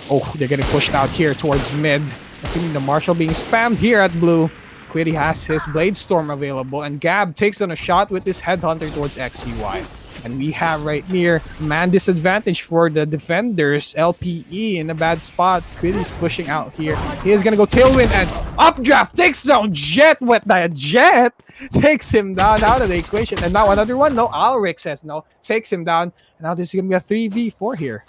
Oh, they're getting pushed out here towards mid. Assuming the Marshall being spammed here at blue. Quiddy has his Blade Storm available, and Gab takes on a shot with his Headhunter towards XTY. And we have right here man disadvantage for the defenders. LPE in a bad spot. Quiddy's pushing out here. He is gonna go Tailwind, and Updraft takes down Jet with the Jet. Takes him down out of the equation. And now another one. No, Alric says no. Takes him down. And now this is gonna be a 3v4 here.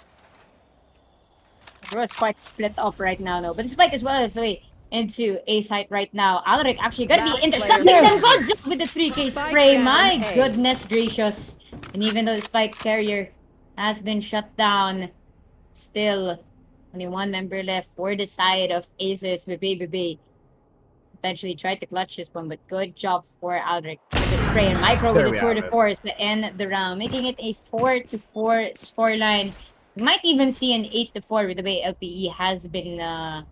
Bro, it's quite split up right now, no. But the Spike as well is way into A site right now. Alric actually gonna be intercepting them. Good job with the 3K spray. My goodness gracious. And even though the Spike carrier has been shut down, still only one member left for the side of Aces with Baby Bay. Potentially tried to clutch this one, but good job for Alric with the spray. And Micro with the Tour de Force to end the round, making it a 4-4 scoreline. We might even see an 8-4 with the way LPE has been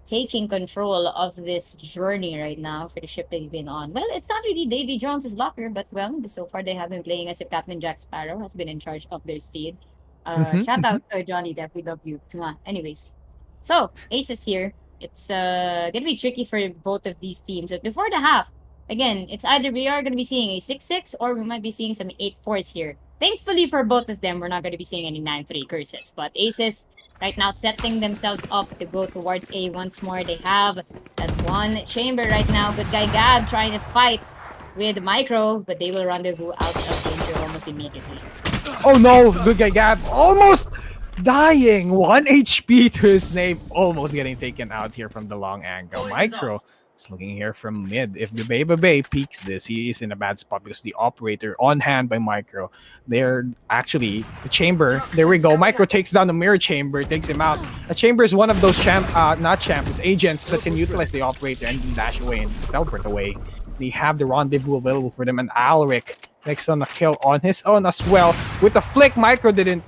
taking control of this journey right now for the ship they've been on. Well, it's not really Davy Jones' locker, but well, so far they have been playing as if Captain Jack Sparrow has been in charge of their steed. Shout out to Johnny Depp, we love you. Anyways, so Aces here. It's gonna be tricky for both of these teams. But before the half, again, it's either we are gonna be seeing a 6-6 or we might be seeing some 8-4s here. Thankfully for both of them, we're not going to be seeing any 9-3 curses. But Aces right now setting themselves up to go towards A once more. They have that one chamber right now. Good Guy Gab trying to fight with Micro, but they will rendezvous out of danger almost immediately. Oh no! Good Guy Gab almost dying! 1 HP to his name. Almost getting taken out here from the long angle. Micro is looking here from mid. If the Baby Bay peeks this, he is in a bad spot because the operator on hand by Micro. They're actually the chamber. There we go. Micro takes down the mirror chamber, takes him out. A chamber is one of those agents that can utilize the operator and dash away and teleport away. They have the rendezvous available for them, and Alric takes on a kill on his own as well. With the flick, Micro didn't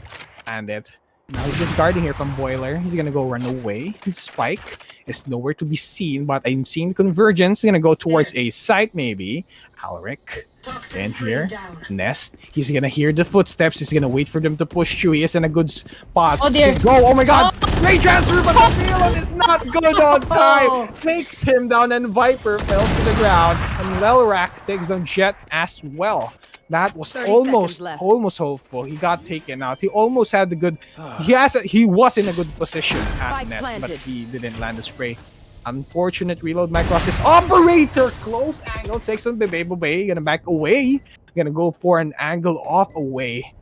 land it. Now he's just guarding here from Boiler. He's gonna go run away. His Spike is nowhere to be seen, but I'm seeing Convergence. He's gonna go towards a site, maybe. Alric. And here, Nest. He's gonna hear the footsteps. He's gonna wait for them to push through. He is in a good spot. Oh dear. To go. Oh my god! Great transfer, but the payload is not good on time. Takes him down, and Viper falls to the ground. And Valorant takes down Jet as well. That was 30 almost seconds left. hopeful. He got taken out. He almost had the good. He was in a good position at Spike Nest, but planted. he didn't land the spray. Unfortunate reload. Microsis operator close angle takes on Bebe. Bebe gonna back away. Gonna go for an angle off away.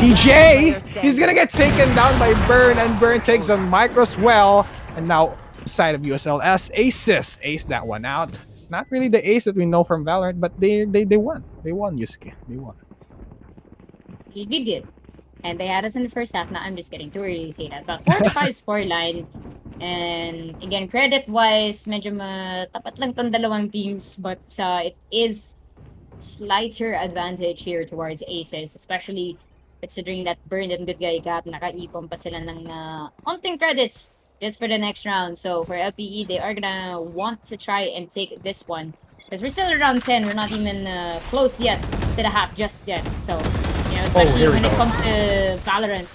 TJ, he's gonna get taken down by Burn, and Burn takes on Micro as well. And now side of USLS Aces ace that one out. Not really the ace that we know from Valorant, but they won. They won, Yusuke. They won. They did. And they had us in the first half. Now I'm just getting too early to say that. But 4-5 scoreline. And again, credit-wise, medyo matapat lang tong dalawang teams. But it is slighter advantage here towards Aces. Especially considering that Burn and Good Guy Gap, nakaipon pa sila ng konting credits just for the next round. So for LPE, they are gonna want to try and take this one. Because we're still around 10. We're not even close yet to the half just yet. So, you know, especially when it comes to Valorant,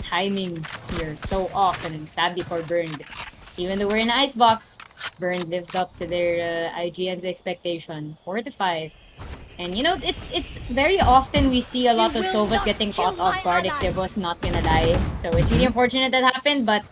timing here so off. And sadly for Burned, even though we're in Icebox, Burned lived up to their IGN's expectation. 4-5. And you know, it's very often we see a lot of Sovas getting caught off guard, Exibos, not gonna lie. So it's really unfortunate that happened, but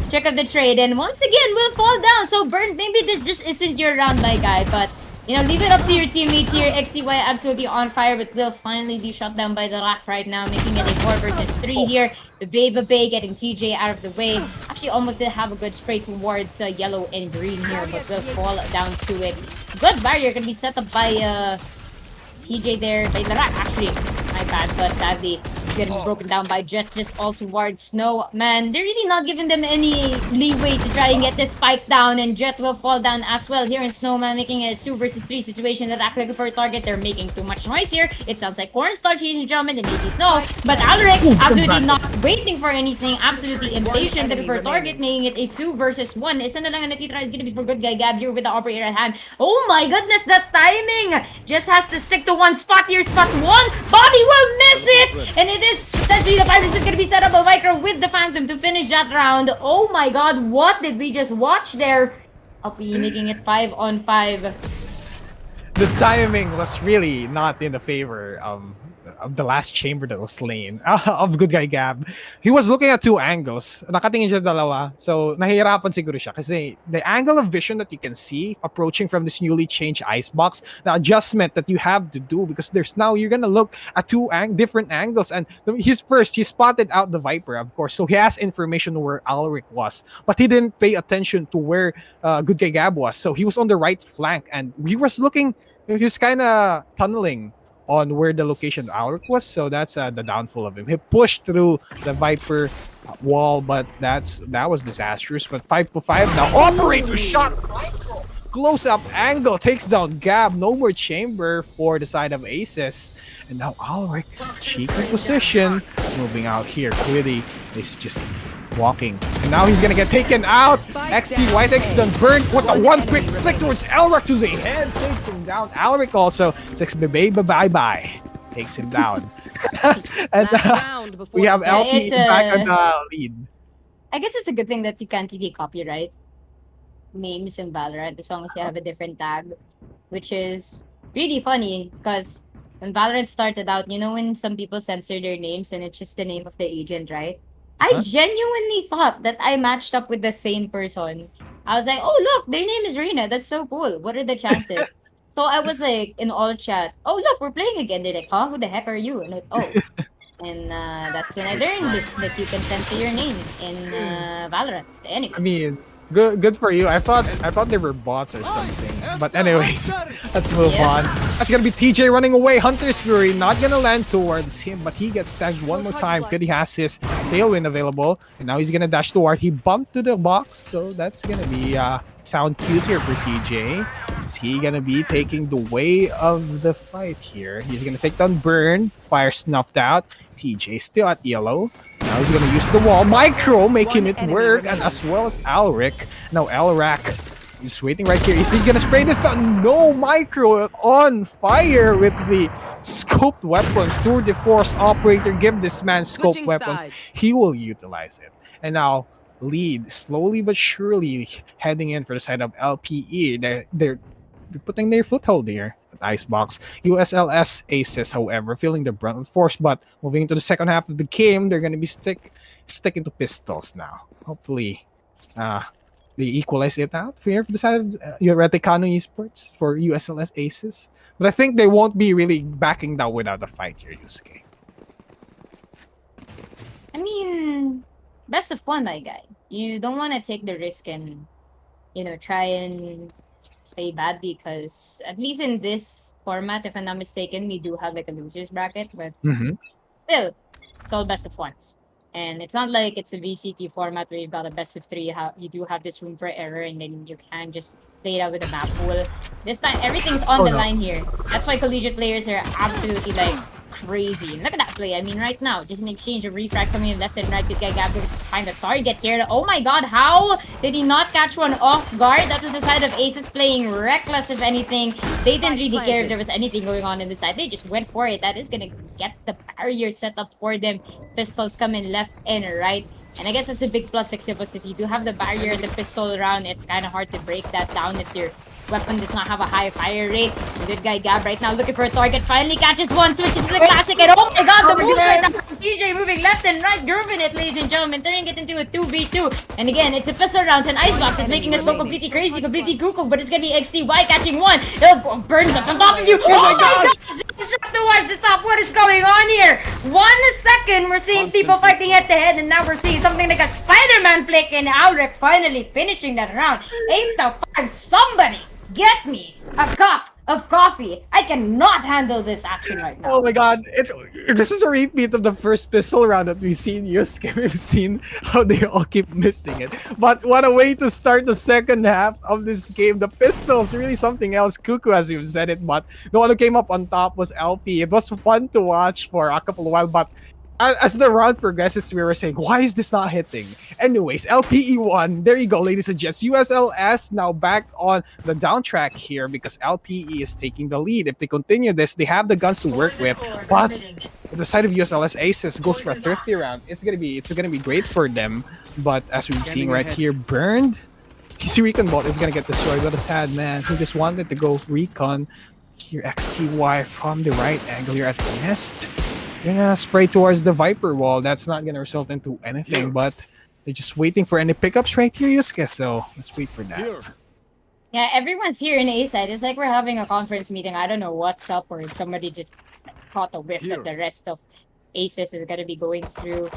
check out the trade, and once again, we'll fall down. So Burn, maybe this just isn't your round, my guy, but you know, leave it up to your teammates here. XCY absolutely on fire, but will finally be shut down by the Rock right now, making it a 4 versus 3 here. The Bay getting TJ out of the way. Actually, almost did have a good spray towards yellow and green here, but will fall down to it. Good barrier gonna be set up by TJ there, by Larak actually, my bad, but sadly, getting broken down by Jet just all towards Snow. Man, they're really not giving them any leeway to try and get this spike down, and Jet will fall down as well here in Snowman, making it a 2 versus 3 situation. That actually looking for a target. They're making too much noise here. It sounds like Cornstarch, ladies and gentlemen, and maybe Snow, but Alaric absolutely not waiting for anything, absolutely impatient looking for a target, making it a 2 versus 1. Isa na lang ang natitira is gonna be for Good Guy Gab here with the operator at hand. Oh my goodness, the timing just has to stick to one spot here. Spots one, Bobby will miss it, and it is potentially the Pirates are gonna be set up by Micro with the Phantom to finish that round. Oh my god, what did we just watch there? Uppy making it 5-on-5. The timing was really not in the favor of the last chamber that was slain of Good Guy Gab. He was looking at 2 angles. Nakatingin siya dalawa. So, nahihirapan siguro siya kasi the angle of vision that you can see approaching from this newly changed icebox, the adjustment that you have to do, because there's now you're gonna look at 2 different angles, and he spotted out the Viper, of course, so he has information where Alaric was, but he didn't pay attention to where Good Guy Gab was. So he was on the right flank, and he was kind of tunneling on where the location of Alaric was, so that's the downfall of him. He pushed through the Viper wall, but that was disastrous. But 5-5 now. Operator shot close up angle takes down Gab. No more chamber for the side of Aces, and now Alaric cheeky position, moving out here. Clearly, is just walking, and now he's gonna get taken out. XT White X done burned. What the one quick flick towards Alaric to the head takes him down. Alaric also 6 bye takes him down. And we have LP back on the lead. I guess it's a good thing that you can't really copyright names in Valorant as long as you have a different tag, which is really funny because when Valorant started out, you know when some people censor their names and it's just the name of the agent, right? I genuinely thought that I matched up with the same person. I was like, oh look, their name is Rina. That's so cool. What are the chances? So I was like in all chat, oh look, we're playing again. They're like, huh? Who the heck are you? And like, oh. And that's when I learned that you can censor your name in Valorant. Anyways. I mean, good for you. I thought they were bots or something. But anyways, let's move on. That's gonna be TJ running away. Hunter's Fury not gonna land towards him, but he gets tagged one more time. Good, he has his tailwind available, and now he's gonna dash toward. He bumped to the box, so that's gonna be sound cues here for TJ. Is he gonna be taking the way of the fight here? He's gonna take down Burn. Fire snuffed out. TJ still at yellow. Now he's gonna use the wall. Micro making it work, and as well as Alaric. Now Alaric is waiting right here. Is he gonna spray this down? No, Micro on fire with the scoped weapons. Tour de Force operator, give this man scoped weapons. He will utilize it. And now lead, slowly but surely heading in for the side of LPE. They're putting their foothold here at Icebox. USLS Aces, however, feeling the brunt of force, but moving into the second half of the game, they're going to be sticking to pistols now. Hopefully, they equalize it out here for the side of Reticano Esports for USLS Aces. But I think they won't be really backing down without a fight here, Yusuke. I mean, best of one, my guy. You don't want to take the risk and, try and play badly, because at least in this format, if I'm not mistaken, we do have like a losers bracket, but still, it's all best of ones. And it's not like it's a VCT format where you've got a best of three. You do have this room for error, and then you can just play it out with a map pool. This time, everything's on the line here. That's why collegiate players are absolutely like crazy. And look at that play. I mean, right now, just an exchange of refract coming in left and right. Good guy Gab to find the target here. Oh my god, how did he not catch one off guard? That was the side of Aces playing reckless, if anything. They didn't really care if there was anything going on in the side. They just went for it. That is gonna get the barrier set up for them. Pistols coming left and right. And I guess that's a big plus, Exibus, because you do have the barrier and the pistol round. It's kind of hard to break that down if your weapon does not have a high fire rate. The good guy Gab right now looking for a target. Finally catches one, switches to the classic, and oh my god, the moves right now from DJ moving left and right, grooving it, ladies and gentlemen, turning it into a 2v2. And again, it's a pistol rounds, and Icebox is making us go completely crazy, completely cuckoo, but it's gonna be XTY catching one. It'll burns up on top of you. Oh my god! Jump towards the top. What is going on here? 1 second, we're seeing people fighting head to head, and now we're seeing something like a Spider-Man flick, and Alric finally finishing that round. 8-5. Somebody get me a cup of coffee. I cannot handle this action right now. Oh my god, this is a repeat of the first pistol round that we've seen Yusuke. We've seen how they all keep missing it. But what a way to start the second half of this game. The pistols, really something else. Cuckoo, as you've said it, but the one who came up on top was LP. It was fun to watch for a couple of while, but as the round progresses, we were saying, why is this not hitting? Anyways, LPE won. There you go, ladies and gents. USLS now back on the down track here because LPE is taking the lead. If they continue this, they have the guns to work with. But the side of USLS Aces goes for a thrifty round. It's gonna be great for them. But as we've seen right here, burned. TC Recon bot is gonna get destroyed. What a sad man. He just wanted to go recon. Here, XTY from the right angle here at the nest. They're gonna spray towards the Viper wall. That's not gonna result into anything, but they're just waiting for any pickups right here, Yusuke. So let's wait for that. Yeah, everyone's here in A side. It's like we're having a conference meeting. I don't know what's up, or if somebody just caught a whiff that the rest of Aces is gonna be going through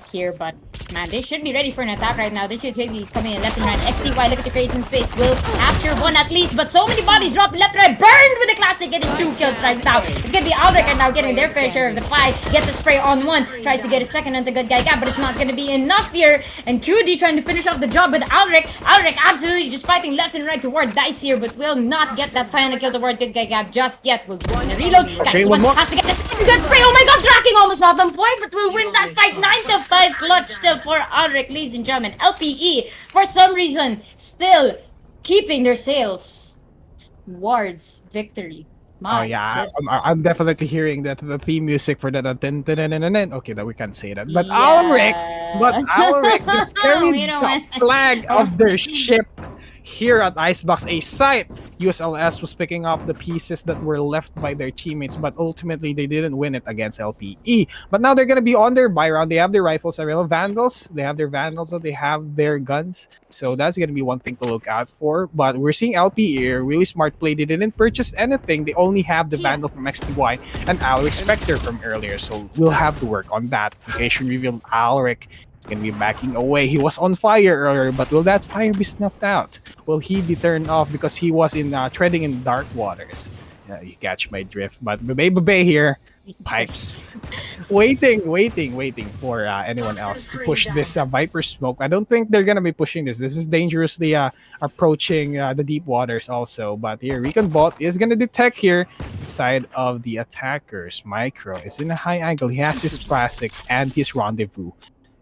here, but man, they should be ready for an attack right now. They should take these coming in left and right. XTY, look at the crates in space. Will capture one at least, but so many bodies drop left and right. Burned with the classic, getting 2 kills right now. It's gonna be Alric right now getting their fair share of the fight. Gets a spray on one, tries to get a second on the good guy Gab, but it's not gonna be enough here. And QD trying to finish off the job with Alric. Alric absolutely just fighting left and right toward Dice here, but will not get that final kill toward good guy Gab just yet. Will go in a reload. Okay, Guys, one has to get the second good spray. Oh my god, tracking almost not on point, but will win that fight. 9-5 clutch still for Alric, ladies and gentlemen. LPE, for some reason, still keeping their sails towards victory. Oh yeah, I'm definitely hearing that the theme music for that. Okay, that we can't say that, but Alric just carried the flag of their ship here at Icebox A site. USLS was picking up the pieces that were left by their teammates, but ultimately they didn't win it against LPE. But now they're gonna be on their buy round. They have their rifles, Vandals. They have their Vandals, so they have their guns. So that's gonna be one thing to look out for. But we're seeing LPE, really smart play. They didn't purchase anything. They only have the Vandal from XTY and Alric Spectre from earlier. So we'll have to work on that. Location revealed Alric gonna be backing away. He was on fire earlier, but will that fire be snuffed out? Will he be turned off because he was in treading in dark waters? Yeah, you catch my drift. But Bebe here, pipes, waiting for anyone else to push this Viper smoke. I don't think they're gonna be pushing this. This is dangerously approaching the deep waters also. But here, Recon Bot is gonna detect here the side of the attackers. Micro is in a high angle. He has his classic and his rendezvous.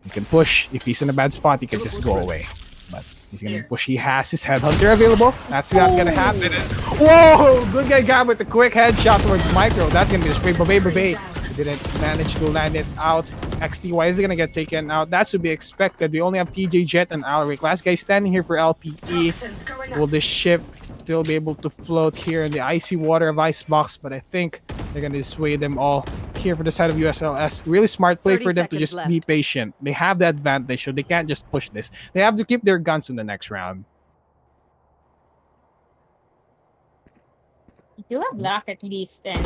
He can push. If he's in a bad spot, he can just go away. But he's gonna push. He has his headhunter available. That's not gonna happen. Whoa! Good guy Gab with the quick headshot towards Micro. That's gonna be the spray. Babe. Didn't manage to land it out. XTY is gonna get taken out. That's to be expected. We only have TJ Jet and Alric. Last guy standing here for LPE. Will this ship still be able to float here in the icy water of Icebox? But I think they're gonna dissuade them all here for the side of USLS. Really smart play 30 for them to seconds just be left. patient. They have the advantage, so they can't just push this. They have to keep their guns in the next round. You do have luck at least, and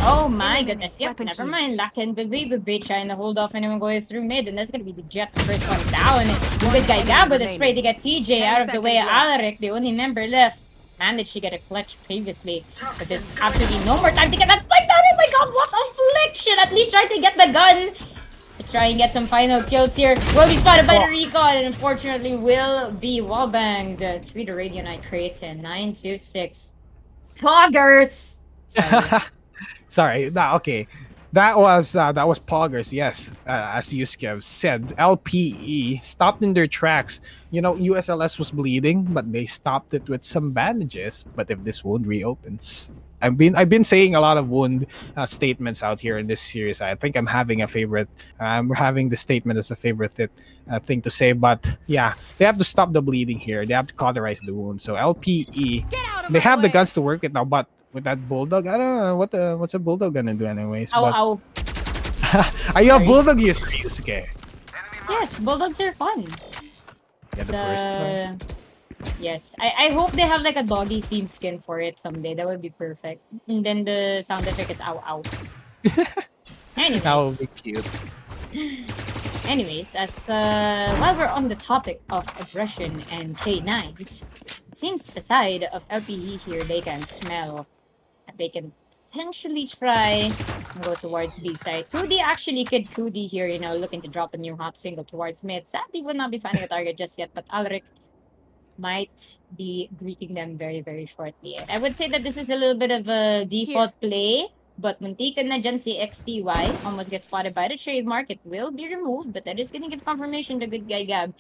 oh my goodness, yep, never mind. Luck and Baby trying to hold off anyone going through mid, and that's gonna be the Jet, the first one down. Good guy Gab with a spray to get TJ out of the way. Alaric, the only member left, managed to get a clutch previously, but there's absolutely no more time to get that spike down. Oh my god, what affliction! At least try to get the gun. To try and get some final kills here. Will be spotted by the recon, and unfortunately will be wallbanged. 3 to Radionite creates in 926. Poggers! Sorry. Sorry. Okay. That was Poggers, yes. As Yusuke said, LPE stopped in their tracks. You know, USLS was bleeding, but they stopped it with some bandages. But if this wound reopens, I've been saying a lot of wound statements out here in this series. I think I'm having a favorite. I'm having the statement as a favorite thing to say. But yeah, they have to stop the bleeding here. They have to cauterize the wound. So LPE, they have the guns to work it now, but with that bulldog, I don't know what's a bulldog gonna do anyways. Ow, But ow. are you a bulldog user, Yusuke? Yes, bulldogs are fun. Yeah, the burst one. Yes, I hope they have like a doggy themed skin for it someday. That would be perfect. And then the sound effect is ow ow. Anyways. That would be cute. Anyways, as while we're on the topic of aggression and K9s, it seems the side of LPE here, they can smell that they can potentially try and go towards B side. Kudi actually could Kudi here, you know, looking to drop a new hot single towards mid. Sadly, will not be finding a target just yet, but Alric might be greeting them very, very shortly. I would say that this is a little bit of a default play. But muntikan na dyan si XTY, almost gets spotted by the trademark. It will be removed, but that is going to give confirmation to good guy Gab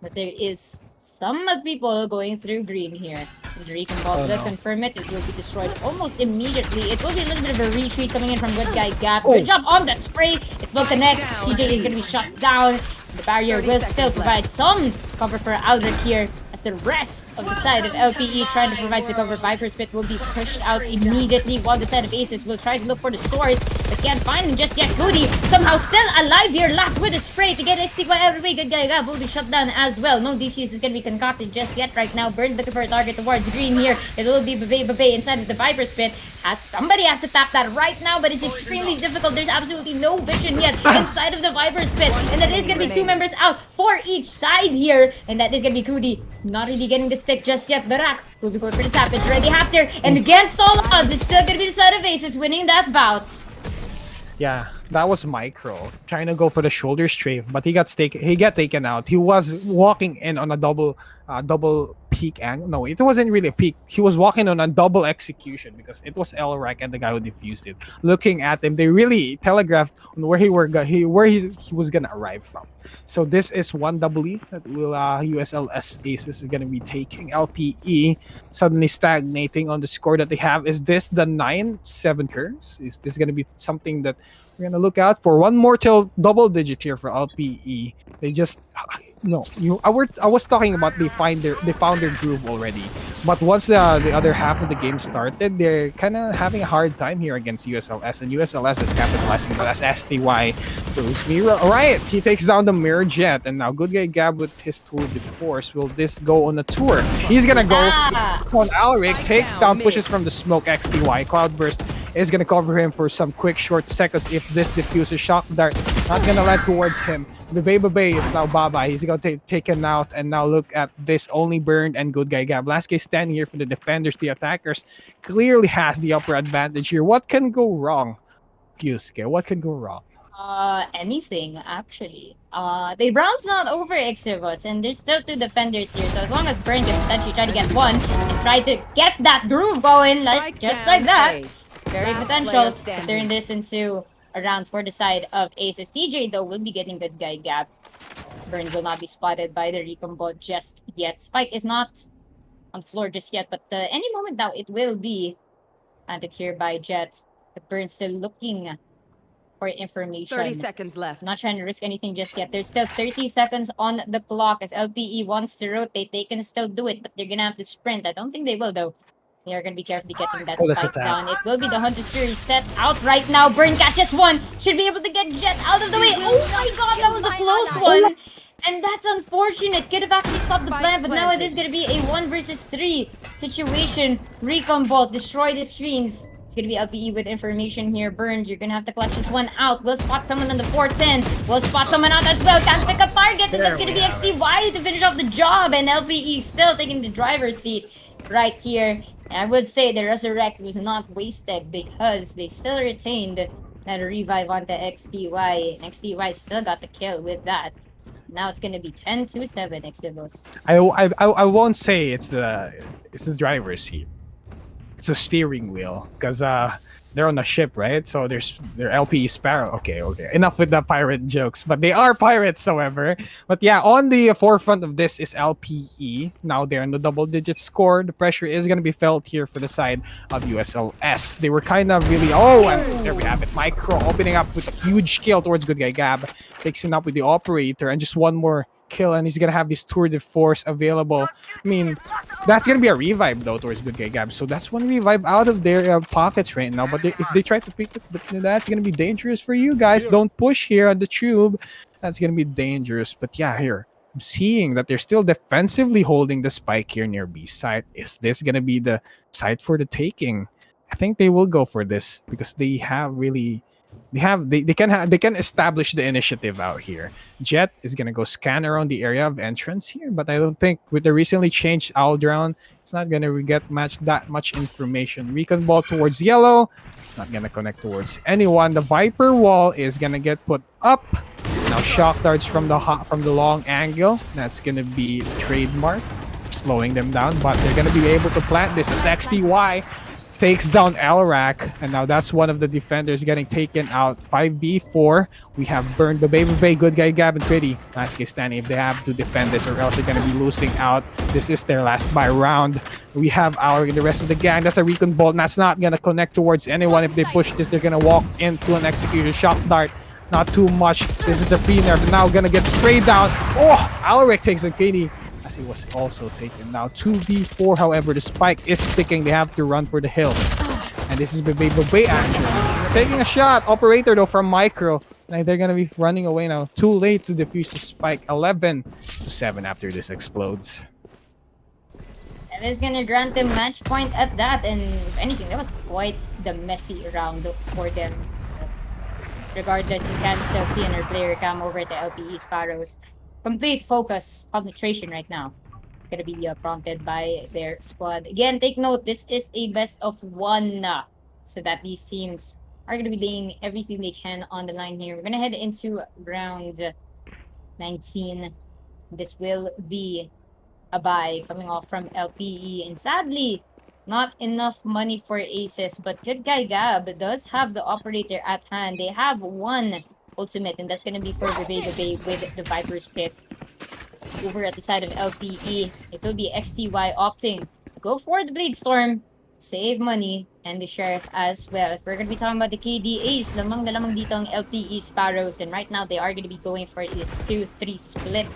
that there is some people going through green here. The recon ball will confirm it. It will be destroyed almost immediately. It will be a little bit of a retreat coming in from good guy Gab. Good job on the spray. It will connect. TJ is going to be shut down. The barrier will still provide some cover for Aldrich here, as the rest of the side of LPE trying to provide the cover. Viper's Pit will be pushed out immediately, while the side of Aces will try to look for the source, but can't find him just yet. Goody somehow still alive here, locked with a spray to get XTY out of the way. Good guy Gab will be shut down as well. No defuse is going to be concocted just yet right now. Burn looking for a target towards green here. It will be Babe inside of the Viper's Pit. Somebody has to tap that right now, but it's extremely difficult. There's absolutely no vision yet inside of the Viper's Pit, and that is going to be 2 members out for each side here, and that is going to be Kudi. Not really getting the stick just yet. Barak will be going for the tap. It's already after, and against all odds, it's still going to be the side of Aces winning that bout. Yeah, that was Micro trying to go for the shoulder strafe, but he got taken out. He was walking in on a double peak angle. No, it wasn't really a peak. He was walking on a double execution because it was Elrac and the guy who defused it. Looking at him, they really telegraphed on where he was gonna arrive from. So this is one double E that will USLS Aces is gonna be taking. LPE suddenly stagnating on the score that they have. Is this the 9-7 curves? Is this gonna be something that we're gonna look out for? One more till double digit here for LPE. They just I was talking about they found their groove already, but once the other half of the game started, they're kind of having a hard time here against USLS, and USLS is capitalizing. But as STY goes Mira, right, he takes down the Mirror Jet, and now good guy Gab with his tool de force. Will this go on a tour? He's gonna go on Alric, takes down, pushes from the smoke. XTY Cloudburst is gonna cover him for some quick short seconds. If this diffuser shock dart not gonna land towards him, the Babe is now bye-bye. He's gonna taken out, and now look at this, only burned and good guy Gab. Last case standing here for the defenders. The attackers clearly has the upper advantage here. What can go wrong, Yusuke? What can go wrong? Anything actually. The round's not over, Exivus, and there's still 2 defenders here. So as long as Burn can potentially try to get one and try to get that groove going, like just like that, very potential to turn this into a round for the side of Aces. TJ though will be getting good guy Gab. Burn will not be spotted by the recon bot just yet. Spike is not on floor just yet, but any moment now it will be planted here by Jet. But Burn still looking for information. 30 seconds left. I'm not trying to risk anything just yet. There's still 30 seconds on the clock. If LPE wants to rotate, they can still do it, but they're gonna have to sprint. I don't think they will though. They are gonna be carefully getting that Let's spike attack. down. It will be the Hunter's Fury set out right now. Burn catches one. Should be able to get Jet out of the way. Oh my god, that was a close one. And that's unfortunate. Could have actually stopped the plan, but now it is gonna be a 1 versus 3 situation. Recon Bolt, destroy the screens. It's gonna be LPE with information here. Burned, you're gonna have to clutch this one out. We'll spot someone on the 410. We'll spot someone out as well. Can't pick up target, and that's gonna be XTY to finish off the job. And LPE still taking the driver's seat right here. And I would say the Resurrect was not wasted because they still retained that revive onto XTY. And XTY still got the kill with that. Now it's gonna be 10-7 Exibos. I won't say it's the driver's seat. It's a steering wheel because they're on a ship, right? So they're LPE Sparrow. Okay. Enough with the pirate jokes, but they are pirates, however. But yeah, on the forefront of this is LPE. Now they're in the double-digit score. The pressure is gonna be felt here for the side of USLS. They were kind of really and there we have it. Micro opening up with a huge kill towards Good Guy Gab, mixing up with the operator, and just one more kill, and he's gonna have his tour de force available. I mean, that's gonna be a revive though towards Good Guy Gab, so that's one revive out of their pockets right now. But if they try to pick it, that's gonna be dangerous for you guys. Don't push here on the tube. That's gonna be dangerous. But yeah, here I'm seeing that they're still defensively holding the spike here near B site. Is this gonna be the site for the taking? I think they will go for this because they have really. They can establish the initiative out here. Jet is gonna go scan around the area of entrance here, but I don't think with the recently changed Aldrown, it's not gonna get that much information. Recon ball towards yellow, it's not gonna connect towards anyone. The Viper wall is gonna get put up. Now shock darts from the long angle. That's gonna be trademark, slowing them down, but they're gonna be able to plant this as XTY. Takes down Elrak, and now that's one of the defenders getting taken out. 5v4. We have Burned, the Baby, Good Guy Gab, and Pretty. Last case standing if they have to defend this, or else they're gonna be losing out. This is their last buy round. We have the rest of the gang. That's a Recon Bolt. That's not gonna connect towards anyone. If they push this, they're gonna walk into an execution. Shock dart. Not too much. This is a pre-nerf. Now gonna get sprayed down. Oh, Alric takes a KD. As he was also taken. Now 2v4, however, the spike is sticking. They have to run for the hills. And this is Bebe actually. Taking a shot. Operator though from Micro. And they're gonna be running away now. Too late to defuse the spike. 11-7 after this explodes. That is gonna grant them match point at that, and if anything, that was quite the messy round for them. Regardless, you can still see in their player cam over the LPE Sparrows. Complete focus, concentration right now. It's gonna be prompted by their squad. Again, take note, this is a best of one, so that these teams are gonna be laying everything they can on the line here. We're gonna head into round 19. This will be a bye coming off from LPE, and sadly, not enough money for aces, but Good Guy Gab does have the operator at hand. They have one ultimate, and that's gonna be for Bebe with the Viper's Pit. Over at the side of LPE, it will be XTY opting go for the Blade Storm, save money, and the Sheriff as well. If we're gonna be talking about the KDAs, lamang na lamang dito ang LPE Sparrows, and right now they are gonna be going for this 2-3 split.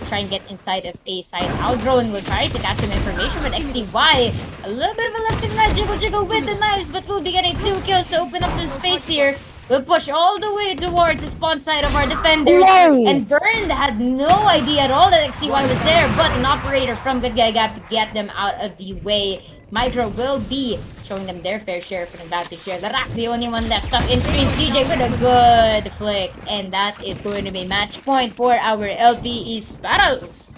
Try and get inside of A side. Aldrone will try to catch some information, but XTY, a little bit of a left and right jiggle with the knives, but we'll be getting 2 kills to open up some space here. We'll push all the way towards the spawn side of our defenders. Whoa. And Burned had no idea at all that XCY was there, but an operator from Good Guy Gap to get them out of the way. Micro will be showing them their fair share of an advantage here. Larak, the only one left, stuck in streams. DJ with a good flick. And that is going to be match point for our LPE Sparrows.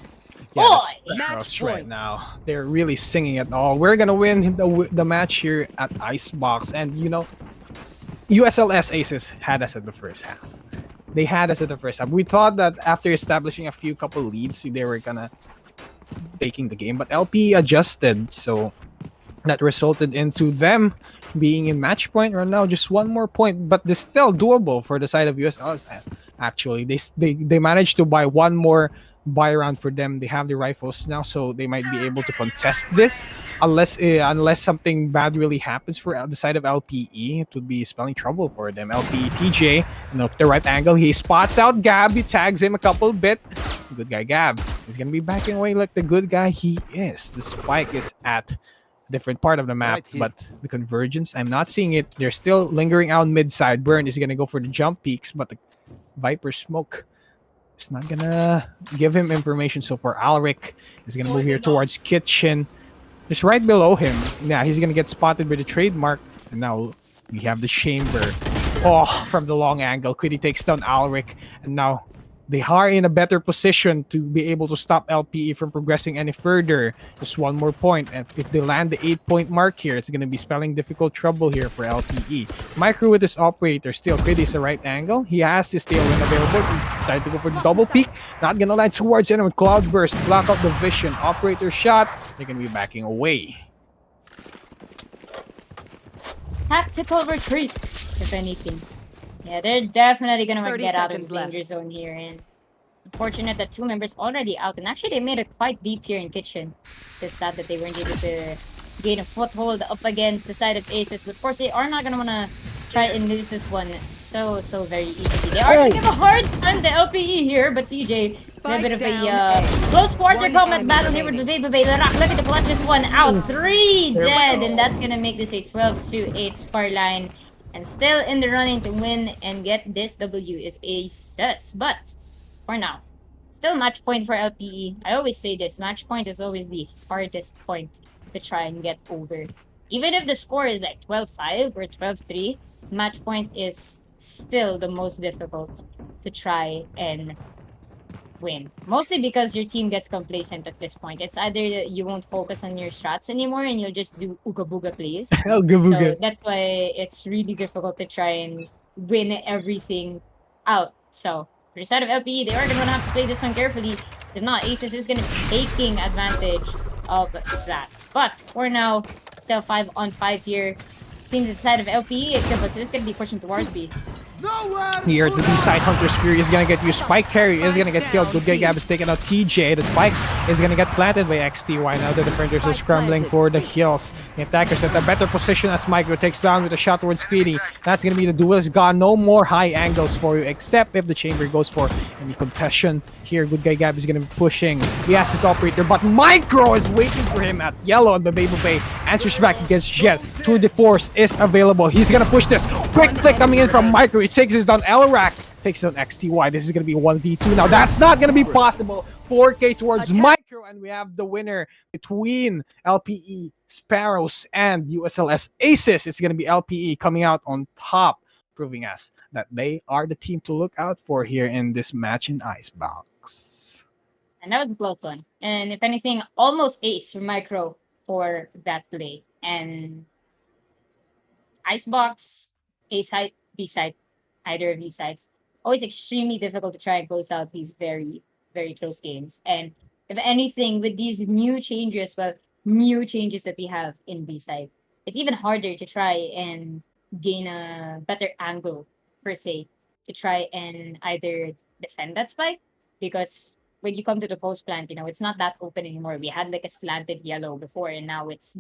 Yeah, the Sparrows right now, they're really singing it all. We're gonna win the match here at Icebox, and you know, USLS Aces had us at the first half. They had us at the first half. We thought that after establishing a couple leads, they were gonna taking the game, but LP adjusted, so that resulted into them being in match point right now. Just one more point, but it's still doable for the side of USLS. Actually, they managed to buy one more buy around for them. They have the rifles now, so they might be able to contest this unless something bad really happens for the side of LPE. It would be spelling trouble for them. LPE TJ, the right angle. He spots out Gab. He tags him a couple bit. Good guy Gab. He's gonna be backing away like the good guy he is. The spike is at different part of the map, but the convergence, I'm not seeing it. They're still lingering out mid side. Burn is gonna go for the jump peaks, but the Viper smoke is not gonna give him information. So for Alric, he's gonna move here towards kitchen, just right below him. Yeah, he's gonna get spotted by the trademark, and now we have the chamber. Oh, from the long angle, Quiddy takes down Alric, and now they are in a better position to be able to stop LPE from progressing any further. Just one more point, and if they land the 8-point mark here, it's going to be spelling difficult trouble here for LPE. Micro with his operator, still Quiddy is the right angle. He has his tailwind available. He tried to go for the double peek. Not going to land towards anyone. Cloudburst, block out the vision. Operator shot. They're going to be backing away. Tactical retreat, if anything. Yeah, they're definitely gonna 30 get out of the seconds left. danger zone here, and unfortunate that 2 members already out, and actually they made it quite deep here in kitchen. It's just sad that they weren't able to gain a foothold up against the side of Aces, but of course they are not gonna wanna try and lose this one so very easily. They are gonna give a hard time to LPE here, but TJ a bit of a close quarter combat battle here with the Baby Larak. Look at the clutch this one out. 3 dead, and that's gonna make this a 12-8 scoreline. And still in the running to win and get this W is Aces. But for now, still match point for LPE. I always say this, match point is always the hardest point to try and get over. Even if the score is like 12-5 or 12-3, match point is still the most difficult to try and win. Mostly because your team gets complacent at this point. It's either you won't focus on your strats anymore and you'll just do Ooga Booga plays. Ooga Booga. So that's why it's really difficult to try and win everything out. So for the side of LPE, they are going to have to play this one carefully. If not, Aces is going to be taking advantage of that. But for now, still 5-on-5 here. Seems the side of LPE, except it's going to be pushing towards B. Here, the B-side Hunter's Fury is gonna get you. Spike carry is gonna get killed. Good guy Gab is taking out TJ. The spike is gonna get planted by XTY. Now the defenders are scrambling for the hills. The attackers at a better position as Micro takes down with a shot towards Speedy. That's gonna be the duelist gone. No more high angles for you, except if the chamber goes for any contention. Here, good guy Gab is gonna be pushing. He has his operator, but Micro is waiting for him at yellow, and Bebe Bay answers back against Jet. Tour de Force is available. He's gonna push this. Quick flick coming in from Micro. He takes this down. Elrak takes down XTY. This is gonna be 1v2 now. That's not gonna be possible. 4K towards Micro, and we have the winner between LPE Sparrows and USLS Aces. It's gonna be LPE coming out on top, proving us that they are the team to look out for here in this match in Icebox. And that was a close one. And if anything, almost ace for Micro for that play. And Icebox, A side, B side, either of these sides, always extremely difficult to try and close out these very close games. And if anything, with these new changes that we have in B side, it's even harder to try and gain a better angle per se to try and either defend that spike, because when you come to the post plant, it's not that open anymore. We had like a slanted yellow before, and now it's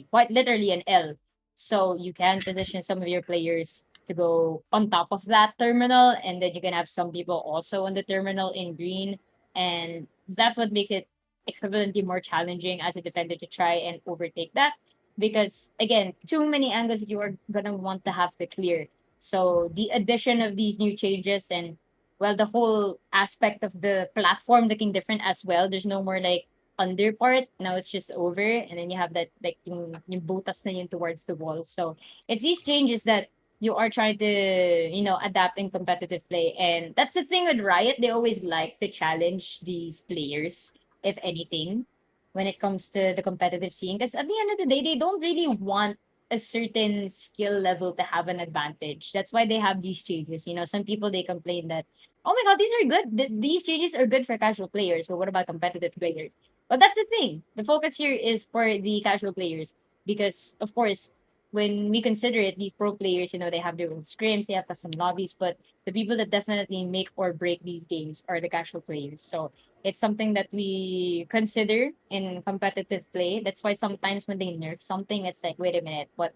quite literally an L. So you can position some of your players to go on top of that terminal, and then you can have some people also on the terminal in green, and that's what makes it equivalently more challenging as a defender to try and overtake that, because again, too many angles you are gonna want to have to clear. So the addition of these new changes, and well, the whole aspect of the platform looking different as well. There's no more like under part. Now it's just over, and then you have that like yung butas na yun towards the wall. So it's these changes that you are trying to, adapt in competitive play. And that's the thing with Riot. They always like to challenge these players, if anything, when it comes to the competitive scene. Because at the end of the day, they don't really want a certain skill level to have an advantage. That's why they have these changes. Some people, they complain that, oh my god, these are good. These changes are good for casual players, but what about competitive players? But that's the thing. The focus here is for the casual players, because, of course, when we consider it, these pro players, they have their own scrims, they have custom lobbies, but the people that definitely make or break these games are the casual players. So it's something that we consider in competitive play. That's why sometimes when they nerf something, it's like, wait a minute, what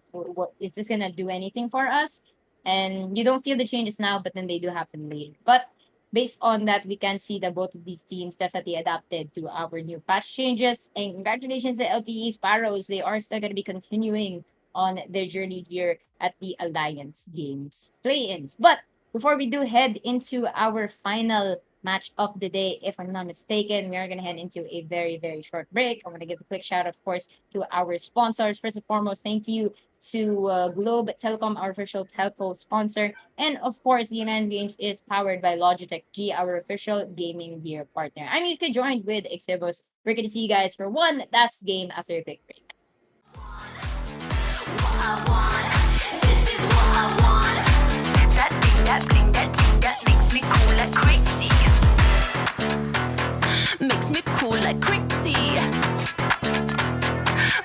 is this gonna do anything for us? And you don't feel the changes now, but then they do happen later. But based on that, we can see that both of these teams definitely adapted to our new patch changes. And congratulations to LPE Sparrows. They are still going to be continuing on their journey here at the Alliance Games play-ins. But before we do head into our final match of the day, if I'm not mistaken, we are going to head into a very, very short break. I want to give a quick shout, of course, to our sponsors. First and foremost, thank you to Globe Telecom, our official telco sponsor. And of course, the Alliance Games is powered by Logitech G, our official gaming gear partner. I'm Yusuke, joined with Exivos. We're going to see you guys for one last game after a quick break. This is what I want. That thing, that makes me cool like crazy. Makes me cool like crazy.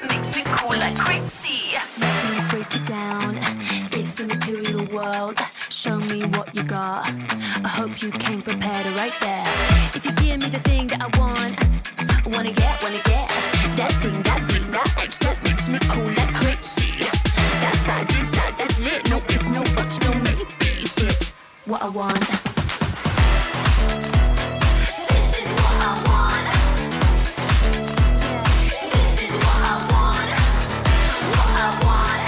Makes me cool like crazy. Let me break it down. It's a material world. Show me what you got. I hope you came prepared right there. If you give me the thing that I wanna get. That thing, that makes me cool like crazy. That vibe inside, that's lit. No if, no buts, no maybes. It's what I want. This is what I want. This is what I want. What I want.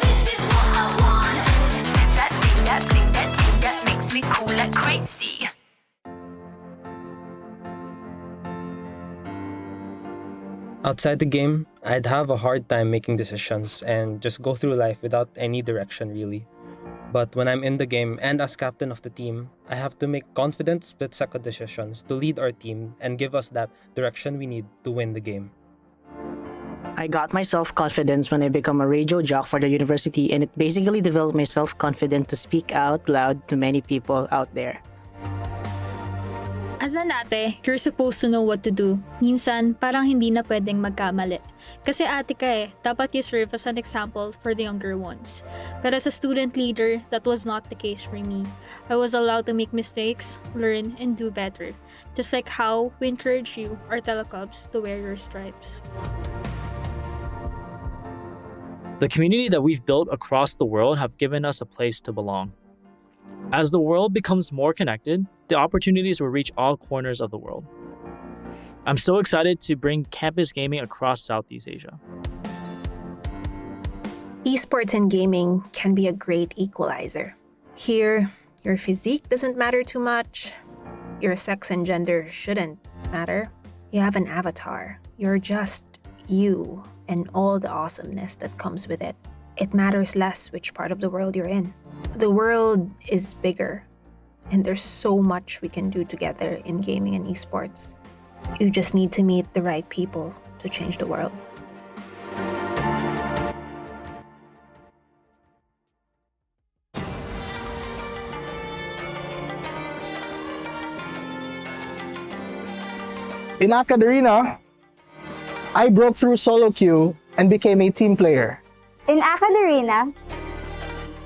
This is what I want. That thing, that makes me cool like crazy. Outside the game, I'd have a hard time making decisions and just go through life without any direction really. But when I'm in the game and as captain of the team, I have to make confident split-second decisions to lead our team and give us that direction we need to win the game. I got my self-confidence when I become a radio jock for the university, and it basically developed my self-confidence to speak out loud to many people out there. As an ate, you're supposed to know what to do. Minsan, parang hindi na pwedeng magkamali. Kasi ate ka dapat you serve as an example for the younger ones. But as a student leader, that was not the case for me. I was allowed to make mistakes, learn, and do better. Just like how we encourage you, our telecubs, to wear your stripes. The community that we've built across the world have given us a place to belong. As the world becomes more connected, the opportunities will reach all corners of the world. I'm so excited to bring campus gaming across Southeast Asia. Esports and gaming can be a great equalizer. Here, your physique doesn't matter too much. Your sex and gender shouldn't matter. You have an avatar. You're just you and all the awesomeness that comes with it. It matters less which part of the world you're in. The world is bigger, and there's so much we can do together in gaming and esports. You just need to meet the right people to change the world. In AcadArena, I broke through solo queue and became a team player. In AcadArena,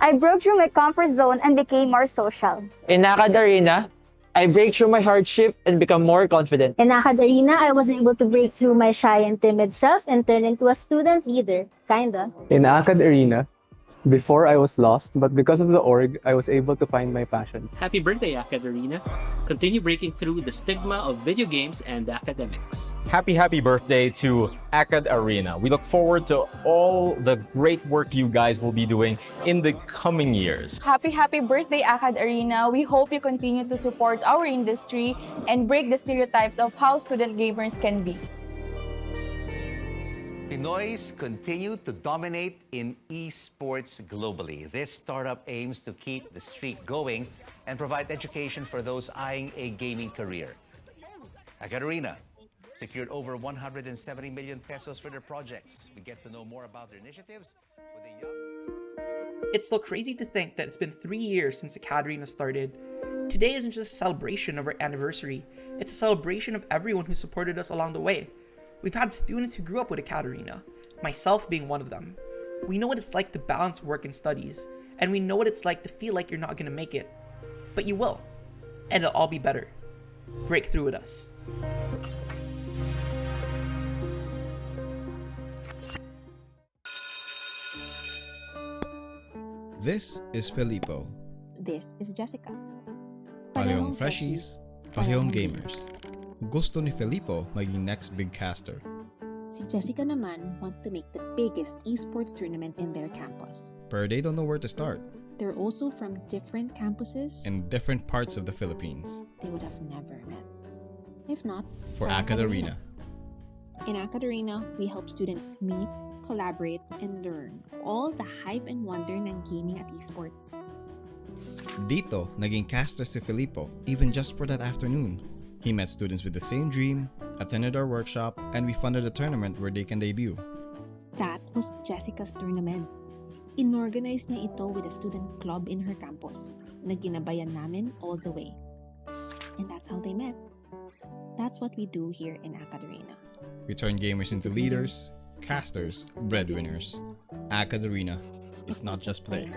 I broke through my comfort zone and became more social. In AcadArena, I break through my hardship and become more confident. In AcadArena, I was able to break through my shy and timid self and turn into a student leader, kinda. In AcadArena, before I was lost, but because of the org, I was able to find my passion. Happy birthday, AcadArena. Continue breaking through the stigma of video games and academics. Happy birthday to AcadArena. We look forward to all the great work you guys will be doing in the coming years. Happy birthday, AcadArena. We hope you continue to support our industry and break the stereotypes of how student gamers can be. Pinoys continue to dominate in esports globally. This startup aims to keep the streak going and provide education for those eyeing a gaming career. AcadArena secured over 170 million pesos for their projects. We get to know more about their initiatives with a young... It's still crazy to think that it's been 3 years since AcadArena started. Today isn't just a celebration of our anniversary, it's a celebration of everyone who supported us along the way. We've had students who grew up with AcadArena, myself being one of them. We know what it's like to balance work and studies, and we know what it's like to feel like you're not gonna make it. But you will, and it'll all be better. Break through with us. This is Filippo. This is Jessica. Parehong freshies, parehong gamers. Gusto ni Filippo maging next big caster. Si Jessica naman wants to make the biggest esports tournament in their campus. But they don't know where to start. They're also from different campuses In different parts of the Philippines. they would have never met. If not, For AcadArena. In AcadArena, we help students meet, collaborate, and learn all the hype and wonder ng gaming at esports. Dito, naging caster si Filippo, even just for that afternoon. He met students with the same dream, attended our workshop, and we funded a tournament where they can debut. That was Jessica's tournament. Inorganize niya ito with a student club in her campus na ginabayan namin all the way. And that's how they met. That's what we do here in AcadArena. We turn gamers into leaders, casters, breadwinners. AcadArena. It's not just play.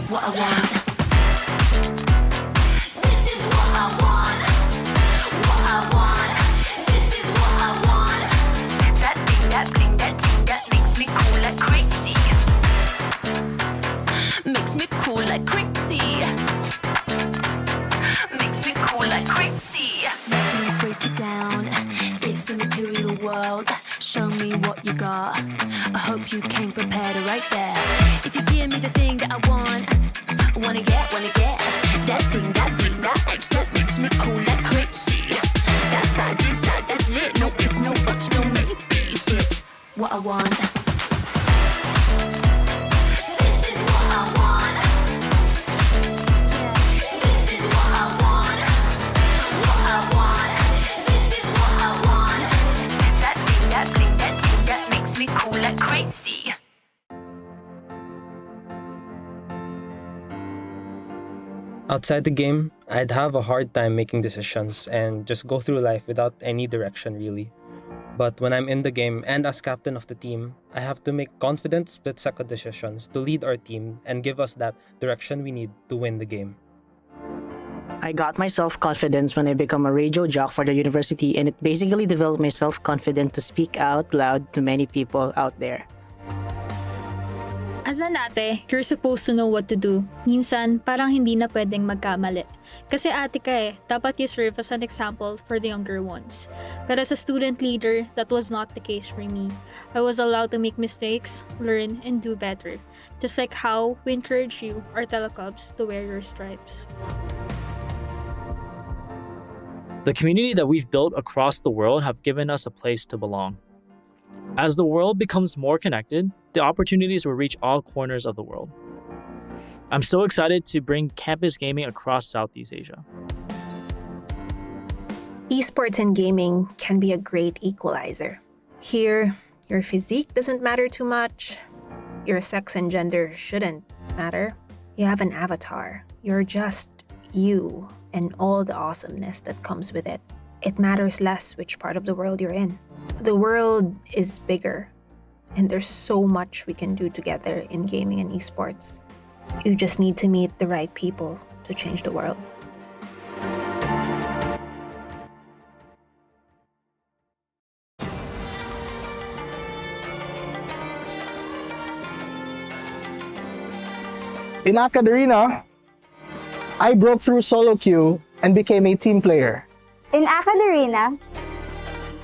What I want. This is what I want. What I want. This is what I want. That thing, that thing, that thing that makes me cool like crazy. Makes me cool like crazy. Makes me cool like crazy. Let me break it down. It's a material world. Show me what you got. I hope you came prepared right there. If you give me the thing that I want, wanna get that thing, that makes me cool like crazy. That bad desire, that's lit. No if, no buts, no maybes. It's what I want. This is what I want. This is what I want. What I want. This is what I want. That thing, that thing, that thing that makes me cool like crazy. Outside the game, I'd have a hard time making decisions and just go through life without any direction really. But when I'm in the game and as captain of the team, I have to make confident split-second decisions to lead our team and give us that direction we need to win the game. I got my self-confidence when I became a radio jock for the university, and it basically developed my self-confidence to speak out loud to many people out there. As an ate, you're supposed to know what to do. Minsan, parang hindi na pwedeng magkamali. Kasi ate ka dapat you serve as an example for the younger ones. But as a student leader, that was not the case for me. I was allowed to make mistakes, learn, and do better. Just like how we encourage you, our telecubs, to wear your stripes. The community that we've built across the world have given us a place to belong. As the world becomes more connected, the opportunities will reach all corners of the world. I'm so excited to bring campus gaming across Southeast Asia. Esports and gaming can be a great equalizer. Here, your physique doesn't matter too much. Your sex and gender shouldn't matter. You have an avatar. You're just you and all the awesomeness that comes with it. It matters less which part of the world you're in. The world is bigger, and there's so much we can do together in gaming and esports. You just need to meet the right people to change the world. In AcadArena, I broke through solo queue and became a team player. In AcadArena,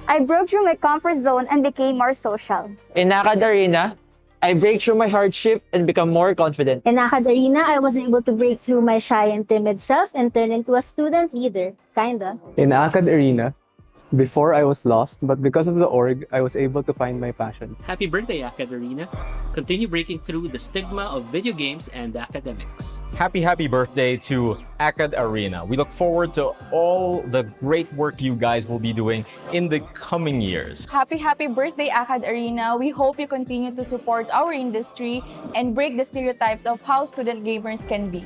I broke through my comfort zone and became more social. In AcadArena, I break through my hardship and become more confident. In AcadArena, I was able to break through my shy and timid self and turn into a student leader, kinda. In AcadArena, before I was lost, but because of the org, I was able to find my passion. Happy birthday, AcadArena. Continue breaking through the stigma of video games and academics. Happy birthday to AcadArena. We look forward to all the great work you guys will be doing in the coming years. Happy birthday, AcadArena. We hope you continue to support our industry and break the stereotypes of how student gamers can be.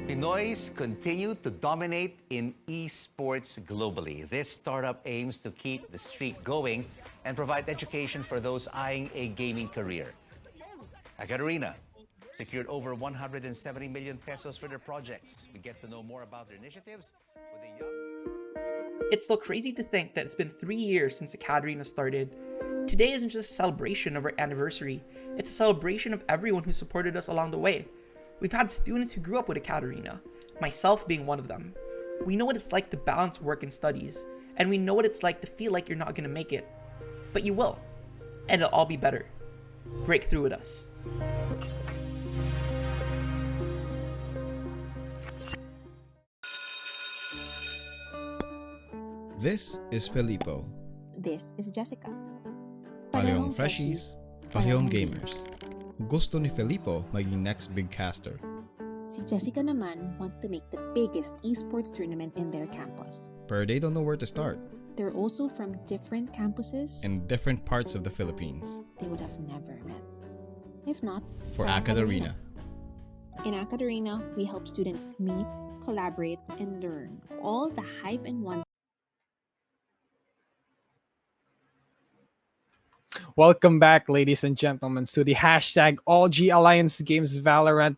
Pinoys continue to dominate in esports globally. This startup aims to keep the streak going and provide education for those eyeing a gaming career. AcadArena secured over 170 million pesos for their projects. We get to know more about their initiatives with a young... It's still crazy to think that it's been 3 years since AcadArena started. Today isn't just a celebration of our anniversary, it's a celebration of everyone who supported us along the way. We've had students who grew up with AcadArena, myself being one of them. We know what it's like to balance work and studies, and we know what it's like to feel like you're not going to make it. But you will, and it'll all be better. Break through with us. This is Filippo. This is Jessica. Parehong freshies, parehong gamers. Gusto ni Filippo maging next big caster. Si Jessica naman wants to make the biggest esports tournament in their campus. But they don't know where to start. They're also from different campuses In different parts of the Philippines. they would have never met. If not, For AcadArena. In AcadArena, we help students meet, collaborate, and learn all the hype and wonder. Welcome back, ladies and gentlemen, to the hashtag AllG Alliance Games Valorant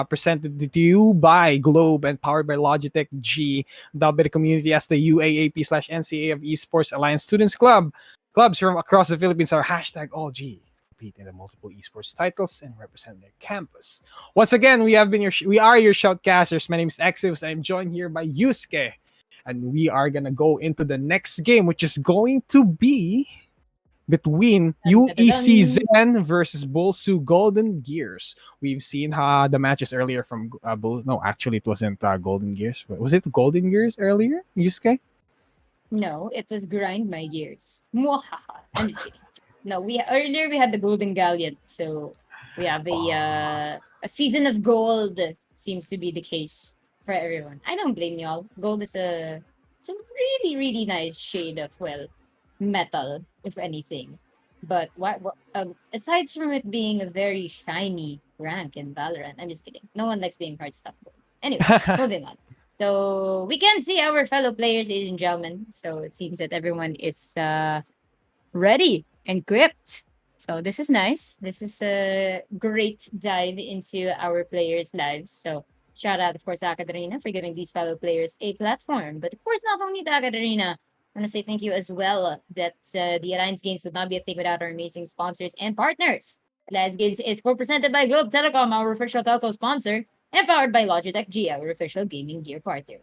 presented to you by Globe and powered by Logitech G, dubbed by the community as the UAAP/NCA of Esports Alliance Students Club. Clubs from across the Philippines are hashtag AllG, compete in the multiple esports titles and represent their campus. Once again, we are your shoutcasters. My name is Exivs. I'm joined here by Yusuke, and we are gonna go into the next game, which is going to be between UEC Zen versus Bolsu Golden Gears. We've seen the matches earlier from no, actually it wasn't Golden Gears. Was it Golden Gears earlier, Yusuke? No, it was Grind My Gears. Mwahaha. I'm just kidding. No, earlier we had the Golden Galleon, so we have a season of gold. Seems to be the case for everyone. I don't blame y'all. Gold is it's a really nice shade of metal, if anything. But aside from it being a very shiny rank in Valorant, I'm just kidding. No one likes being hard stuck. Anyway, moving on. So we can see our fellow players, ladies and gentlemen. So it seems that everyone is ready and equipped. So this is nice. This is a great dive into our players' lives. So shout out, of course, AcadArena for giving these fellow players a platform. But of course, not only the AcadArena, I want to say thank you as well that the Alliance Games would not be a thing without our amazing sponsors and partners. Alliance Games is co-presented by Globe Telecom, our official telco sponsor, and powered by Logitech G, our official gaming gear partner.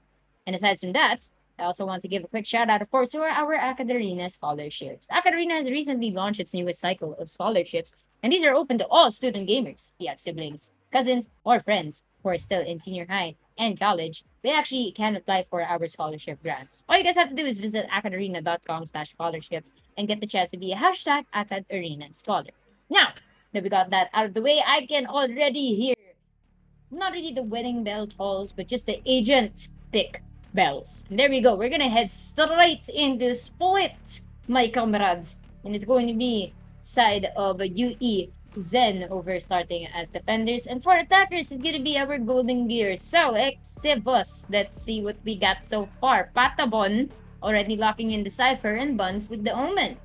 And aside from that, I also want to give a quick shout out, of course, to our AcadArena scholarships. AcadArena has recently launched its newest cycle of scholarships, and these are open to all student gamers. If you have siblings, cousins, or friends who are still in senior high and college, they actually can apply for our scholarship grants. All you guys have to do is visit acadarena.com/scholarships and get the chance to be a hashtag AcadArena scholar. Now that we got that out of the way, I can already hear not really the wedding bell tolls, but just the agent pick bells. And there we go. We're gonna head straight into Split, my comrades. And it's going to be side of UE Zen over starting as defenders. And for attackers, it's gonna be our Golden Gears. So, Exivus, let's see what we got so far. Patabon already locking in the Cypher and Buns with the Omen.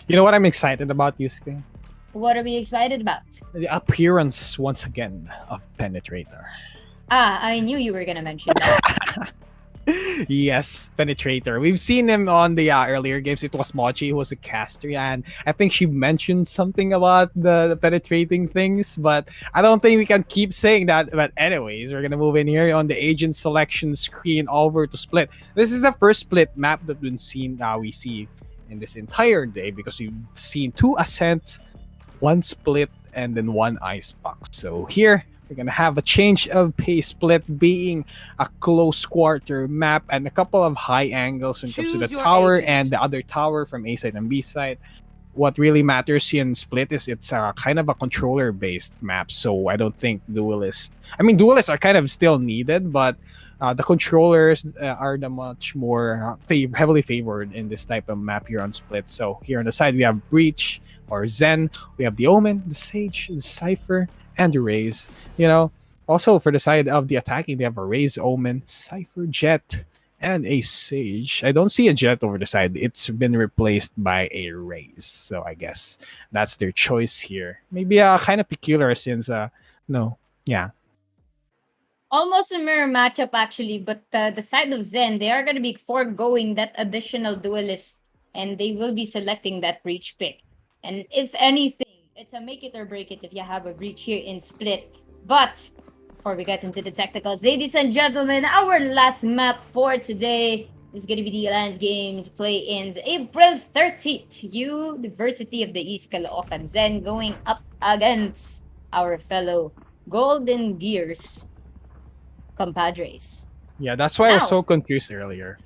You know what I'm excited about, Yusuke? What are we excited about? The appearance, once again, of Penetrator. I knew you were gonna mention that. Yes, Penetrator. We've seen him on the earlier games. It was Mochi who was a caster, and I think she mentioned something about the penetrating things, but I don't think we can keep saying that. But anyways, we're gonna move in here on the agent selection screen over to Split. This is the first Split map that we see in this entire day, because we've seen 2 ascents, 1 Split, and then 1 icebox. So here we're gonna have a change of pace, Split being a close quarter map and a couple of high angles when it comes to the tower and the other tower from A side and B side. What really matters in Split is it's kind of a controller based map, so I don't think duelists are kind of still needed, but the controllers are the much more heavily favored in this type of map here on Split. So here on the side we have Breach or Zen, we have the Omen, the Sage, the Cypher, and the Raze. Also for the side of the attacking, they have a Raze, Omen, Cypher, Jet, and a Sage. I don't see a Jet over the side. It's been replaced by a Raze. So I guess that's their choice here. Maybe kind of peculiar since no. Yeah. Almost a mirror matchup actually, but the side of Zen, they are going to be foregoing that additional duelist, and they will be selecting that Breach pick. And if anything, it's a make it or break it if you have a Breach here in Split. But before we get into the technicals, ladies and gentlemen, our last map for today is going to be the Alliance Games play-ins April 30th. University of the East Caloocan Zen going up against our fellow Golden Gears compadres. Yeah, that's why I was so confused earlier.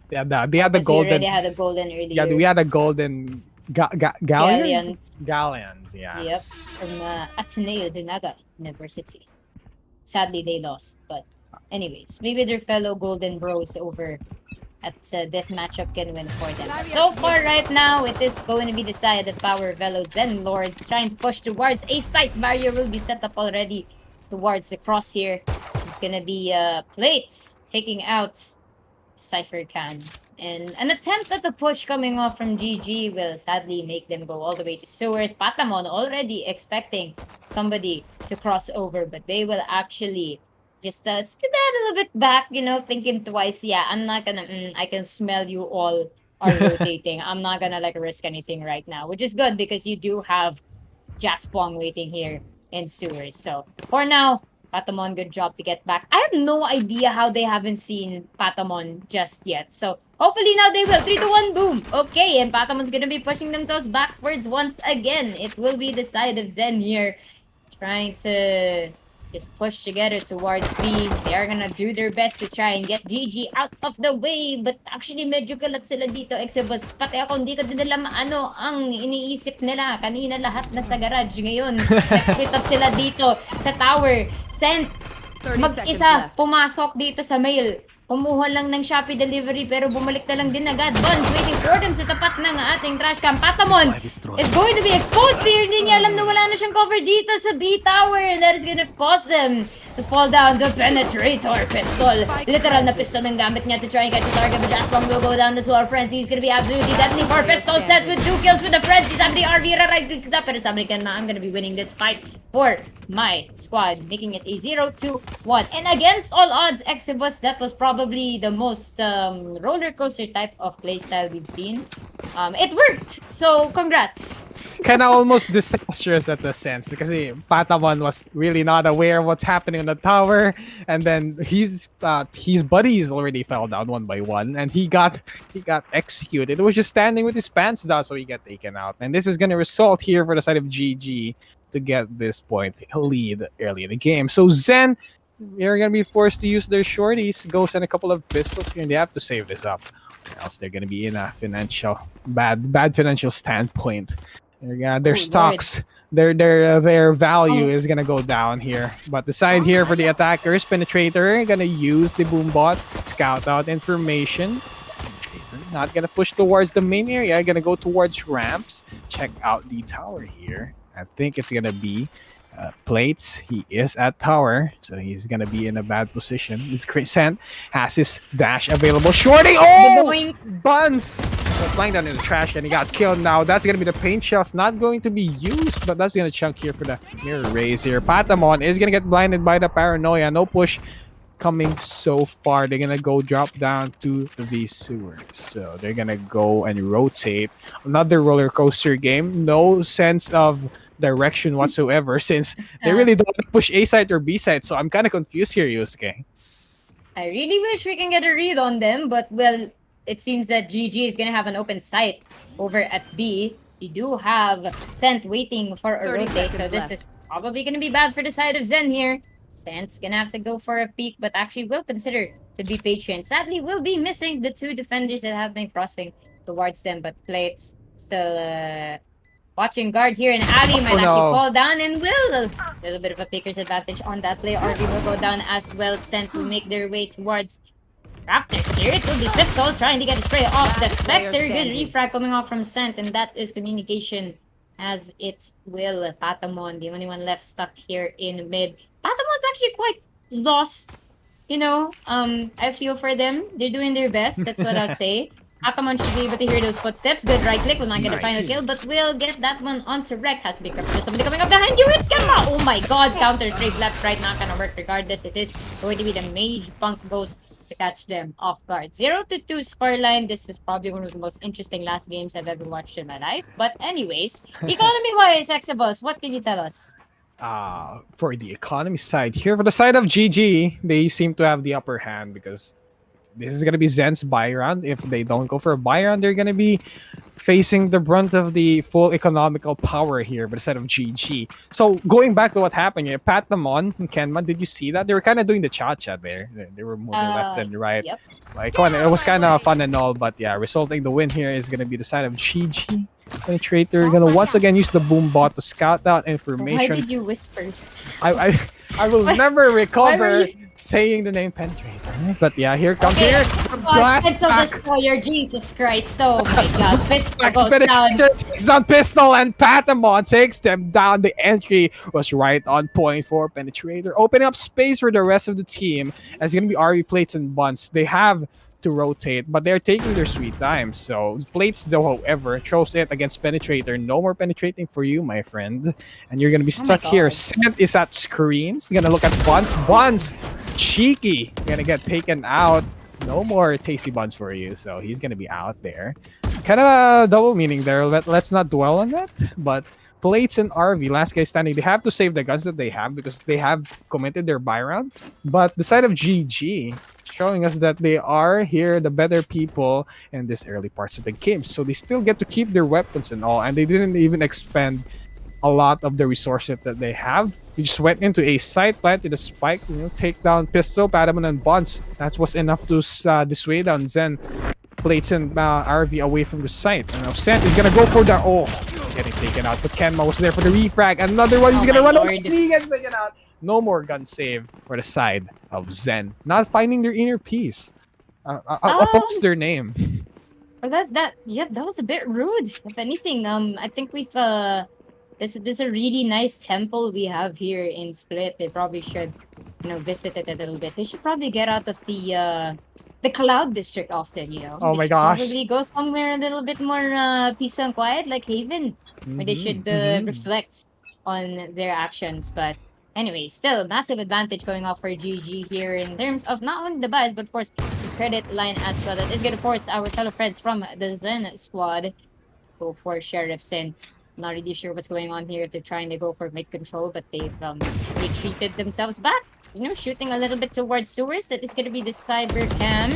They had the golden. We already had a golden earlier. Yeah, we had a golden Galleons. Galleons, yeah. Yep, from Ateneo de Naga University. Sadly, they lost, but anyways, maybe their fellow Golden Bros over at this matchup can win for them. But so far, right now, it is going to be decided. Power Velo Zen Lords trying to push towards a site barrier will be set up already towards the cross here. It's gonna be Plates taking out Cypher Can. And an attempt at the push coming off from GG will sadly make them go all the way to sewers. Patamon already expecting somebody to cross over, but they will actually just skid a little bit back, thinking twice. Yeah, I'm not gonna, I can smell you all are rotating. I'm not gonna risk anything right now, which is good because you do have Jaspong waiting here in sewers. So for now, Patamon, good job to get back. I have no idea how they haven't seen Patamon just yet. So hopefully now they will. 3 to 1, boom. Okay, and Patamon's gonna be pushing themselves backwards once again. It will be the side of Zen here, trying to just push together towards B. They are gonna do their best to try and get GG out of the way. But actually, medyo kalat sila dito, Exibus. Pati ako, hindi ko din nila maano ang iniisip nila. Kanina lahat na sa garage. Ngayon, split up sila dito sa tower. Sent mag-isa pumasok dito sa mail. Kumuha lang ng Shopee delivery pero bumalik na lang din agad. Buns waiting for them sa tapat ng ating trash cam. Patamon is going to be exposed here. Hindi niya alam na wala na siyang cover dito sa B tower. And that is gonna cause them to fall down. The Penetrator pistol. Literal na pistol ng gamit niya to try and catch the target. But Jaspong will go down as well. Frenzy is gonna be absolutely deadly for pistol set with 2 kills with the Frenzy. Sabi the RV right up. Pero sabi ka na, I'm gonna be winning this fight for my squad, making it a 0-2-1. And against all odds, Exibus, that was probably the most roller coaster type of playstyle we've seen. It worked, so congrats. Kind of almost disastrous at the sense because Patamon was really not aware of what's happening on the tower, and then his buddies already fell down one by one, and he got executed. He was just standing with his pants down, so he got taken out. And this is gonna result here for the side of GG to get this point lead early in the game. So Zen, they're gonna be forced to use their shorties, Ghost, and a couple of pistols here, and they have to save this up, or else they're gonna be in a bad financial standpoint. Their stocks, their value is gonna go down here. But the side here for the attackers, Penetrator gonna use the boombot, scout out information. Not gonna push towards the main area, gonna go towards ramps. Check out the tower here. I think it's gonna be Plates. He is at tower, so he's gonna be in a bad position. This Crescent has his dash available. Shorty! Oh! Buns! Flying down in the trash, and he got killed now. That's gonna be the paint shells, not going to be used, but that's gonna chunk here for the mirror raise here. Patamon is gonna get blinded by the paranoia. No push coming so far. They're gonna go drop down to the sewers. So they're gonna go and rotate. Another roller coaster game. No sense of direction whatsoever since they really don't push A side or B side. So I'm kind of confused here, Yusuke. I really wish we can get a read on them, but well, it seems that GG is gonna have an open sight over at B. We do have Scent waiting for a 30 rotate, so seconds this left. is probably gonna be bad for the side of Zen here. Scent's gonna have to go for a peek, but actually will consider to be patient. Sadly, we'll be missing the two defenders that have been crossing towards them, but Plates still watching guard here, and Ali might actually fall down and will. A little bit of a picker's advantage on that play. RV will go down as well. Scent will make their way towards Rafters here. It will be Pistol trying to get a spray off the Spectre. Good refrag coming off from Scent, and that is communication as it will. Patamon, the only one left stuck here in mid. Patamon's actually quite lost. You know, I feel for them. They're doing their best. That's what I'll say. Patamon should be able to hear those footsteps. Good right click. Will not get a final kill, but will get that one onto Rec. Has to be careful. Somebody coming up behind you. It's Gamma. Oh my god. Counter trade left, right. Not gonna work regardless. It is going to be the Mage Punk goes to catch them off guard. 0-2 scoreline. This is probably one of the most interesting last games I've ever watched in my life. But anyways, economy-wise, Exabos, what can you tell us? For the economy side here, for the side of GG, they seem to have the upper hand because this is going to be Zen's buy round. If they don't go for a buy round, they're going to be facing the brunt of the full economical power here by the side of GG. So going back to what happened here, Patamon and Kenma, did you see that? They were kind of doing the cha-cha there. They were moving left and right. Yep. Like, come on, it was kind of fun and all, but yeah, resulting the win here is going to be the side of GG. Penetrator gonna once again use the boom bot to scout out information. Why did you whisper? I will never recover saying the name Penetrator. But yeah, here comes here. Pencil Destroyer, Jesus Christ. Oh my god. Pistol goes down. Takes down Pistol and Patamon takes them down. The entry was right on point for Penetrator. Opening up space for the rest of the team as it's gonna be RV Plates and Buns. They have to rotate, but they're taking their sweet time. So Plates, though, however, throws it against Penetrator. No more penetrating for you, my friend. And you're gonna be stuck here. Scent is at screens. Gonna look at Buns. Buns, cheeky. Gonna get taken out. No more tasty Buns for you. So he's gonna be out there. Kind of double meaning there. Let's not dwell on that. But Plates and RV, last guy standing, they have to save the guns that they have because they have committed their buy round. But the side of GG showing us that they are here the better people in this early parts of the game, so they still get to keep their weapons and all, and they didn't even expend a lot of the resources that they have. They just went into a site, planted a spike, take down Pistol, Patamon, and Bonds. That was enough to dissuade down Zen, Plates, and RV away from the site. And now Scent is gonna go for the getting taken out, but Kenma was there for the refrag. Another one, he's gonna run over. He gets taken out. No more gun save for the side of Zen. Not finding their inner peace. I'll post their name. Or that was a bit rude. If anything, I think we've this is a really nice temple we have here in Split. They probably should, visit it a little bit. They should probably get out of the Cloud District often, Oh they my should gosh. probably go somewhere a little bit more peaceful and quiet, like Haven, where they should reflect on their actions. But anyway, still massive advantage going off for GG here in terms of not only the buys, but of course the credit line as well. That is going to force our fellow friends from the Zen squad go for Sheriffs in. Not really sure what's going on here. They're trying to go for mid control, but they've retreated themselves back. Shooting a little bit towards sewers. That is going to be the Cyber Cam.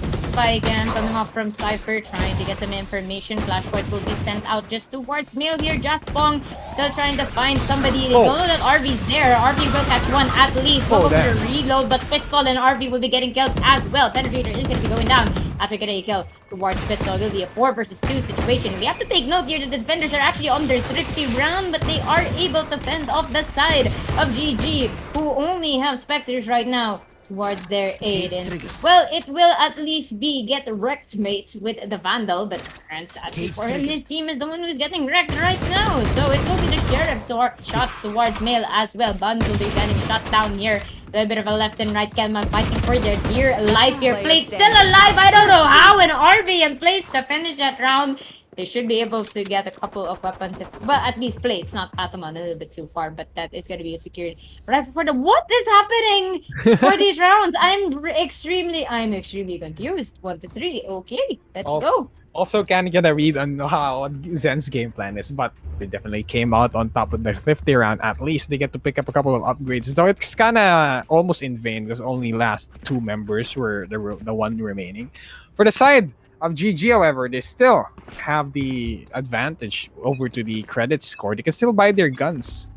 Spy Cam coming off from Cypher, trying to get some information. Flashpoint will be sent out just towards Mail here. Jaspong still trying to find somebody. They don't know that RV's there. RV will catch one at least. We'll go for a reload, but Pistol and RV will be getting kills as well. Penetrator is going to be going down after getting a kill towards Pistol. It will be a 4 versus 2 situation. We have to take note here that the defenders are actually on their thrifty round, but they are able to fend off the side of GG, who only have Spectres right now towards their aid. And well, it will at least be get wrecked mates with the Vandal, but sadly for him, his team is the one who's getting wrecked right now. So it will be the Sheriff shots towards Mail as well. Buns will be getting shot down here. A little bit of a left and right Kenma fighting for their dear life here. Plates still alive. I don't know how, and RV and Plates to finish that round. They should be able to get a couple of weapons, but at least play. It's not Patamon a little bit too far, but that is going to be a security rifle for them. What is happening for these rounds? I'm extremely confused. 1 to 3. Okay, let's go. Also, can't get a read on how Zen's game plan is, but they definitely came out on top of the 50 round. At least they get to pick up a couple of upgrades, though it's kind of almost in vain because only last 2 members were the one remaining. For the side of GG, however, they still have the advantage over to the credit score. They can still buy their guns,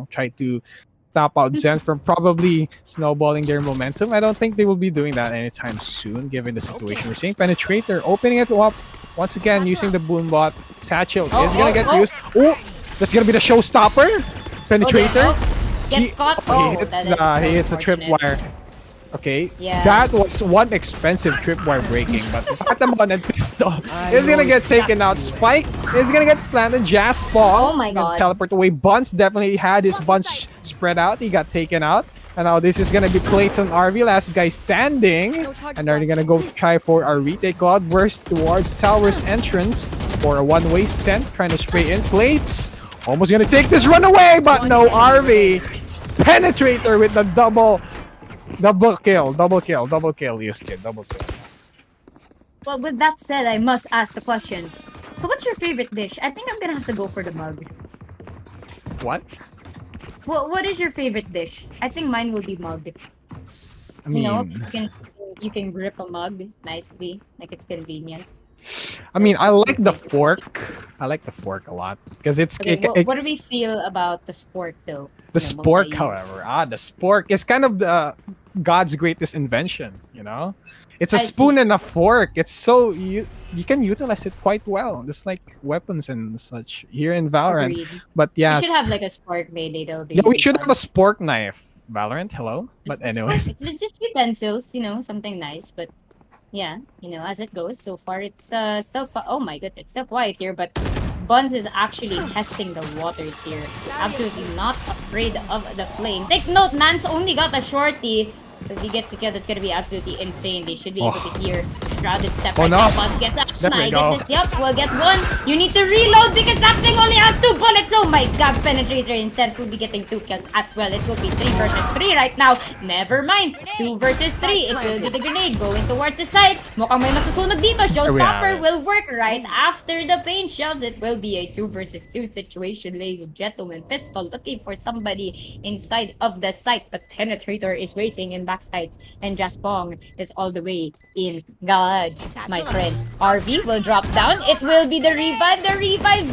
try to stop out Zen from probably snowballing their momentum. I don't think they will be doing that anytime soon, given the situation we're seeing. Penetrator opening it up once again using the Boombot. Satchel is gonna get used. Oh, that's gonna be the showstopper. Penetrator. Gets caught. He hits a tripwire. Okay, Yeah. that was one expensive tripwire breaking, but Patamon and Pistol is gonna get taken out. Spike is gonna get planted. Jaspong Oh my God. teleport away. Buns definitely had his bunch spread out. He got taken out. And now this is gonna be plates on RV. Last guy standing. And they're gonna go try for a retake. Cloud burst towards Tower's entrance for a one-way sent. Trying to spray in plates. Almost gonna take this run away, but no RV. Penetrator with the double kill, Yusuke, double kill. Well, with that said, I must ask the question. So what's your favorite dish? I think I'm gonna have to go for the mug. What? What is your favorite dish? I think mine will be mug. I mean, you can grip a mug nicely, like it's convenient. I mean, I like the fork. I like the fork a lot because it's. Okay, what do we feel about the spork though? The spork, however, the spork is kind of the God's greatest invention. It's a spoon and a fork. It's so you can utilize it quite well, just like weapons and such here in Valorant. Agreed. But yeah, We should have like a spork mayday though. yeah, we should have a spork knife. Valorant, hello. But anyways, just utensils, something nice. But yeah, as it goes, so far it's still. Oh my god, it's still quiet here, but. Buns is actually testing the waters here. Absolutely not afraid of the flame. Take note, Mans only got a shorty. If he gets a kill, that's gonna be absolutely insane. They should be able to hear Shrouded step right now. Buns gets up. My goodness, yep, we'll get one. You need to reload because that thing only has 2 bullets. Oh my god, Penetrator instead will be getting 2 kills as well. It will be 3 versus 3 right now. Never mind. 2 versus 3. It will be the grenade going towards the side. Mukhang may masusunog dito. Showstopper will work right after the paint shells. It will be a 2 versus 2 situation, ladies and gentlemen. Pistol looking for somebody inside of the site, but Penetrator is waiting in backside, and Jaspong is all the way in garage, my friend. RV will drop down. It will be the revive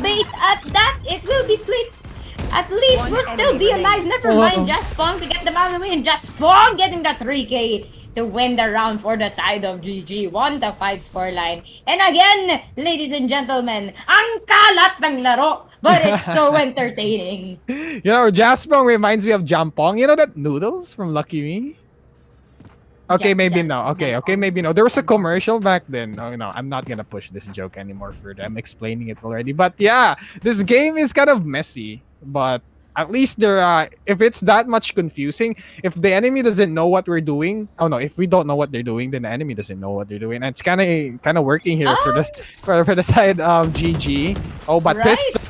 bait at that. It will be plates. At least we'll still be alive. Never mind Jaspong to get them out of the way, and Jaspong getting the 3K to win the round for the side of GG. 1-5 scoreline. And again, ladies and gentlemen, ang kalat ng laro, but it's so entertaining. Jaspong reminds me of Jampong. That noodles from Lucky Me? Okay, maybe no. Okay, maybe no. There was a commercial back then. No, I'm not gonna push this joke anymore further. I'm explaining it already. But yeah, this game is kind of messy. But at least if it's that much confusing, if the enemy doesn't know what we're doing, if we don't know what they're doing, then the enemy doesn't know what they're doing. And it's kind of working here for the side of GG. Oh, but Pistol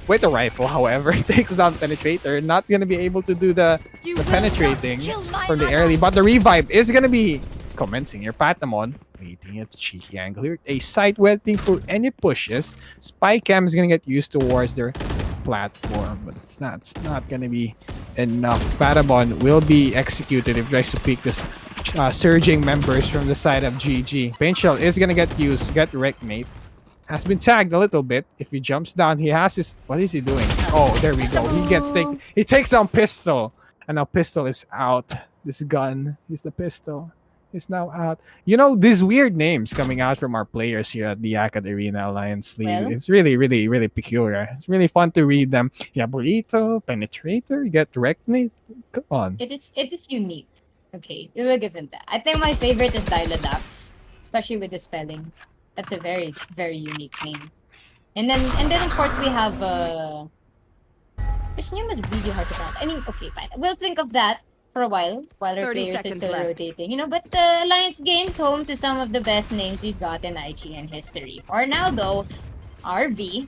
with a rifle, however, takes down Penetrator. Not gonna be able to do the penetrating from the early, but the revive is gonna be commencing here. Patamon waiting at the cheeky angle here. A site waiting for any pushes. Spy cam is gonna get used towards their platform, but it's not gonna be enough. Patamon will be executed if he tries to pick this surging members from the side of GG. Paint shell is gonna get used. Get wrecked, mate. Has been tagged a little bit. If he jumps down, he has his... What is he doing? Oh, there we go. He gets taken. He takes down Pistol. And now Pistol is out. This gun is the Pistol. Is now out. These weird names coming out from our players here at the AcadArena Alliance League. Well, it's really, really, really peculiar. It's really fun to read them. Yeah, Burrito, Penetrator, you get Direct Mate. Come on. It is unique. Okay, we will give him that. I think my favorite is Dilodax, especially with the spelling. That's a very, very unique name. And then of course we have which name was really hard to pronounce. I mean, okay, fine. We'll think of that for a while our players are still rotating. But the Alliance Games home to some of the best names we've got in IGN history. For now though, RV.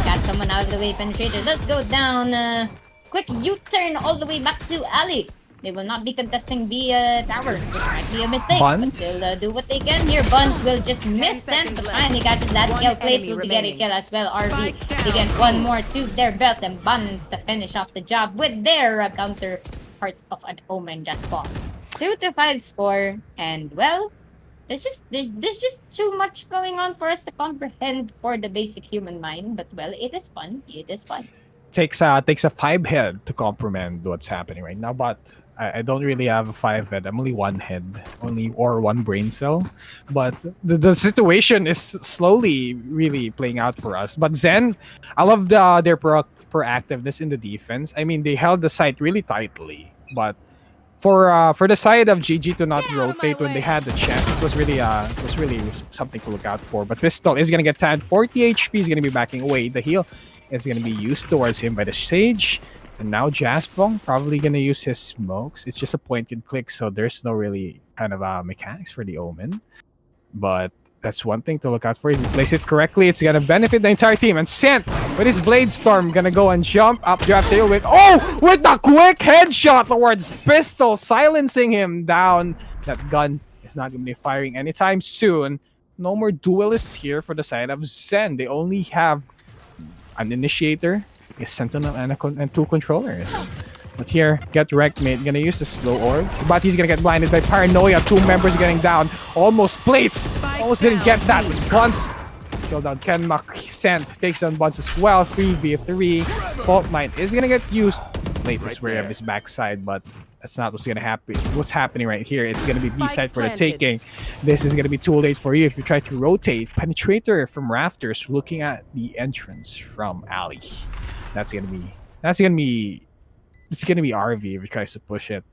Got someone out of the way, penetrator. Let's go down. Quick U-turn all the way back to alley. They will not be contesting the tower, which might be a mistake. Buns? But they'll do what they can here. Buns will just miss sense, but finally catches that kill. Plates will be getting kill as well. RV, they get one more to their belt, and Buns to finish off the job with their counterpart of an Omen just spawn. 2-5 score, and well, there's just too much going on for us to comprehend for the basic human mind. But well, it is fun. It is fun. Takes a 5 head to comprehend what's happening right now, but I don't really have a 5 head. I'm only 1 head, or 1 brain cell. But the situation is slowly really playing out for us. But Zen, I love their proactiveness in the defense. I mean, they held the site really tightly, but for the side of GG to not rotate when they had the chance, it was really something to look out for. But Pistol is gonna get tagged. 40 HP is gonna be backing away. The heal is gonna be used towards him by the Sage. And now Jaspong probably gonna use his smokes. It's just a point and click, so there's no really kind of mechanics for the Omen. But that's one thing to look out for. If you place it correctly, it's gonna benefit the entire team. And Sent with his Blade Storm gonna go and jump up draft tail with with the quick headshot towards Pistol, silencing him down. That gun is not gonna be firing anytime soon. No more duelist here for the side of Zen. They only have an initiator, a sentinel, and 2 controllers. But here, get wrecked, mate. Gonna use the slow orb, but he's gonna get blinded by paranoia. 2 members getting down. Almost plates. Almost didn't get that. Buns kill down Kenmak. Sent takes down Buns as well. 3v3. Fault Mine is gonna get used. Plates is where of his backside, but that's not what's gonna happen. What's happening right here? It's gonna be B side for the taking. This is gonna be too late for you if you try to rotate. Penetrator from Rafters looking at the entrance from alley. It's gonna be RV if he tries to push it.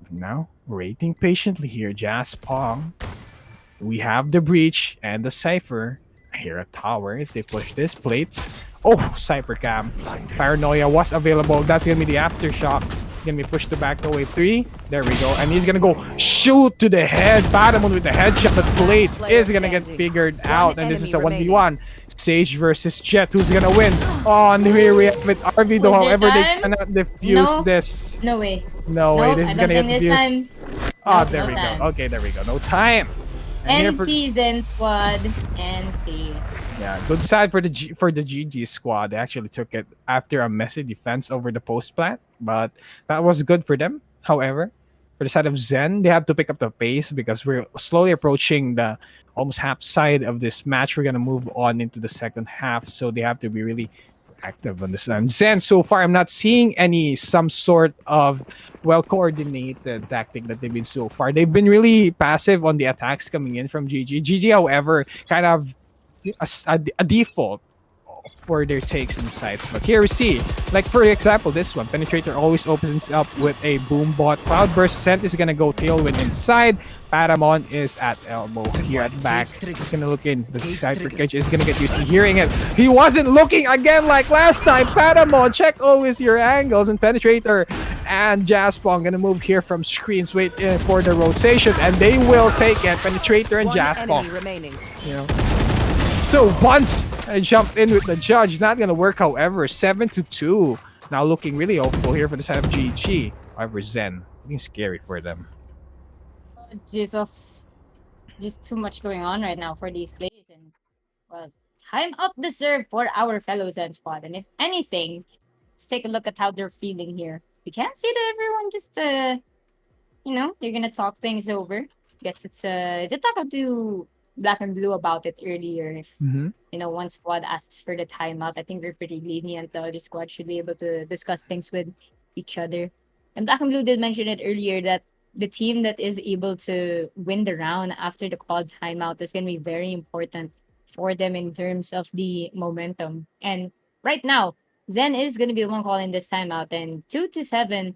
Now, waiting patiently here, Jaspong. We have the breach and the Cypher. I hear a tower if they push this. Plates. Cypher cam. Paranoia was available. That's gonna be the aftershock. It's gonna be pushed to back away 3. There we go. And he's gonna go shoot to the head. Batamon with the headshot, but Plates is gonna get figured out. And this is a 1v1. Sage versus Jet. Who's gonna win? And here we have with RV, though. However, they cannot defuse this. No way. No way. This is gonna get this defused. time. There no we time. go. Okay, there we go. No time. NT Zen squad. NT. Yeah, good side for the GG squad. They actually took it after a messy defense over the post plant, but that was good for them. However, for the side of Zen, they have to pick up the pace because we're slowly approaching the almost half side of this match. We're gonna move on into the second half, so they have to be really active on this. And Zen, so far, I'm not seeing some sort of well-coordinated tactic that they've been so far. They've been really passive on the attacks coming in from GG. GG, however, kind of a default for their takes and sites. But here we see, like for example, this one, Penetrator always opens up with a boom bot. Cloudburst Sent is gonna go tailwind inside. Patamon is at elbow here at back. He's gonna look in. The Cypher Cage is gonna get used to hearing it. He wasn't looking again like last time. Patamon, check always your angles. And Penetrator and Jaspong gonna move here from screens. Wait for the rotation, and they will take it. Penetrator and Jaspong. You know. So once I jump in with the judge, not gonna work. However, 7-2. Now looking really hopeful here for the side of GG. However, Zen looking scary for them. Oh, Jesus, just too much going on right now for these plays, and well, time out deserved for our fellow Zen squad. And if anything, let's take a look at how they're feeling here. We can't see that everyone just they're gonna talk things over. Guess it's they talked to Black and Blue about it earlier. If one squad asks for the timeout, I think we're pretty lenient. The other squad should be able to discuss things with each other. And Black and Blue did mention it earlier that the team that is able to win the round after the called timeout is going to be very important for them in terms of the momentum. And right now, Zen is going to be the one calling this timeout, and 2-7,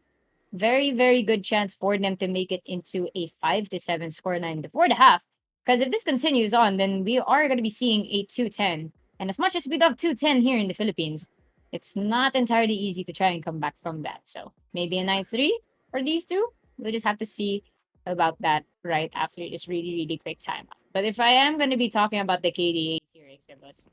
very, very good chance for them to make it into a 5-7 scoreline before the half. Because if this continues on, then we are going to be seeing a 2-10. And as much as we love 2-10 here in the Philippines, it's not entirely easy to try and come back from that. So maybe a 9-3 for these two. We'll just have to see about that right after this really, really quick timeout. But if I am going to be talking about the KDAs here, Exibus,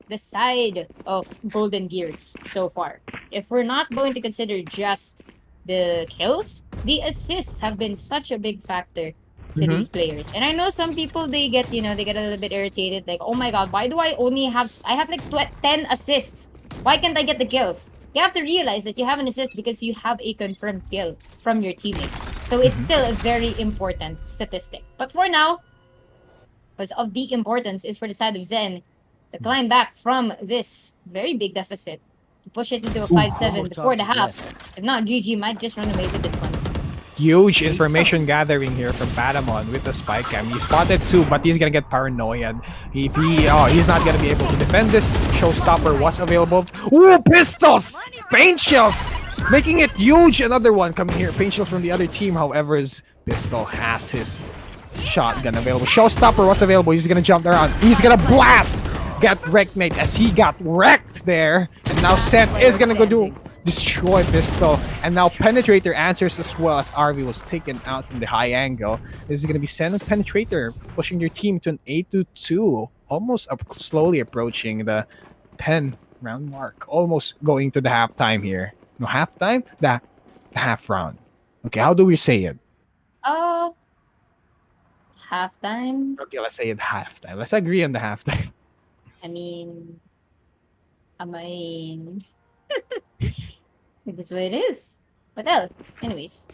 the side of Golden Gears so far. If we're not going to consider just the kills, the assists have been such a big factor to these players. And I know some people they get a little bit irritated, like, oh my god, why do I only have I have like 10 assists? Why can't I get the kills? You have to realize that you have an assist because you have a confirmed kill from your teammate. So it's still a very important statistic. But for now, because of the importance is for the side of Zen to climb back from this very big deficit to push it into a 5-7 before the half. If not, GG might just run away with this one. Huge information gathering here from Patamon with the spike cam. He spotted 2, but he's gonna get paranoid. If he's not gonna be able to defend this. Showstopper was available. Ooh, pistols! Paint shells! Making it huge. Another one coming here. Paint shells from the other team. However, his pistol has his shotgun available. Showstopper was available. He's gonna jump around. He's gonna blast! Get wrecked, mate, as he got wrecked there. And now Sen is gonna go do destroy pistol, and now Penetrator answers as well as RV was taken out from the high angle. This is going to be Sen and Penetrator pushing their team to an 8-2, almost slowly approaching the 10 round mark, almost going to the halftime here. No, halftime? The half round. Okay, how do we say it? Halftime. Okay, let's say it halftime. Let's agree on the halftime. I mean, this is what it is. But well, anyways,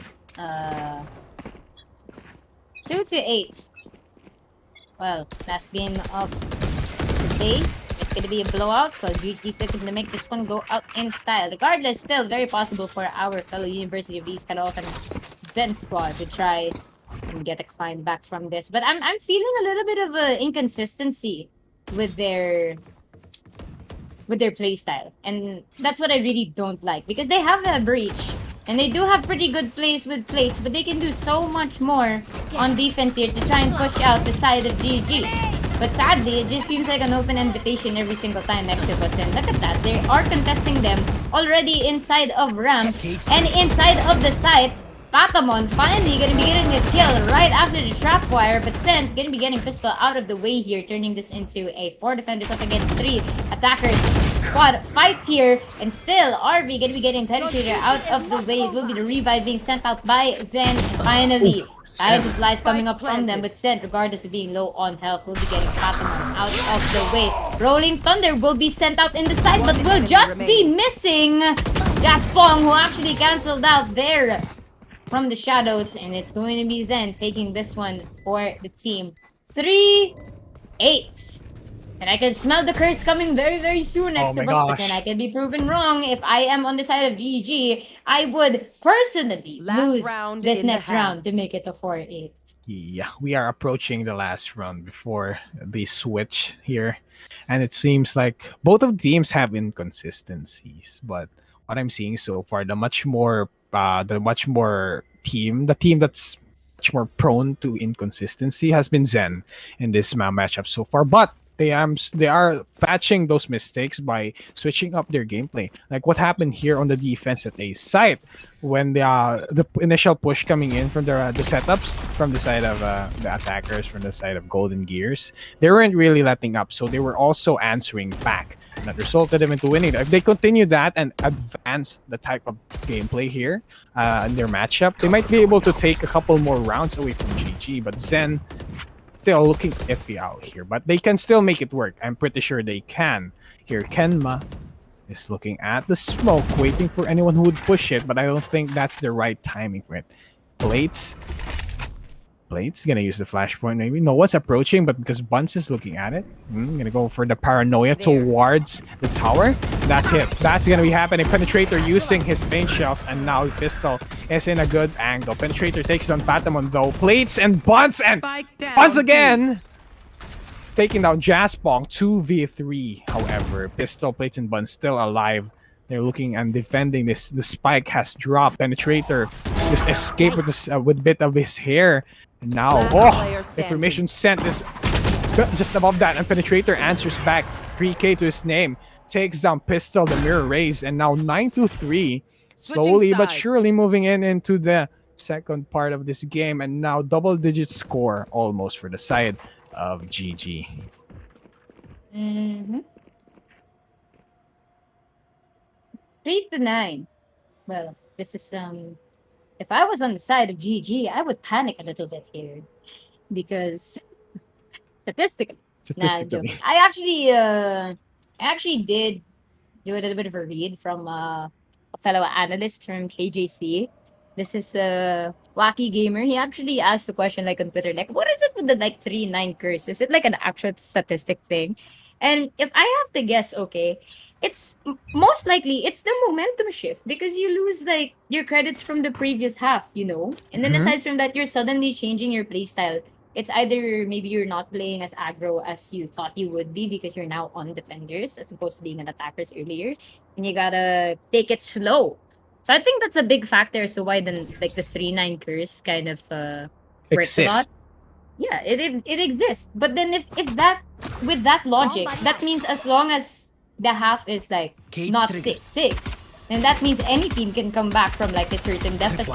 2-8. Well, last game of the day. It's gonna be a blowout, because GG is looking to make this one go out in style. Regardless, still very possible for our fellow University of East Caloocan Zen squad to try and get a climb back from this. But I'm feeling a little bit of a inconsistency with their playstyle, and that's what I really don't like, because they have a breach and they do have pretty good plays with plates, but they can do so much more on defense here to try and push out the side of GG. But sadly, it just seems like an open invitation every single time Exibus, and look at that, they are contesting them already inside of ramps and inside of the site. Patamon finally gonna be getting a kill right after the trap wire, but Sen gonna be getting pistol out of the way here, turning this into a 4 defenders up against 3 attackers squad fight here, and still RV gonna be getting Penetrator out of the way. It will be the revive being sent out by Zen, and finally Silence of Light coming up from them, but Sen, regardless of being low on health, will be getting Patamon out of the way. Rolling Thunder will be sent out in the side, but will just be missing Jaspong, who actually cancelled out there from the shadows, and it's going to be Zen taking this one for the team. 3-8. And I can smell the curse coming very, very soon, Exibus, but then I can be proven wrong. If I am on the side of GG, I would personally lose this next round to make it a 4-8. Yeah, we are approaching the last round before the switch here. And it seems like both of the teams have inconsistencies, but what I'm seeing so far, the team that's much more prone to inconsistency has been Zen in this matchup so far. But they are patching those mistakes by switching up their gameplay. Like what happened here on the defense at A site when the initial push coming in from the setups from the side of the attackers from the side of Golden Gears, they weren't really letting up, so they were also answering back. And that resulted them into winning. If they continue that and advance the type of gameplay here in their matchup, they might be able to take a couple more rounds away from GG. But Zen still looking iffy out here, but they can still make it work. I'm pretty sure they can. Here, Kenma is looking at the smoke, waiting for anyone who would push it, but I don't think that's the right timing for it. Plates gonna use the flashpoint maybe. No one's approaching, but because Buns is looking at it, gonna go for the paranoia towards the tower. That's it. That's gonna be happening. Penetrator using his paint shells, and now Pistol is in a good angle. Penetrator takes down Patamon though. Plates and Buns, and Buns again taking down Jaspong. 2v3. However, Pistol, Plates, and Buns still alive. They're looking and defending this. The spike has dropped. Penetrator just escaped with this with a bit of his hair. And now, information sent is just above that, and Penetrator answers back. 3K to his name. Takes down Pistol, the mirror raise, and now 9-3. Slowly but surely moving into the second part of this game, and now double-digit score almost for the side of GG. 3-9. Well, this is if I was on the side of GG, I would panic a little bit here because statistically, nah, Statistically. joking. I actually did do a little bit of a read from a fellow analyst from KJC. This is a wacky gamer. He actually asked the question like on Twitter, like, what is it with the like 3-9 curse? Is it like an actual statistic thing? And if I have to guess, okay, most likely it's the momentum shift because you lose like your credits from the previous half, you know? And then Mhm. aside from that, you're suddenly changing your playstyle. It's either maybe you're not playing as aggro as you thought you would be because you're now on defenders as opposed to being an attackers earlier, and you gotta take it slow. So I think that's a big factor as to why then like the 3-9 curse kind of works a lot. Exist. Yeah, it exists. But then if that with that logic, that means as long as the half is like not 6-6, then that means any team can come back from like a certain deficit.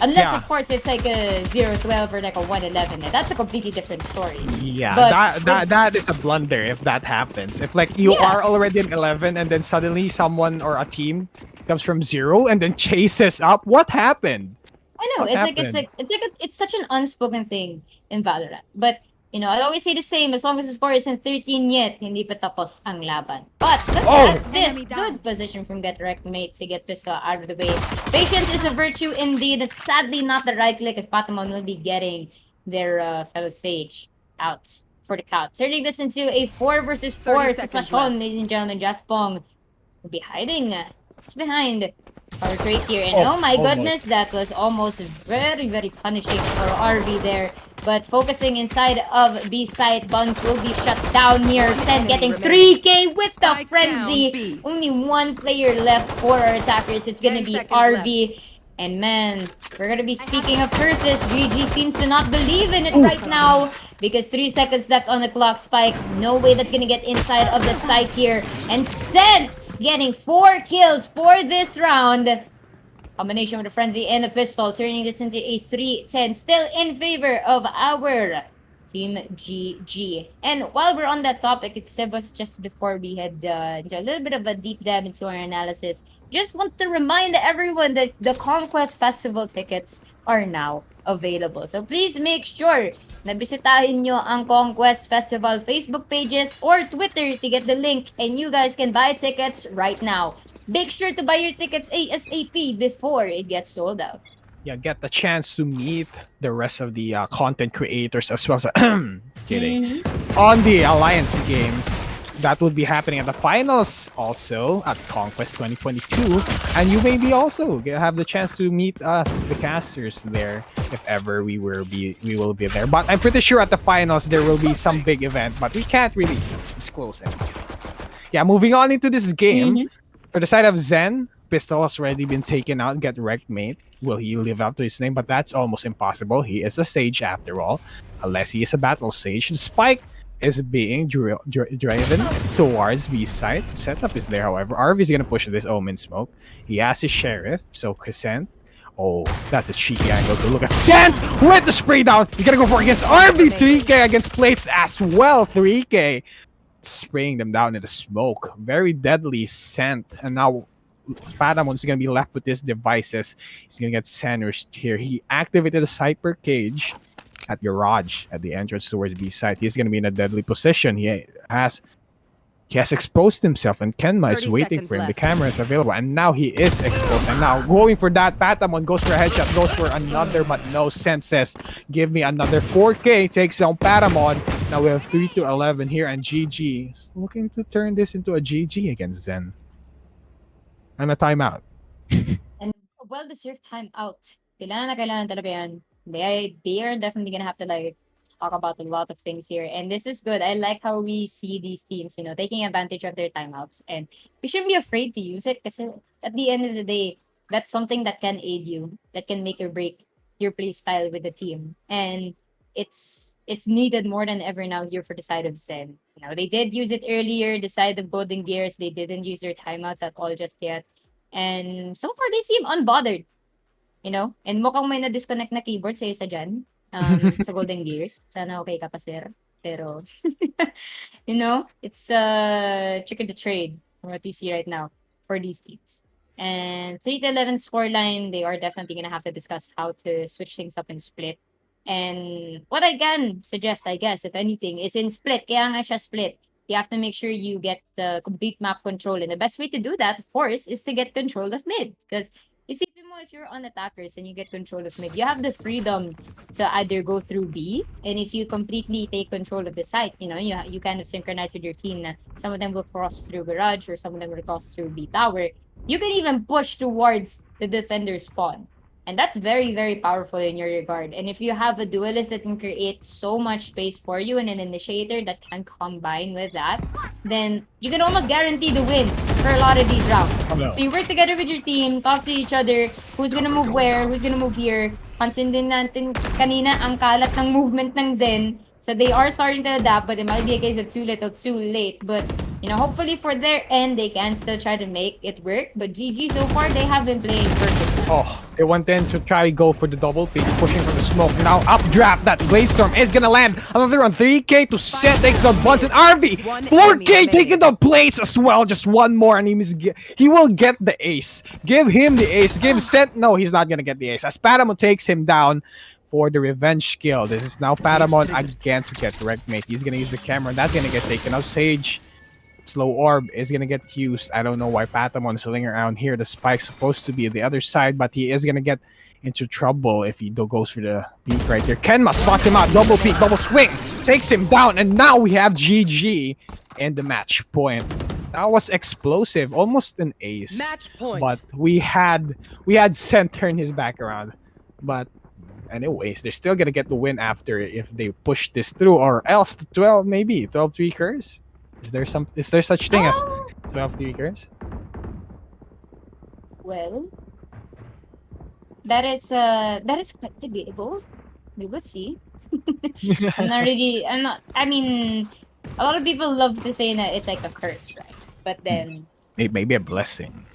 Unless Yeah. of course it's like a 0-12 or like a 1-11. And that's a completely different story. Yeah, But that is a blunder if that happens. If like you Yeah. are already in 11 and then suddenly someone or a team comes from 0 and then chases up, what happened? I know What it's like happened? it's such an unspoken thing in Valorant. But you know, I always say the same. As long as the score isn't 13 yet, hindi pa tapos ang laban. But let's Oh! get this good position from Get Wrecked Mate to get this out of the way. Patience is a virtue indeed. It's sadly not the right click as Patamon will be getting their fellow Sage out for the count. Turning this into a 4 versus 4 situation, ladies and gentlemen. Jaspong will be hiding. It's behind our crate here. And oh my almost. goodness, that was almost very, very punishing for RV there. But focusing inside of B site, Buns will be shut down here. Sen getting 3K with the frenzy. Only one player left for our attackers. It's gonna be RV. And man, we're gonna be speaking of curses. GG seems to not believe in it right now because 3 seconds left on the clock. Spike, no way that's gonna get inside of the site here. And Sense getting 4 kills for this round. Combination with the frenzy and the pistol, turning this into a 3-10. Still in favor of our Team GG. And while we're on that topic, it was just before we had into a little bit of a deep dive into our analysis. Just want to remind everyone that the Conquest Festival tickets are now available. So please make sure na bisitahin nyo ang Conquest Festival Facebook pages or Twitter to get the link, and you guys can buy tickets right now. Make sure to buy your tickets ASAP before it gets sold out. Yeah, get the chance to meet the rest of the content creators as well as kidding. On the Alliance games that would be happening at the finals also at Conquest 2022, and you may be also have the chance to meet us, the casters, there if ever we will be there. But I'm pretty sure at the finals there will be some big event, but we can't really disclose anything. Yeah, moving on into this game. For the side of Zen, Pistol has already been taken out. Get Wrecked Mate. Will he live up to his name? But that's almost impossible. He is a Sage after all, unless he is a Battle Sage. Spike is being driven towards B side. Setup is there, however. RV is going to push this Omen Smoke. He has his Sheriff, so Crescent. Oh, that's a cheeky angle to look at. Sent with the spray down. You gotta go for against RV. 3K against Plates as well. 3K. Spraying them down in the smoke. Very deadly scent. And now Padamon's gonna be left with his devices. He's gonna get sandwiched here. He activated a Cyper Cage at Garage at the entrance towards B side. He's gonna be in a deadly position. He has exposed himself, and Kenma is waiting for him. The camera is available, and now he is exposed. And now going for that, Patamon goes for a headshot, goes for another, but no sense says, give me another 4K, takes on Patamon. Now we have 3-11 here, and GG is looking to turn this into a GG against Zen. And a timeout. And a well-deserved timeout. Kailangan talaga yan. They are definitely gonna have to like talk about a lot of things here. And this is good. I like how we see these teams, you know, taking advantage of their timeouts. And we shouldn't be afraid to use it because at the end of the day, that's something that can aid you, that can make or break your play style with the team. And it's needed more than ever now here for the side of Zen. You know, they did use it earlier, the side of Golden Gears, they didn't use their timeouts at all just yet. And so far, they seem unbothered. You know? And mukhang may na-disconnect na keyboard sa isa dyan. Sa Golden Gears. Sana okay ka pa, sir. Pero, you know, it's tricky to trade from what you see right now for these teams. And 3-11 scoreline, they are definitely going to have to discuss how to switch things up in split. And what I can suggest, I guess, if anything, is in split. Kaya nga siya split. You have to make sure you get the complete map control. And the best way to do that, of course, is to get control of mid. Because isipin mo, if you're on attackers and you get control of mid, you have the freedom to either go through B, and if you completely take control of the site, you kind of synchronize with your team na some of them will cross through garage or some of them will cross through B tower. You can even push towards the defender spawn. And that's very, very powerful in your regard. And if you have a duelist that can create so much space for you and an initiator that can combine with that, then you can almost guarantee the win for a lot of these rounds. So you work together with your team, talk to each other, who's gonna move where, who's gonna move here. Pansin din natin kanina ang kalat ng movement ng Zen. So they are starting to adapt, but it might be a case of too little, too late. But, hopefully for their end, they can still try to make it work. But GG, so far, they have been playing perfectly. Oh, they want them to try go for the double pick, pushing from the smoke. Now updraft, that Blazestorm is gonna land. Another on 3K to set takes the buns and RV. 4K taking the plates as well. Just one more and he will get the ace. Give him the ace. Give Sent. No, he's not gonna get the ace. As Patamon takes him down for the revenge kill. This is now Patamon against Get Wrecked Mate. He's gonna use the camera and that's gonna get taken out. Sage. Slow Orb is gonna get used. I don't know why Patamon is sitting around here. The spike's supposed to be the other side, but he is gonna get into trouble if he goes for the peek right here. Kenma spots him out. Double peek, double swing, takes him down, and now we have GG and the match point. That was explosive, almost an ace. Match point. But we had Sent turn his back around. But anyways, they're still gonna get the win after if they push this through, or else 12 maybe 12-3 curse. Is there such thing as 12-3 curse? Well, that is quite debatable. We will see. I mean, a lot of people love to say that it's like a curse, right? But then Maybe a blessing.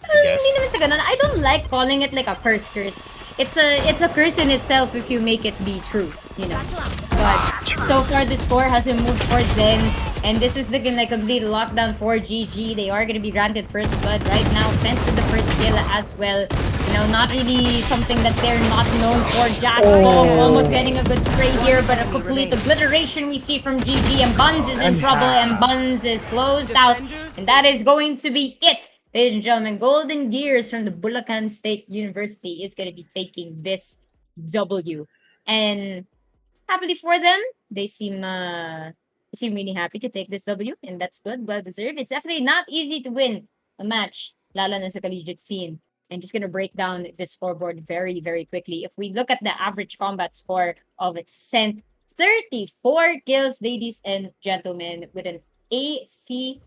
I don't like calling it like a curse. It's a curse in itself if you make it be true, But so far the score hasn't moved for Zen, and this is looking like a complete lockdown for GG. They are gonna be granted first blood right now, sent to the first kill as well. Not really something that they're not known for. Jasko almost getting a good spray here, but a complete obliteration we see from GG, and Buns is in trouble, and Buns is closed out, and that is going to be it. Ladies and gentlemen, Golden Gears from the Bulacan State University is going to be taking this W. And happily for them, they seem really happy to take this W, and that's good, well deserved. It's definitely not easy to win a match, lalo na sa collegiate scene. And just going to break down this scoreboard very, very quickly. If we look at the average combat score of Sent, 34 kills, ladies and gentlemen, with an AC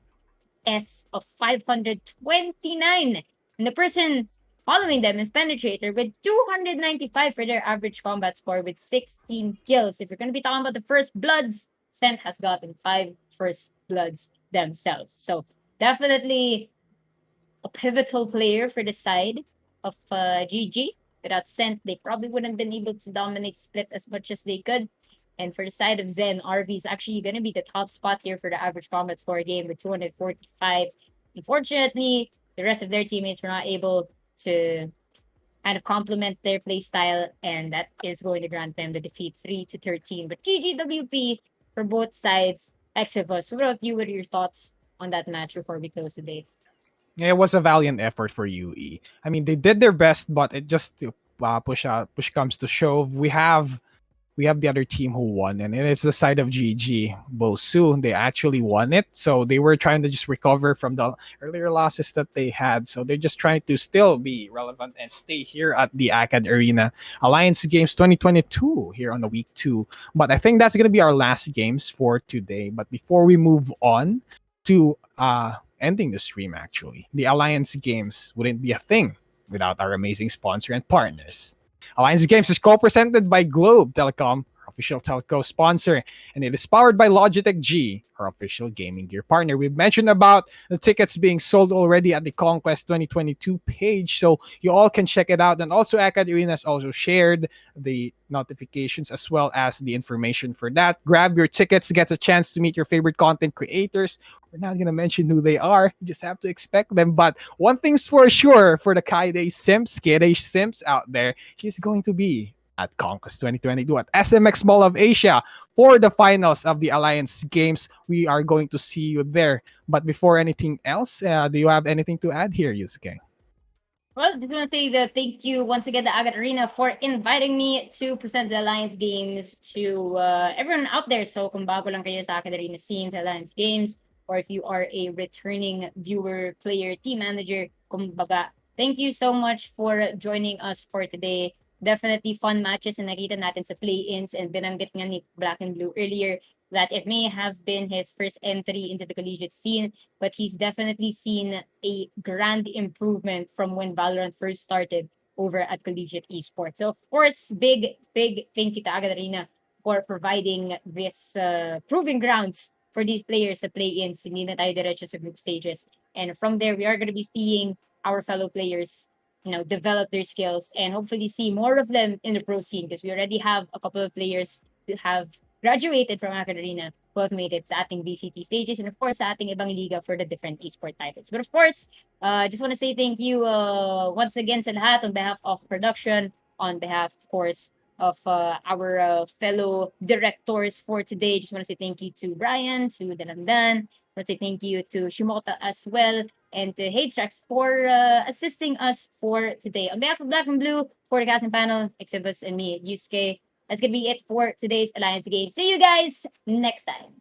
of 529. And the person following them is Penetrator with 295 for their average combat score with 16 kills. If you're going to be talking about the first bloods, Sent has gotten 5 first bloods themselves. So definitely a pivotal player for the side of GG. Without Sent, they probably wouldn't have been able to dominate split as much as they could. And for the side of Zen, RV is actually going to be the top spot here for the average combat score game with 245. Unfortunately, the rest of their teammates were not able to kind of complement their play style, and that is going to grant them the defeat 3-13. But GGWP for both sides. Exivus, what about you? What are your thoughts on that match before we close the day? Yeah, it was a valiant effort for UE. I mean, they did their best, but it just push comes to shove. We have the other team who won, and it's the side of GG. Bosu, they actually won it, so they were trying to just recover from the earlier losses that they had. So they're just trying to still be relevant and stay here at the AcadArena Alliance Games 2022 here on the week 2. But I think that's gonna be our last games for today. But before we move on to ending the stream, actually, the Alliance Games wouldn't be a thing without our amazing sponsor and partners. Alliance Games is co-presented by Globe Telecom, official telco sponsor, and it is powered by Logitech G, our official gaming gear partner. We've mentioned about the tickets being sold already at the Conquest 2022 page, so you all can check it out. And also, AcadArena has also shared the notifications as well as the information for that. Grab your tickets to get a chance to meet your favorite content creators. We're not gonna mention who they are. You just have to expect them. But one thing's for sure for the Kide Sims out there, she's going to be at Conquest 2022 at SMX Mall of Asia for the finals of the Alliance Games. We are going to see you there. But before anything else, do you have anything to add here, Yusuke? Well, just want to say that thank you once again to AcadArena for inviting me to present the Alliance Games to everyone out there. So kung bago lang kayo sa AcadArena scene, the Alliance Games, or if you are a returning viewer, player, team manager, kumbaga, thank you so much for joining us for today. Definitely fun matches and nakita natin sa play-ins, and binanggit nga ni Black and Blue earlier that it may have been his first entry into the collegiate scene, but he's definitely seen a grand improvement from when Valorant first started over at collegiate esports. So of course, big thank you to AcadArena for providing this proving grounds for these players to play in. Hindi na tayo diretso sa group stages. And from there, we are going to be seeing our fellow players, develop their skills and hopefully see more of them in the pro scene, because we already have a couple of players who have graduated from AcadArena who have made it sa ating VCT stages, and of course sa ating ibang liga for the different esport titles. But of course, just want to say thank you once again sa lahat on behalf of production, on behalf, of course, of our fellow directors for today. Just want to say thank you to Brian, to Dalandan. I want to say thank you to Shimota as well, and to Hagetrax for assisting us for today. On behalf of Black and Blue, for the casting panel, Exibus and me, Yusuke, that's gonna be it for today's Alliance game. See you guys next time.